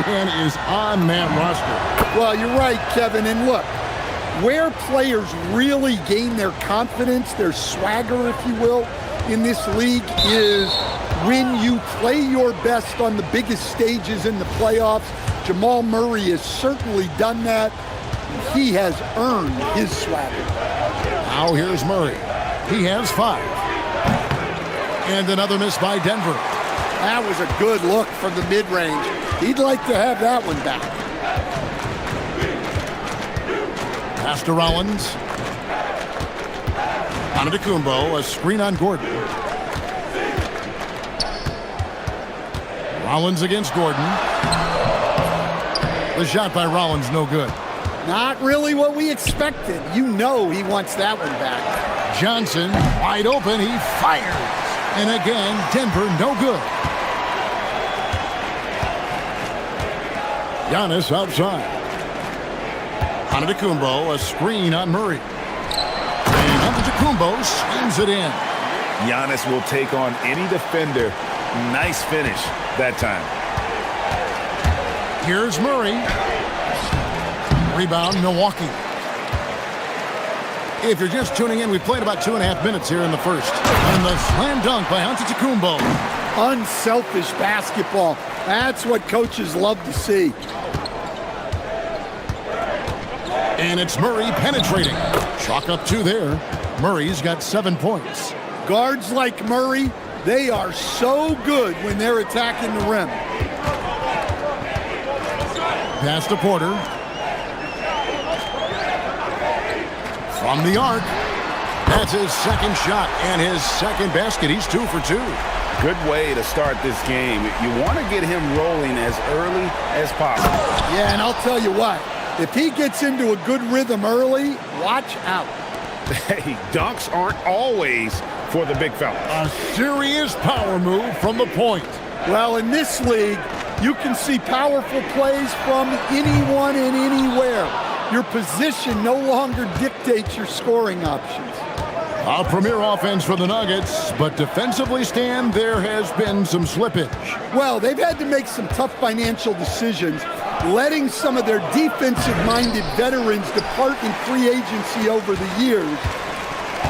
Stan, is on that roster. Well, you're right, Kevin. And look, where players really gain their confidence, their swagger, if you will, in this league is when you play your best on the biggest stages in the playoffs. Jamal Murray has certainly done that. He has earned his swagger. Now here's Murray. He has 5. And another miss by Denver. That was a good look from the mid-range. He'd like to have that one back. Pass to Rollins. Antetokounmpo, a screen on Gordon. Rollins against Gordon. The shot by Rollins, no good. Not really what we expected. You know he wants that one back. Johnson, wide open, he fires. And again, Denver, no good. Giannis outside. Antetokounmpo, a screen on Murray. And Antetokounmpo swings it in. Giannis will take on any defender. Nice finish that time. Here's Murray. Rebound, Milwaukee. If you're just tuning in, we played about 2.5 minutes here in the first. And the slam dunk by Antetokounmpo. Unselfish basketball. That's what coaches love to see. And it's Murray penetrating. Chalk up 2 there. Murray's got 7 points. Guards like Murray, they are so good when they're attacking the rim. Pass to Porter. From the arc. That's his second shot and his second basket. He's 2 for 2. Good way to start this game. You want to get him rolling as early as possible. Yeah, and I'll tell you what. If he gets into a good rhythm early, watch out. Hey, dunks aren't always for the big fella. A serious power move from the point. Well, in this league, you can see powerful plays from anyone and anywhere. Your position no longer dictates your scoring options. A premier offense for the Nuggets, but defensively, Stan, there has been some slippage. Well, they've had to make some tough financial decisions, letting some of their defensive-minded veterans depart in free agency over the years.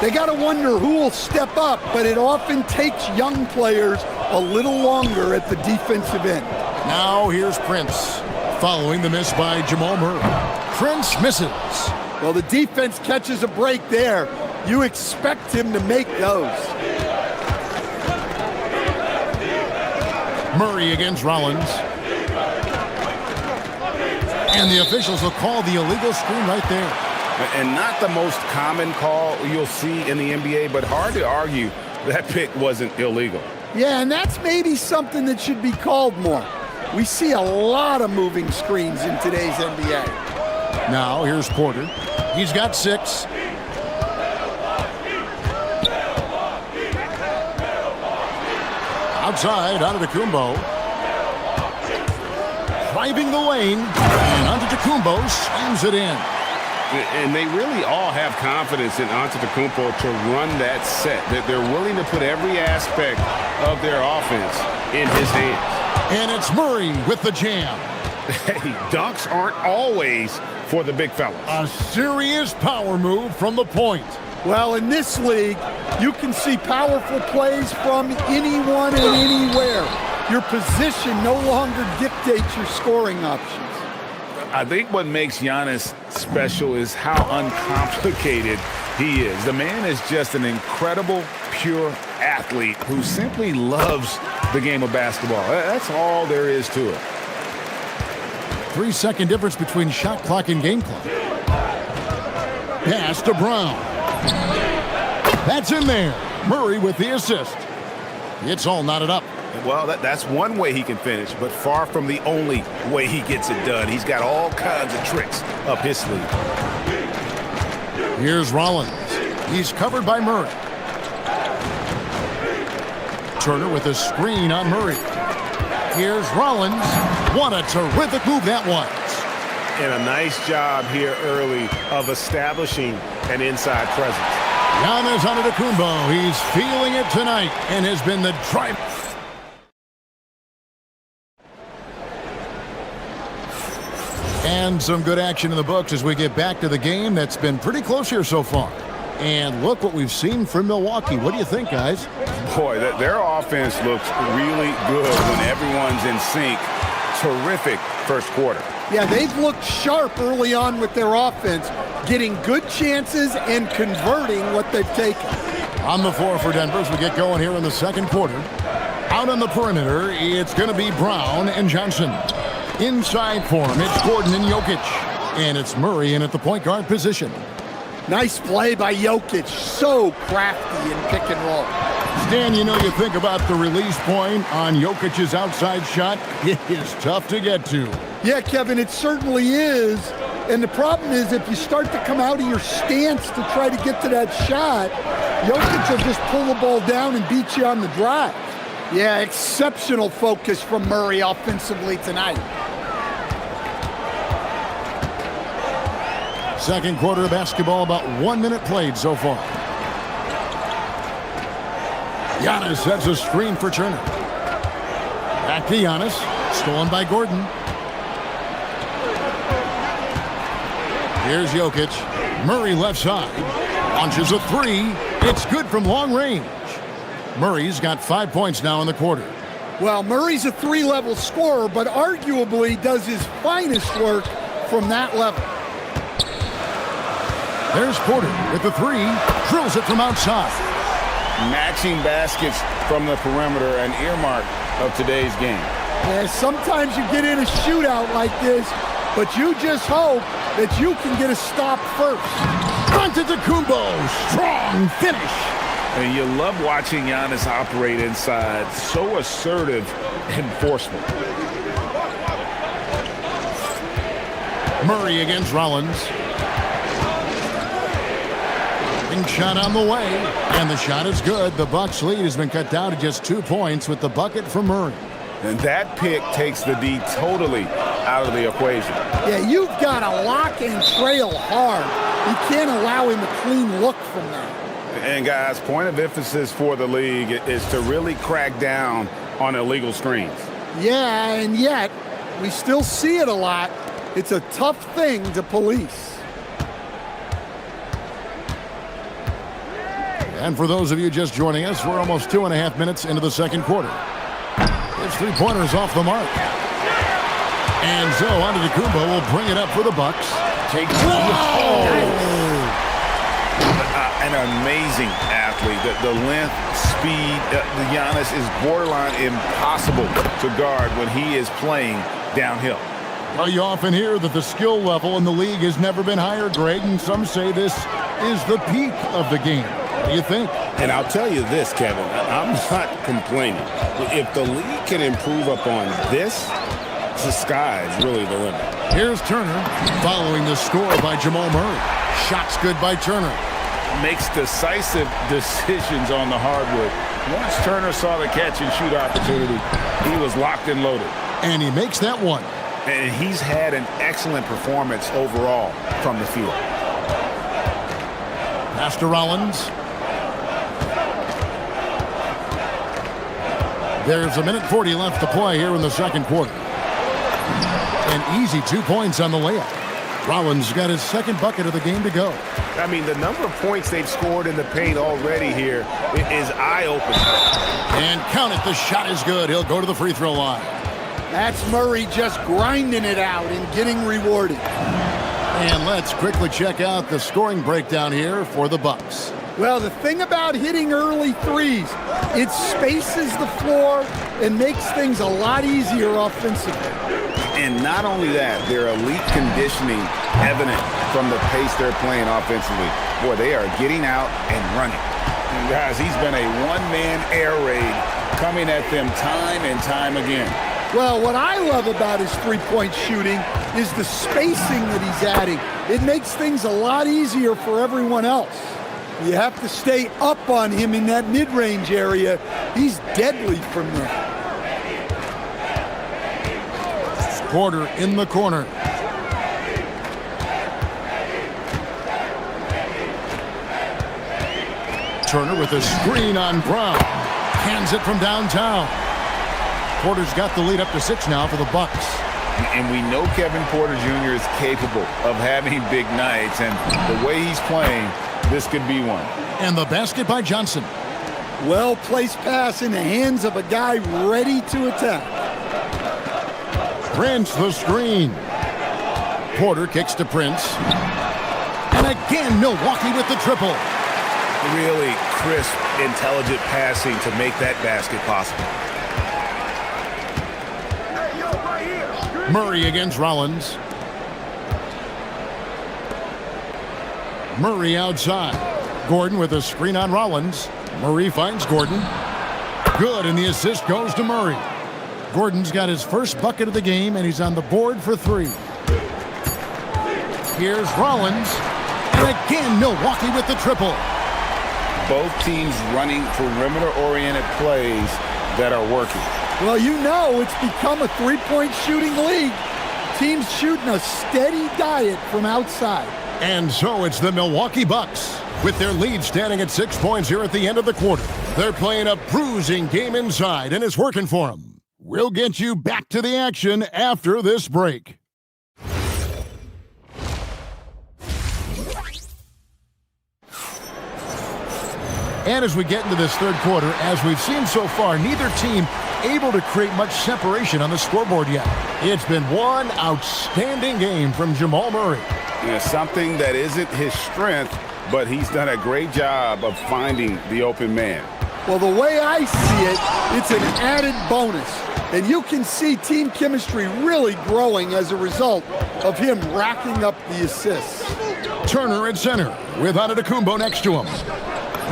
They got to wonder who will step up, but it often takes young players a little longer at the defensive end. Now here's Prince, following the miss by Jamal Murray. Prince misses. Well, the defense catches a break there. You expect him to make those. Murray against Rollins. And the officials will call the illegal screen right there. And not the most common call you'll see in the NBA, but hard to argue that pick wasn't illegal. Yeah, and that's maybe something that should be called more. We see a lot of moving screens in today's NBA. Now here's Porter. He's got 6. Outside, Antetokounmpo. Driving the lane, and Antetokounmpo slams it in. And they really all have confidence in Antetokounmpo to run that set. That they're willing to put every aspect of their offense in his hands. And it's Murray with the jam. Hey, dunks aren't always for the big fellas. A serious power move from the point. Well, in this league, you can see powerful plays from anyone and anywhere. Your position no longer dictates your scoring options. I think what makes Giannis special is how uncomplicated he is. The man is just an incredible, pure athlete who simply loves the game of basketball. That's all there is to it. 3-second difference between shot clock and game clock. Pass to Brown. That's in there. Murray with the assist. It's all knotted up. Well, that's one way he can finish, but far from the only way he gets it done. He's got all kinds of tricks up his sleeve. Here's Rollins. He's covered by Murray. Turner with a screen on Murray. Here's Rollins. What a terrific move that was. And a nice job here early of establishing an inside presence. Giannis Antetokounmpo, he's feeling it tonight and has been the driver. And some good action in the books as we get back to the game that's been pretty close here so far. And look what we've seen from Milwaukee. What do you think, guys? Boy, their offense looks really good when everyone's in sync. Terrific first quarter. Yeah, they've looked sharp early on with their offense, getting good chances and converting what they've taken. On the floor for Denver as we get going here in the second quarter. Out on the perimeter, it's going to be Brown and Johnson. Inside for him, it's Gordon and Jokic. And it's Murray in at the point guard position. Nice play by Jokic. So crafty in pick and roll. Stan, you know, you think about the release point on Jokic's outside shot. It is tough to get to. Yeah, Kevin, it certainly is. And the problem is if you start to come out of your stance to try to get to that shot, Jokic will just pull the ball down and beat you on the drive. Yeah, exceptional focus from Murray offensively tonight. Second quarter of basketball, about 1 minute played so far. Giannis sets a screen for Turner. Back to Giannis, stolen by Gordon. Here's Jokic. Murray left side. Launches a three. It's good from long range. Murray's got 5 points now in the quarter. Well, Murray's a three-level scorer, but arguably does his finest work from that level. There's Porter with the three. Drills it from outside. Matching baskets from the perimeter, an earmark of today's game. Yeah, sometimes you get in a shootout like this, but you just hope that you can get a stop first. Antetokounmpo, strong finish. And you love watching Giannis operate inside. So assertive and forceful. Murray against Rollins. Shot on the way, and the shot is good. The Bucks lead has been cut down to just 2 points with the bucket from Murray. And that pick takes the D totally out of the equation. Yeah, you've got to lock and trail hard. You can't allow him a clean look from that. And guys, point of emphasis for the league is to really crack down on illegal screens. Yeah, and yet we still see it a lot. It's a tough thing to police. And for those of you just joining us, we're almost 2.5 minutes into the second quarter. His three-pointers off the mark. And so Antetokounmpo will bring it up for the Bucks. Take an amazing athlete. The length, speed, the Giannis is borderline impossible to guard when he is playing downhill. Well, you often hear that the skill level in the league has never been higher, Greg, and some say this is the peak of the game. What do you think? And I'll tell you this, Kevin, I'm not complaining. If the league can improve upon this, the sky's really the limit. Here's Turner following the score by Jamal Murray. Shots good by Turner. Makes decisive decisions on the hardwood. Once Turner saw the catch and shoot opportunity, he was locked and loaded. And he makes that one. And he's had an excellent performance overall from the field. Pass to Rollins. There's 1:40 left to play here in the second quarter. An easy 2 points on the layup. Rollins got his second bucket of the game to go. I mean, the number of points they've scored in the paint already here is eye-opening. And count it, the shot is good. He'll go to the free throw line. That's Murray just grinding it out and getting rewarded. And let's quickly check out the scoring breakdown here for the Bucks. Well, the thing about hitting early threes, it spaces the floor and makes things a lot easier offensively. And not only that, their elite conditioning evident from the pace they're playing offensively. Boy, they are getting out and running. And guys, he's been a one-man air raid coming at them time and time again. Well, what I love about his three-point shooting is the spacing that he's adding. It makes things a lot easier for everyone else. You have to stay up on him in that mid-range area. He's deadly from there. Porter in the corner. Turner with a screen on Brown. Hands it from downtown. Porter's got the lead up to 6 now for the Bucks. And we know Kevin Porter Jr. is capable of having big nights, and the way he's playing, this could be one. And the basket by Johnson. Well-placed pass in the hands of a guy ready to attack. Prince the screen. Porter kicks to Prince. And again, Milwaukee with the triple. Really crisp, intelligent passing to make that basket possible. Murray against Rollins. Murray outside. Gordon with a screen on Rollins. Murray finds Gordon. Good, and the assist goes to Murray. Gordon's got his first bucket of the game, and he's on the board for 3. Here's Rollins. And again, Milwaukee with the triple. Both teams running perimeter-oriented plays that are working. Well, you know it's become a three-point shooting league. Teams shooting a steady diet from outside. And so it's the Milwaukee Bucks with their lead standing at 6 points here at the end of the quarter. They're playing a bruising game inside, and it's working for them. We'll get you back to the action after this break. And as we get into this third quarter, as we've seen so far, neither team able to create much separation on the scoreboard yet. It's been one outstanding game from Jamal Murray. Yeah, something that isn't his strength, but he's done a great job of finding the open man. Well, the way I see it, it's an added bonus. And you can see team chemistry really growing as a result of him racking up the assists. Turner at center with Antetokounmpo next to him.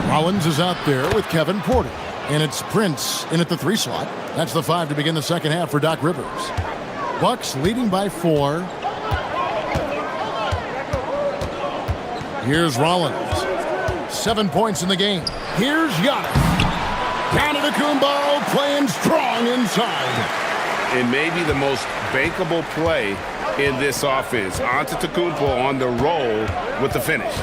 Rollins is out there with Kevin Porter. And it's Prince in at the 3 slot. That's the 5 to begin the second half for Doc Rivers. Bucks leading by 4. Here's Rollins. 7 points in the game. Here's Giannis. Antetokounmpo playing strong inside. It may be the most bankable play in this offense. Antetokounmpo on the roll with the finish.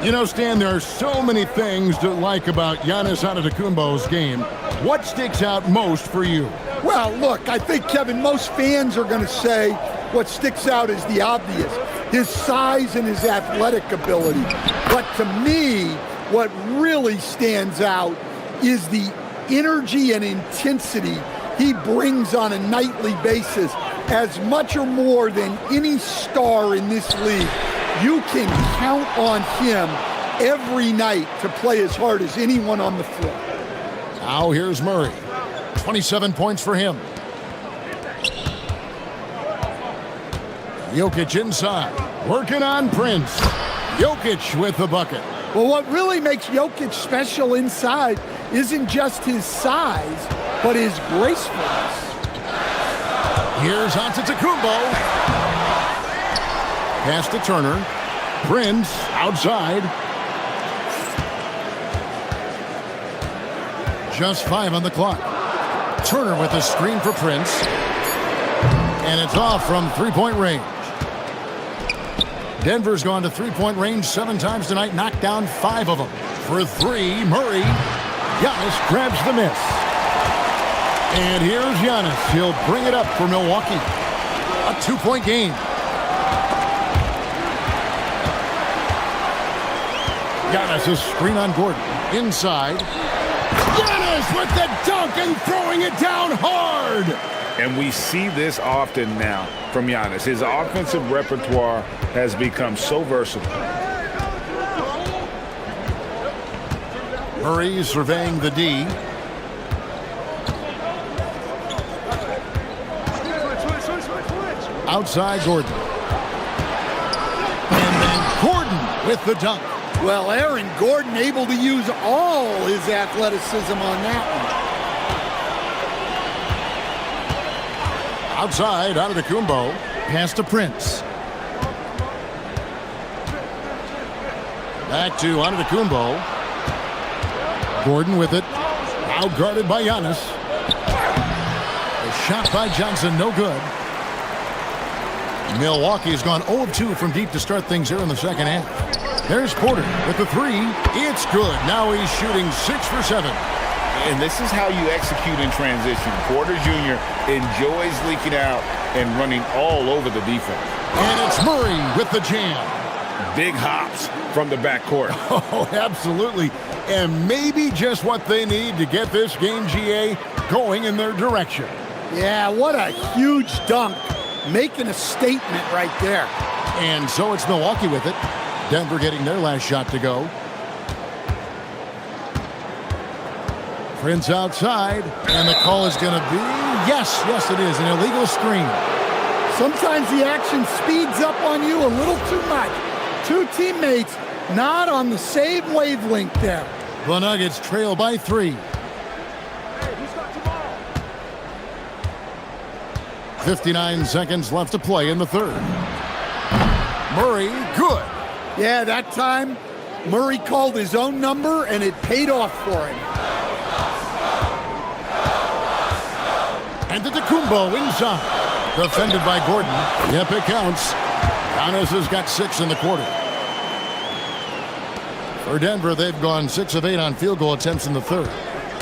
You know, Stan, there are so many things to like about Giannis Antetokounmpo's game. What sticks out most for you? Well, look, I think, Kevin, most fans are going to say what sticks out is the obvious, his size and his athletic ability. But to me, what really stands out is the energy and intensity he brings on a nightly basis, as much or more than any star in this league. You can count on him every night to play as hard as anyone on the floor. Now here's Murray. 27 points for him. Jokic inside, working on Prince. Jokic with the bucket. Well, what really makes Jokic special inside isn't just his size, but his gracefulness. Here's Antetokounmpo. Pass to Turner. Prince outside. Just 5 on the clock. Turner with a screen for Prince. And it's off from 3-point range. Denver's gone to three-point range 7 times tonight, knocked down 5 of them. For 3, Murray. Giannis grabs the miss. And here's Giannis. He'll bring it up for Milwaukee. A 2-point game. Giannis, a screen on Gordon. Inside. Giannis with the dunk and throwing it down hard. And we see this often now from Giannis. His offensive repertoire has become so versatile. Murray surveying the D. Outside Gordon. And then Gordon with the dunk. Well, Aaron Gordon able to use all his athleticism on that one. Outside, Antetokounmpo. Pass to Prince. Back to Antetokounmpo. Gordon with it. Now guarded by Giannis. The shot by Johnson, no good. Milwaukee's gone 0 of 2 from deep to start things here in the second half. There's Porter with the 3. It's good. Now he's shooting 6 for 7. And this is how you execute in transition. Porter Jr. enjoys leaking out and running all over the defense. And it's Murray with the jam. Big hops from the backcourt. Oh, absolutely. And maybe just what they need to get this game, GA, going in their direction. Yeah, what a huge dunk. Making a statement right there. And so it's Milwaukee with it. Denver getting their last shot to go. Prince outside, and the call is going to be, yes, it is, an illegal screen. Sometimes the action speeds up on you a little too much. 2 teammates not on the same wavelength there. The Nuggets trail by 3. 59 seconds left to play in the third. Murray, good. Yeah, that time Murray called his own number, and it paid off for him. Antetokounmpo inside. Defended by Gordon. Yep, it counts. Giannis has got 6 in the quarter. For Denver, they've gone 6 of 8 on field goal attempts in the third.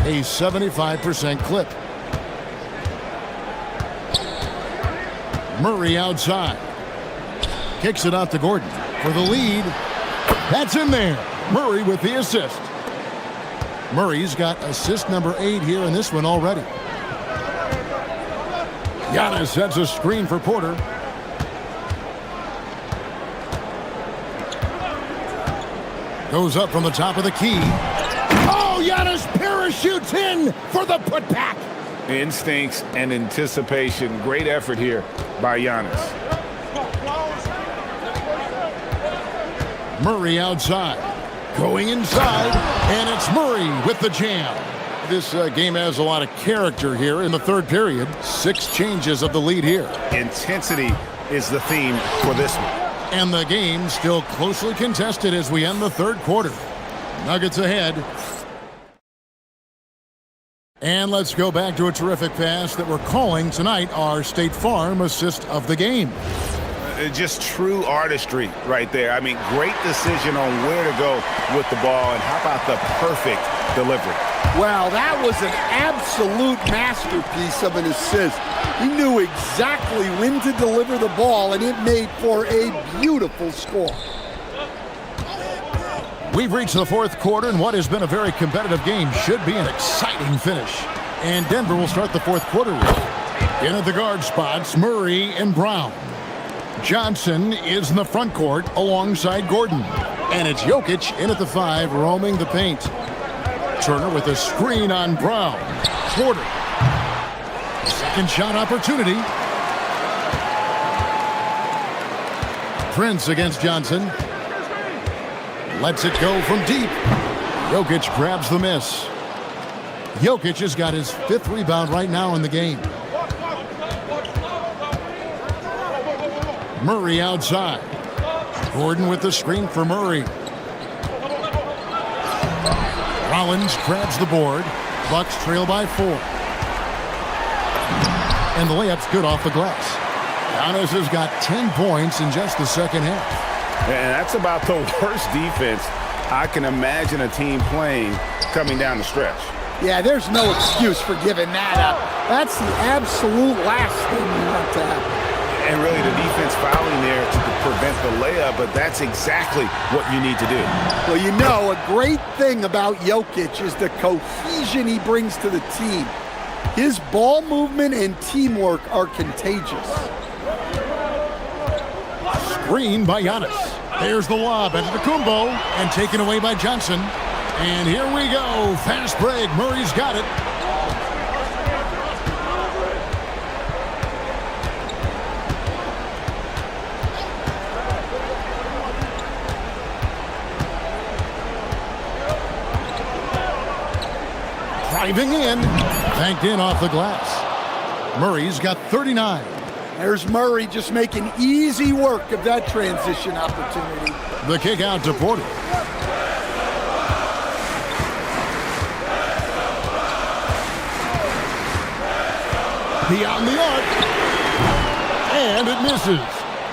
A 75% clip. Murray outside. Kicks it out to Gordon for the lead. That's in there. Murray with the assist. Murray's got assist number 8 here in this one already. Giannis sets a screen for Porter. Goes up from the top of the key. Oh, Giannis parachutes in for the putback. Instincts and anticipation. Great effort here by Giannis. Murray outside. Going inside. And it's Murray with the jam. This game has a lot of character here in the third period. 6 changes of the lead here. Intensity is the theme for this one. And the game still closely contested as we end the third quarter. Nuggets ahead. And let's go back to a terrific pass that we're calling tonight our State Farm assist of the game. Just true artistry right there. I mean, great decision on where to go with the ball, and how about the perfect delivery? Well, that was an absolute masterpiece of an assist. He knew exactly when to deliver the ball, and it made for a beautiful score. We've reached the fourth quarter, and what has been a very competitive game should be an exciting finish. And Denver will start the fourth quarter with, in at the guard spots, Murray and Brown. Johnson is in the front court alongside Gordon. And it's Jokic in at the 5, roaming the paint. Turner with a screen on Brown. Porter. Second shot opportunity. Prince against Johnson. Lets it go from deep. Jokic grabs the miss. Jokic has got his 5th rebound right now in the game. Murray outside. Gordon with the screen for Murray. Rollins grabs the board. Bucks trail by 4. And the layup's good off the glass. Giannis has got 10 points in just the second half. And that's about the worst defense I can imagine a team playing coming down the stretch. Yeah, there's no excuse for giving that up. That's the absolute last thing you want to happen. And really the defense fouling there to prevent the layup, but that's exactly what you need to do. Well, you know, a great thing about Jokic is the cohesion he brings to the team. His ball movement and teamwork are contagious. Screen by Giannis. There's the lob Antetokounmpo and taken away by Johnson. And here we go. Fast break. Murray's got it. Driving in. Banked in off the glass. Murray's got 39. There's Murray just making easy work of that transition opportunity. The kick out to Porter. Beyond the arc. And it misses.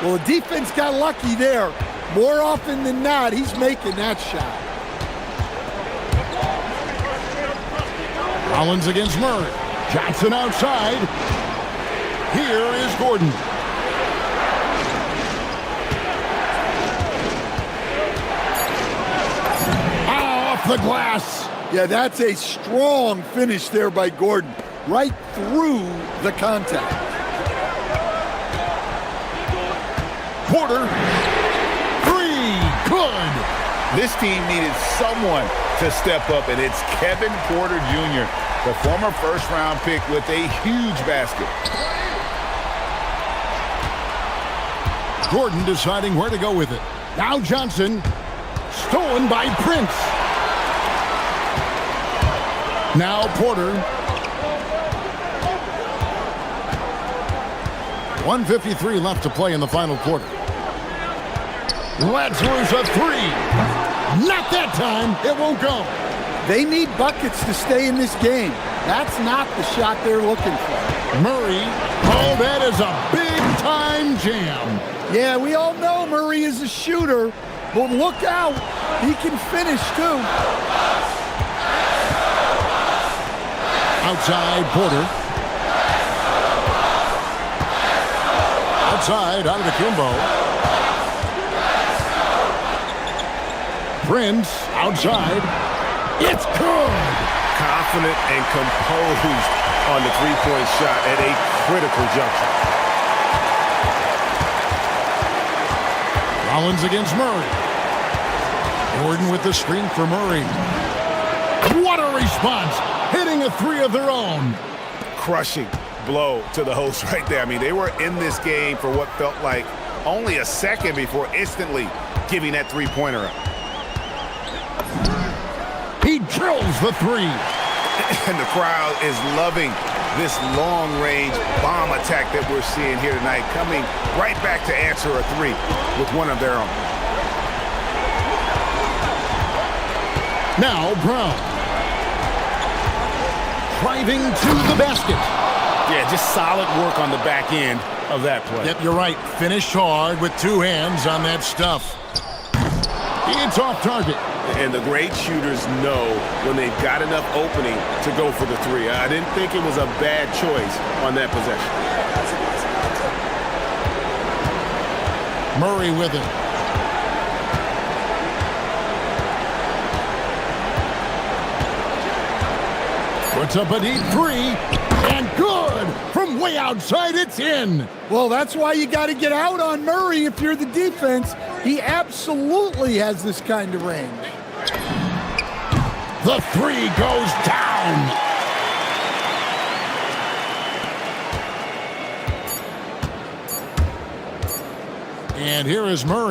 Well, the defense got lucky there. More often than not, he's making that shot. Rollins against Murray. Johnson outside. Here is Gordon. Off the glass. Yeah, that's a strong finish there by Gordon. Right through the contact. Porter. Three. Good. This team needed someone to step up, and it's Kevin Porter Jr., the former first-round pick with a huge basket. Gordon deciding where to go with it. Now Johnson. Stolen by Prince. Now Porter. 1:53 left to play in the final quarter. Let's lose a three. Not that time. It won't go. They need buckets to stay in this game. That's not the shot they're looking for. Murray. Oh, that is a big-time jam. Yeah, we all know Murray is a shooter, but look out. He can finish, too. Outside, Porter. Outside, Antetokounmpo. Prince, outside. It's good. Confident and composed on the three-point shot at a critical juncture. Rollins against Murray. Gordon with the screen for Murray. What a response. Hitting a three of their own. Crushing blow to the host right there. I mean, they were in this game for what felt like only a second before instantly giving that three-pointer up. He drills the three. And the crowd is loving this long-range bomb attack that we're seeing here tonight, coming right back to answer a three with one of their own. Now Brown. Driving to the basket. Yeah, just solid work on the back end of that play. Yep, you're right. Finished hard with two hands on that stuff. It's off target. And the great shooters know when they've got enough opening to go for the three. I didn't think it was a bad choice on that possession. Murray with it. Puts up a deep three, and good! From way outside, it's in! Well, that's why you got to get out on Murray if you're the defense. He absolutely has this kind of range. The three goes down! And here is Murray.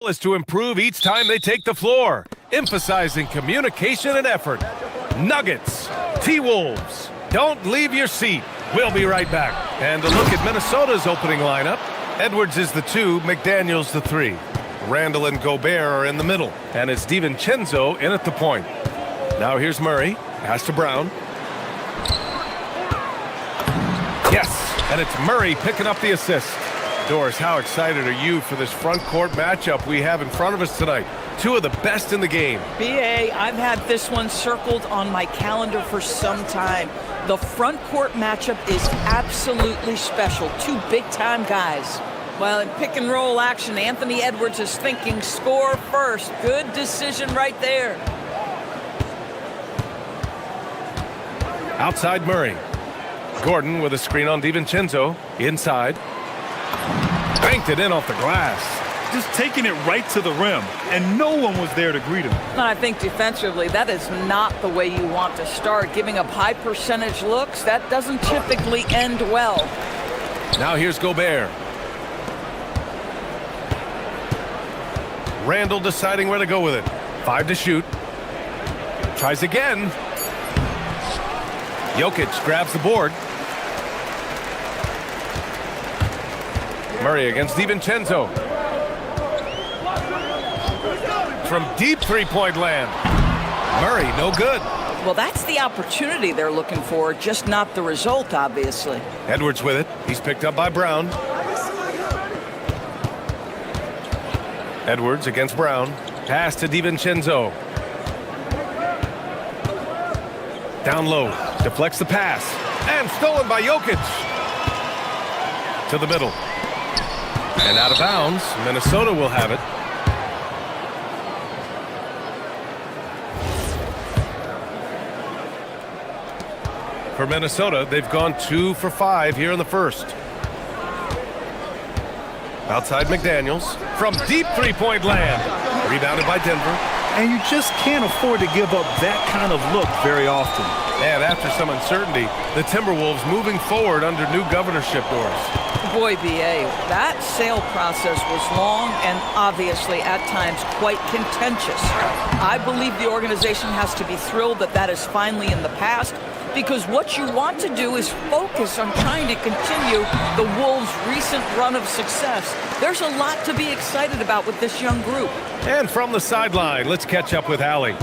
is to improve each time they take the floor, emphasizing communication and effort. Nuggets, T-Wolves, don't leave your seat. We'll be right back. And a look at Minnesota's opening lineup. Edwards is the 2, McDaniels the 3. Randall and Gobert are in the middle, and it's DiVincenzo in at the point. Now here's Murray, pass to Brown. Yes, and it's Murray picking up the assist. Doris, how excited are you for this front court matchup we have in front of us tonight? Two of the best in the game. BA, I've had this one circled on my calendar for some time. The front court matchup is absolutely special. Two big-time guys. Well, in pick and roll action, Anthony Edwards is thinking score first. Good decision right there. Outside Murray. Gordon with a screen on DiVincenzo. Inside. Banked it in off the glass. Just taking it right to the rim, and no one was there to greet him. And I think defensively, that is not the way you want to start. Giving up high percentage looks, that doesn't typically end well. Now here's Gobert. Randall deciding where to go with it. 5 to shoot. Tries again. Jokic grabs the board. Murray against DiVincenzo. From deep three-point land. Murray, no good. Well, that's the opportunity they're looking for, just not the result, obviously. Edwards with it. He's picked up by Brown. Edwards against Brown. Pass to DiVincenzo. Down low. Deflects the pass. And stolen by Jokic. To the middle. And out of bounds. Minnesota will have it. For Minnesota, they've gone 2 for 5 here in the first. Outside McDaniels. From deep three-point land. Rebounded by Denver. And you just can't afford to give up that kind of look very often. And after some uncertainty, the Timberwolves moving forward under new governorship, Doris. Boy, BA, that sale process was long and obviously at times quite contentious. I believe the organization has to be thrilled that that is finally in the past, because what you want to do is focus on trying to continue the Wolves' recent run of success. There's a lot to be excited about with this young group. And from the sideline, let's catch up with Allie.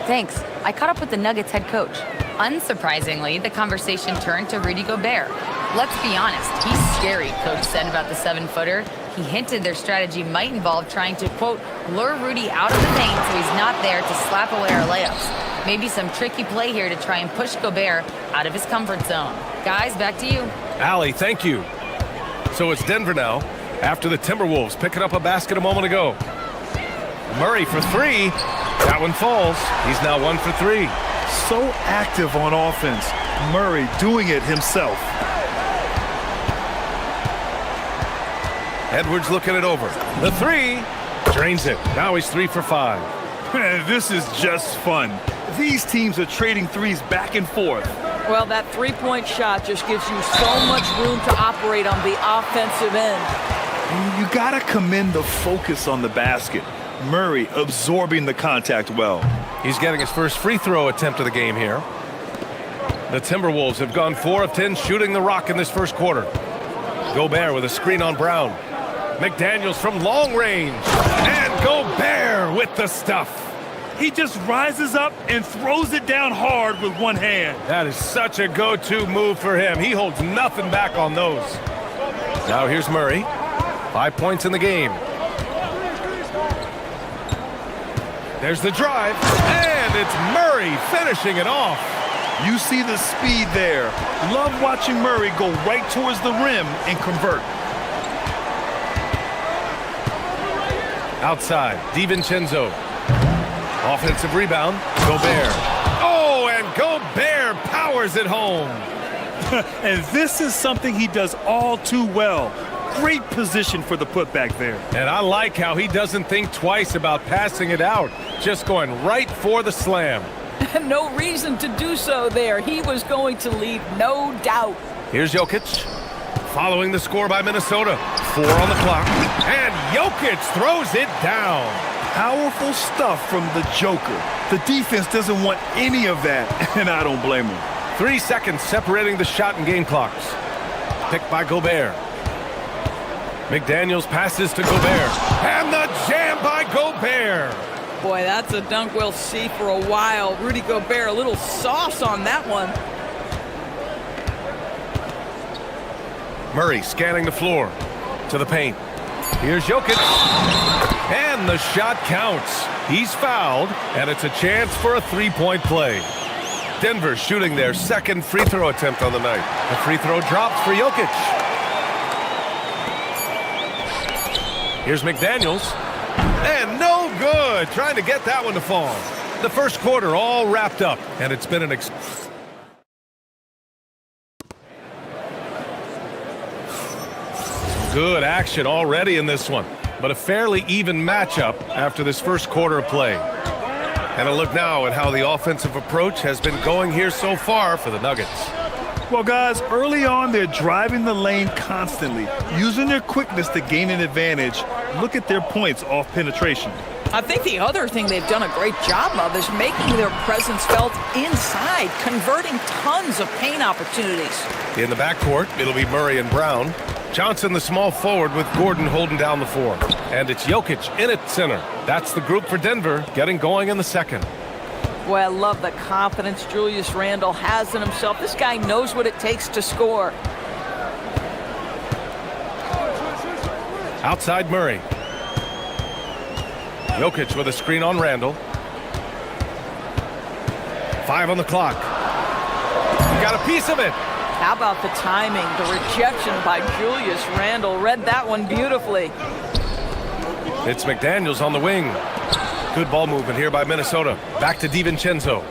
Thanks. I caught up with the Nuggets head coach. Unsurprisingly, the conversation turned to Rudy Gobert. Let's be honest, he's scary, coach said about the 7-footer. He hinted their strategy might involve trying to, quote, lure Rudy out of the paint so he's not there to slap away our layups. Maybe some tricky play here to try and push Gobert out of his comfort zone. Guys, back to you. Allie, thank you. So it's Denver now, after the Timberwolves picking up a basket a moment ago. Murray for 3. That one falls. He's now 1 for 3. So active on offense. Murray doing it himself. Edwards looking it over. The 3. Drains it. Now he's 3 for 5. Man, this is just fun. These teams are trading threes back and forth. Well, that three-point shot just gives you so much room to operate on the offensive end. And you gotta commend the focus on the basket. Murray absorbing the contact well. He's getting his first free throw attempt of the game here. The Timberwolves have gone 4 of 10 shooting the rock in this first quarter. Gobert with a screen on Brown. McDaniels from long range. And Gobert with the stuff. He just rises up and throws it down hard with one hand. That is such a go-to move for him. He holds nothing back on those. Now here's Murray. 5 points in the game. There's the drive, and it's Murray finishing it off. You see the speed there. Love watching Murray go right towards the rim and convert. Outside, DiVincenzo. Offensive rebound, Gobert. Oh, and Gobert powers it home. And this is something he does all too well. Great position for the putback there. And I like how he doesn't think twice about passing it out, just going right for the slam. No reason to do so there. He was going to leave, no doubt. Here's Jokic, following the score by Minnesota. 4 on the clock. And Jokic throws it down. Powerful stuff from the Joker. The defense doesn't want any of that, and I don't blame them. 3 seconds separating the shot and game clocks. Picked by Gobert. McDaniels passes to Gobert. And the jam by Gobert. Boy, that's a dunk we'll see for a while. Rudy Gobert, a little sauce on that one. Murray scanning the floor to the paint. Here's Jokic. And the shot counts. He's fouled, and it's a chance for a three-point play. Denver shooting their second free throw attempt on the night. The free throw drops for Jokic. Here's McDaniels. And no good. Trying to get that one to fall. The first quarter all wrapped up, and it's been an good action already in this one, but a fairly even matchup after this first quarter of play. And a look now at how the offensive approach has been going here so far for the Nuggets. Well, guys, early on, they're driving the lane constantly, using their quickness to gain an advantage. Look at their points off penetration. I think the other thing they've done a great job of is making their presence felt inside, converting tons of paint opportunities. In the backcourt, it'll be Murray and Brown. Johnson, the small forward, with Gordon holding down the 4. And it's Jokic in at center. That's the group for Denver, getting going in the second. Boy, I love the confidence Julius Randle has in himself. This guy knows what it takes to score. Outside Murray. Jokic with a screen on Randle. 5 on the clock. He got a piece of it. How about the timing? The rejection by Julius Randle. Read that one beautifully. It's McDaniels on the wing. Good ball movement here by Minnesota. Back to DiVincenzo.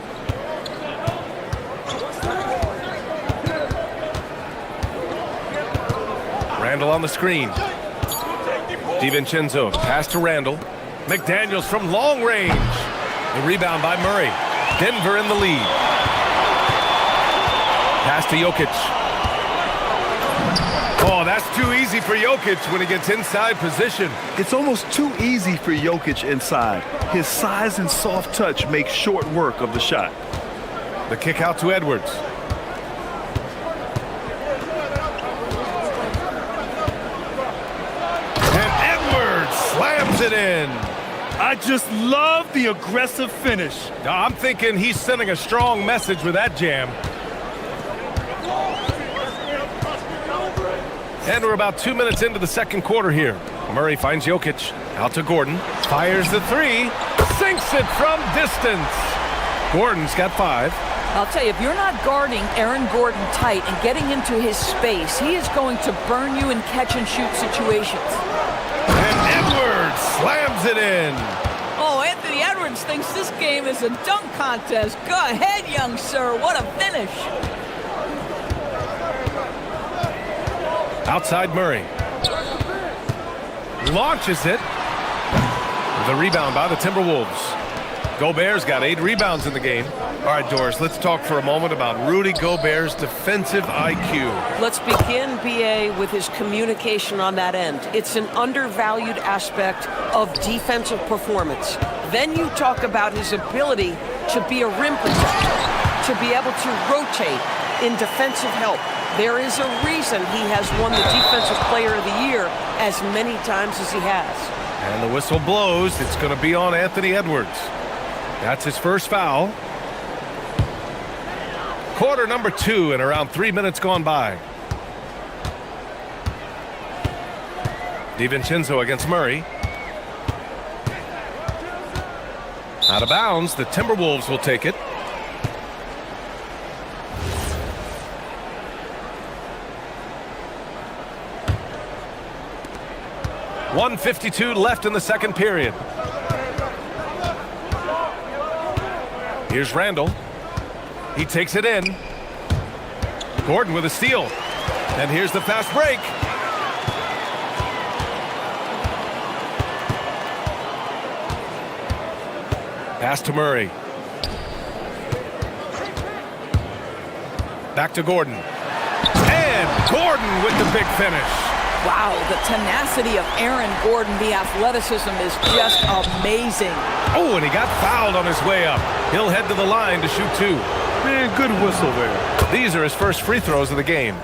Randle on the screen. DiVincenzo pass to Randle. McDaniels from long range. The rebound by Murray. Denver in the lead. Pass to Jokic. Oh, that's too easy for Jokic when he gets inside position. It's almost too easy for Jokic inside. His size and soft touch make short work of the shot. The kick out to Edwards. And Edwards slams it in. I just love the aggressive finish. Now, I'm thinking he's sending a strong message with that jam. And we're about 2 minutes into the second quarter here. Murray finds Jokic. Out to Gordon. Fires the 3. Sinks it from distance. Gordon's got 5. I'll tell you, if you're not guarding Aaron Gordon tight and getting into his space, he is going to burn you in catch-and-shoot situations. And Edwards slams it in. Oh, Anthony Edwards thinks this game is a dunk contest. Go ahead, young sir. What a finish. Outside Murray. Launches it. The rebound by the Timberwolves. Gobert's got 8 rebounds in the game. All right, Doris, let's talk for a moment about Rudy Gobert's defensive IQ. Let's begin, BA, with his communication on that end. It's an undervalued aspect of defensive performance. Then you talk about his ability to be a rim protector, to be able to rotate in defensive help. There is a reason he has won the Defensive Player of the Year as many times as he has. And the whistle blows. It's going to be on Anthony Edwards. That's his first foul. Quarter number 2 and around 3 minutes gone by. DiVincenzo against Murray. Out of bounds. The Timberwolves will take it. .152 left in the second period. Here's Randle. He takes it in. Gordon with a steal. And here's the fast break. Pass to Murray. Back to Gordon. And Gordon with the big finish. Wow, the tenacity of Aaron Gordon, the athleticism is just amazing. Oh, and he got fouled on his way up. He'll head to the line to shoot 2. Man, good whistle there. These are his first free throws of the game.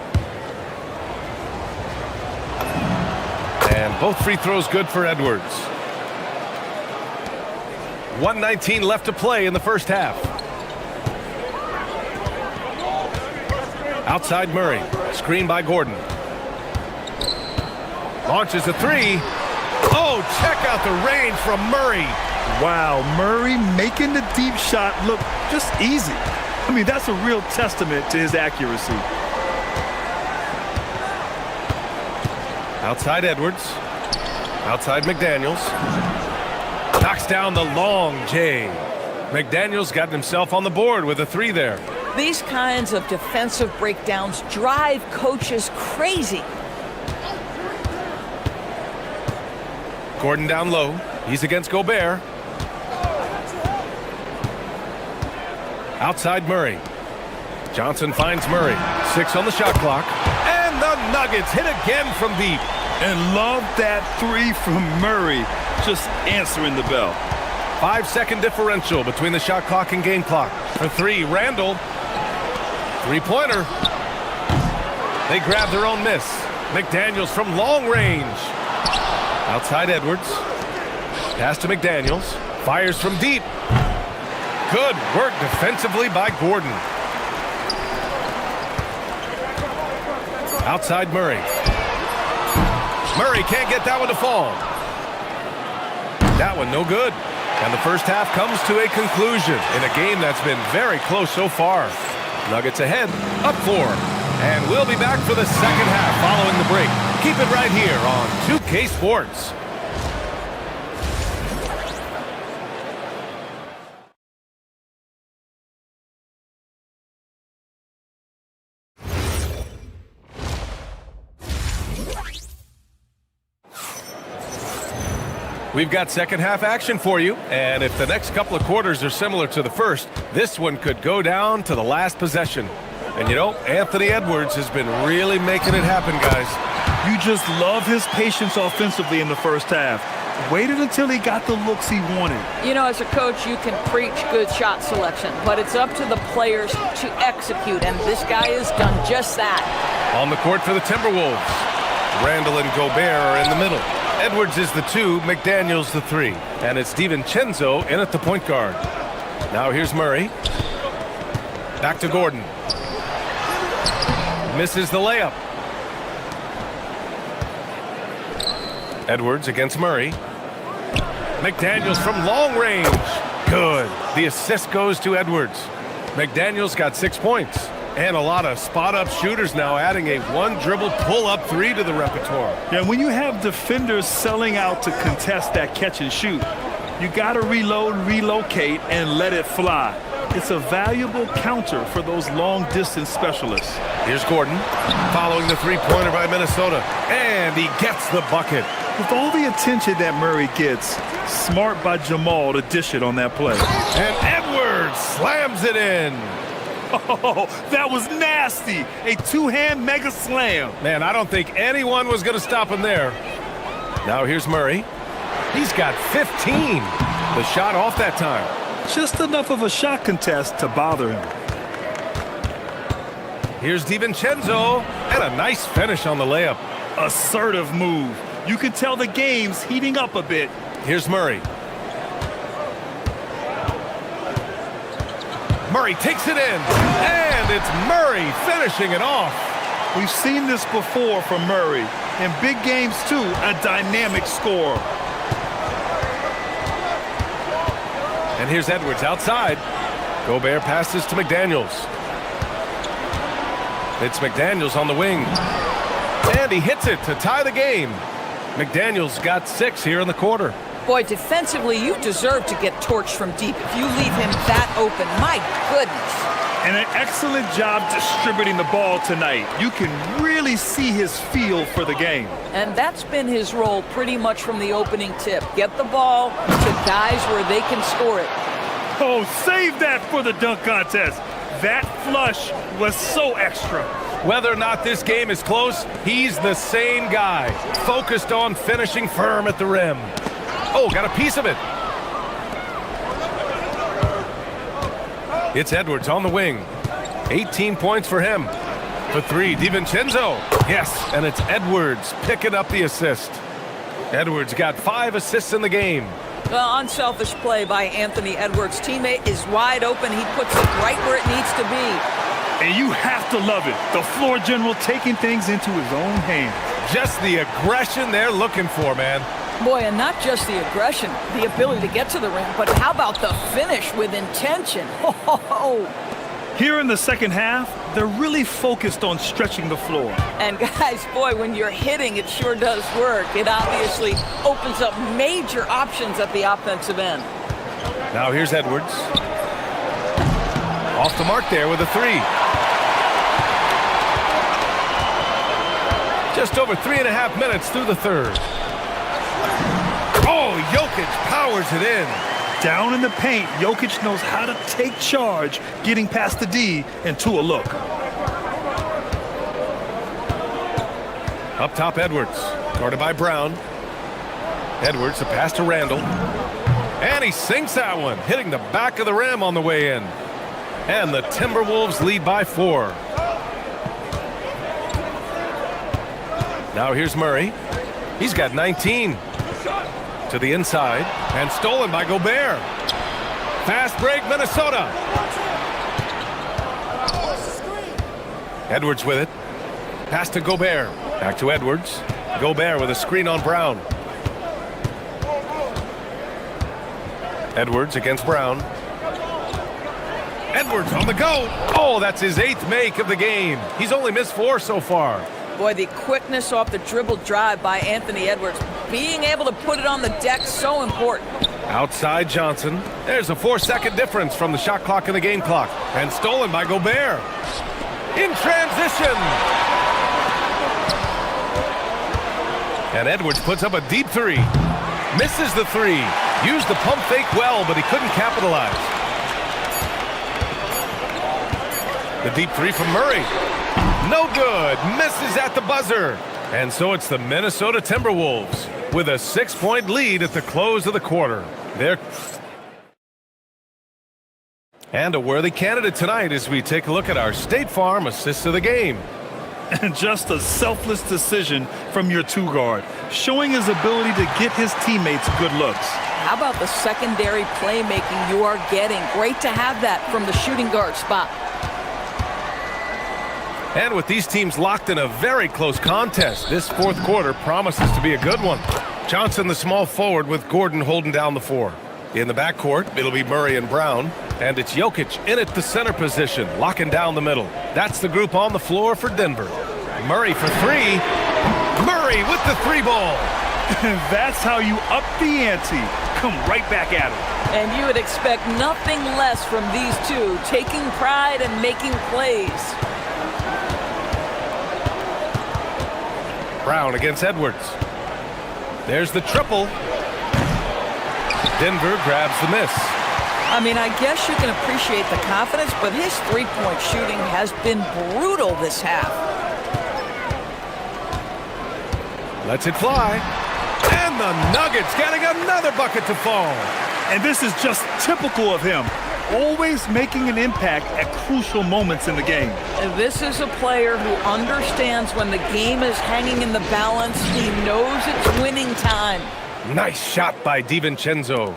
And both free throws good for Edwards. 1:19 left to play in the first half. Outside Murray. Screen by Gordon. Launches a 3. Oh, check out the range from Murray. Wow, Murray making the deep shot look just easy. I mean, that's a real testament to his accuracy. Outside Edwards. Outside McDaniels. Knocks down the long J. McDaniels got himself on the board with a 3 there. These kinds of defensive breakdowns drive coaches crazy. Gordon down low. He's against Gobert. Outside Murray. Johnson finds Murray. 6 on the shot clock. And the Nuggets hit again from deep. And love that 3 from Murray, just answering the bell. 5-second differential between the shot clock and game clock. For 3, Randall. Three-pointer. They grab their own miss. McDaniels from long range. Outside Edwards. Pass to McDaniels. Fires from deep. Good work defensively by Gordon. Outside Murray. Murray can't get that one to fall. That one no good. And the first half comes to a conclusion in a game that's been very close so far. Nuggets ahead, up 4. And we'll be back for the second half following the break. Keep it right here on 2K Sports. We've got second half action for you, and if the next couple of quarters are similar to the first, this one could go down to the last possession. And you know, Anthony Edwards has been really making it happen, guys. You just love his patience offensively in the first half. Waited until he got the looks he wanted. You know, as a coach, you can preach good shot selection, but it's up to the players to execute, and this guy has done just that. On the court for the Timberwolves. Randall and Gobert are in the middle. Edwards is the 2, McDaniels the 3. And it's DiVincenzo in at the point guard. Now here's Murray. Back to Gordon. Misses the layup. Edwards against Murray. McDaniels from long range. Good. The assist goes to Edwards. McDaniels got 6 points. And a lot of spot-up shooters now, adding a one-dribble pull-up 3 to the repertoire. Yeah, when you have defenders selling out to contest that catch and shoot, you got to reload, relocate, and let it fly. It's a valuable counter for those long-distance specialists. Here's Gordon, following the three-pointer by Minnesota. And he gets the bucket. With all the attention that Murray gets, smart by Jamal to dish it on that play. And Edwards slams it in. Oh, that was nasty. A two-hand mega slam. Man, I don't think anyone was going to stop him there. Now here's Murray. He's got 15. The shot off that time. Just enough of a shot contest to bother him. Here's DiVincenzo. And a nice finish on the layup. Assertive move. You can tell the game's heating up a bit. Here's Murray. Murray takes it in, and it's Murray finishing it off. We've seen this before from Murray. In big games, too, a dynamic scorer. And here's Edwards outside. Gobert passes to McDaniels. It's McDaniels on the wing. And he hits it to tie the game. McDaniels got 6 here in the quarter. Boy, defensively, you deserve to get torched from deep if you leave him that open. My goodness. And an excellent job distributing the ball tonight. You can really see his feel for the game. And that's been his role pretty much from the opening tip. Get the ball to guys where they can score it. Oh, save that for the dunk contest. That flush was so extra. Whether or not this game is close, he's the same guy, focused on finishing firm at the rim. Oh, got a piece of it. It's Edwards on the wing. 18 points for him. For three, DiVincenzo. Yes, and it's Edwards picking up the assist. Edwards got 5 assists in the game. Well, unselfish play by Anthony Edwards. Teammate is wide open. He puts it right where it needs to be. And you have to love it. The floor general taking things into his own hands. Just the aggression they're looking for, man. Boy, and not just the aggression, the ability to get to the rim, but how about the finish with intention? Oh. Here in the second half, they're really focused on stretching the floor. And guys, boy, when you're hitting, it sure does work. It obviously opens up major options at the offensive end. Now here's Edwards. Off the mark there with a three. Just over 3.5 minutes through the third. Oh, Jokic powers it in. Down in the paint, Jokic knows how to take charge, getting past the D and to a look. Up top, Edwards, guarded by Brown. Edwards, the pass to Randall. And he sinks that one, hitting the back of the rim on the way in. And the Timberwolves lead by 4. Now here's Murray. He's got 19. To the inside, and stolen by Gobert. Fast break, Minnesota. Edwards with it. Pass to Gobert. Back to Edwards. Gobert with a screen on Brown. Edwards against Brown. Edwards on the go. Oh, that's his 8th make of the game. He's only missed 4 so far. Boy, the quickness off the dribble drive by Anthony Edwards. Being able to put it on the deck, so important. Outside Johnson. There's a 4-second difference from the shot clock and the game clock. And stolen by Gobert. In transition. And Edwards puts up a deep 3. Misses the 3. Used the pump fake well, but he couldn't capitalize. The deep 3 from Murray. No good. Misses at the buzzer. And so it's the Minnesota Timberwolves with a 6-point lead at the close of the quarter. And a worthy candidate tonight as we take a look at our State Farm assists of the game. And just a selfless decision from your 2-guard, showing his ability to get his teammates good looks. How about the secondary playmaking you are getting? Great to have that from the shooting guard spot. And with these teams locked in a very close contest, this fourth quarter promises to be a good one. Johnson, the small forward, with Gordon holding down the 4. In the backcourt, it'll be Murray and Brown. And it's Jokic in at the center position, locking down the middle. That's the group on the floor for Denver. Murray for 3. Murray with the 3-ball. That's how you up the ante. Come right back at him. And you would expect nothing less from these two, taking pride and making plays. Brown against Edwards. There's the triple. Denver grabs the miss. I mean, I guess you can appreciate the confidence, but his three-point shooting has been brutal this half. Lets it fly. And the Nuggets getting another bucket to fall. And this is just typical of him. Always making an impact at crucial moments in the game. And this is a player who understands when the game is hanging in the balance. He knows it's winning time. Nice shot by DiVincenzo.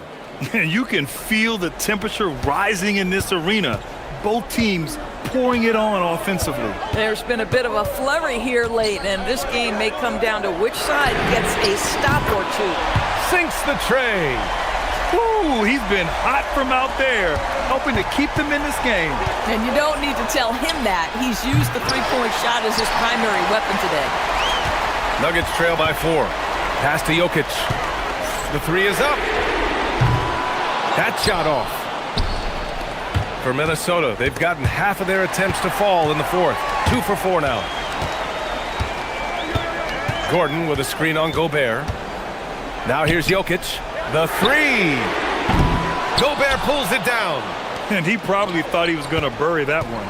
You can feel the temperature rising in this arena. Both teams pouring it on offensively. There's been a bit of a flurry here late, and this game may come down to which side gets a stop or 2. Sinks the tray. Ooh, he's been hot from out there, helping to keep them in this game. And you don't need to tell him that. He's used the three-point shot as his primary weapon today. Nuggets trail by 4. Pass to Jokic. The 3 is up. That shot off. For Minnesota, they've gotten half of their attempts to fall in the 4th. 2 for 4 now. Gordon with a screen on Gobert. Now here's Jokic. The 3. Gobert pulls it down. And he probably thought he was going to bury that one.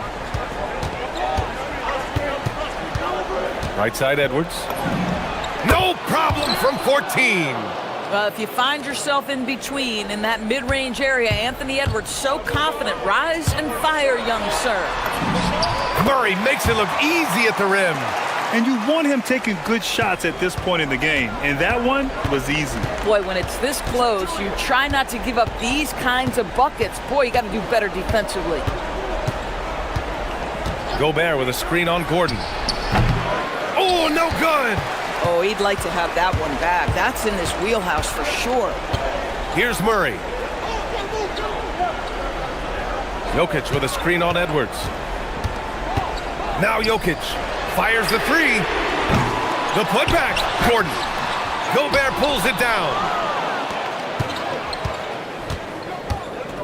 Right side Edwards. No problem from 14. If you find yourself in between in that mid-range area, Anthony Edwards so confident. Rise and fire, young sir. Murray makes it look easy at the rim. And you want him taking good shots at this point in the game. And that one was easy. Boy, when it's this close, you try not to give up these kinds of buckets. Boy, you got to do better defensively. Gobert with a screen on Gordon. Oh, no good. Oh, he'd like to have that one back. That's in his wheelhouse for sure. Here's Murray. Jokic with a screen on Edwards. Now Jokic fires the three. The putback. Gordon. Gobert pulls it down.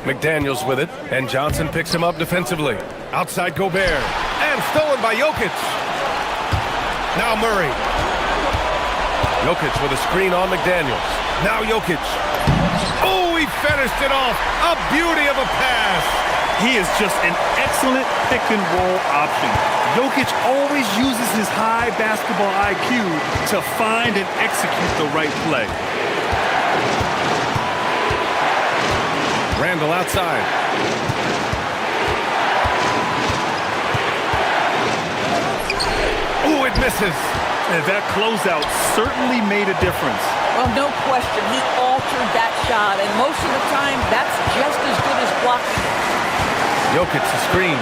McDaniels with it, and Johnson picks him up defensively. Outside Gobert. And stolen by Jokic. Now Murray. Jokic with a screen on McDaniels. Now Jokic. Oh, he finished it off. A beauty of a pass. He is just an excellent pick-and-roll option. Jokic always uses his high basketball IQ to find and execute the right play. Randall outside. Oh, it misses. And that closeout certainly made a difference. Well, no question, he altered that shot, and most of the time, that's just as good as blocking it. Jokic the screen.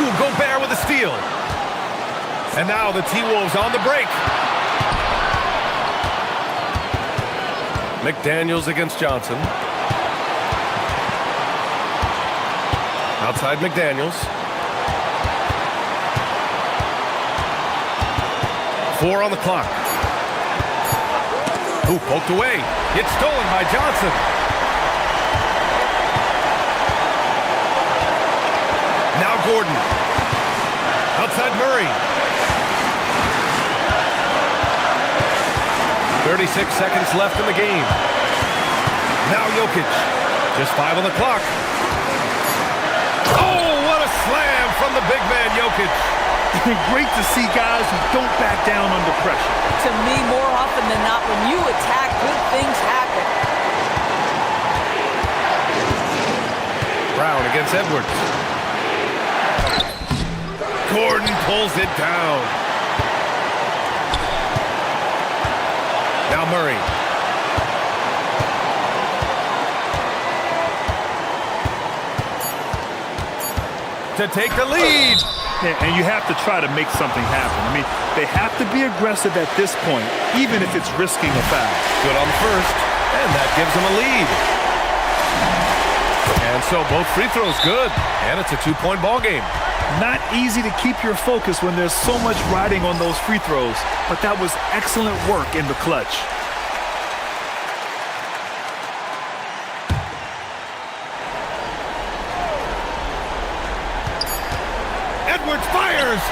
Ooh, Gobert with a steal. And now the T-Wolves on the break. McDaniels against Johnson. Outside McDaniels. 4 on the clock. Ooh, poked away. It's stolen by Johnson. Now Gordon. Outside Murray. 36 seconds left in the game. Now Jokic. Just 5 on the clock. Oh, what a slam from the big man Jokic. Great to see guys who don't back down under pressure. To me, more often than not, when you attack, good things happen. Brown against Edwards. Gordon pulls it down. Now Murray. To take the lead. Yeah, and you have to try to make something happen. I mean, they have to be aggressive at this point, even if it's risking a foul. Good on the first, and that gives them a lead. And so both free throws good, and it's a 2-point ball game. Not easy to keep your focus when there's so much riding on those free throws, but that was excellent work in the clutch. Edwards fires!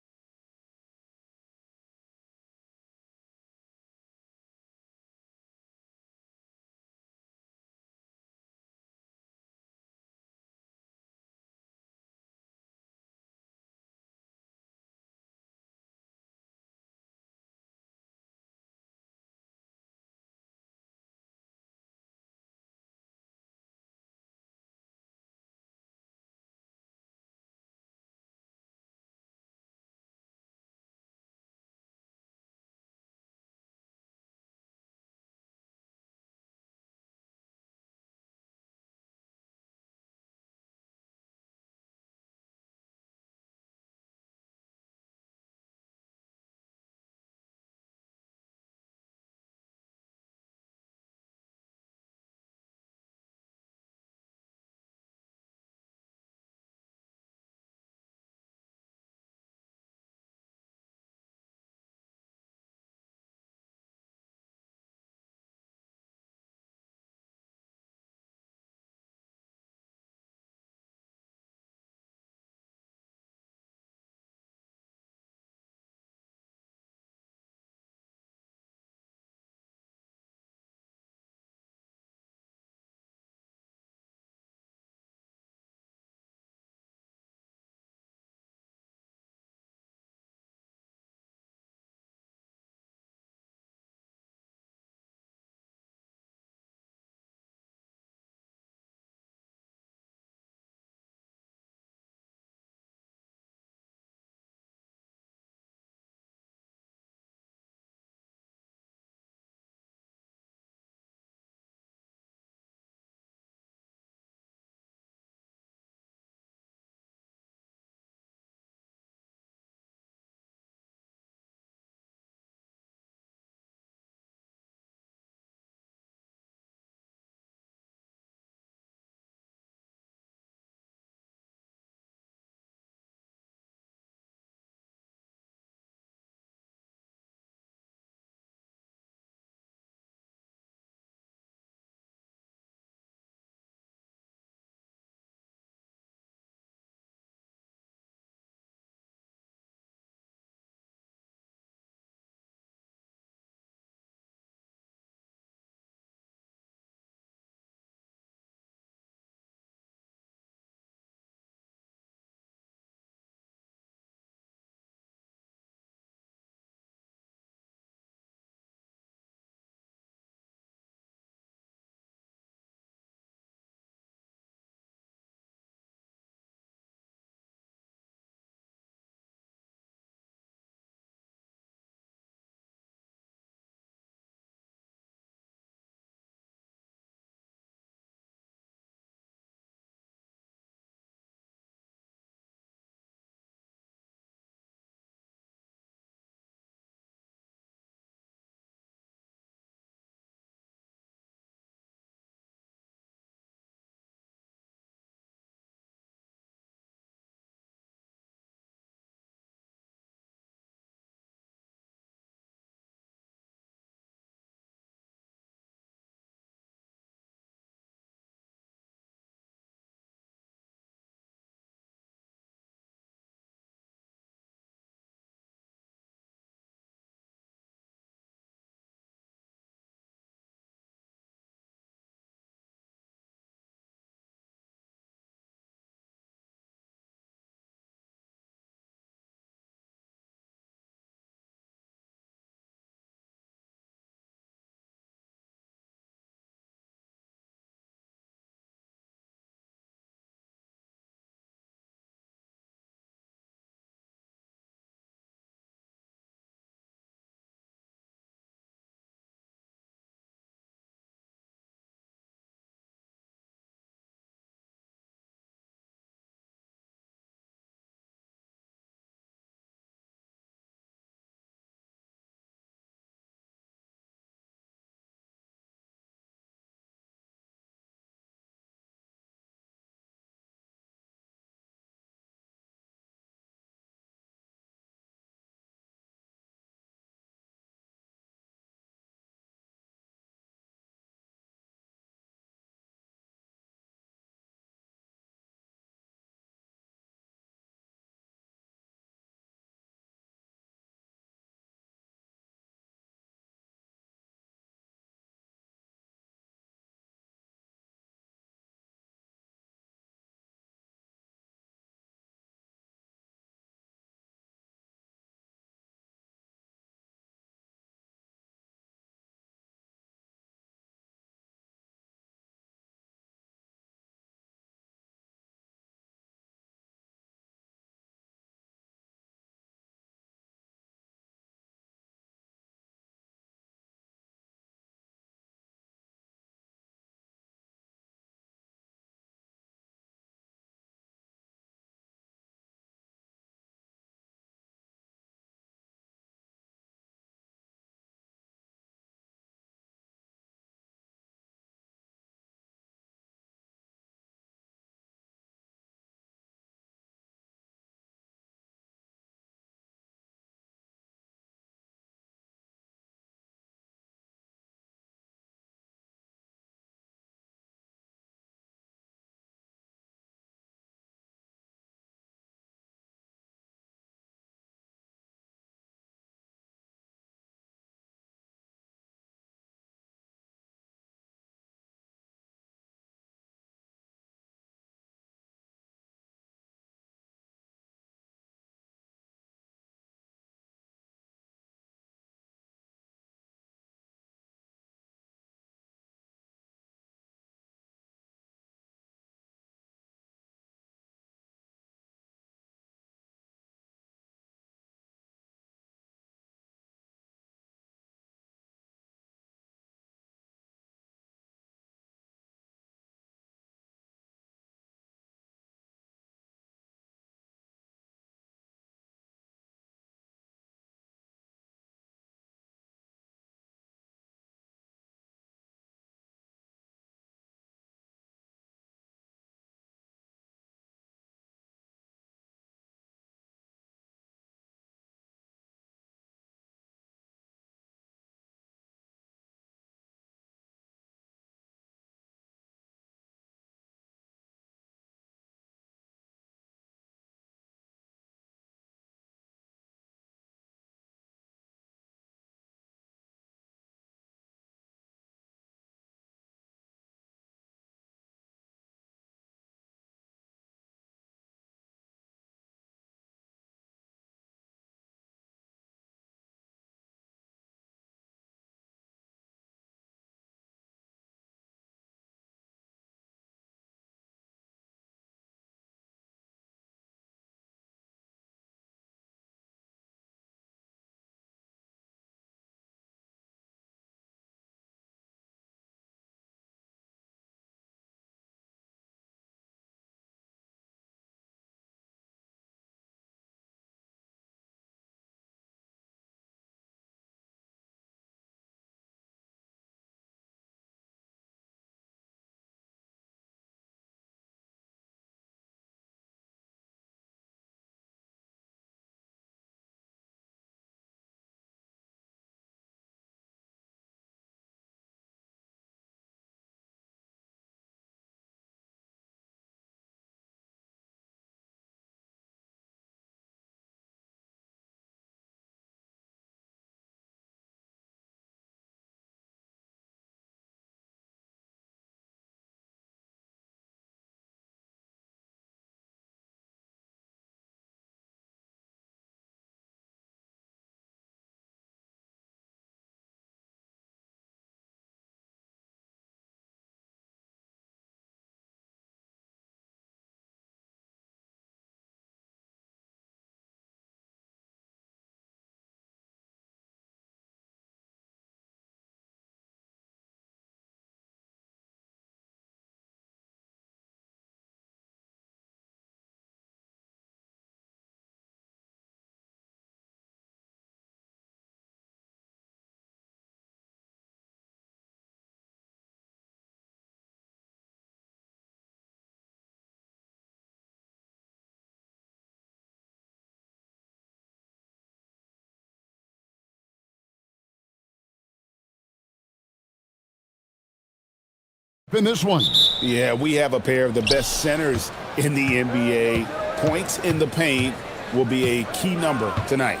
in this one. Yeah, we have a pair of the best centers in the NBA. Points in the paint will be a key number tonight.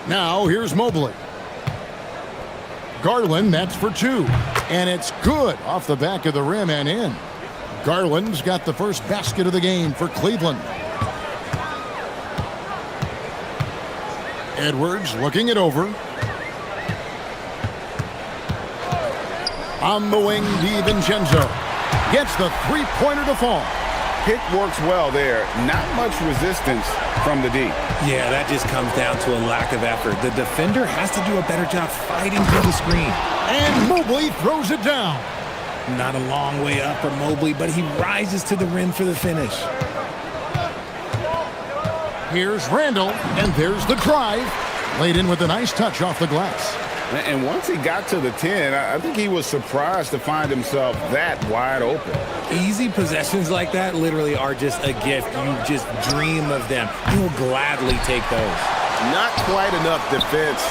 Now here's Mobley. Garland, that's for two. And it's good off the back of the rim and in. Garland's got the first basket of the game for Cleveland. Edwards looking it over. On the wing, DiVincenzo gets the three-pointer to fall. Pick works well there. Not much resistance from the D. Yeah, that just comes down to a lack of effort. The defender has to do a better job fighting through the screen. And Mobley throws it down. Not a long way up for Mobley, but he rises to the rim for the finish. Here's Randall, and there's the drive. Laid in with a nice touch off the glass. And once he got to the 10, I think he was surprised to find himself that wide open. Easy possessions like that literally are just a gift. You just dream of them. You'll gladly take those. Not quite enough defense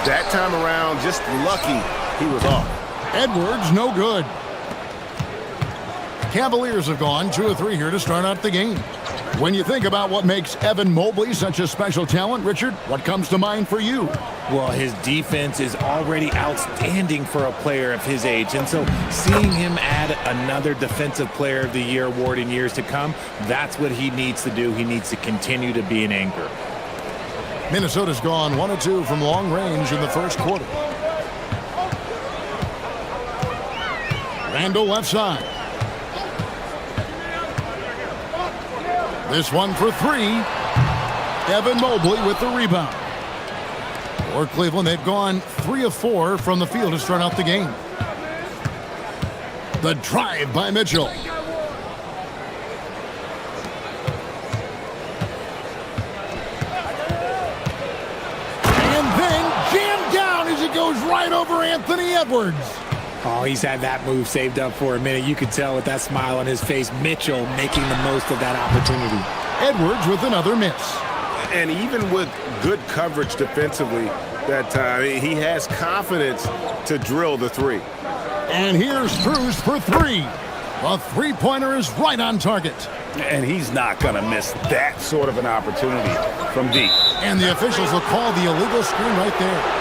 that time around. Just lucky he was off. Edwards, no good. Cavaliers have gone 2 of 3 here to start out the game. When you think about what makes Evan Mobley such a special talent, Richard, what comes to mind for you? Well, his defense is already outstanding for a player of his age. And so seeing him add another Defensive Player of the Year award in years to come, that's what he needs to do. He needs to continue to be an anchor. Minnesota's gone 1 of 2 from long range in the first quarter. Randall left side. This one for 3. Evan Mobley with the rebound. For Cleveland, they've gone 3 of 4 from the field to start out the game. The drive by Mitchell. And then jammed down as it goes right over Anthony Edwards. Oh, he's had that move saved up for a minute. You could tell with that smile on his face. Mitchell making the most of that opportunity. Edwards with another miss. And even with good coverage defensively that time, he has confidence to drill the 3. And here's Strus for 3. A three-pointer is right on target. And he's not going to miss that sort of an opportunity from deep. And the officials will call the illegal screen right there.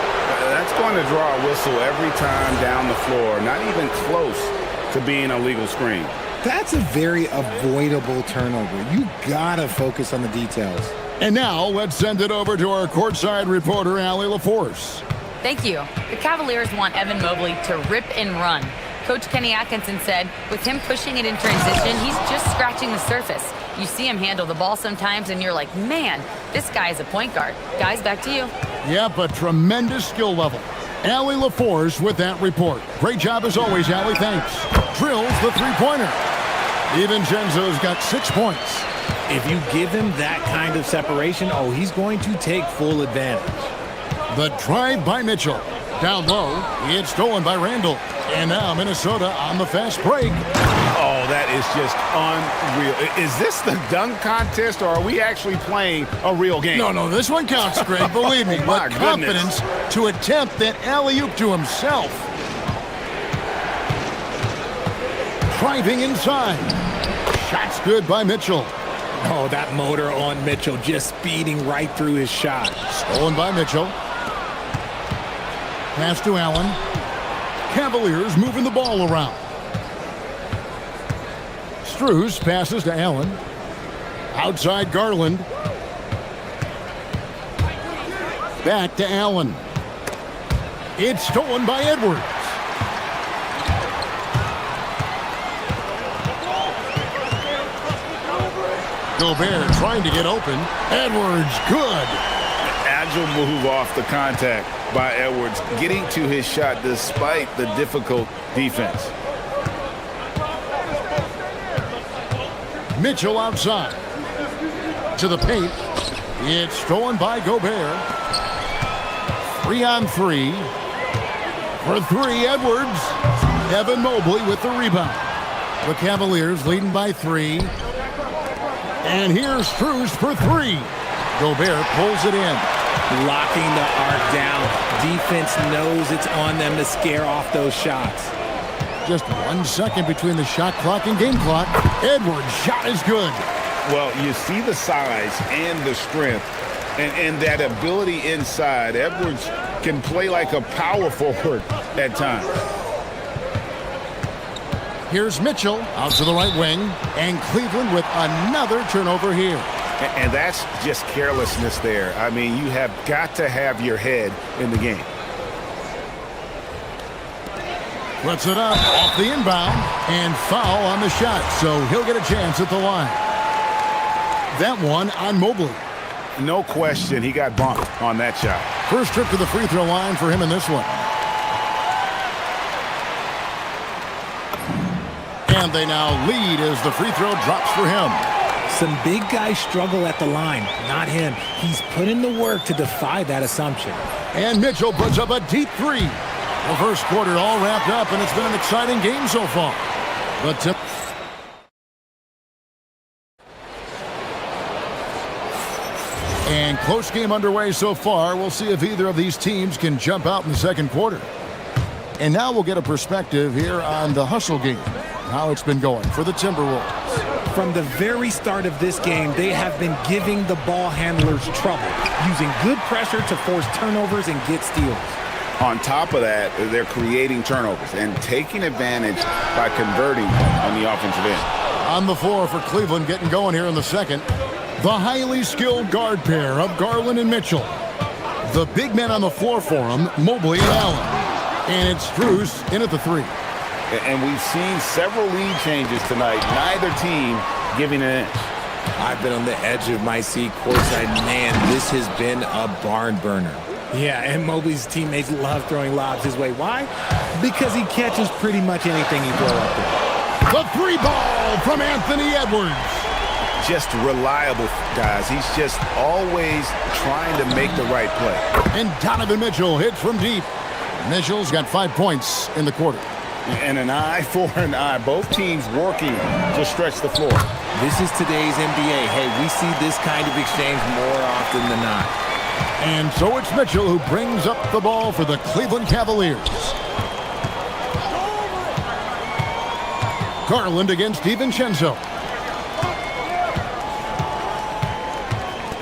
That's going to draw a whistle every time down the floor. Not even close to being a legal screen. That's a very avoidable turnover. You gotta focus on the details. And now let's send it over to our courtside reporter, Allie LaForce. Thank you. The Cavaliers want Evan Mobley to rip and run. Coach Kenny Atkinson said, with him pushing it in transition, he's just scratching the surface. You see him handle the ball sometimes, and you're like, man, this guy is a point guard. Guys, back to you. Yep, a tremendous skill level. Allie LaForce with that report. Great job as always, Allie. Thanks. Drills the three-pointer. DiVincenzo's got 6 points. If you give him that kind of separation, oh, he's going to take full advantage. The drive by Mitchell. Down low, it's stolen by Randall. And now Minnesota on the fast break. Oh, that is just unreal. Is this the dunk contest, or are we actually playing a real game? No, this one counts, Greg. Believe me. My With confidence to attempt that alley-oop to himself. Driving inside. Shot's good by Mitchell. Oh, that motor on Mitchell just speeding right through his shot. Stolen by Mitchell. Pass to Allen. Cavaliers moving the ball around. Strus passes to Allen. Outside Garland. Back to Allen. It's stolen by Edwards. Gobert trying to get open. Edwards, good. Agile move off the contact by Edwards, getting to his shot despite the difficult defense. Mitchell outside. To the paint. It's stolen by Gobert. 3 on 3. For 3, Edwards. Evan Mobley with the rebound. The Cavaliers leading by 3. And here's Strus for 3. Gobert pulls it in. Locking the arc down. Defense knows it's on them to scare off those shots. just 1 second between the shot clock and game clock. Edwards' shot is good. Well, you see the size and the strength and that ability inside. Edwards can play like a power forward at times. Here's Mitchell out to the right wing, and Cleveland with another turnover here. And that's just carelessness there. I mean, you have got to have your head in the game. Puts it up off the inbound, and foul on the shot, so he'll get a chance at the line. That one on Mobley. No question, he got bumped on that shot. First trip to the free throw line for him in this one. And they now lead as the free throw drops for him. Some big guys struggle at the line, not him. He's put in the work to defy that assumption. And Mitchell puts up a deep three. The first quarter all wrapped up, and it's been an exciting game so far. But and close game underway so far. We'll see if either of these teams can jump out in the second quarter. And now we'll get a perspective here on the hustle game, how it's been going for the Timberwolves. From the very start of this game, they have been giving the ball handlers trouble, using good pressure to force turnovers and get steals. On top of that, they're creating turnovers and taking advantage by converting on the offensive end. On the floor for Cleveland getting going here in the second. The highly skilled guard pair of Garland and Mitchell. The big men on the floor for them, Mobley and Allen. And it's Strus in at the three. And we've seen several lead changes tonight. Neither team giving an inch. I've been on the edge of my seat courtside. Man, this has been a barn burner. Yeah, and Mobley's teammates love throwing lobs his way. Why? Because he catches pretty much anything he throws up there. The three ball from Anthony Edwards. Just reliable, guys. He's just always trying to make the right play. And Donovan Mitchell hits from deep. Mitchell's got 5 points in the quarter. And an eye for an eye. Both teams working to stretch the floor. This is today's NBA. Hey, we see this kind of exchange more often than not. And so it's Mitchell who brings up the ball for the Cleveland Cavaliers. Garland against DiVincenzo.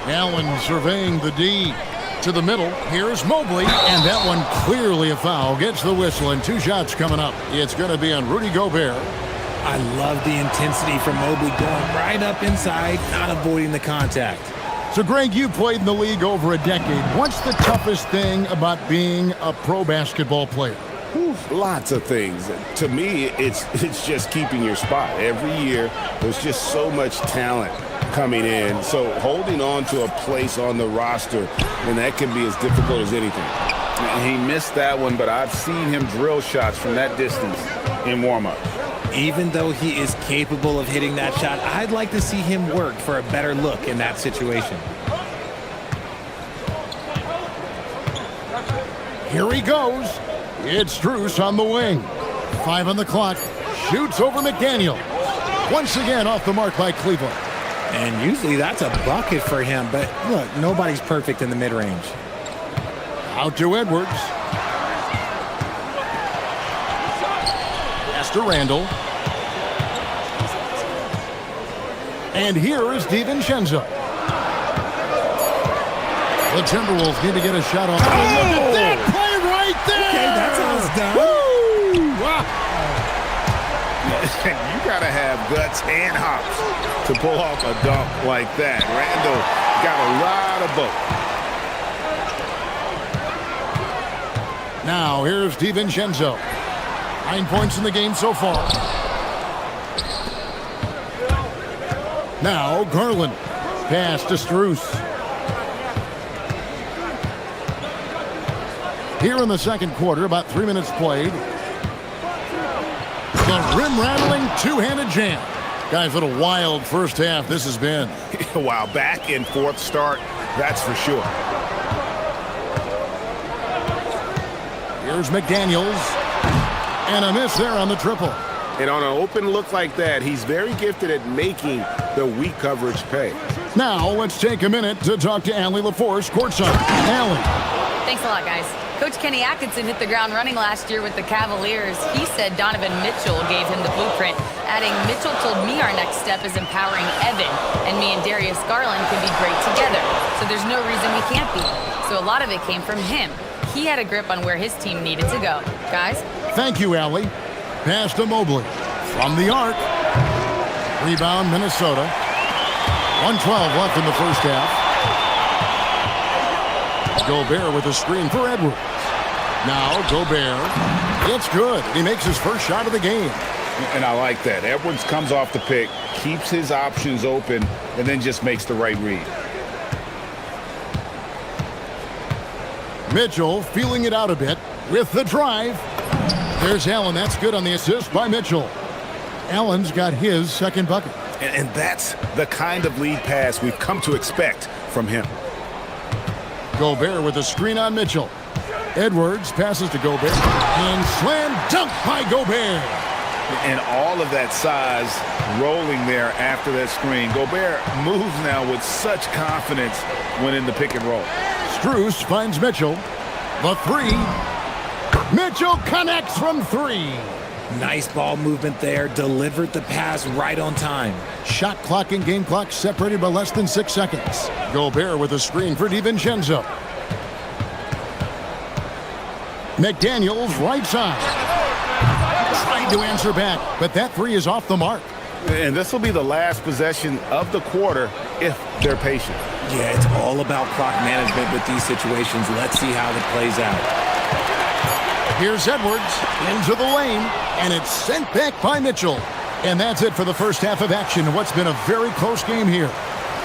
Allen surveying the D to the middle. Here's Mobley, and that one clearly a foul. Gets the whistle, and 2 shots coming up. It's going to be on Rudy Gobert. I love the intensity from Mobley going right up inside, not avoiding the contact. So, Greg, you played in the league over a decade. What's the toughest thing about being a pro basketball player? Lots of things. To me, it's just keeping your spot. Every year, there's just so much talent coming in. So holding on to a place on the roster, and that can be as difficult as anything. He missed that one, but I've seen him drill shots from that distance in warm-up. Even though he is capable of hitting that shot, I'd like to see him work for a better look in that situation. Here he goes. It's Strus on the wing. 5 on the clock. Shoots over McDaniel. Once again off the mark by Cleveland. And usually that's a bucket for him, but look, nobody's perfect in the mid-range. Out to Edwards. Pass to Randall. And here is DiVincenzo. The Timberwolves need to get a shot off. Oh, look at that play right there! Okay, that's how it's done. Woo! Wow. You got to have guts and hops to pull off a dunk like that. Randall got a lot of both. Now here's DiVincenzo. 9 points in the game so far. Now Garland. Pass to Strus. Here in the second quarter, about 3 minutes played. The rim-rattling two-handed jam. Guys, what a wild first half this has been. Wow, back and forth start, that's for sure. Here's McDaniels. And a miss there on the triple. And on an open look like that, he's very gifted at making the weak coverage pay. Now, let's take a minute to talk to Allie LaForce, courtside. Allie. Thanks a lot, guys. Coach Kenny Atkinson hit the ground running last year with the Cavaliers. He said Donovan Mitchell gave him the blueprint, adding, Mitchell told me our next step is empowering Evan, and me and Darius Garland can be great together. So there's no reason we can't be. So a lot of it came from him. He had a grip on where his team needed to go. Guys? Thank you, Allie. Pass to Mobley. From the arc. Rebound, Minnesota. 1:12 left in the first half. Gobert with a screen for Edwards. Now Gobert. It's good. He makes his first shot of the game. And I like that. Edwards comes off the pick, keeps his options open, and then just makes the right read. Mitchell feeling it out a bit with the drive. There's Allen. That's good on the assist by Mitchell. Allen's got his second bucket. And that's the kind of lead pass we've come to expect from him. Gobert with a screen on Mitchell. Edwards passes to Gobert. And slam dunk by Gobert. And all of that size rolling there after that screen. Gobert moves now with such confidence when in the pick and roll. Strus finds Mitchell. The three. Mitchell connects from three. Nice ball movement there. Delivered the pass right on time. Shot clock and game clock separated by less than 6 seconds. Gobert with a screen for DiVincenzo. McDaniels right side. Trying to answer back, but that three is off the mark. And this will be the last possession of the quarter if they're patient. Yeah, it's all about clock management with these situations. Let's see how it plays out. Here's Edwards into the lane, and it's sent back by Mitchell. And that's it for the first half of action in what's been a very close game here.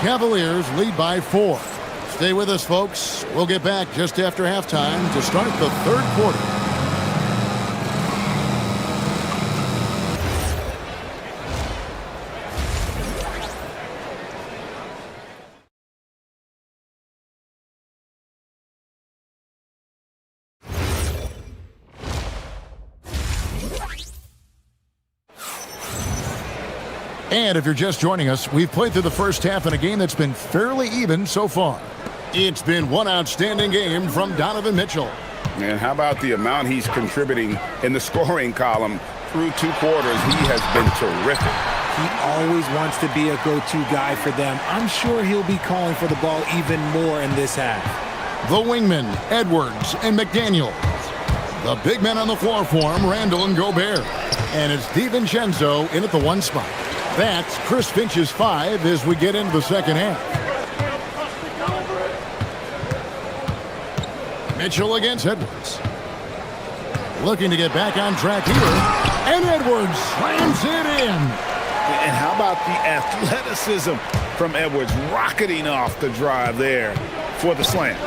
Cavaliers lead by 4. Stay with us, folks. We'll get back just after halftime to start the third quarter. And if you're just joining us, we've played through the first half in a game that's been fairly even so far. It's been one outstanding game from Donovan Mitchell. And how about the amount he's contributing in the scoring column through 2 quarters? He has been terrific. He always wants to be a go-to guy for them. I'm sure he'll be calling for the ball even more in this half. The wingmen, Edwards and McDaniels. The big men on the floor for him, Randall and Gobert. And it's DiVincenzo in at the 1 spot. That's Chris Finch's 5 as we get into the second half. Mitchell against Edwards. Looking to get back on track here. And Edwards slams it in. And how about the athleticism from Edwards rocketing off the drive there for the slam.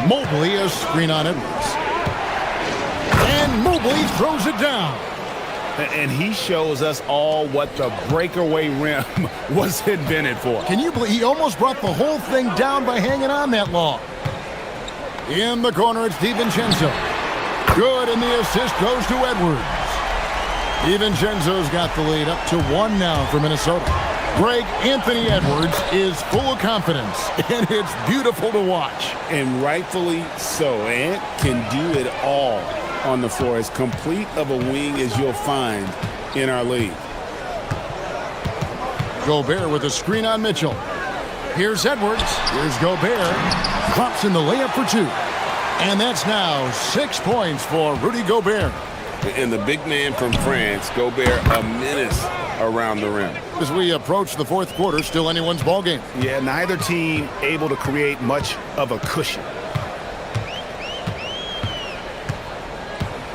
Mobley a screen on Edwards. And Mobley throws it down. And he shows us all what the breakaway rim was invented for. Can you believe he almost brought the whole thing down by hanging on that long? In the corner, it's DiVincenzo. Good, and the assist goes to Edwards. DiVincenzo's got the lead up to 1 now for Minnesota. Greg, Anthony Edwards is full of confidence, and it's beautiful to watch. And rightfully so. Ant can do it all on the floor, as complete of a wing as you'll find in our league. Gobert with a screen on Mitchell. Here's Edwards. Here's Gobert. Drops in the layup for 2. And that's now 6 points for Rudy Gobert. And the big man from France, Gobert, a menace around the rim. As we approach the fourth quarter, still anyone's ball game. Yeah, neither team able to create much of a cushion.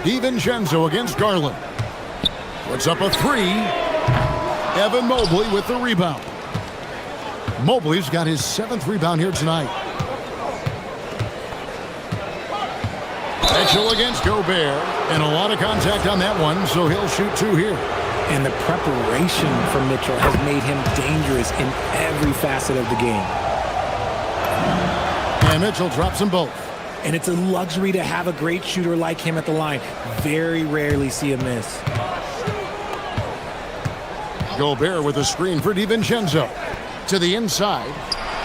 DiVincenzo against Garland. Puts up a 3. Evan Mobley with the rebound. Mobley's got his 7th rebound here tonight. Mitchell against Gobert. And a lot of contact on that one, so he'll shoot 2 here. And the preparation from Mitchell has made him dangerous in every facet of the game. And Mitchell drops them both. And it's a luxury to have a great shooter like him at the line. Very rarely see a miss. Gobert with a screen for DiVincenzo. To the inside.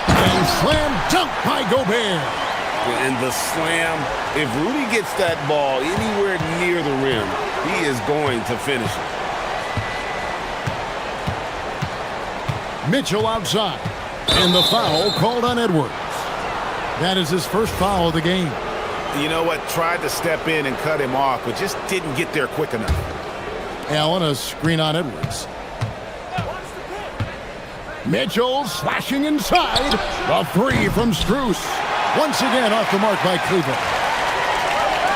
And slam dunk by Gobert. And the slam, if Rudy gets that ball anywhere near the rim, he is going to finish it. Mitchell outside. And the foul called on Edwards. That is his first foul of the game. You know what? Tried to step in and cut him off, but just didn't get there quick enough. Allen, a screen on Edwards. Mitchell slashing inside. A three from Strus. Once again off the mark by Cleveland.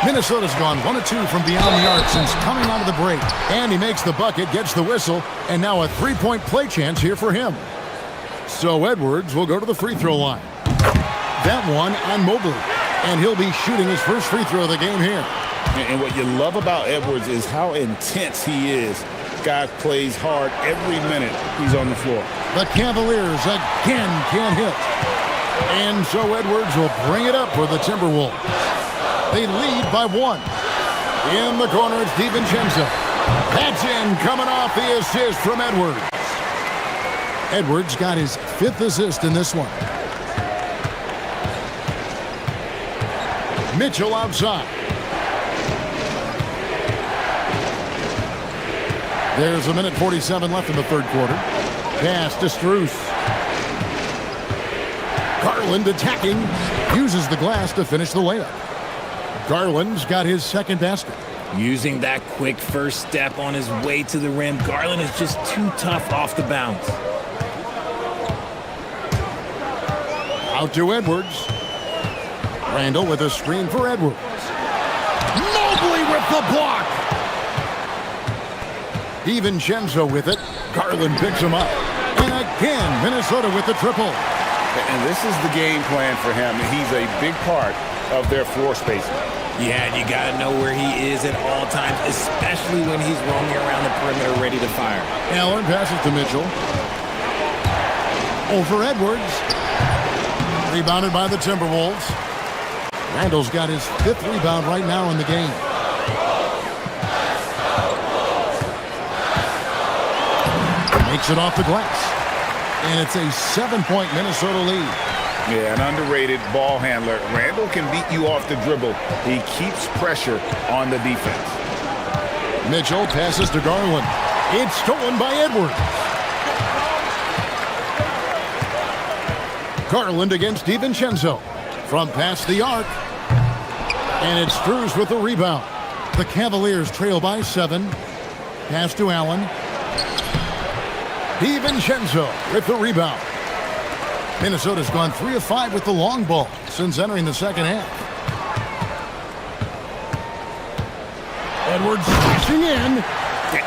Minnesota's gone 1 of 2 from beyond the arc since coming out of the break. And he makes the bucket, gets the whistle, and now a three-point play chance here for him. So Edwards will go to the free throw line. That one on Mobley. And he'll be shooting his first free throw of the game here. And what you love about Edwards is how intense he is. Guy plays hard every minute he's on the floor. The Cavaliers again can't hit. And so Edwards will bring it up for the Timberwolves. They lead by 1. In the corner, it's DiVincenzo. That's in, coming off the assist from Edwards. Edwards got his 5th assist in this one. Mitchell outside. There's 1:47 left in the third quarter. Pass to Strus. Garland attacking. Uses the glass to finish the layup. Garland's got his second basket. Using that quick first step on his way to the rim, Garland is just too tough off the bounce. Out to Edwards. Randall with a screen for Edwards. Mobley with the block. DiVincenzo with it. Garland picks him up. And again, Minnesota with the triple. And this is the game plan for him. He's a big part of their floor spacing. Yeah, and you got to know where he is at all times, especially when he's roaming around the perimeter ready to fire. Allen passes to Mitchell. Over Edwards. Rebounded by the Timberwolves. Randall's got his 5th rebound right now in the game. Makes it off the glass. And it's a 7-point Minnesota lead. Yeah, an underrated ball handler. Randall can beat you off the dribble. He keeps pressure on the defense. Mitchell passes to Garland. It's stolen by Edwards. Garland against DiVincenzo. From past the arc. And it's Strus with the rebound. The Cavaliers trail by 7. Pass to Allen. DiVincenzo with the rebound. Minnesota's gone 3 of 5 with the long ball since entering the second half. Edwards slashing in.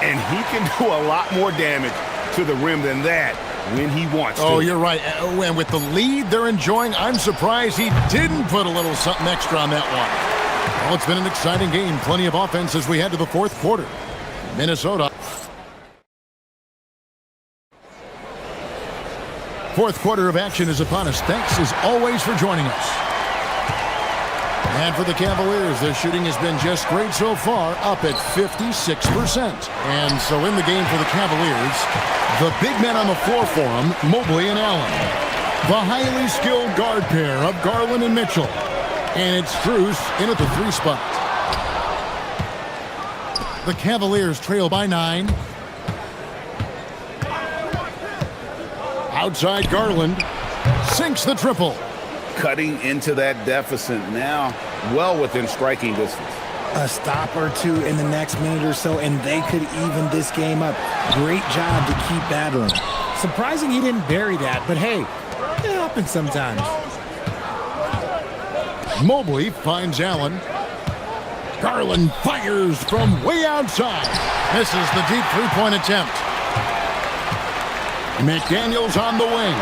And he can do a lot more damage to the rim than that when he wants to. Oh, you're right. And with the lead they're enjoying, I'm surprised he didn't put a little something extra on that one. Well, it's been an exciting game. Plenty of offense as we head to the fourth quarter. Minnesota. Fourth quarter of action is upon us. Thanks as always for joining us. And for the Cavaliers, their shooting has been just great so far, up at 56%. And so in the game for the Cavaliers, the big men on the floor for them, Mobley and Allen. The highly skilled guard pair of Garland and Mitchell. And it's Strus in at the 3 spot. The Cavaliers trail by 9. Outside Garland. Sinks the triple. Cutting into that deficit now, well within striking distance. A stop or two in the next minute or so, and they could even this game up. Great job to keep battling. Surprising he didn't bury that, but hey, it happens sometimes. Mobley finds Allen. Garland fires from way outside. Misses the deep three-point attempt. McDaniels on the wing.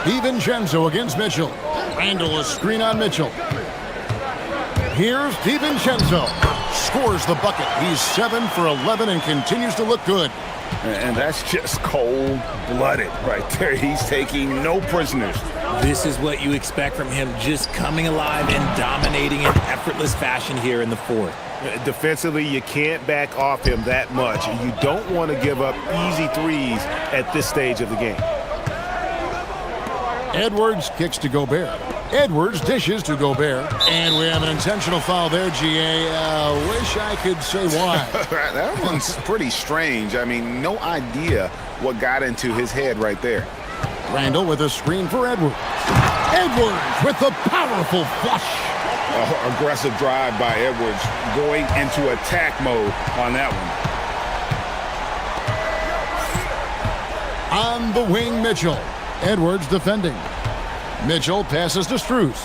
DiVincenzo against Mitchell. Randall a screen on Mitchell. Here's DiVincenzo. Scores the bucket. He's 7 for 11 and continues to look good. And that's just cold-blooded right there. He's taking no prisoners. This is what you expect from him, just coming alive and dominating in effortless fashion here in the fourth. Defensively, you can't back off him that much. You don't want to give up easy threes at this stage of the game. Edwards kicks to Gobert. Edwards dishes to Gobert. And we have an intentional foul there, GA. Wish I could say why. That one's pretty strange. I mean, no idea what got into his head right there. Randall with a screen for Edwards. Edwards with the powerful flush. Aggressive drive by Edwards, going into attack mode on that one. On the wing, Mitchell. Edwards defending. Mitchell passes to Strus.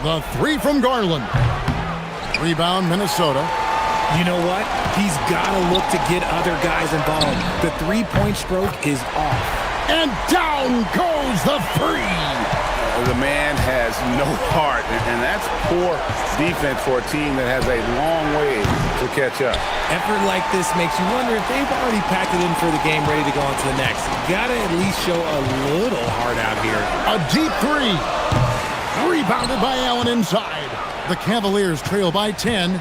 The three from Garland. Rebound, Minnesota. You know what? He's got to look to get other guys involved. The three-point stroke is off. And down goes the three. The man has no heart, and that's poor defense for a team that has a long way to catch up. Effort like this makes you wonder if they've already packed it in for the game, ready to go on to the next. Got to at least show a little heart out here. A deep three. Rebounded by Allen inside. The Cavaliers trail by 10.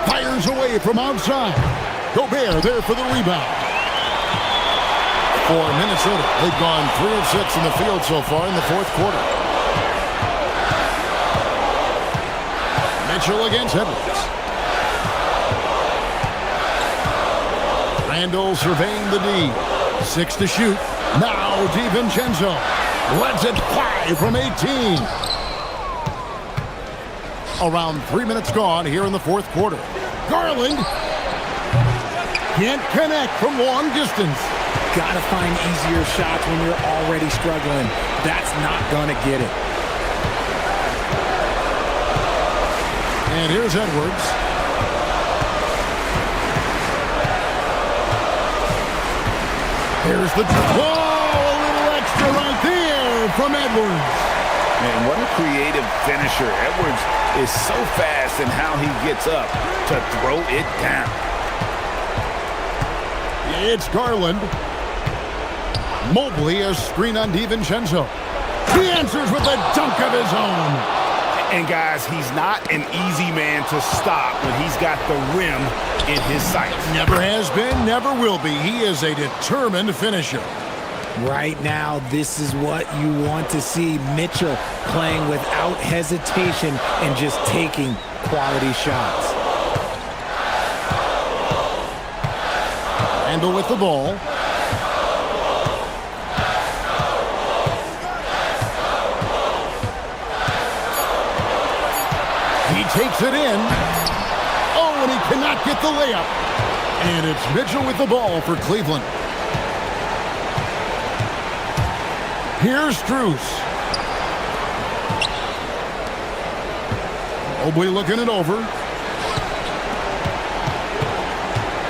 Fires away from outside. Gobert there for the rebound. For Minnesota, they've gone 3 of 6 in the field so far in the fourth quarter. Mitchell against Edwards. Randall surveying the D. 6 to shoot. Now DiVincenzo lets it fly from 18. Around 3 minutes gone here in the fourth quarter. Garland can't connect from long distance. Got to find easier shots when you're already struggling. That's not going to get it. And here's Edwards. Here's the... Whoa! A little extra right there from Edwards. Man, what a creative finisher. Edwards is so fast in how he gets up to throw it down. It's Garland. Mobley, a screen on DiVincenzo. He answers with a dunk of his own. And guys, he's not an easy man to stop when he's got the rim in his sights. Never has been, never will be. He is a determined finisher. Right now, this is what you want to see. Mitchell playing without hesitation and just taking quality shots. Randall with the ball. He takes it in. Oh, and he cannot get the layup. And it's Mitchell with the ball for Cleveland. Here's Strus. Mobley looking it over.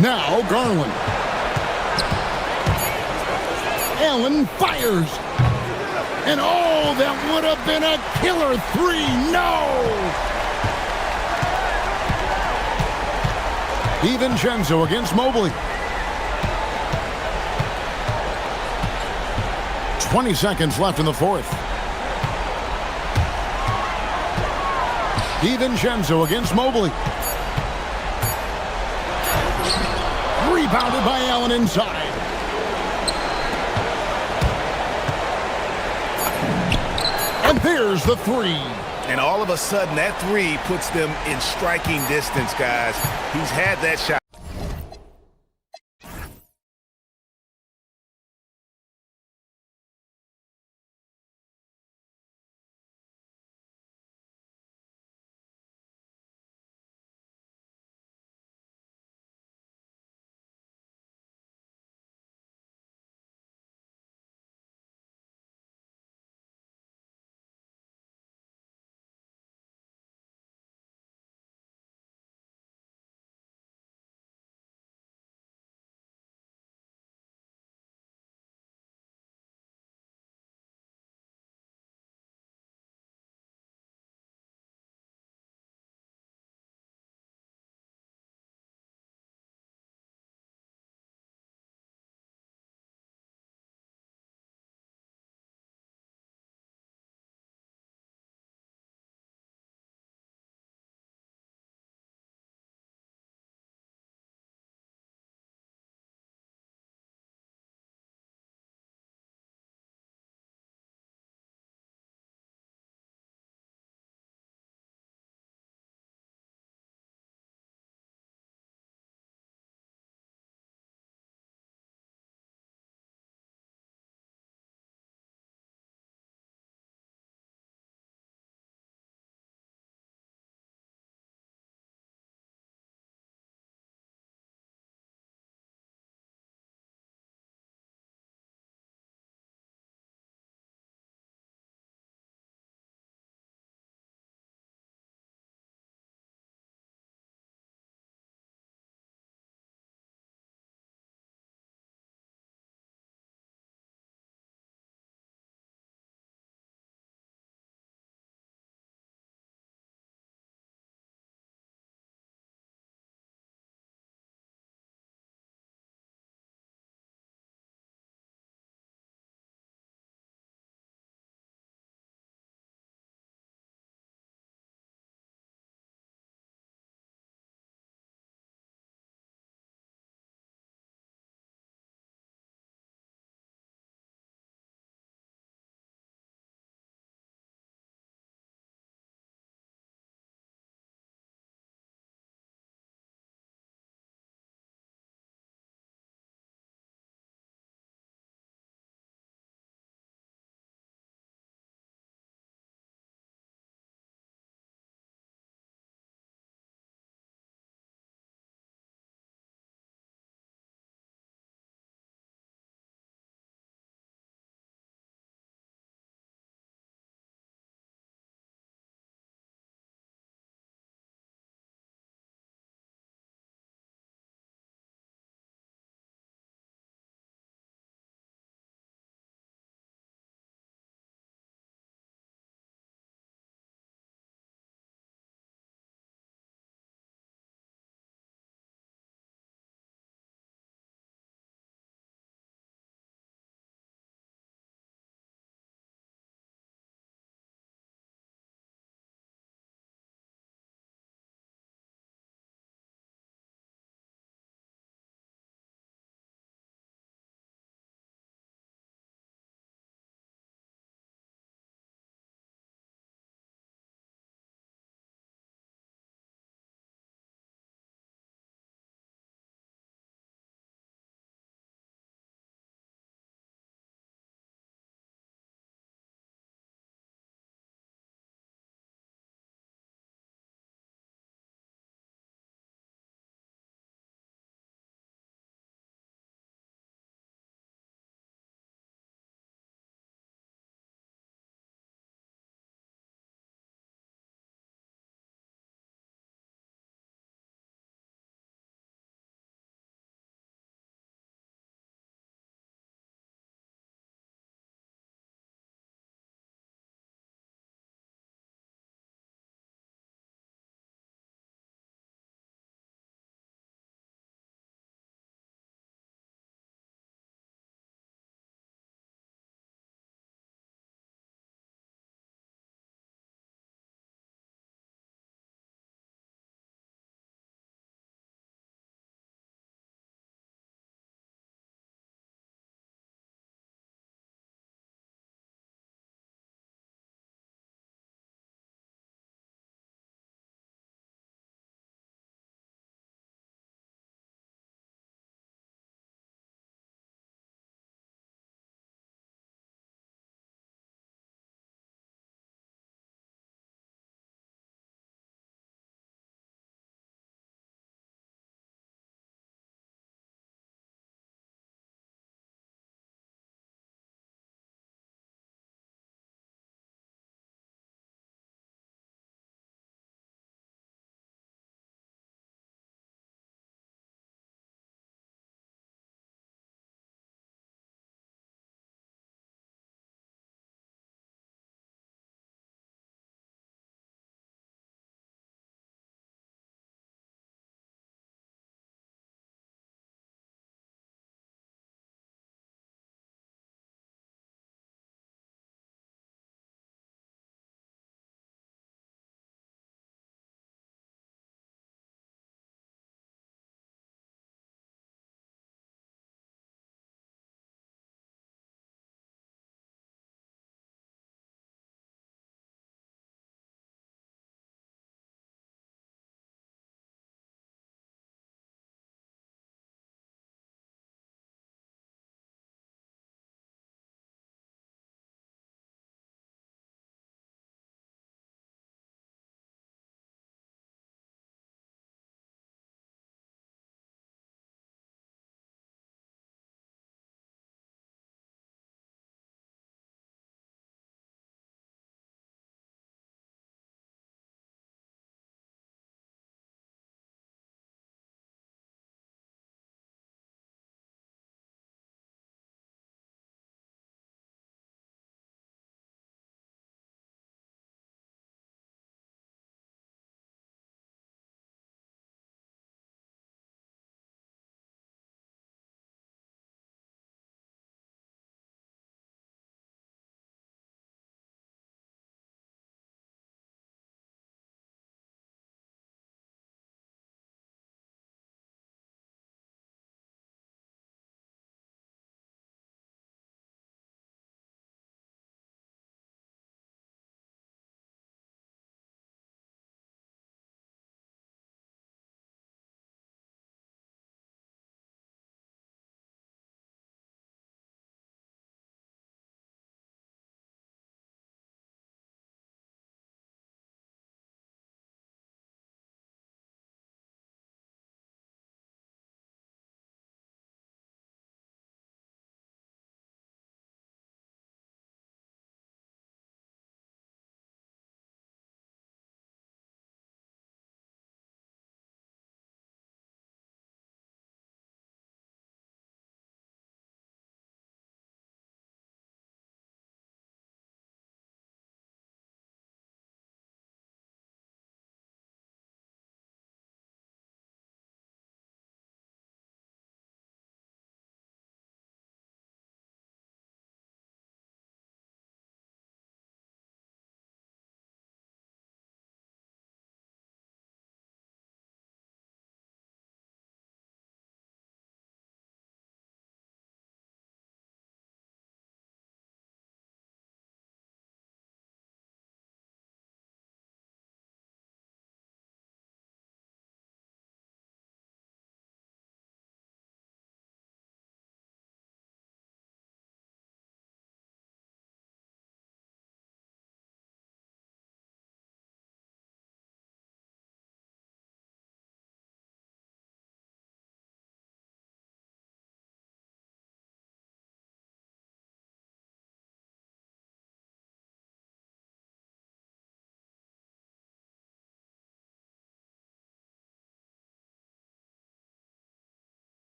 Now Garland. Allen fires. And oh, that would have been a killer three. No! DiVincenzo against Mobley. 20 seconds left in the fourth. DiVincenzo against Mobley. Rebounded by Allen inside. And there's the three. And all of a sudden, that three puts them in striking distance, guys. He's had that shot.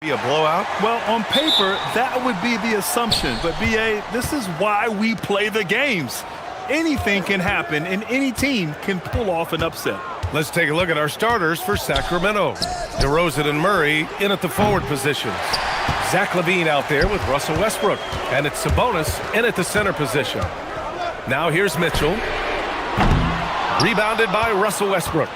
Be a blowout? Well, on paper, that would be the assumption. But, B.A., this is why we play the games. Anything can happen, and any team can pull off an upset. Let's take a look at our starters for Sacramento. DeRozan and Murray in at the forward positions. Zach LaVine out there with Russell Westbrook. And it's Sabonis in at the center position. Now here's Mitchell. Rebounded by Russell Westbrook.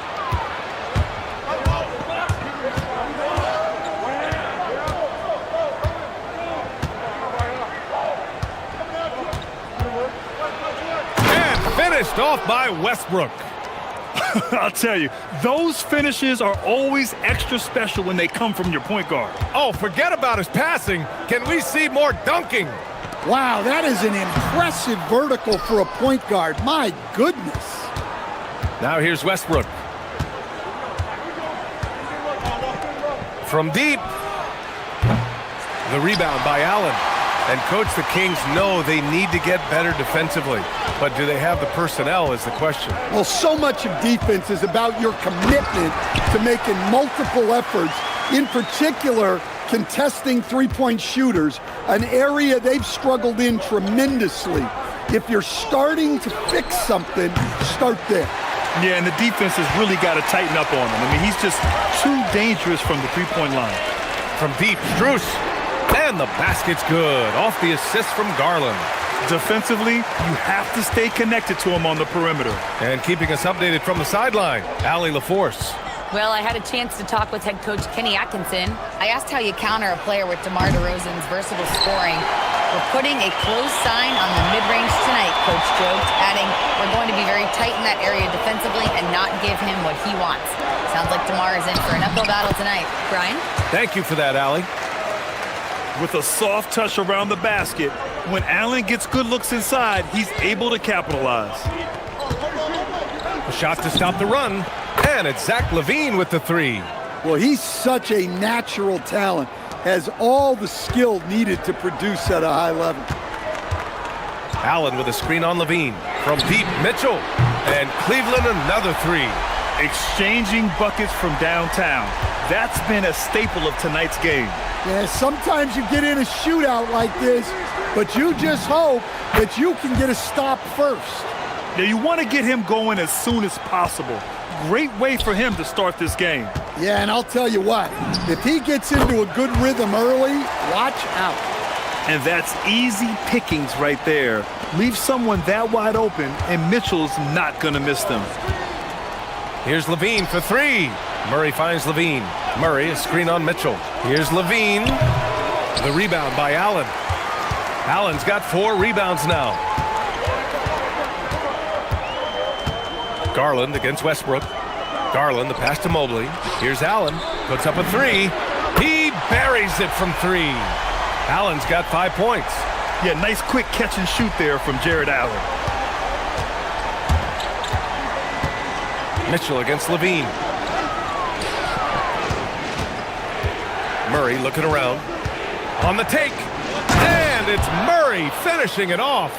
And finished off by Westbrook. I'll tell you, those finishes are always extra special when they come from your point guard. Oh, forget about his passing. Can we see more dunking? Wow, that is an impressive vertical for a point guard. My goodness. Now here's Westbrook. From deep. The rebound by Allen. And, Coach, the Kings know they need to get better defensively. But do they have the personnel is the question. Well, so much of defense is about your commitment to making multiple efforts, in particular, contesting three-point shooters, an area they've struggled in tremendously. If you're starting to fix something, start there. Yeah, and the defense has really got to tighten up on him. I mean, he's just too dangerous from the three-point line. From deep, Strus. And the basket's good. Off the assist from Garland. Defensively, you have to stay connected to him on the perimeter. And keeping us updated from the sideline, Allie LaForce. Well, I had a chance to talk with head coach Kenny Atkinson. I asked how you counter a player with DeMar DeRozan's versatile scoring. We're putting a close sign on the mid-range tonight, Coach joked, adding, we're going to be very tight in that area defensively and not give him what he wants. Sounds like DeMar is in for an uphill battle tonight. Brian? Thank you for that, Allie. With a soft touch around the basket, when Allen gets good looks inside, he's able to capitalize. A shot to stop the run, and it's Zach LaVine with the three. Well, he's such a natural talent, has all the skill needed to produce at a high level. Allen with a screen on LaVine. From deep, Mitchell. And Cleveland another three. Exchanging buckets from downtown. That's been a staple of tonight's game. Yeah, sometimes you get in a shootout like this, but you just hope that you can get a stop first. Yeah, you want to get him going as soon as possible. Great way for him to start this game. Yeah, and I'll tell you what, if he gets into a good rhythm early, watch out. And that's easy pickings right there. Leave someone that wide open, and Mitchell's not going to miss them. Here's LaVine for three. Murray finds LaVine. Murray, a screen on Mitchell. Here's LaVine. The rebound by Allen. Allen's got 4 rebounds now. Garland against Westbrook. Garland, the pass to Mobley. Here's Allen. Puts up a three. He buries it from 3. Allen's got 5 points. Yeah, nice quick catch and shoot there from Jared Allen. Mitchell against LaVine. Murray looking around. On the take. And it's Murray finishing it off.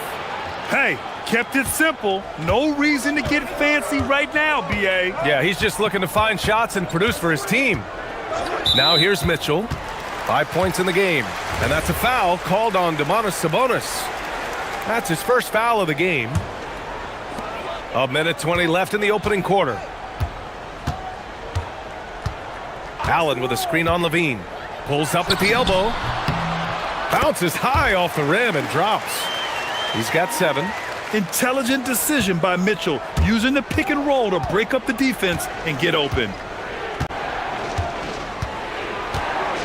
Hey, kept it simple. No reason to get fancy right now, B.A. Yeah, he's just looking to find shots and produce for his team. Now here's Mitchell. 5 points in the game. And that's a foul called on Domantas Sabonis. That's his first foul of the game. 1:20 left in the opening quarter. Allen with a screen on LaVine. Pulls up at the elbow. Bounces high off the rim and drops. He's got 7. Intelligent decision by Mitchell, using the pick and roll to break up the defense and get open.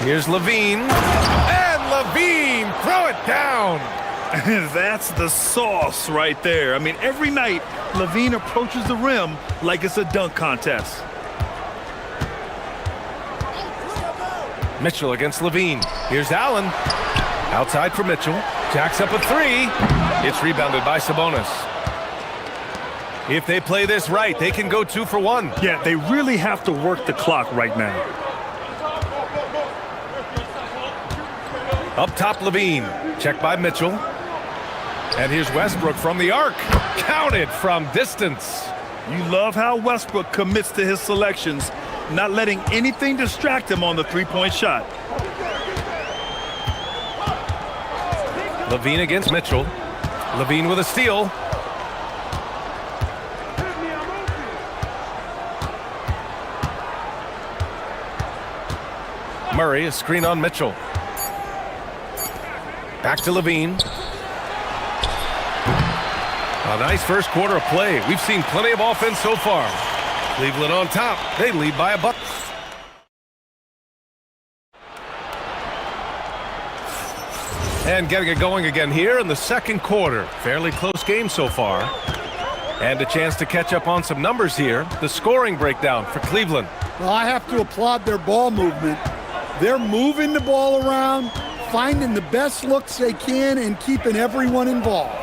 Here's LaVine. And LaVine, throw it down. That's the sauce right there. I mean, every night, LaVine approaches the rim like it's a dunk contest. Mitchell against LaVine. Here's Allen. Outside for Mitchell. Jacks up a 3. It's rebounded by Sabonis. If they play this right, they can go 2 for 1. Yeah, they really have to work the clock right now. Up top, LaVine. Check by Mitchell. And here's Westbrook from the arc. Counted from distance. You love how Westbrook commits to his selections, not letting anything distract him on the three-point shot. Levine against Mitchell. Levine with a steal. Murray, a screen on Mitchell. Back to Levine. A nice first quarter of play. We've seen plenty of offense so far. Cleveland on top. They lead by a buck. And getting it going again here in the second quarter. Fairly close game so far. And a chance to catch up on some numbers here. The scoring breakdown for Cleveland. Well, I have to applaud their ball movement. They're moving the ball around, finding the best looks they can, and keeping everyone involved.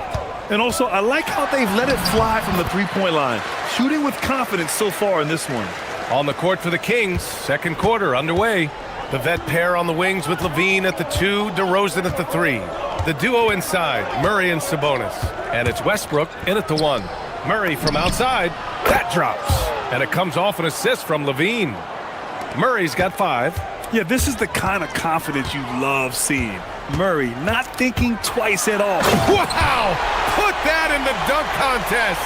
And also, I like how they've let it fly from the three-point line. Shooting with confidence so far in this one. On the court for the Kings, second quarter underway. The vet pair on the wings with Levine at the 2, DeRozan at the 3. The duo inside, Murray and Sabonis. And it's Westbrook in at the 1. Murray from outside, that drops. And it comes off an assist from Levine. Murray's got 5. Yeah, this is the kind of confidence you love seeing. Murray not thinking twice at all. Wow! Put that in the dunk contest!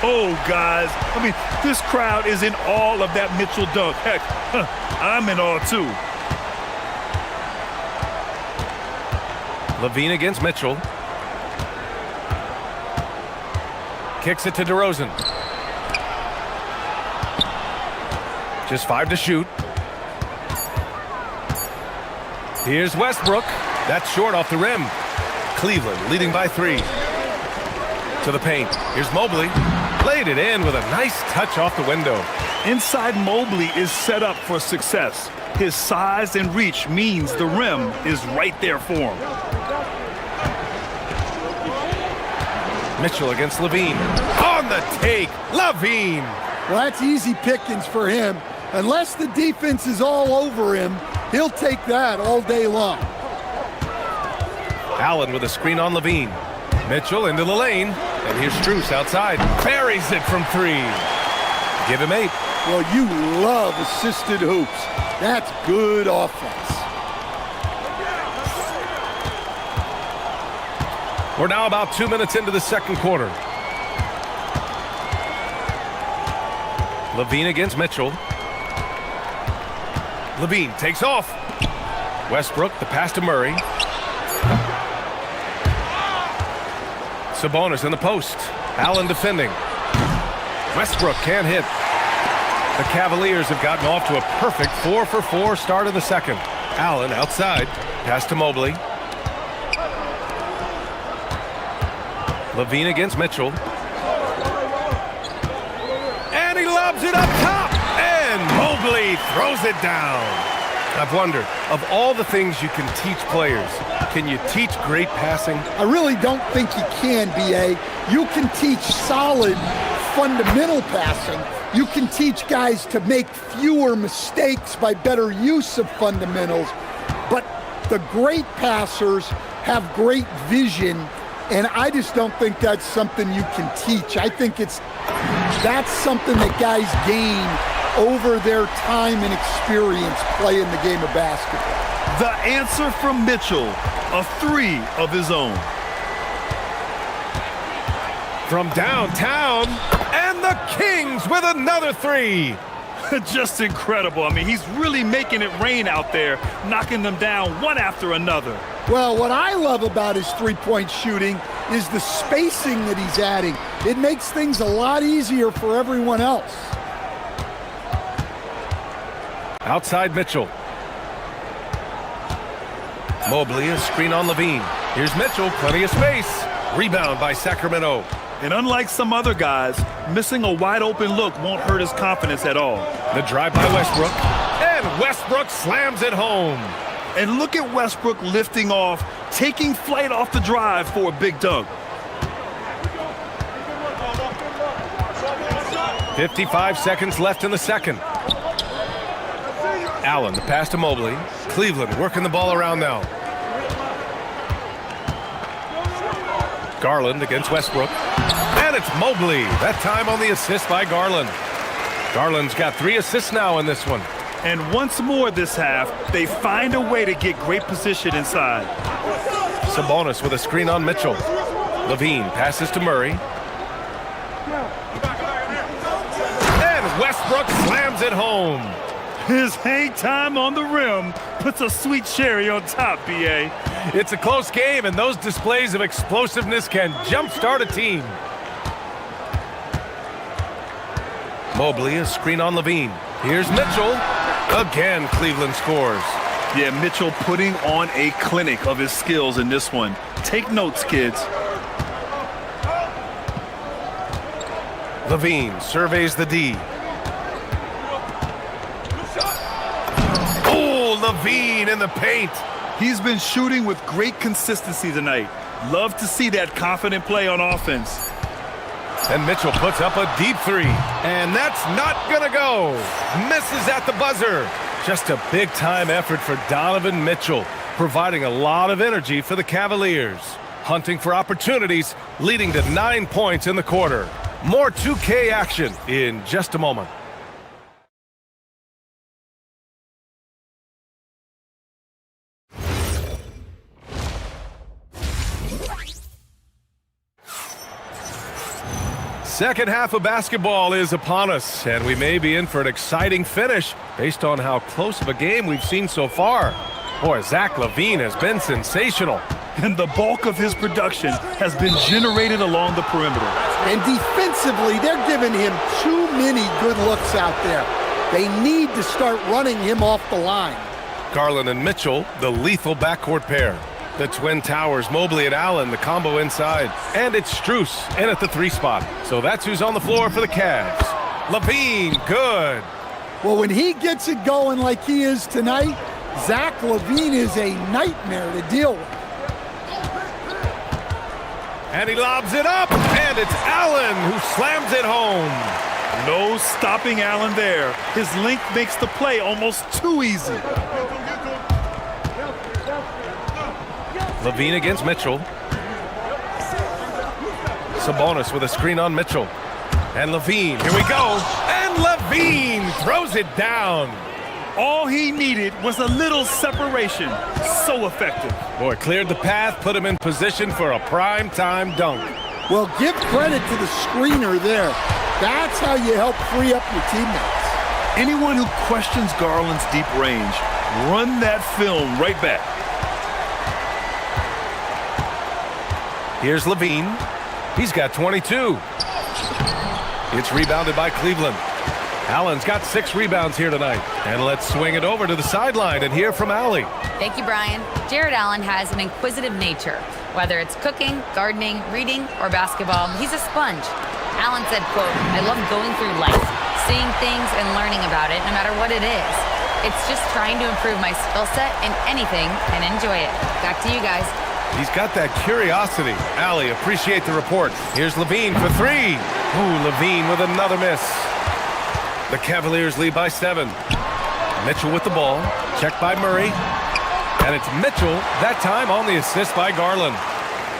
Whoa, guys. I mean, this crowd is in awe of that Mitchell dunk. Heck, I'm in awe too. Levine against Mitchell. Kicks it to DeRozan. Just 5 to shoot. Here's Westbrook. That's short off the rim. Cleveland leading by 3. To the paint. Here's Mobley. Laid it in with a nice touch off the window. Inside Mobley is set up for success. His size and reach means the rim is right there for him. Mitchell against Levine. On the take, Levine. Well, that's easy pickings for him. Unless the defense is all over him, he'll take that all day long. Allen with a screen on Levine. Mitchell into the lane. And here's Strus outside. Buries it from 3. Give him 8. Well, you love assisted hoops. That's good offense. We're now about 2 minutes into the second quarter. Levine against Mitchell. Levine takes off. Westbrook, the pass to Murray. Sabonis in the post. Allen defending. Westbrook can't hit. The Cavaliers have gotten off to a perfect 4-for-4 start of the second. Allen outside. Pass to Mobley. Levine against Mitchell. And he lobs it up top. And Mobley throws it down. I've wondered, of all the things you can teach players, can you teach great passing? I really don't think you can, B.A. You can teach solid, fundamental passing. You can teach guys to make fewer mistakes by better use of fundamentals. But the great passers have great vision, and I just don't think that's something you can teach. I think that's something that guys gain over their time and experience playing the game of basketball. The answer from Mitchell, a 3 of his own. From downtown, and the Kings with another 3. Just incredible. I mean, he's really making it rain out there, knocking them down one after another. Well, what I love about his three-point shooting is the spacing that he's adding. It makes things a lot easier for everyone else. Outside Mitchell. Mobley, a screen on Levine. Here's Mitchell, plenty of space. Rebound by Sacramento. And unlike some other guys, missing a wide-open look won't hurt his confidence at all. The drive by Westbrook. And Westbrook slams it home. And look at Westbrook lifting off, taking flight off the drive for a big dunk. 55 seconds left in the second. Allen, the pass to Mobley. Cleveland working the ball around now. Garland against Westbrook. And it's Mobley. That time on the assist by Garland. Garland's got 3 assists now in this one. And once more this half, they find a way to get great position inside. Sabonis with a screen on Mitchell. Levine passes to Murray. And Westbrook slams it home. His hang time on the rim puts a sweet cherry on top, B.A. It's a close game, and those displays of explosiveness can jumpstart a team. Mobley, a screen on Levine. Here's Mitchell. Again, Cleveland scores. Yeah, Mitchell putting on a clinic of his skills in this one. Take notes, kids. Levine surveys the D. Oh, Levine in the paint. He's been shooting with great consistency tonight. Love to see that confident play on offense. And Mitchell puts up a deep three. And that's not gonna go. Misses at the buzzer. Just a big-time effort for Donovan Mitchell, providing a lot of energy for the Cavaliers. Hunting for opportunities, leading to 9 points in the quarter. More 2K action in just a moment. Second half of basketball is upon us, and we may be in for an exciting finish based on how close of a game we've seen so far. Boy, Zach LaVine has been sensational. And the bulk of his production has been generated along the perimeter. And defensively, they're giving him too many good looks out there. They need to start running him off the line. Garland and Mitchell, the lethal backcourt pair. The Twin Towers, Mobley and Allen, the combo inside. And it's Strus in at the 3 spot. So that's who's on the floor for the Cavs. LaVine, good. Well, when he gets it going like he is tonight, Zach LaVine is a nightmare to deal with. And he lobs it up, and it's Allen who slams it home. No stopping Allen there. His length makes the play almost too easy. Levine against Mitchell. Sabonis with a screen on Mitchell. And Levine, here we go. And Levine throws it down. All he needed was a little separation. So effective. Boy, cleared the path, put him in position for a prime-time dunk. Well, give credit to the screener there. That's how you help free up your teammates. Anyone who questions Garland's deep range, run that film right back. Here's Levine. He's got 22. It's rebounded by Cleveland. Allen's got 6 rebounds here tonight. And let's swing it over to the sideline and hear from Allie. Thank you, Brian. Jared Allen has an inquisitive nature. Whether it's cooking, gardening, reading, or basketball, he's a sponge. Allen said, quote, "I love going through life, seeing things and learning about it, no matter what it is. It's just trying to improve my skill set in anything and enjoy it." Back to you guys. He's got that curiosity. Allie, appreciate the report. Here's Levine for 3. Ooh, Levine with another miss. The Cavaliers lead by 7. Mitchell with the ball. Checked by Murray. And it's Mitchell, that time on the assist by Garland.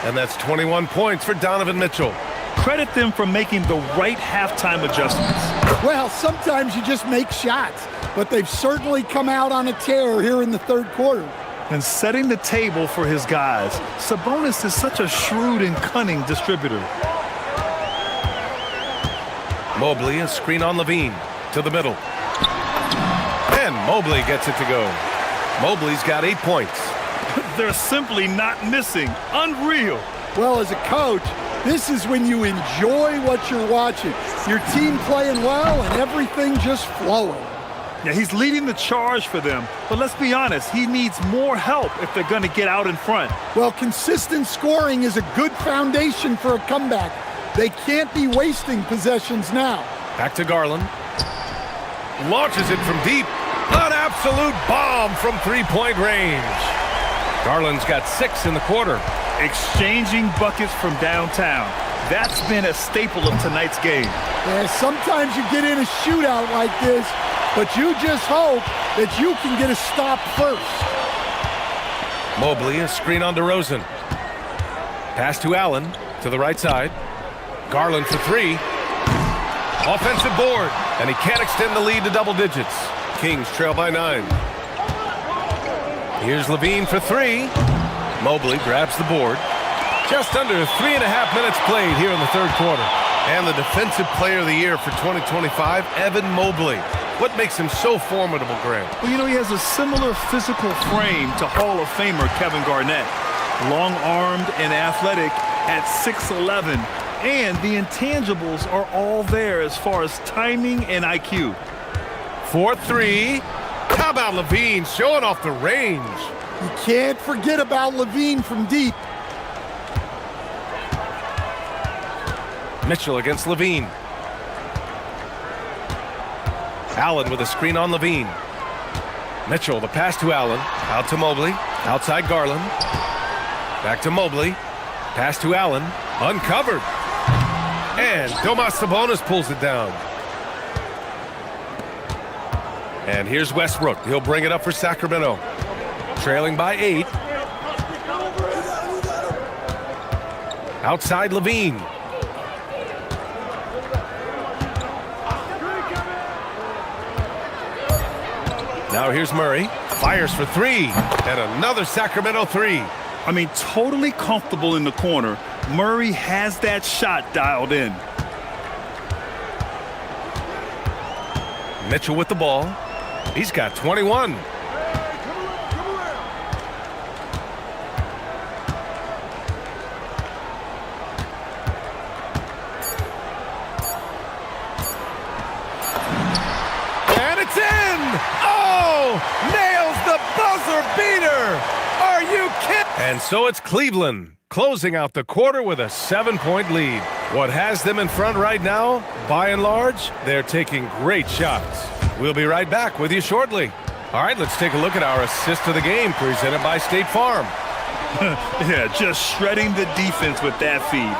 And that's 21 points for Donovan Mitchell. Credit them for making the right halftime adjustments. Well, sometimes you just make shots, but they've certainly come out on a tear here in the third quarter. And setting the table for his guys. Sabonis is such a shrewd and cunning distributor. Mobley, a screen on Levine. To the middle. And Mobley gets it to go. Mobley's got 8 points. They're simply not missing. Unreal. Well, as a coach, this is when you enjoy what you're watching. Your team playing well and everything just flowing. Yeah, he's leading the charge for them. But let's be honest, he needs more help if they're going to get out in front. Well, consistent scoring is a good foundation for a comeback. They can't be wasting possessions now. Back to Garland. Launches it from deep. An absolute bomb from 3-point range. Garland's got 6 in the quarter. Exchanging buckets from downtown. That's been a staple of tonight's game. Yeah, sometimes you get in a shootout like this, but you just hope that you can get a stop first. Mobley, a screen on DeRozan. Pass to Allen, to the right side. Garland for 3. Offensive board, and he can't extend the lead to double digits. Kings trail by 9. Here's Levine for 3. Mobley grabs the board. Just under 3.5 minutes played here in the third quarter. And the Defensive Player of the Year for 2025, Evan Mobley. What makes him so formidable, Grant? Well, you know, he has a similar physical frame to Hall of Famer Kevin Garnett. Long-armed and athletic at 6'11", and the intangibles are all there as far as timing and IQ. 4-3. How about Levine showing off the range? You can't forget about Levine from deep. Mitchell against Levine. Allen with a screen on Levine. Mitchell, the pass to Allen. Out to Mobley. Outside Garland. Back to Mobley. Pass to Allen. Uncovered. And Domas Sabonis pulls it down. And here's Westbrook. He'll bring it up for Sacramento. Trailing by 8. Outside Levine. Now here's Murray. Fires for 3. And another Sacramento 3. I mean, totally comfortable in the corner. Murray has that shot dialed in. Mitchell with the ball. He's got 21. And it's in! Oh! Nails the buzzer beater! Are you kidding? And so it's Cleveland closing out the quarter with a 7-point lead. What has them in front right now, by and large, they're taking great shots. We'll be right back with you shortly. All right, let's take a look at our assist of the game presented by State Farm. Yeah, just shredding the defense with that feed.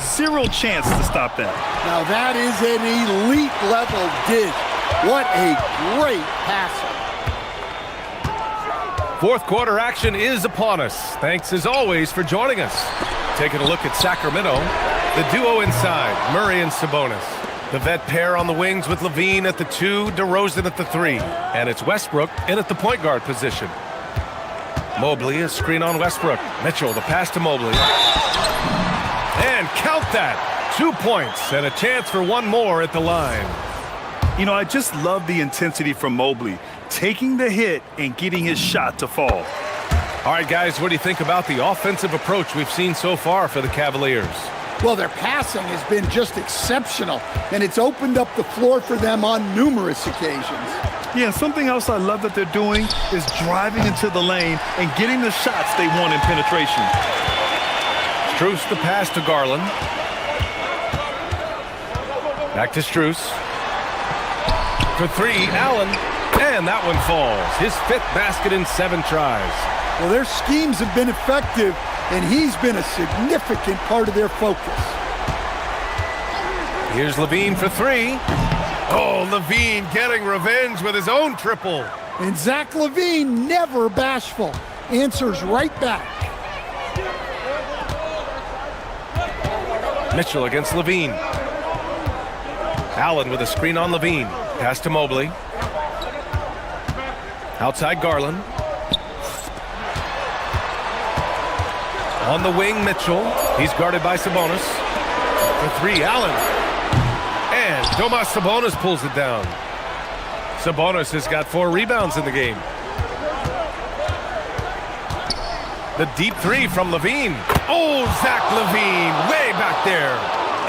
Zero chance to stop that. Now that is an elite level dish. What a great passer. Fourth quarter action is upon us. Thanks as always for joining us. Taking a look at Sacramento. The duo inside, Murray and Sabonis. The vet pair on the wings with Levine at the 2, DeRozan at the 3. And it's Westbrook in at the point guard position. Mobley, a screen on Westbrook. Mitchell, the pass to Mobley. And count that. 2 points and a chance for one more at the line. You know, I just love the intensity from Mobley. Taking the hit and getting his shot to fall. All right, guys, what do you think about the offensive approach we've seen so far for the Cavaliers? Well, their passing has been just exceptional, and it's opened up the floor for them on numerous occasions. Yeah, something else I love that they're doing is driving into the lane and getting the shots they want in penetration. Strus the pass to Garland. Back to Strus. For 3, Allen. And that one falls. His 5th basket in 7 tries. Well, their schemes have been effective, and he's been a significant part of their focus. Here's Levine for 3. Oh, Levine getting revenge with his own triple. And Zach Levine, never bashful, answers right back. Mitchell against Levine. Allen with a screen on Levine. Pass to Mobley. Outside Garland. On the wing, Mitchell. He's guarded by Sabonis. For 3, Allen. And Domas Sabonis pulls it down. Sabonis has got 4 rebounds in the game. The deep 3 from Levine. Oh, Zach Levine, way back there.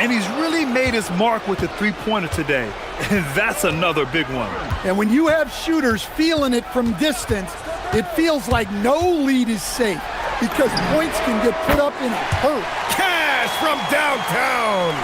And he's really made his mark with the three-pointer today. And that's another big one. And when you have shooters feeling it from distance, it feels like no lead is safe because points can get put up in a hurry. Cash from downtown.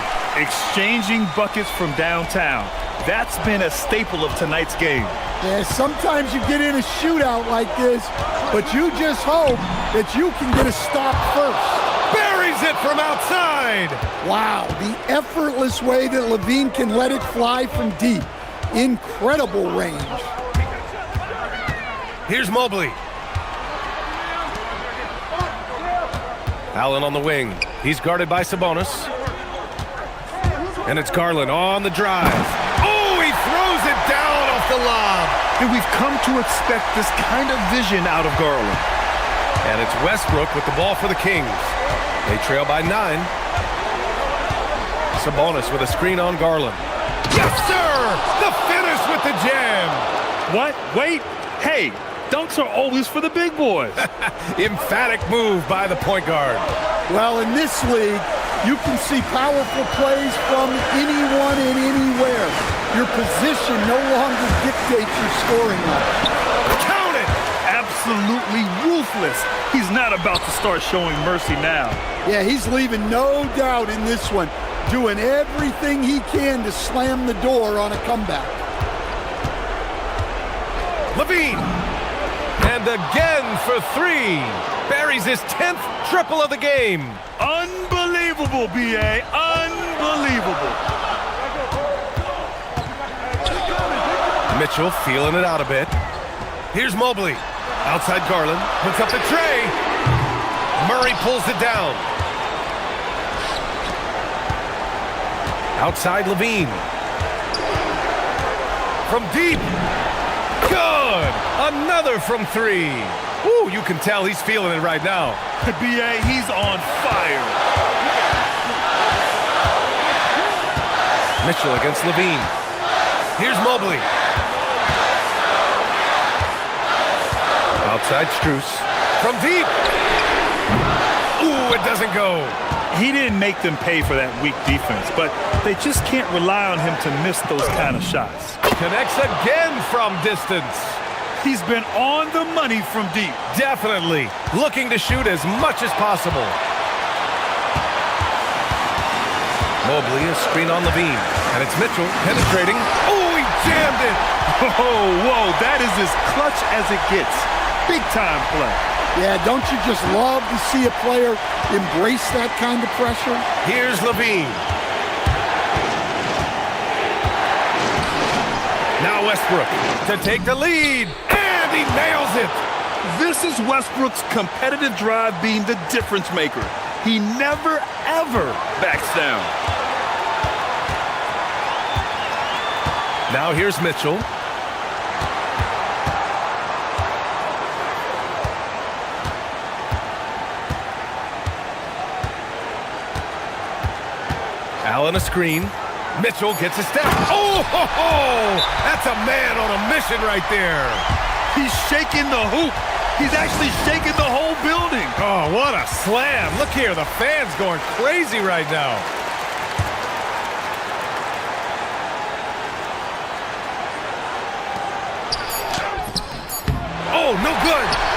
Exchanging buckets from downtown. That's been a staple of tonight's game. Yeah, sometimes you get in a shootout like this, but you just hope that you can get a stop first. Buries it from outside. Wow, the effortless way that Levine can let it fly from deep. Incredible range. Here's Mobley. Allen on the wing. He's guarded by Sabonis. And it's Garland on the drive. Oh, he throws it down off the lob. And we've come to expect this kind of vision out of Garland. And it's Westbrook with the ball for the Kings. They trail by 9. Sabonis with a screen on Garland. Yes, sir! The finish with the jam! What? Wait. Hey, dunks are always for the big boys. Emphatic move by the point guard. Well, in this league, you can see powerful plays from anyone and anywhere. Your position no longer dictates your scoring level. Count it! Absolutely ruthless. He's not about to start showing mercy now. Yeah, he's leaving no doubt in this one, doing everything he can to slam the door on a comeback. Levine! And again for 3. Buries his 10th triple of the game. Unbelievable, B.A. Unbelievable. Mitchell feeling it out a bit. Here's Mobley. Outside Garland. Puts up the tray. Murray pulls it down. Outside Levine. From deep. Good! Another from 3. Ooh, you can tell he's feeling it right now. B.A., he's on fire. Mitchell against Levine. Here's Mobley. Outside Strus. From deep. Ooh, it doesn't go. He didn't make them pay for that weak defense, but they just can't rely on him to miss those kind of shots. Connects again from distance. He's been on the money from deep. Definitely. Looking to shoot as much as possible. Mobley, a screen on Levine. And it's Mitchell penetrating. Oh, he jammed it. Oh, whoa, that is as clutch as it gets. Big time play. Yeah, don't you just love to see a player embrace that kind of pressure? Here's Levine. Now Westbrook to take the lead. And he nails it. This is Westbrook's competitive drive being the difference maker. He never, ever backs down. Now here's Mitchell. Allen a screen. Mitchell gets a step. Oh, ho, ho! That's a man on a mission right there. He's shaking the hoop. He's actually shaking the whole building. Oh, what a slam. Look here, the fans going crazy right now. Oh, no good.